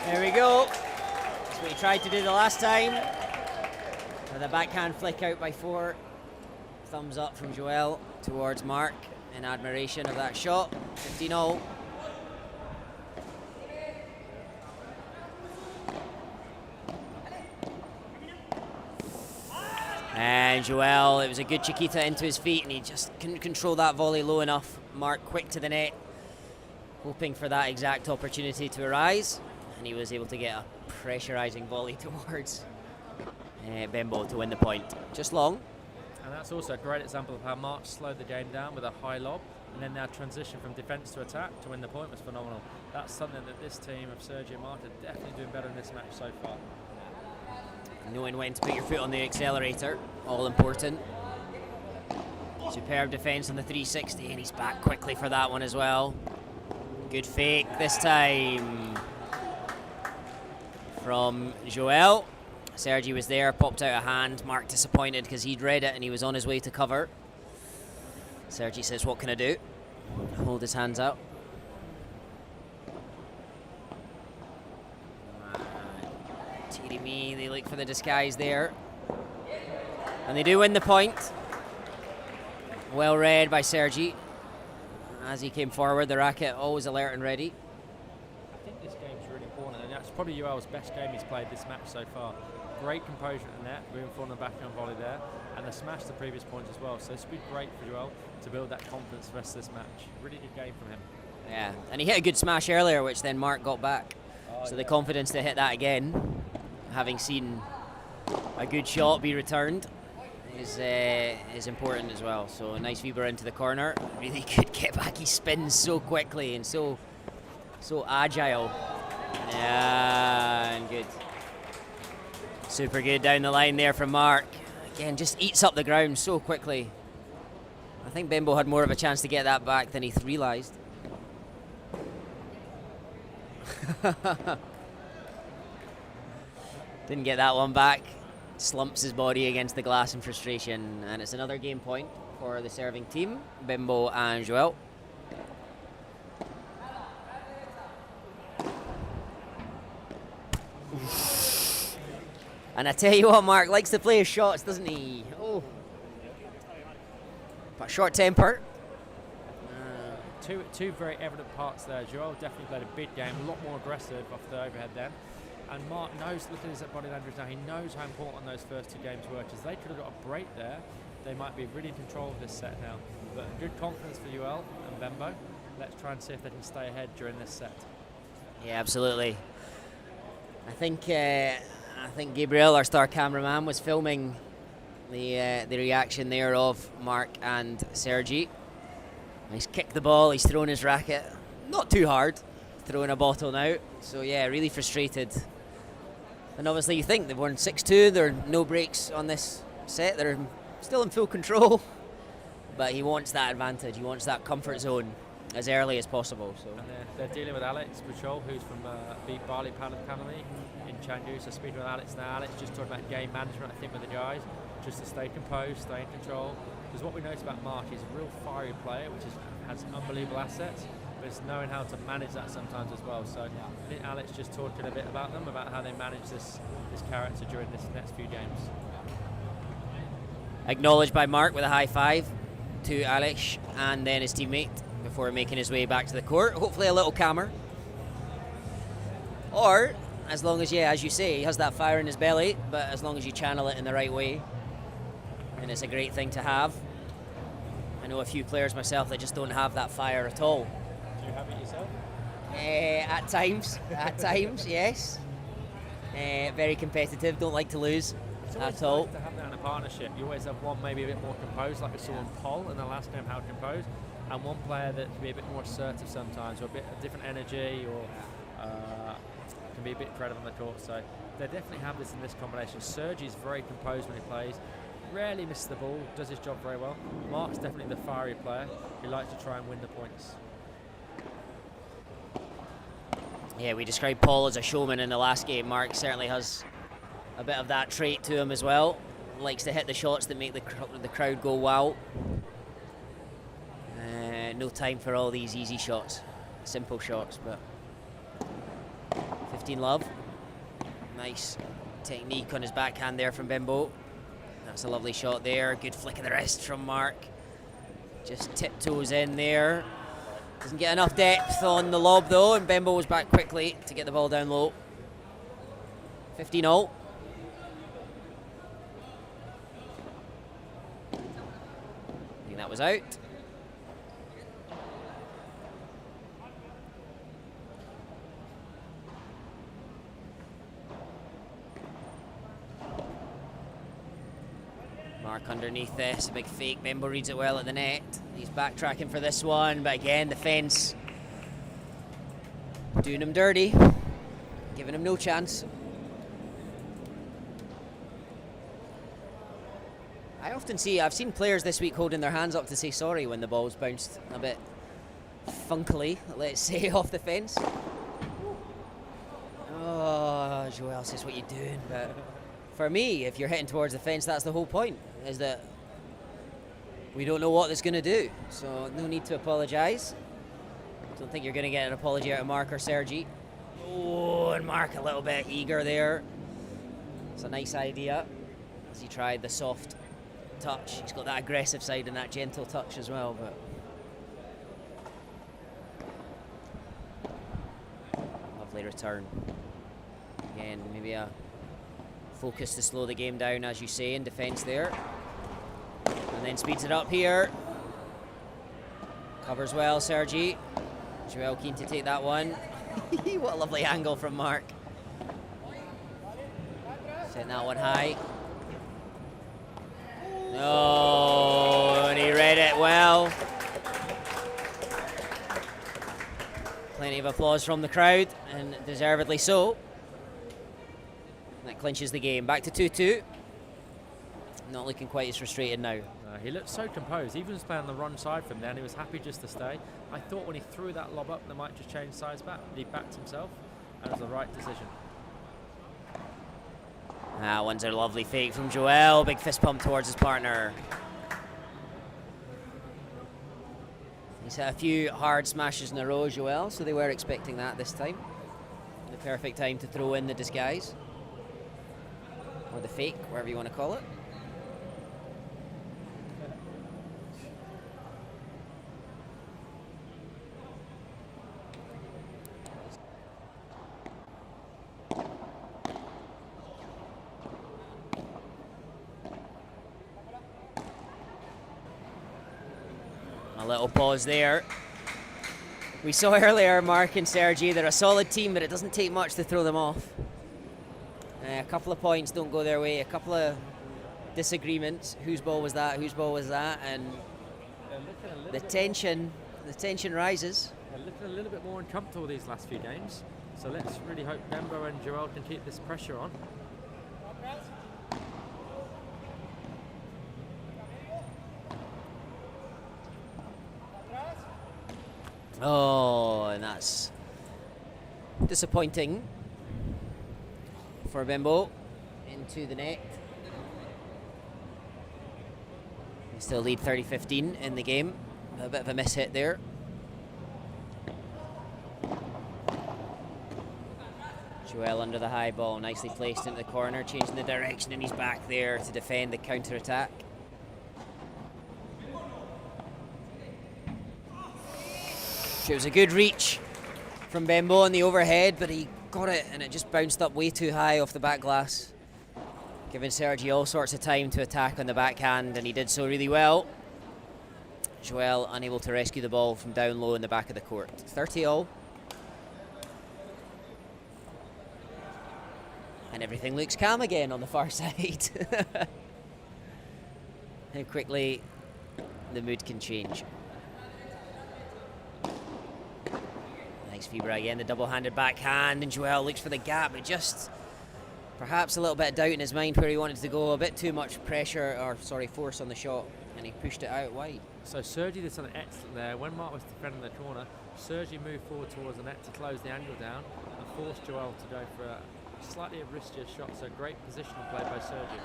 There we go. That's what he tried to do the last time. With a backhand flick out by 4. Thumbs up from Joel towards Mark in admiration of that shot. 15-0. And Joel, it was a good Chiquita into his feet, and he just couldn't control that volley low enough. Mark quick to the net, hoping for that exact opportunity to arise, and he was able to get a pressurizing volley towards Bembo to win the point. Just long. And that's also a great example of how Mark slowed the game down with a high lob, and then their transition from defence to attack to win the point was phenomenal. That's something that this team of Sergi and Mark are definitely doing better in this match so far. Knowing when to put your foot on the accelerator, all important. Superb defence on the 360, and he's back quickly for that one as well. Good fake this time from Joel. Sergi was there, popped out a hand. Mark disappointed because he'd read it and he was on his way to cover. Sergi says, what can I do? Hold his hands up. Toribio, they look for the disguise there. And they do win the point. Well read by Sergi. As he came forward, the racket always alert and ready. I think this game's really important, and that's probably Joel's best game he's played this match so far. Great composure in the net, moving forward on the backhand volley there, and the smash the previous points as well. So it's been great for Joel to build that confidence for the rest of this match. Really good game from him. Yeah, and he hit a good smash earlier, which then Mark got back. So the confidence to hit that again, having seen a good shot be returned, is important as well. So a nice Weber into the corner. Really good get back. He spins so quickly and so agile. Yeah, and good. Super good down the line there from Mark. Again, just eats up the ground so quickly. I think Bembo had more of a chance to get that back than he realised. Didn't get that one back. Slumps his body against the glass in frustration, and it's another game point for the serving team, Bembo and Joel. And I tell you what, Mark likes to play his shots, doesn't he? Oh, but short temper. Two very evident parts there. Joel definitely played a big game, a lot more aggressive off the overhead then. And Mark knows, look at his body language now, he knows how important those first 2 games were, because they could have got a break there. They might be really in control of this set now. But good confidence for Joel and Bembo. Let's try and see if they can stay ahead during this set. Yeah, absolutely. I think Gabriel, our star cameraman, was filming the reaction there of Mark and Sergi. He's kicked the ball, he's thrown his racket, not too hard, throwing a bottle now. So yeah, really frustrated. And obviously you think they've won 6-2, there are no breaks on this set, they're still in full control. But he wants that advantage, he wants that comfort zone as early as possible. So. And they're dealing with Aleix Puchol, who's from Beat Barley Padel Academy in Chengdu. So speaking with Aleix now, Aleix just talking about game management, I think, with the guys, just to stay composed, stay in control. Because what we notice about Mark, he's a real fiery player, which has unbelievable assets, but it's knowing how to manage that sometimes as well. So I think Aleix just talking a bit about them, about how they manage this character during this next few games. Acknowledged by Mark with a high five to Aleix and then his teammate before making his way back to the court. Hopefully a little calmer. Or, as long as, as you say, he has that fire in his belly, but as long as you channel it in the right way, and it's a great thing to have. I know a few players myself that just don't have that fire at all. Do you have it yourself? At times, yes. Very competitive, don't like to lose at all. Nice to have that in a partnership. You always have one maybe a bit more composed, like we saw in Pol in the last game, how composed, and one player that can be a bit more assertive sometimes, or a bit of different energy, or can be a bit creative on the court. So they definitely have this in this combination. Sergi's very composed when he plays, rarely misses the ball, does his job very well. Mark's definitely the fiery player. He likes to try and win the points. Yeah, we described Paul as a showman in the last game. Mark certainly has a bit of that trait to him as well. Likes to hit the shots that make the crowd go wow. No time for all these easy shots, simple shots, but 15 love. Nice technique on his backhand there from Bembo. That's a lovely shot there. Good flick of the wrist from Mark. Just tiptoes in there. Doesn't get enough depth on the lob though, and Bembo was back quickly to get the ball down low. 15-0. I think that was out. Mark underneath this, a big fake. Bembo reads it well at the net. He's backtracking for this one, but again, the fence doing him dirty, giving him no chance. I've seen players this week holding their hands up to say sorry when the ball's bounced a bit funkily, let's say, off the fence. Oh, Joel says, what you doing? But for me, if you're hitting towards the fence, that's the whole point, is that we don't know what it's going to do. So no need to apologise. Don't think you're going to get an apology out of Mark or Sergi. Oh, and Mark a little bit eager there. It's a nice idea, as he tried the soft touch. He's got that aggressive side and that gentle touch as well, but lovely return. Again, maybe a focus to slow the game down, as you say, in defence there. And then speeds it up here. Covers well, Sergi. Joel keen to take that one. What a lovely angle from Mark. Setting that one high. Oh, and he read it well. Plenty of applause from the crowd, and deservedly so. That clinches the game. Back to 2-2. Not looking quite as frustrated now. He looked so composed. Even just playing on the wrong side from there, and he was happy just to stay. I thought when he threw that lob up, they might just change sides back, but he backed himself, and it was the right decision. That one's a lovely fake from Joel. Big fist pump towards his partner. He's had a few hard smashes in a row, Joel, so they were expecting that this time. The perfect time to throw in the disguise. Or the fake, whatever you want to call it. A little pause there. We saw earlier Mark and Sergi, they're a solid team, but it doesn't take much to throw them off. A couple of points don't go their way, a couple of disagreements. Whose ball was that? Whose ball was that? And the tension rises. They're looking a little bit more uncomfortable these last few games. So let's really hope Bembo and Joel can keep this pressure on. Oh, and that's disappointing for Bembo into the net. They still lead 30-15 in the game. A bit of a miss hit there. Joel under the high ball, nicely placed into the corner, changing the direction, and he's back there to defend the counter-attack. It was a good reach from Bembo on the overhead, but he got it and it just bounced up way too high off the back glass, giving Sergi all sorts of time to attack on the backhand, and he did so really well. Joel unable to rescue the ball from down low in the back of the court. 30-all. And everything looks calm again on the far side. How quickly the mood can change. Nice Fibra again, the double-handed backhand, and Joel looks for the gap, but just perhaps a little bit of doubt in his mind where he wanted to go. A bit too much force on the shot, and he pushed it out wide. So Sergi did something excellent there. When Mark was defending the corner, Sergi moved forward towards the net to close the angle down and forced Joel to go for a slightly riskier shot. So great positional play by Sergi.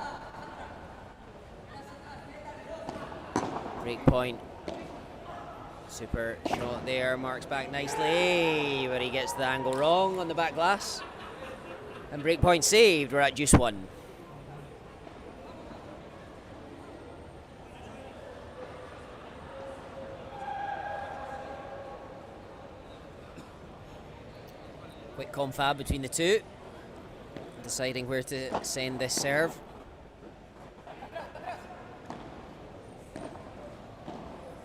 Break point. Super shot there, marks back nicely, but he gets the angle wrong on the back glass. And break point saved, we're at juice 1. Quick confab between the two, deciding where to send this serve.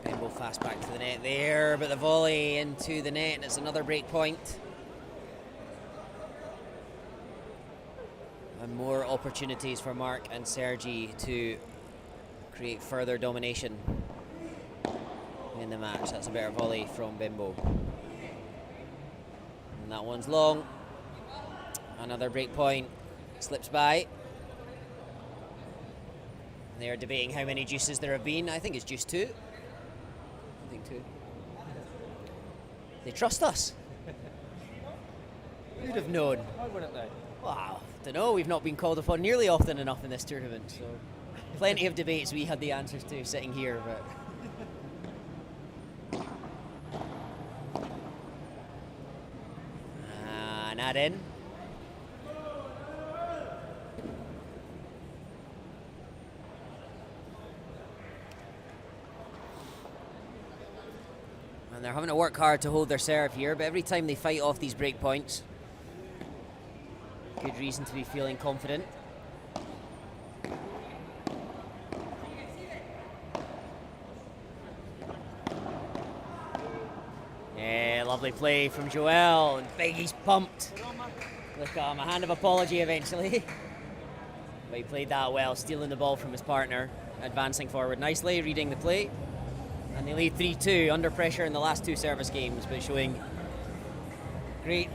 Bembo fast back to the net there, but the volley into the net, and it's another break point. And more opportunities for Mark and Sergi to create further domination in the match. That's a better volley from Bembo. And that one's long. Another break point slips by. They're debating how many juices there have been. I think it's juice 2. I think 2. They trust us. Who'd have known? Why wouldn't they? Wow, don't know. We've not been called upon nearly often enough in this tournament. So, plenty of debates we had the answers to sitting here, but. Not in. And they're having to work hard to hold their serve here, but every time they fight off these break points, good reason to be feeling confident. Yeah, lovely play from Joel. And Biggie's pumped. Look at him, a hand of apology eventually. But he played that well, stealing the ball from his partner, advancing forward nicely, reading the play. And they lead 3-2 under pressure in the last 2 service games, but showing great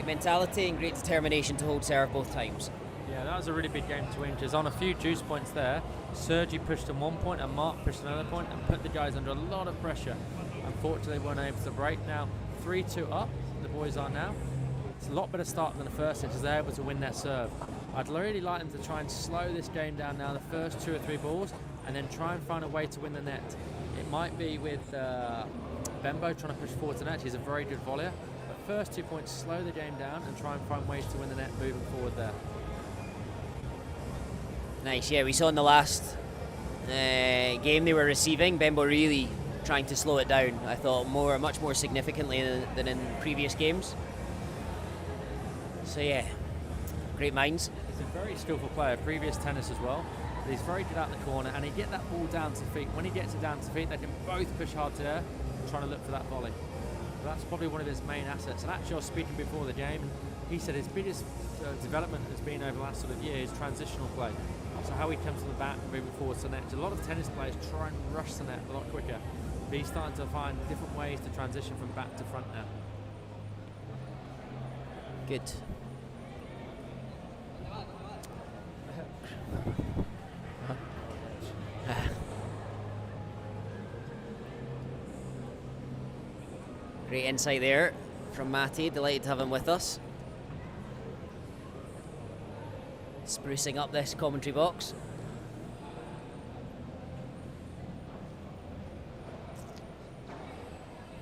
mentality and great determination to hold serve both times. Yeah, that was a really big game to win, because on a few juice points there, Sergi pushed them 1 point and Mark pushed another point and put the guys under a lot of pressure. Unfortunately, they weren't able to break. Now 3-2 up, the boys are now. It's a lot better start than the first set, as they're able to win their serve. I'd really like them to try and slow this game down now, the first 2 or 3 balls, and then try and find a way to win the net. It might be with Bembo trying to push forward to net. He's a very good volleyer. But first 2 points, slow the game down and try and find ways to win the net moving forward there. Nice, yeah, we saw in the last game they were receiving, Bembo really trying to slow it down. I thought much more significantly than in previous games. So yeah, great minds. He's a very skillful player, previous tennis as well. But he's very good out in the corner, and he get that ball down to feet. When he gets it down to feet, they can both push hard to air, trying to look for that volley. But that's probably one of his main assets. And actually, I was speaking before the game, and he said his biggest development has been over the last sort of year is transitional play. So how he comes to the bat, moving forward to the net. A lot of tennis players try and rush the net a lot quicker, but he's starting to find different ways to transition from back to front now. Good. Great insight there from Matty, delighted to have him with us. Sprucing up this commentary box.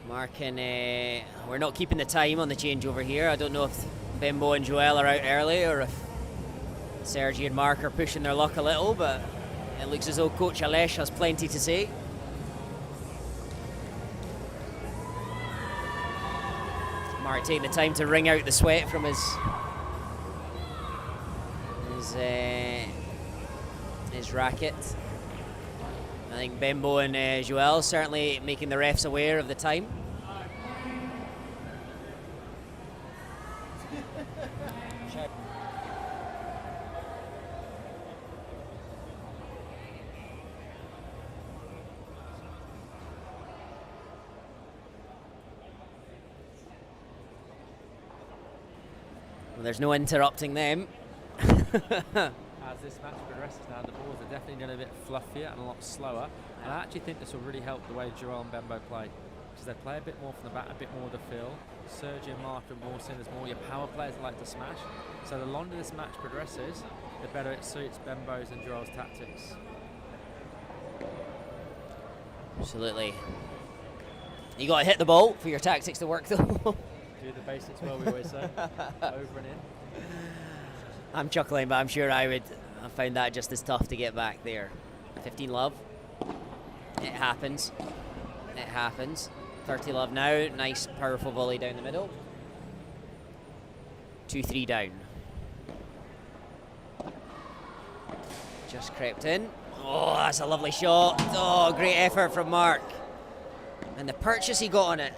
Mark and we're not keeping the time on the changeover here. I don't know if Bembo and Joel are out early or if Sergi and Mark are pushing their luck a little, but it looks as though Coach Aleix has plenty to say. Mark taking the time to wring out the sweat from his racket. I think Bembo and Joel certainly making the refs aware of the time. Well, there's no interrupting them. As this match progresses now, the balls are definitely getting a bit fluffier and a lot slower. And I actually think this will really help the way Joel and Bembo play. because they play a bit more from the back, a bit more the feel. Sergi and Mark are more seen as more your power players that like to smash. So the longer this match progresses, the better it suits Bembo's and Joel's tactics. Absolutely. You got to hit the ball for your tactics to work, though. Do the basics well, we always say. Over and in. I'm chuckling, but I'm sure I find that just as tough to get back there. 15 love. It happens. It happens. 30 love now. Nice, powerful volley down the middle. 2-3 down. Just crept in. Oh, that's a lovely shot. Oh, great effort from Mark. And the purchase he got on it.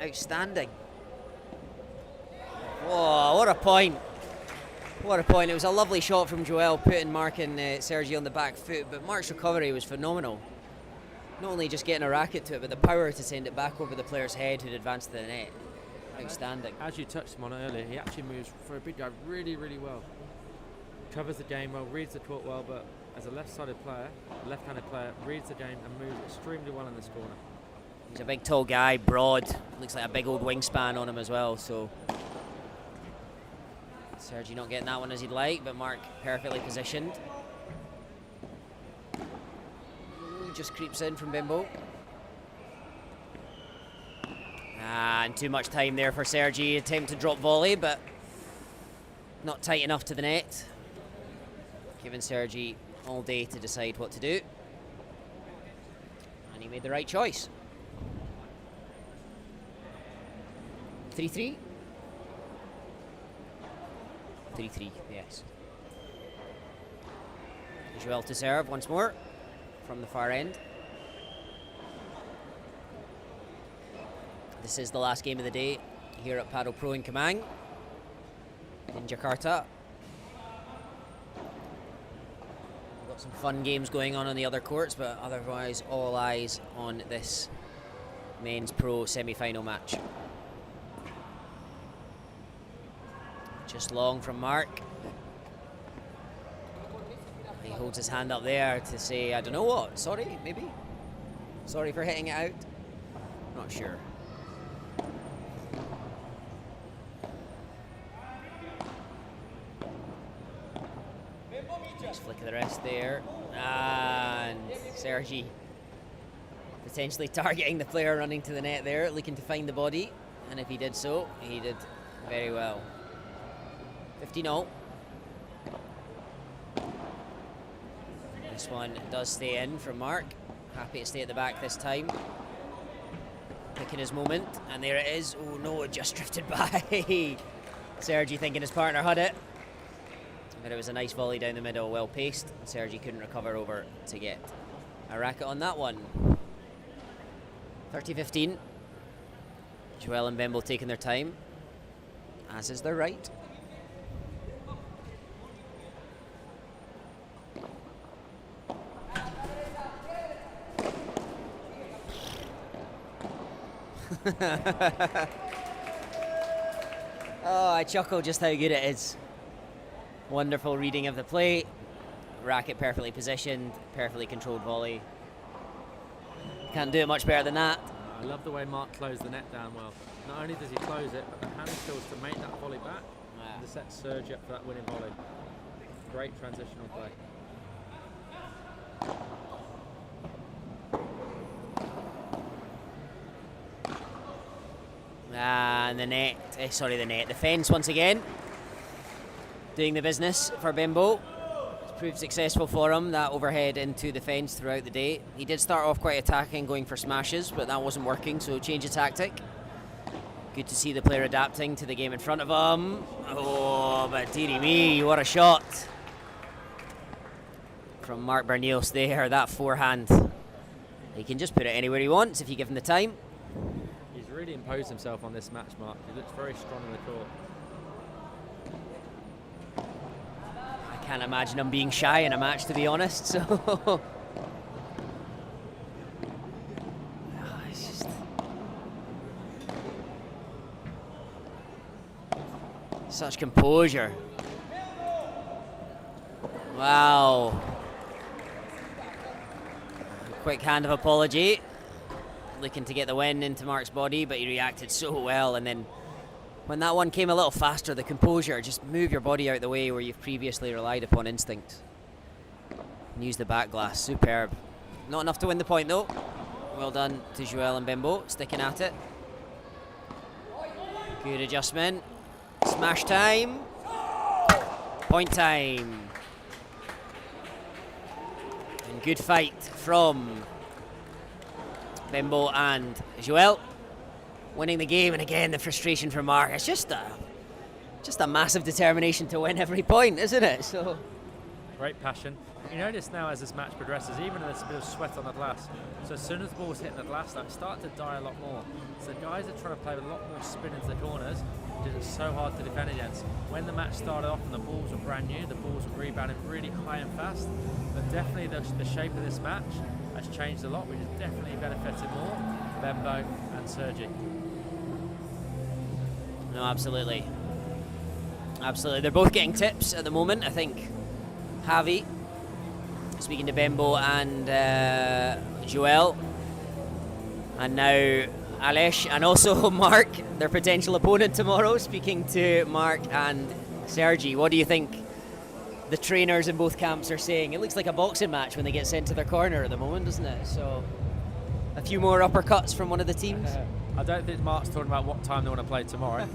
Outstanding. Whoa, what a point. What a point. It was a lovely shot from Joel, putting Mark and Sergi on the back foot, but Mark's recovery was phenomenal. Not only just getting a racket to it, but the power to send it back over the player's head who'd advanced to the net. Outstanding. As you touched him on earlier, he actually moves for a big guy really, really well. Covers the game well, reads the court well, but as a left-sided player, left-handed player, reads the game and moves extremely well in this corner. He's a big, tall guy, broad. Looks like a big old wingspan on him as well, so... Sergi not getting that one as he'd like, but Mark perfectly positioned. Ooh, just creeps in from Bimbo. And too much time there for Sergi. Attempt to drop volley, but not tight enough to the net. Giving Sergi all day to decide what to do. And he made the right choice. 3-3? 3-3, yes. Joel to serve once more from the far end. This is the last game of the day here at Padel Pro in Kemang in Jakarta. We've got some fun games going on the other courts, but otherwise all eyes on this men's pro semi-final match. Just long from Mark. He holds his hand up there to say, I don't know what, sorry, maybe? Sorry for hitting it out? Not sure. Just flick of the wrist there. And Sergi potentially targeting the player running to the net there, looking to find the body. And if he did so, he did very well. 15-0. This one does stay in from Mark. Happy to stay at the back this time. Picking his moment, and there it is. Oh no, it just drifted by. Sergi thinking his partner had it. But it was a nice volley down the middle, well paced. Sergi couldn't recover over to get a racket on that one. 30-15. Joel and Bembo taking their time, as is their right. Oh, I chuckle just how good it is. Wonderful reading of the play. Racket perfectly positioned, perfectly controlled volley. Can't do it much better than that. I love the way Mark closed the net down well. Not only does he close it, but the hand skills to make that volley back and to set Sergi up for that winning volley. Great transitional play. And the fence once again. Doing the business for Bimbo. It's proved successful for him, that overhead into the fence throughout the day. He did start off quite attacking, going for smashes, but that wasn't working, so change of tactic. Good to see the player adapting to the game in front of him. Oh, but dearie me, what a shot. From Mark Bernios there, that forehand. He can just put it anywhere he wants if you give him the time. He's really imposed himself on this match, Mark. He looks very strong in the court. I can't imagine him being shy in a match, to be honest, so... It's just... Such composure. Wow. Quick hand of apology. looking to get the win into Mark's body, but he reacted so well. And then when that one came a little faster, the composure, just move your body out the way where you've previously relied upon instinct. And use the back glass, superb. Not enough to win the point though. Well done to Joel and Bimbo, sticking at it. Good adjustment. Smash time. Point time. And good fight from Bimbo and Joel. Winning the game, and again the frustration for Mark. It's just a massive determination to win every point, isn't it? So great passion. You notice now as this match progresses, even there's a bit of sweat on the glass. So as soon as the ball's hitting the glass, it's starting to die a lot more. So guys are trying to play with a lot more spin into the corners, which is so hard to defend against. When the match started off and the balls were brand new, the balls were rebounding really high and fast. But definitely the shape of this match has changed a lot, which has definitely benefited more Bembo and Sergi. no, absolutely. Absolutely. They're both getting tips at the moment. I think Javi speaking to Bembo and Joel, and now Aleix, and also Mark, their potential opponent tomorrow, speaking to Mark and Sergi. What do you think the trainers in both camps are saying? It looks like a boxing match when they get sent to their corner at the moment, doesn't it? So a few more uppercuts from one of the teams. I don't think Mark's talking about what time they want to play tomorrow.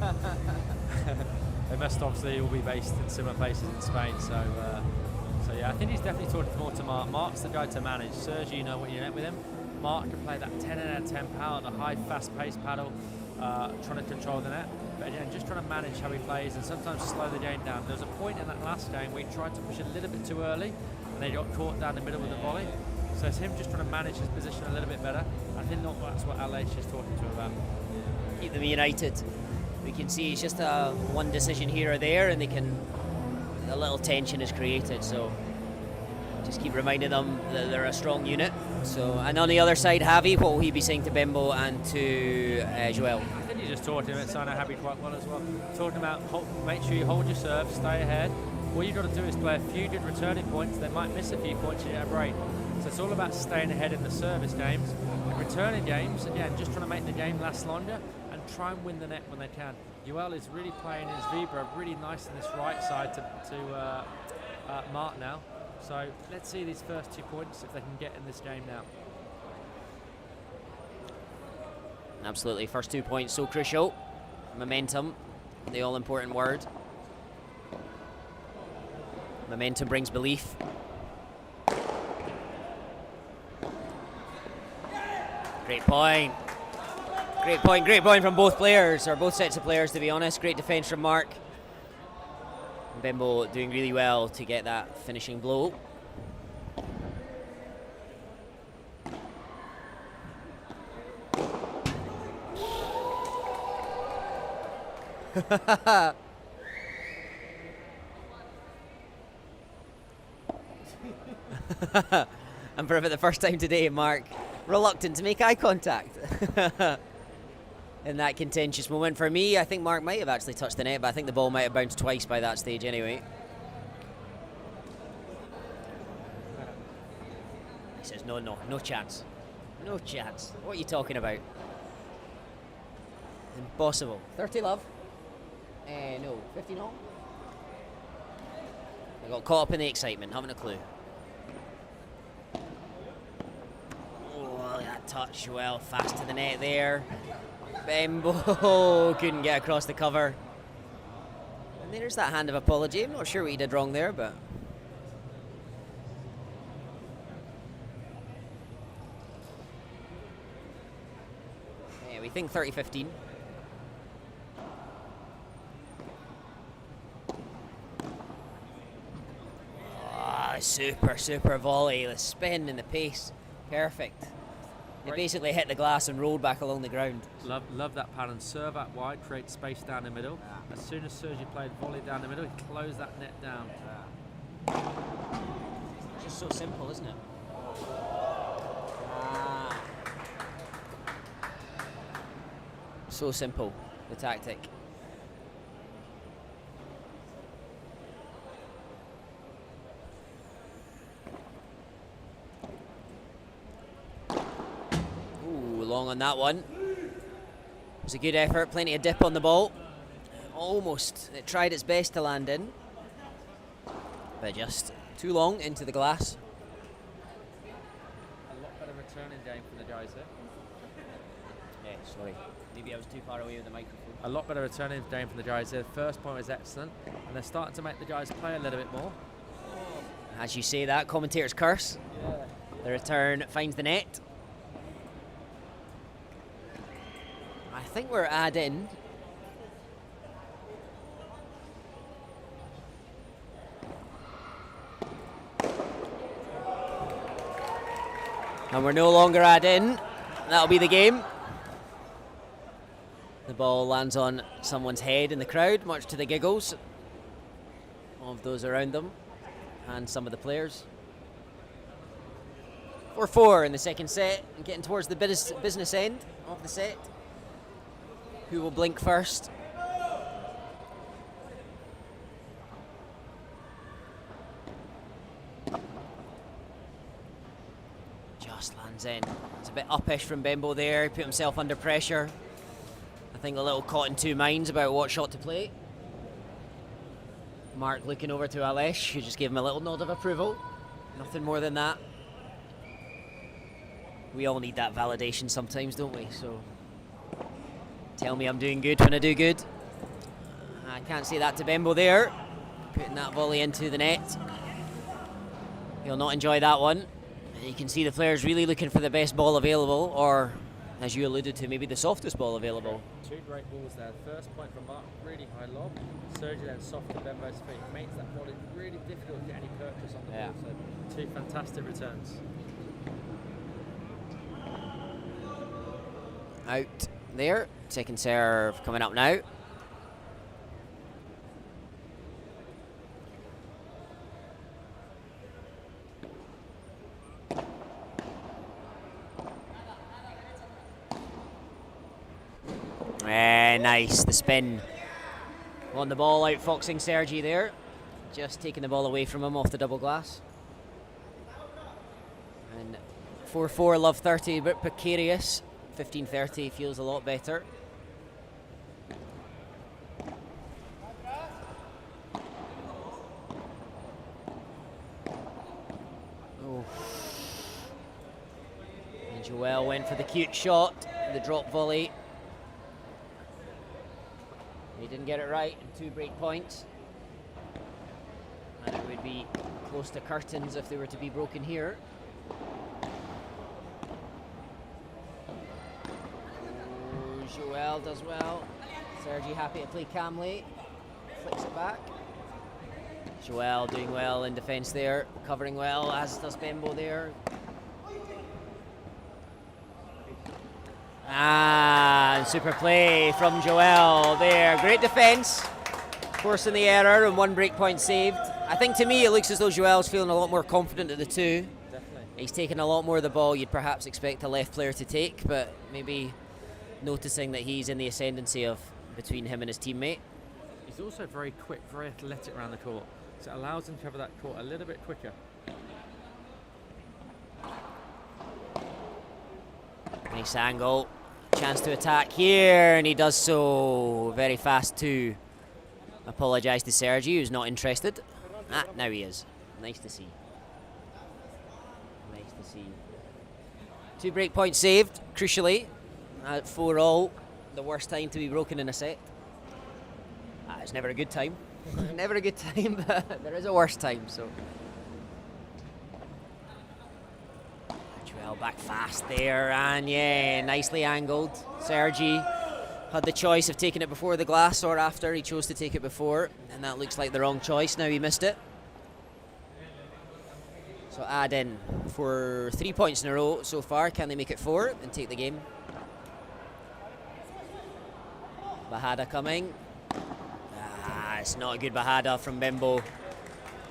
They must obviously all be based in similar places in Spain, so yeah, I think he's definitely talking more to Mark. Mark's the guy to manage. Sergi, you know what you met with him. Mark can play that 10 out of 10 power, the high, fast-paced paddle, trying to control the net. But again, just trying to manage how he plays and sometimes slow the game down. There was a point in that last game where he tried to push a little bit too early, and they got caught down the middle with the volley. So it's him just trying to manage his position a little bit better. I think that's what Aleix is talking to him about. Keep them united. We can see it's just one decision here or there, and a little tension is created. So just keep reminding them that they're a strong unit. So, and on the other side, Javi, what will he be saying to Bembo and to Joel? I think he's just talking about Sana Javi quite well as well. Talking about make sure you hold your serve, stay ahead. All you've got to do is play a few good returning points. They might miss a few points and you get a break. So it's all about staying ahead in the service games. In returning games, again, just trying to make the game last longer and try and win the net when they can. Joel is really playing his Vibra really nice on this right side to Mark now. So let's see these first 2 points if they can get in this game now. Absolutely, first 2 points so crucial. Momentum, the all-important word. Momentum brings belief. Great point. Great point from both players, or both sets of players, to be honest. Great defense from Mark. Bembo doing really well to get that finishing blow. And for about the first time today, Mark reluctant to make eye contact in that contentious moment. For me, I think Mark might have actually touched the net, but I think the ball might have bounced twice by that stage anyway. He says, no chance. No chance. What are you talking about? Impossible. 30 love? No, 50 no? I got caught up in the excitement, haven't a clue. Oh, that touch, well, fast to the net there. Bembo couldn't get across the cover. And there's that hand of apology. I'm not sure what he did wrong there, but... yeah, we think 30-15. Super volley. The spin and the pace. Perfect. It basically hit the glass and rolled back along the ground. Love that pattern. Serve out wide, create space down the middle. As soon as Sergi played volley down the middle, he closed that net down. It's just so simple, isn't it? So simple, the tactic. long on that one. It was a good effort, plenty of dip on the ball. Almost, it tried its best to land in, but just too long into the glass. A lot better returning game from the guys here. Yeah, sorry. Maybe I was too far away with the microphone. A lot better returning game from the guys here. First point was excellent, and they're starting to make the guys play a little bit more. As you say that, commentator's curse. Yeah. The return finds the net. I think we're in. And we're no longer in. That'll be the game. The ball lands on someone's head in the crowd, much to the giggles of those around them and some of the players. 4-4 in the second set, and getting towards the business end of the set. Who will blink first? Just lands in. It's a bit uppish from Bembo there. He put himself under pressure. I think a little caught in two minds about what shot to play. Mark looking over to Aleix, who just gave him a little nod of approval. Nothing more than that. We all need that validation sometimes, don't we? So tell me I'm doing good when I do good. I can't say that to Bembo there. Putting that volley into the net. He'll not enjoy that one. You can see the players really looking for the best ball available, or as you alluded to, maybe the softest ball available. Two great balls there. First point from Mark, really high lob. Sergio then soft to Bembo's feet. Makes that volley really difficult to get any purchase on the ball. So two fantastic returns. Out there. Second serve coming up now. Nice, the spin on the ball, outfoxing Sergi there. Just taking the ball away from him off the double glass. And 4-4, love 30, a bit precarious. 15-30 feels a lot better. Oh. And Joel went for the cute shot, the drop volley. He didn't get it right, and 2 break points. And it would be close to curtains if they were to be broken here. Joel does well. Sergi happy to play calmly. Flicks it back. Joel doing well in defence there. Covering well, as does Bembo there. Super play from Joel there. Great defence. Forcing the error and 1 break point saved. I think to me it looks as though Joel's feeling a lot more confident of the two. Definitely. He's taking a lot more of the ball you'd perhaps expect a left player to take, but maybe noticing that he's in the ascendancy of between him and his teammate. He's also very quick, very athletic around the court, so it allows him to cover that court a little bit quicker. Nice angle. Chance to attack here, and he does so very fast to apologise to Sergi, who's not interested. Now he is. Nice to see. Nice to see. 2 break points saved, crucially. At 4-all, the worst time to be broken in a set. It's never a good time. Never a good time, but there is a worse time, so. Joel back fast there, and yeah, nicely angled. Sergi had the choice of taking it before the glass or after. He chose to take it before, and that looks like the wrong choice. Now he missed it. So add in for 3 points in a row so far. Can they make it 4 and take the game? Bahada coming. It's not a good Bahada from Bembo.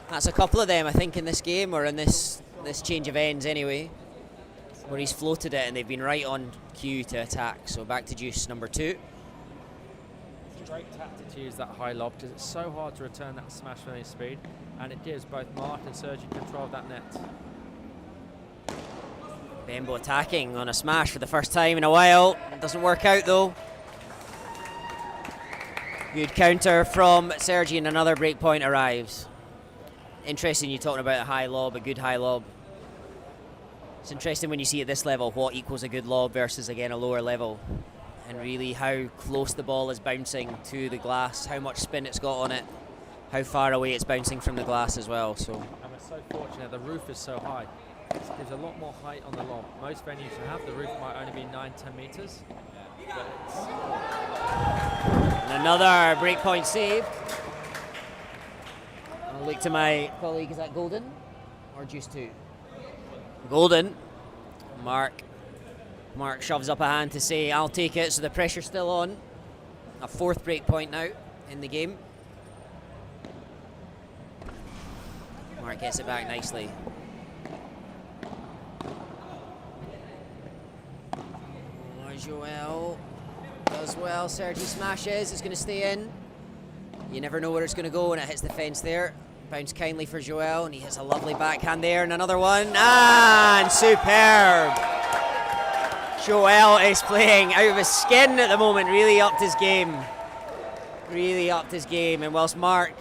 That's a couple of them, I think, in this game, or in this change of ends anyway, where he's floated it and they've been right on cue to attack. So back to deuce number 2. It's a great tactic to use that high lob because it's so hard to return that smash with any speed, and it gives both Mark and Sergi control of that net. Bembo attacking on a smash for the first time in a while. Doesn't work out though. Good counter from Sergi and another break point arrives. Interesting you talking about a high lob, a good high lob. It's interesting when you see at this level what equals a good lob versus again a lower level. And really how close the ball is bouncing to the glass, how much spin it's got on it, how far away it's bouncing from the glass as well. So. And we're so fortunate the roof is so high. There's a lot more height on the lob. Most venues you have, the roof might only be 9-10 meters. And another breakpoint save. I'll look to my colleague, is that Golden or Juice 2? Golden. Mark shoves up a hand to say, I'll take it, so the pressure's still on. A fourth breakpoint now in the game. Mark gets it back nicely. Joel does well. Sergi smashes. It's going to stay in. You never know where it's going to go when it hits the fence there. Bounce kindly for Joel, and he hits a lovely backhand there. And another one. And superb. Joel is playing out of his skin at the moment. Really upped his game. Really upped his game. And whilst Mark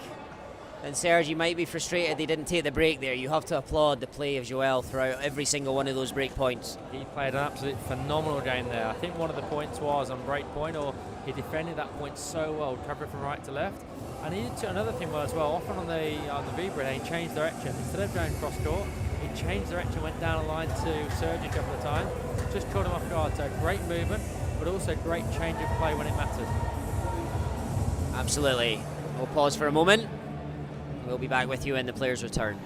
and Sergi might be frustrated they didn't take the break there, you have to applaud the play of Joel throughout every single one of those break points. He played an absolute phenomenal game there. I think one of the points was on break point, or he defended that point so well, covered from right to left. And he did another thing well as well. Often on the V-bridge, he changed direction. Instead of going cross court, he changed direction, went down a line to Sergi a couple of times. Just caught him off guard. So great movement, but also great change of play when it mattered. Absolutely. We'll pause for a moment. We'll be back with you when the players return.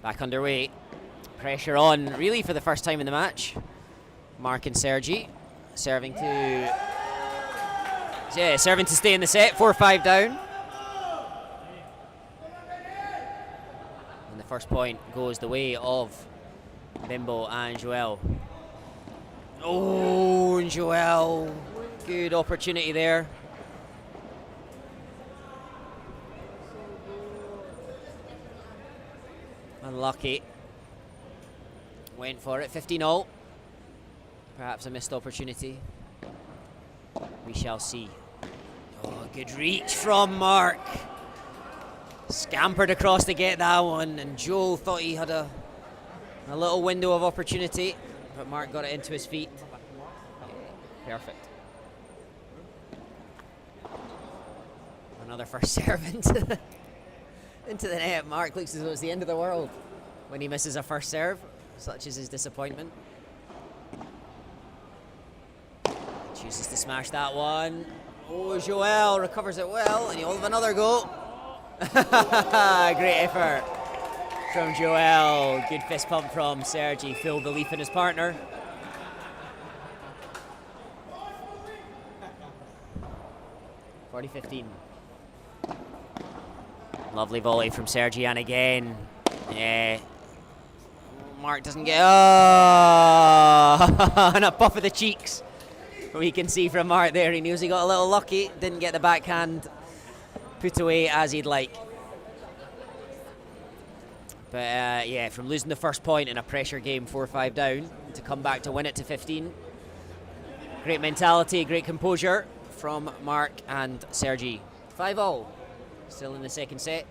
Back underway. Pressure on, really, for the first time in the match. Mark and Sergi serving to Yeah, serving to stay in the set, 4-5 down. And the first point goes the way of Bimbo and Joel. Oh, Joel, good opportunity there. Unlucky. Went for it, 15-0. Perhaps a missed opportunity. We shall see. Oh, good reach from Mark. Scampered across to get that one, and Joel thought he had a little window of opportunity, but Mark got it into his feet. Yeah, perfect. Another first serve into the net. Mark looks as though it's the end of the world when he misses a first serve. Such is his disappointment. Chooses to smash that one. Oh, Joel recovers it well, and he'll have another go. Great effort from Joel. Good fist pump from Sergi. Full belief in his partner. (40-15). Lovely volley from Sergi, and again, yeah. Mark doesn't get. Oh, and a puff of the cheeks. We can see from Mark there, he knows he got a little lucky. Didn't get the backhand put away as he'd like. But yeah, from losing the first point in a pressure game, 4-5 down, to come back to win it to 15. Great mentality, great composure from Mark and Sergi. 5-0, still in the second set.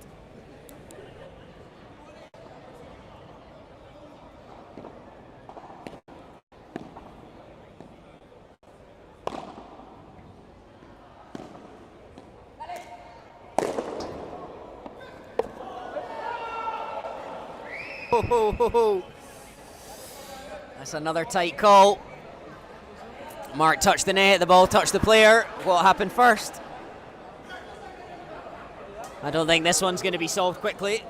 Ho, ho, ho, ho. That's another tight call. Mark touched the net, the ball touched the player. What happened first? I don't think this one's going to be solved quickly.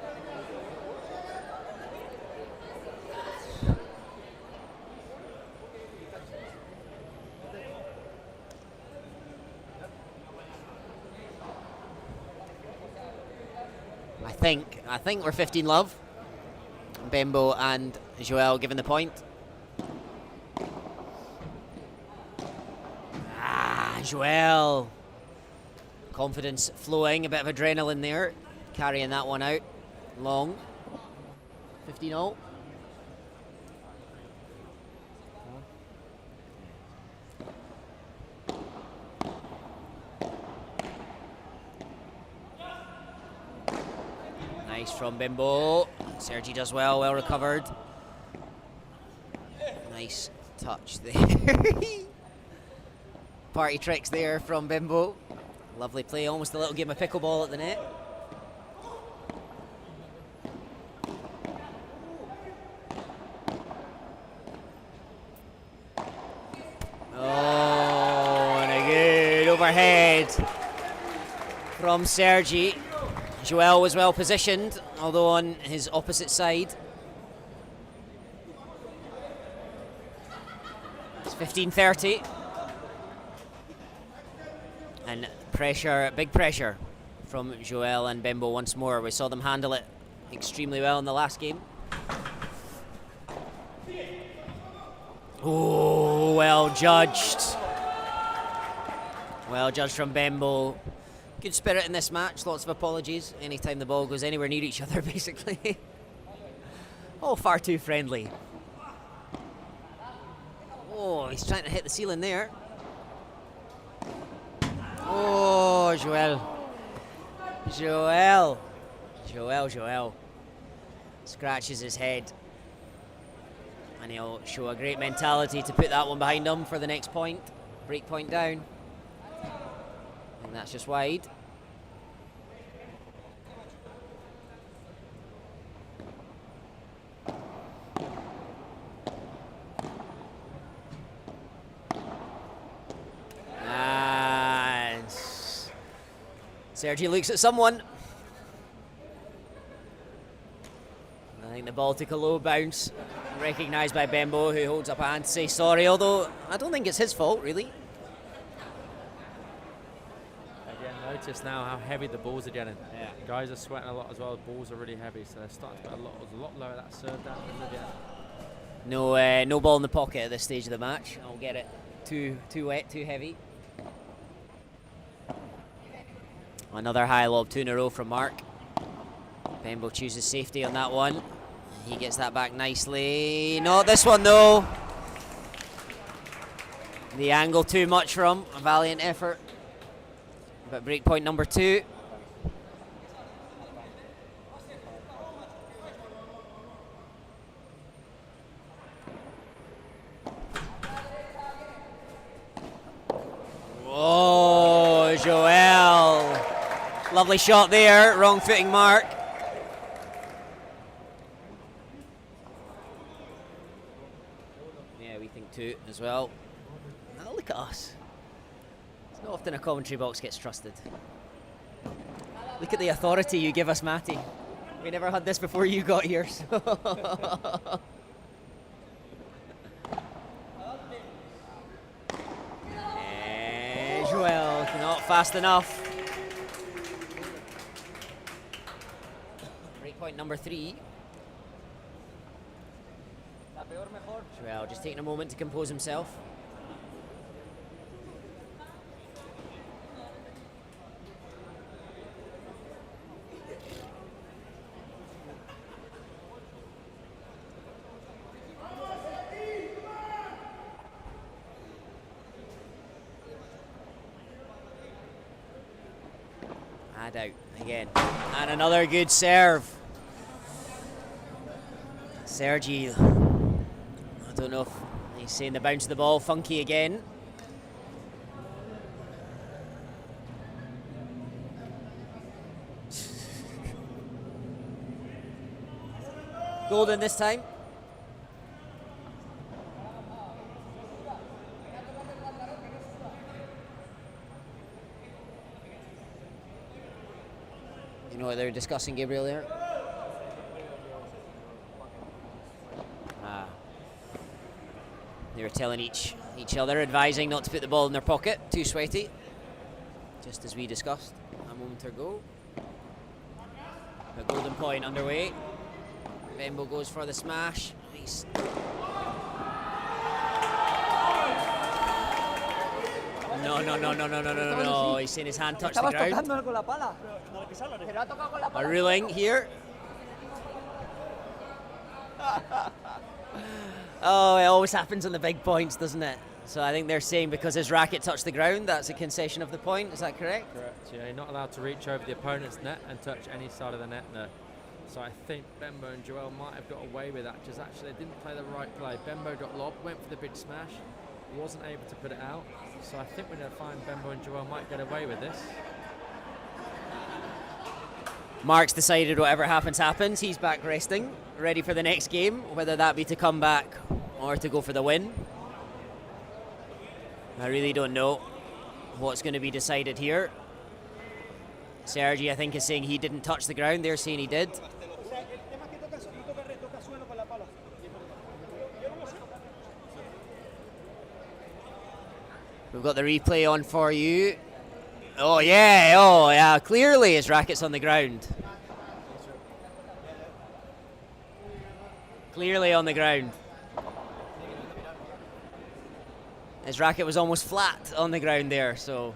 I think we're 15-love. Bembo and Joel given the point. Joel. Confidence flowing, a bit of adrenaline there. Carrying that one out. Long. 15-0. Nice from Bimbo. Sergi does well, well recovered. Nice touch there. Party tricks there from Bimbo. Lovely play, almost a little game of pickleball at the net. Oh, and a good overhead from Sergi. Joel was well positioned, although on his opposite side. It's 15-30. And pressure, big pressure from Joel and Bimbo once more. We saw them handle it extremely well in the last game. Oh, well judged. Well judged from Bimbo. Good spirit in this match, lots of apologies anytime the ball goes anywhere near each other, basically. Oh, far too friendly. Oh, he's trying to hit the ceiling there. Oh, Joel. Joel. Scratches his head. And he'll show a great mentality to put that one behind him for the next point. Break point down. And that's just wide. And Sergi looks at someone. I think the ball took a low bounce. Recognised by Bembo, who holds up a hand to say sorry, although I don't think it's his fault, really. notice now how heavy the balls are getting. Yeah. Guys are sweating a lot as well. The balls are really heavy, so they're starting to put a lot lower that serve down than they get. No ball in the pocket at this stage of the match. I'll get it too wet, too heavy. Another high lob, 2 in a row from Mark. Bembo chooses safety on that one. He gets that back nicely. Not this one though. The angle too much for him. A valiant effort. But break point number 2. Oh, Joel. Lovely shot there. Wrong footing Mark. Yeah, we think 2 as well. Oh, look at us. It's not often a commentary box gets trusted. Look at the authority you give us, Matty. We never had this before you got here. So. Joel, not fast enough. Breakpoint number 3. Joel just taking a moment to compose himself. Out again, and another good serve. Sergi, I don't know if he's saying the bounce of the ball funky again. Golden this time. You know what they're discussing, Gabriel, there? They were telling each other, advising not to put the ball in their pocket, too sweaty. Just as we discussed a moment ago. The golden point underway. Bembo goes for the smash. Nice. No. He's seen his hand touch the ground. A ruling here. Oh, it always happens on the big points, doesn't it? So I think they're saying because his racket touched the ground, that's a concession of the point. Is that correct? Correct, yeah. You're not allowed to reach over the opponent's net and touch any side of the net there. So I think Bembo and Joel might have got away with that, just actually they didn't play the right play. Bembo got lobbed, went for the big smash, wasn't able to put it out. So I think we're going to find Bembo and Joel might get away with this. Mark's decided whatever happens. He's back resting, ready for the next game, whether that be to come back or to go for the win. I really don't know what's going to be decided here. Sergi, I think, is saying he didn't touch the ground. They're saying he did. We've got the replay on for you. Oh yeah, clearly his racket's on the ground. Clearly on the ground. His racket was almost flat on the ground there, so.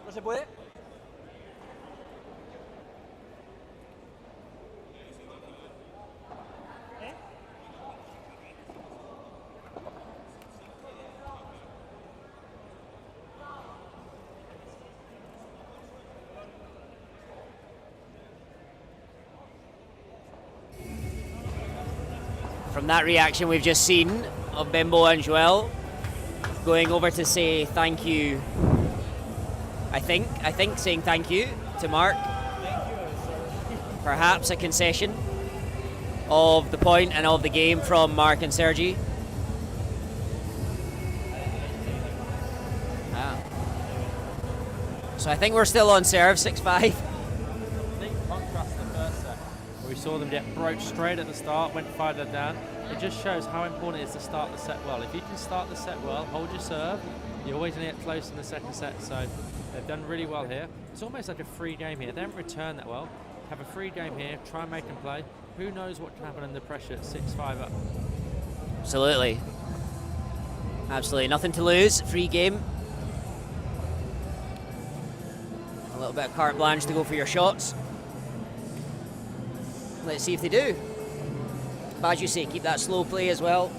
¿No se puede? From that reaction we've just seen of Bembo and Joel, going over to say thank you. I think saying thank you to Mark. Perhaps a concession of the point and of the game from Mark and Sergi. So I think we're still on serve, 6-5. Complete contrast to the first set. We saw them get broached straight at the start, went 5 down. It just shows how important it is to start the set well. If you can start the set well, hold your serve, you're always going to get close in the second set. So they've done really well here. It's almost like a free game here. They haven't returned that well. Have a free game here, try and make them play. Who knows what can happen under pressure at 6-5 up. Absolutely. Absolutely. Nothing to lose. Free game. A little bit of carte blanche to go for your shots. Let's see if they do. But as you say, keep that slow play as well.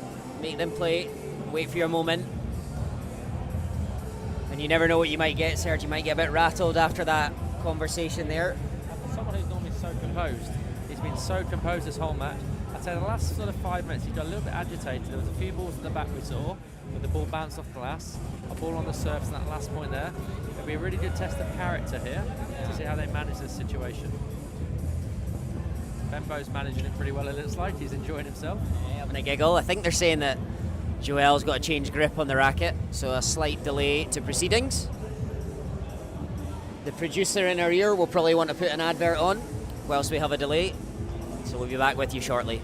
Make them play. Wait for your moment. And you never know what you might get, Serge. You might get a bit rattled after that conversation there. For someone who's normally so composed, he's been so composed this whole match. I'd say the last sort of 5 minutes, he got a little bit agitated. There was a few balls at the back we saw, with the ball bounced off glass, a ball on the surface, and that last point there. It'll be a really good test of character here to see how they manage this situation. Bembo's managing it pretty well, it looks like. He's enjoying himself. Yeah, having a giggle. I think they're saying that Joel's got to change grip on the racket, so a slight delay to proceedings. The producer in our ear will probably want to put an advert on whilst we have a delay, so we'll be back with you shortly.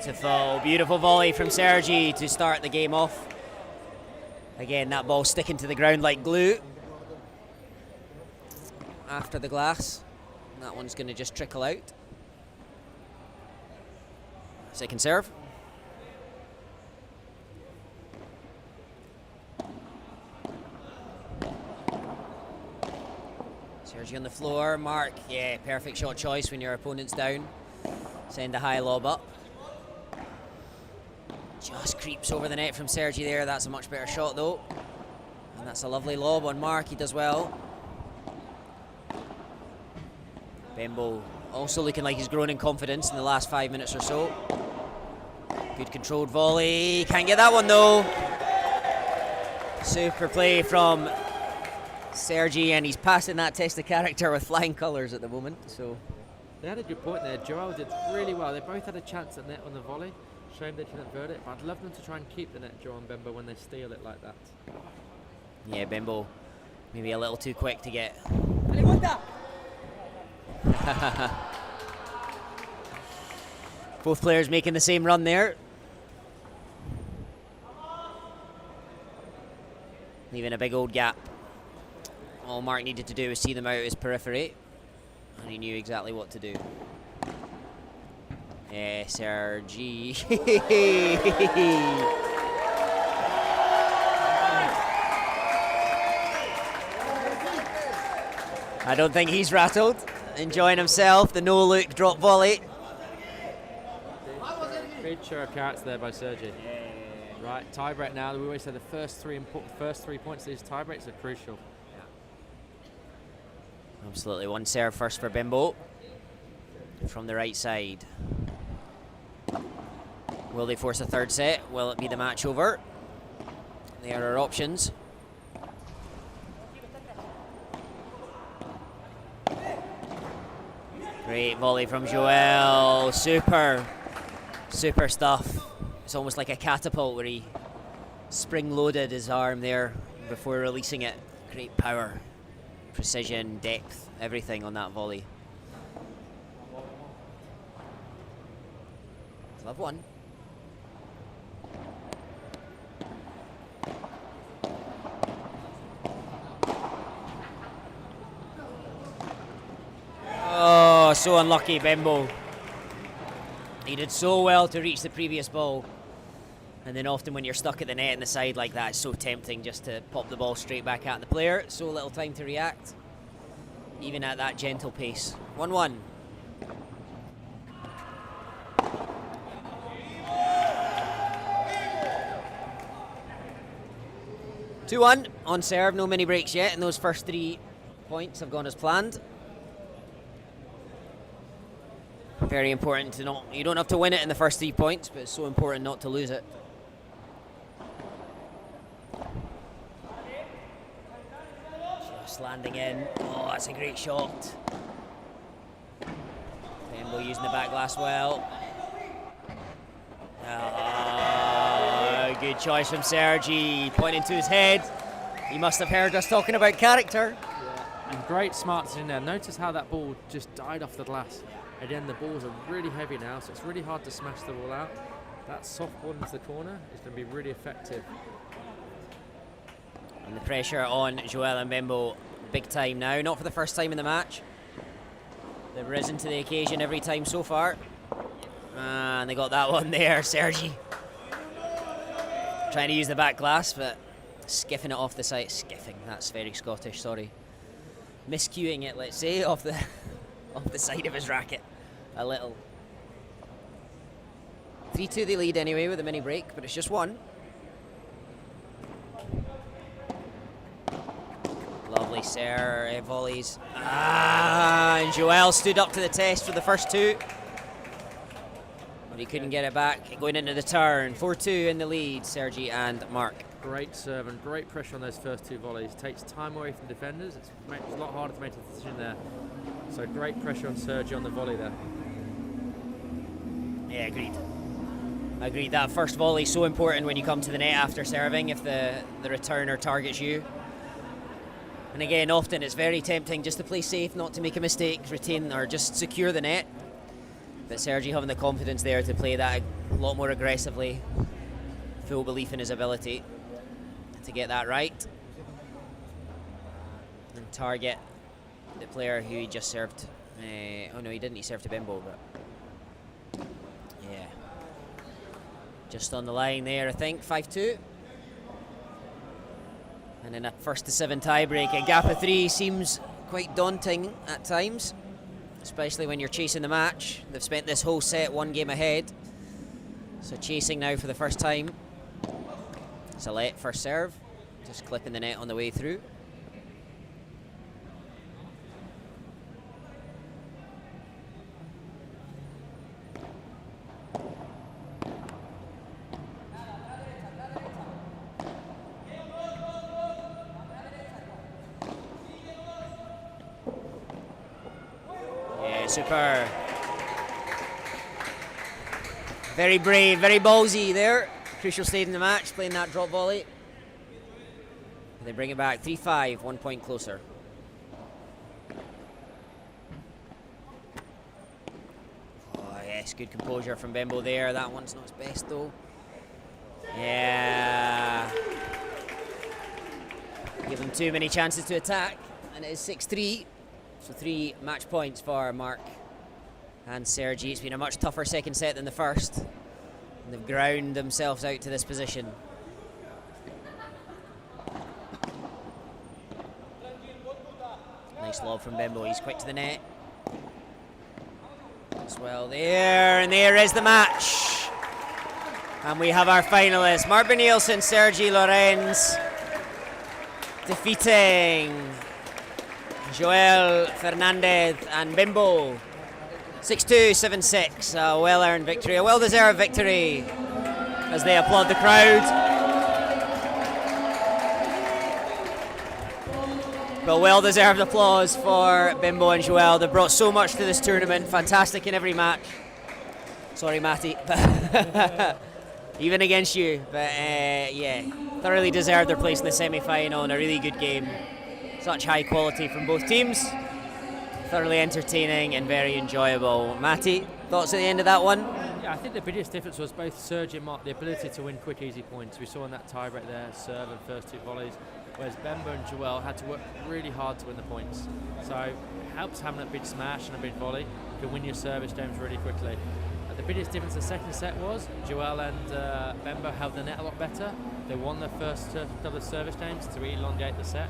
Beautiful, beautiful volley from Sergi to start the game off. Again, that ball sticking to the ground like glue after the glass. That one's going to just trickle out. Second serve. Sergi on the floor. Mark, yeah, perfect shot choice when your opponent's down. Send a high lob up. Just creeps over the net from Sergi there. That's a much better shot though. And that's a lovely lob on Mark. He does well. Bembo also looking like he's grown in confidence in the last 5 minutes or so. Good controlled volley. Can't get that one though. Super play from Sergi, and he's passing that test of character with flying colours at the moment. So they had a good point there. Joel did really well. They both had a chance at net on the volley. Shame they didn't convert it, but I'd love them to try and keep the net, Joel and Bembo, when they steal it like that. Yeah, Bembo maybe a little too quick to get. Both players making the same run there. leaving a big old gap. All Mark needed to do was see them out his periphery, and he knew exactly what to do. Sergi. I don't think he's rattled. Enjoying himself, the no-look drop volley. Good show of character there by Sergi. Right, tiebreak now. We always say the first 3 points of these tiebreaks are crucial. Absolutely, one serve first for Bimbo from the right side. Will they force a third set? Will it be the match over? There are options. Great volley from Joel. Super stuff. It's almost like a catapult where he spring-loaded his arm there before releasing it. Great power, precision, depth, everything on that volley. Love one. Oh, so unlucky, Bimbo. He did so well to reach the previous ball. And then often when you're stuck at the net in the side like that, it's so tempting just to pop the ball straight back at the player. So little time to react, even at that gentle pace. 1-1. Two-1 on serve, no mini breaks yet, and those first 3 points have gone as planned. Very important to not, you don't have to win it in the first 3 points, but it's so important not to lose it. Just landing in. Oh, that's a great shot. Bimbo using the back glass well. Good choice from Sergi, pointing to his head. He must have heard us talking about character. Yeah. And great smarts in there. Notice how that ball just died off the glass. Again, the balls are really heavy now, so it's really hard to smash the ball out. That soft ball into the corner is going to be really effective. And the pressure on Joel and Bimbo big time now. Not for the first time in the match. They've risen to the occasion every time so far. And they got that one there, Sergi. Trying to use the back glass, but skiffing it off the side. Skiffing, that's very Scottish, sorry. Miscuing it, let's say, off the side of his racket a little. 3-2 they lead anyway with a mini break, but it's just one. Lovely volleys. And Joel stood up to the test for the first 2. But he couldn't get it back going into the turn. 4-2 in the lead, Sergi and Mark. Great serve and great pressure on those first 2 volleys. Takes time away from defenders. It's a lot harder to make a decision there. So great pressure on Sergi on the volley there. Yeah, agreed. That first volley is so important when you come to the net after serving if the returner targets you. And again, often it's very tempting just to play safe, not to make a mistake, retain or just secure the net. But Sergi having the confidence there to play that a lot more aggressively. Full belief in his ability to get that right. And target the player who he just served. Oh no, he didn't. He served to Bimbo, but yeah. Just on the line there, I think. 5-2. And in a 1-7 tiebreak, a gap of 3 seems quite daunting at times, especially when you're chasing the match. They've spent this whole set 1 game ahead. So chasing now for the first time. Aleix first serve, just clipping the net on the way through. Yeah, super. Very brave, very ballsy there. Crucial stage in the match, playing that drop volley. And they bring it back 3-5, 1 point closer. Oh yes, good composure from Bimbo there. That one's not his best though. Yeah. too many chances to attack, and it is 6-3. So 3 match points for Mark and Sergi. It's been a much tougher second set than the first. And they've ground themselves out to this position. Nice lob from Bimbo. He's quick to the net. As well there, and there is the match. And we have our finalists, Marvin Nielsen, Sergi Lorenz, defeating Joel Fernandez and Bimbo. 6-2, 7-6, a well-earned victory, a well-deserved victory, as they applaud the crowd. But well-deserved applause for Bimbo and Joel. They've brought so much to this tournament, fantastic in every match. Sorry, Matty, even against you. But yeah, thoroughly deserved their place in the semi-final and a really good game. Such high quality from both teams. Thoroughly entertaining and very enjoyable. Matty, thoughts at the end of that one? Yeah, I think the biggest difference was both Sergi and Mark, the ability to win quick, easy points. We saw in that tie break there, serve and first 2 volleys, whereas Bembo and Joel had to work really hard to win the points. So it helps having a big smash and a big volley. You can win your service games really quickly. The biggest difference in the second set was Joel and Bembo held the net a lot better. They won their first couple of service games to elongate the set.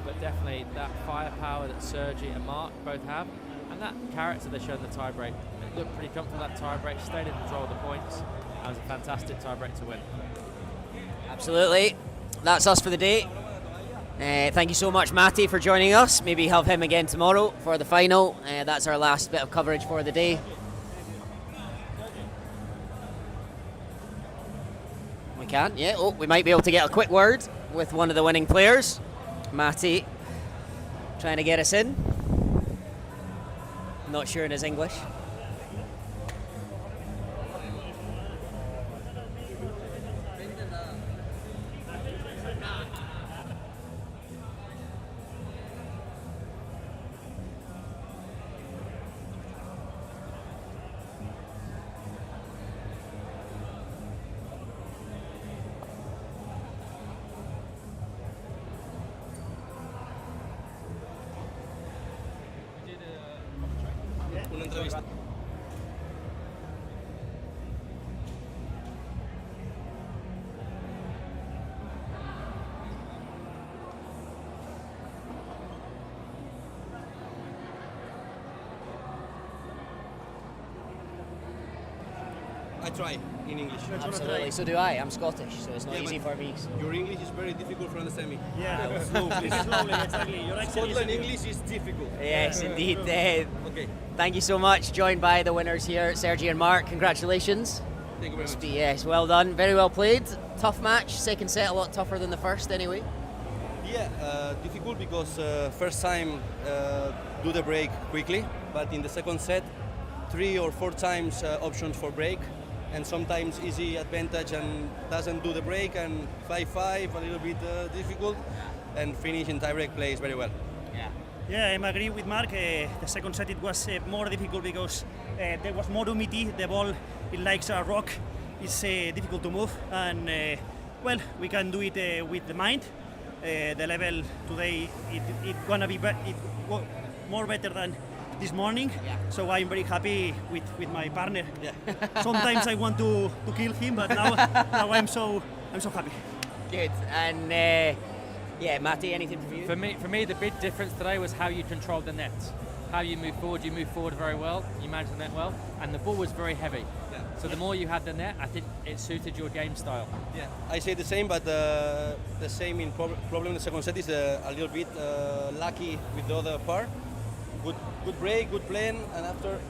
But definitely that firepower that Sergi and Mark both have, and that character they showed in the tie-break. It looked pretty comfortable in that tie-break, stayed in control of the points. That was a fantastic tie-break to win. Absolutely. That's us for the day. Thank you so much, Matty, for joining us. Maybe have him again tomorrow for the final. That's our last bit of coverage for the day. We can, yeah. Oh, we might be able to get a quick word with one of the winning players. Matty trying to get us in. Not sure in his English. I try in English. Absolutely, so do I. I'm Scottish, so it's not easy for me. Your English is very difficult for understanding. Yeah, slowly. Slowly, exactly. Your accent Scotland is English is difficult. Yes, indeed. Okay. Thank you so much. Joined by the winners here, Sergi and Mark. Congratulations. Thank you very much. Yes, well done. Very well played. Tough match. Second set a lot tougher than the first anyway. Yeah, difficult because first time do the break quickly, but in the second set, 3 or 4 times options for break, and sometimes easy advantage and doesn't do the break, and 5-5, a little bit difficult, and finish in tie-break plays very well. Yeah, I agree with Mark. The second set it was more difficult because there was more humidity. The ball, it likes a rock. It's difficult to move, and well, we can do it with the mind. The level today, it gonna be more better than this morning. Yeah. So I'm very happy with my partner. Yeah. Sometimes I want to kill him, but now I'm so happy. Good. And yeah, Matty, anything from you? For me, the big difference today was how you controlled the net. How you move forward. You moved forward very well. You managed the net well, and the ball was very heavy. Yeah. So the more you had the net, I think it suited your game style. Yeah, I say the same, but the same in problem in the second set is a little bit lucky with the other part. Good break, good plan, and after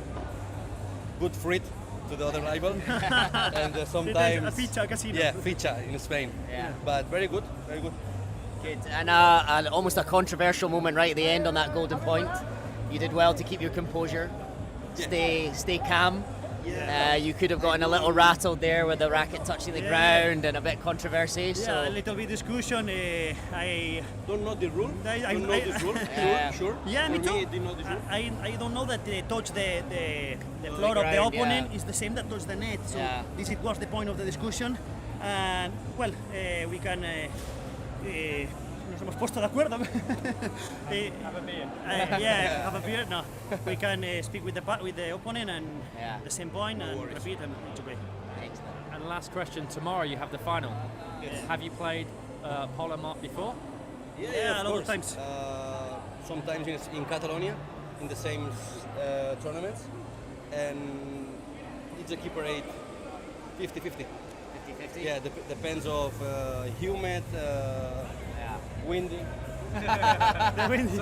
good fruit to the other rival. And sometimes A ficha, casino. yeah, ficha in Spain. Yeah. But very good, very good. Good. And almost a controversial moment right at the end on that golden point. You did well to keep your composure. Stay calm. Yeah. You could have gotten a little rattled there with the racket touching the ground and a bit controversy. So Yeah, a little bit discussion. I Don't know the rule. I- Don't know this rule. Yeah. Sure. Yeah, me For too. me, I didn't know this rule. I don't know that they touch the floor of ground, the opponent yeah. is the same that touch the net. So Yeah. this was the point of the discussion. And well, we can nos hemos puesto de acuerdo. Have a beer. Yeah, have a beer. No, we can speak with the opponent and Yeah. the same point and repeat, and it's okay. Excellent. And last question, tomorrow you have the final. Have you played Polo Mart before? Yeah, a lot of times. Sometimes in Catalonia, in the same tournaments, and it's a keeper 8, 50-50. 50-50? Yeah, depends of humid, windy, The wind-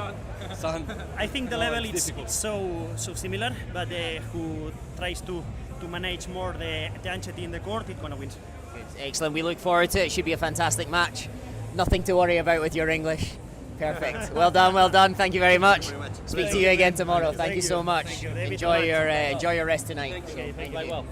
sun. I think the No, level it's is difficult. so similar, but who tries to manage more the anxiety in the court, it's gonna win. Good. Excellent. We look forward to it. It should be a fantastic match. Nothing to worry about with your English. Perfect. Well done, well done. Thank you very much. very much. Speak to you again tomorrow. Thank you so much. Thank you, David. Enjoy your rest tonight. Thank you. Thank you.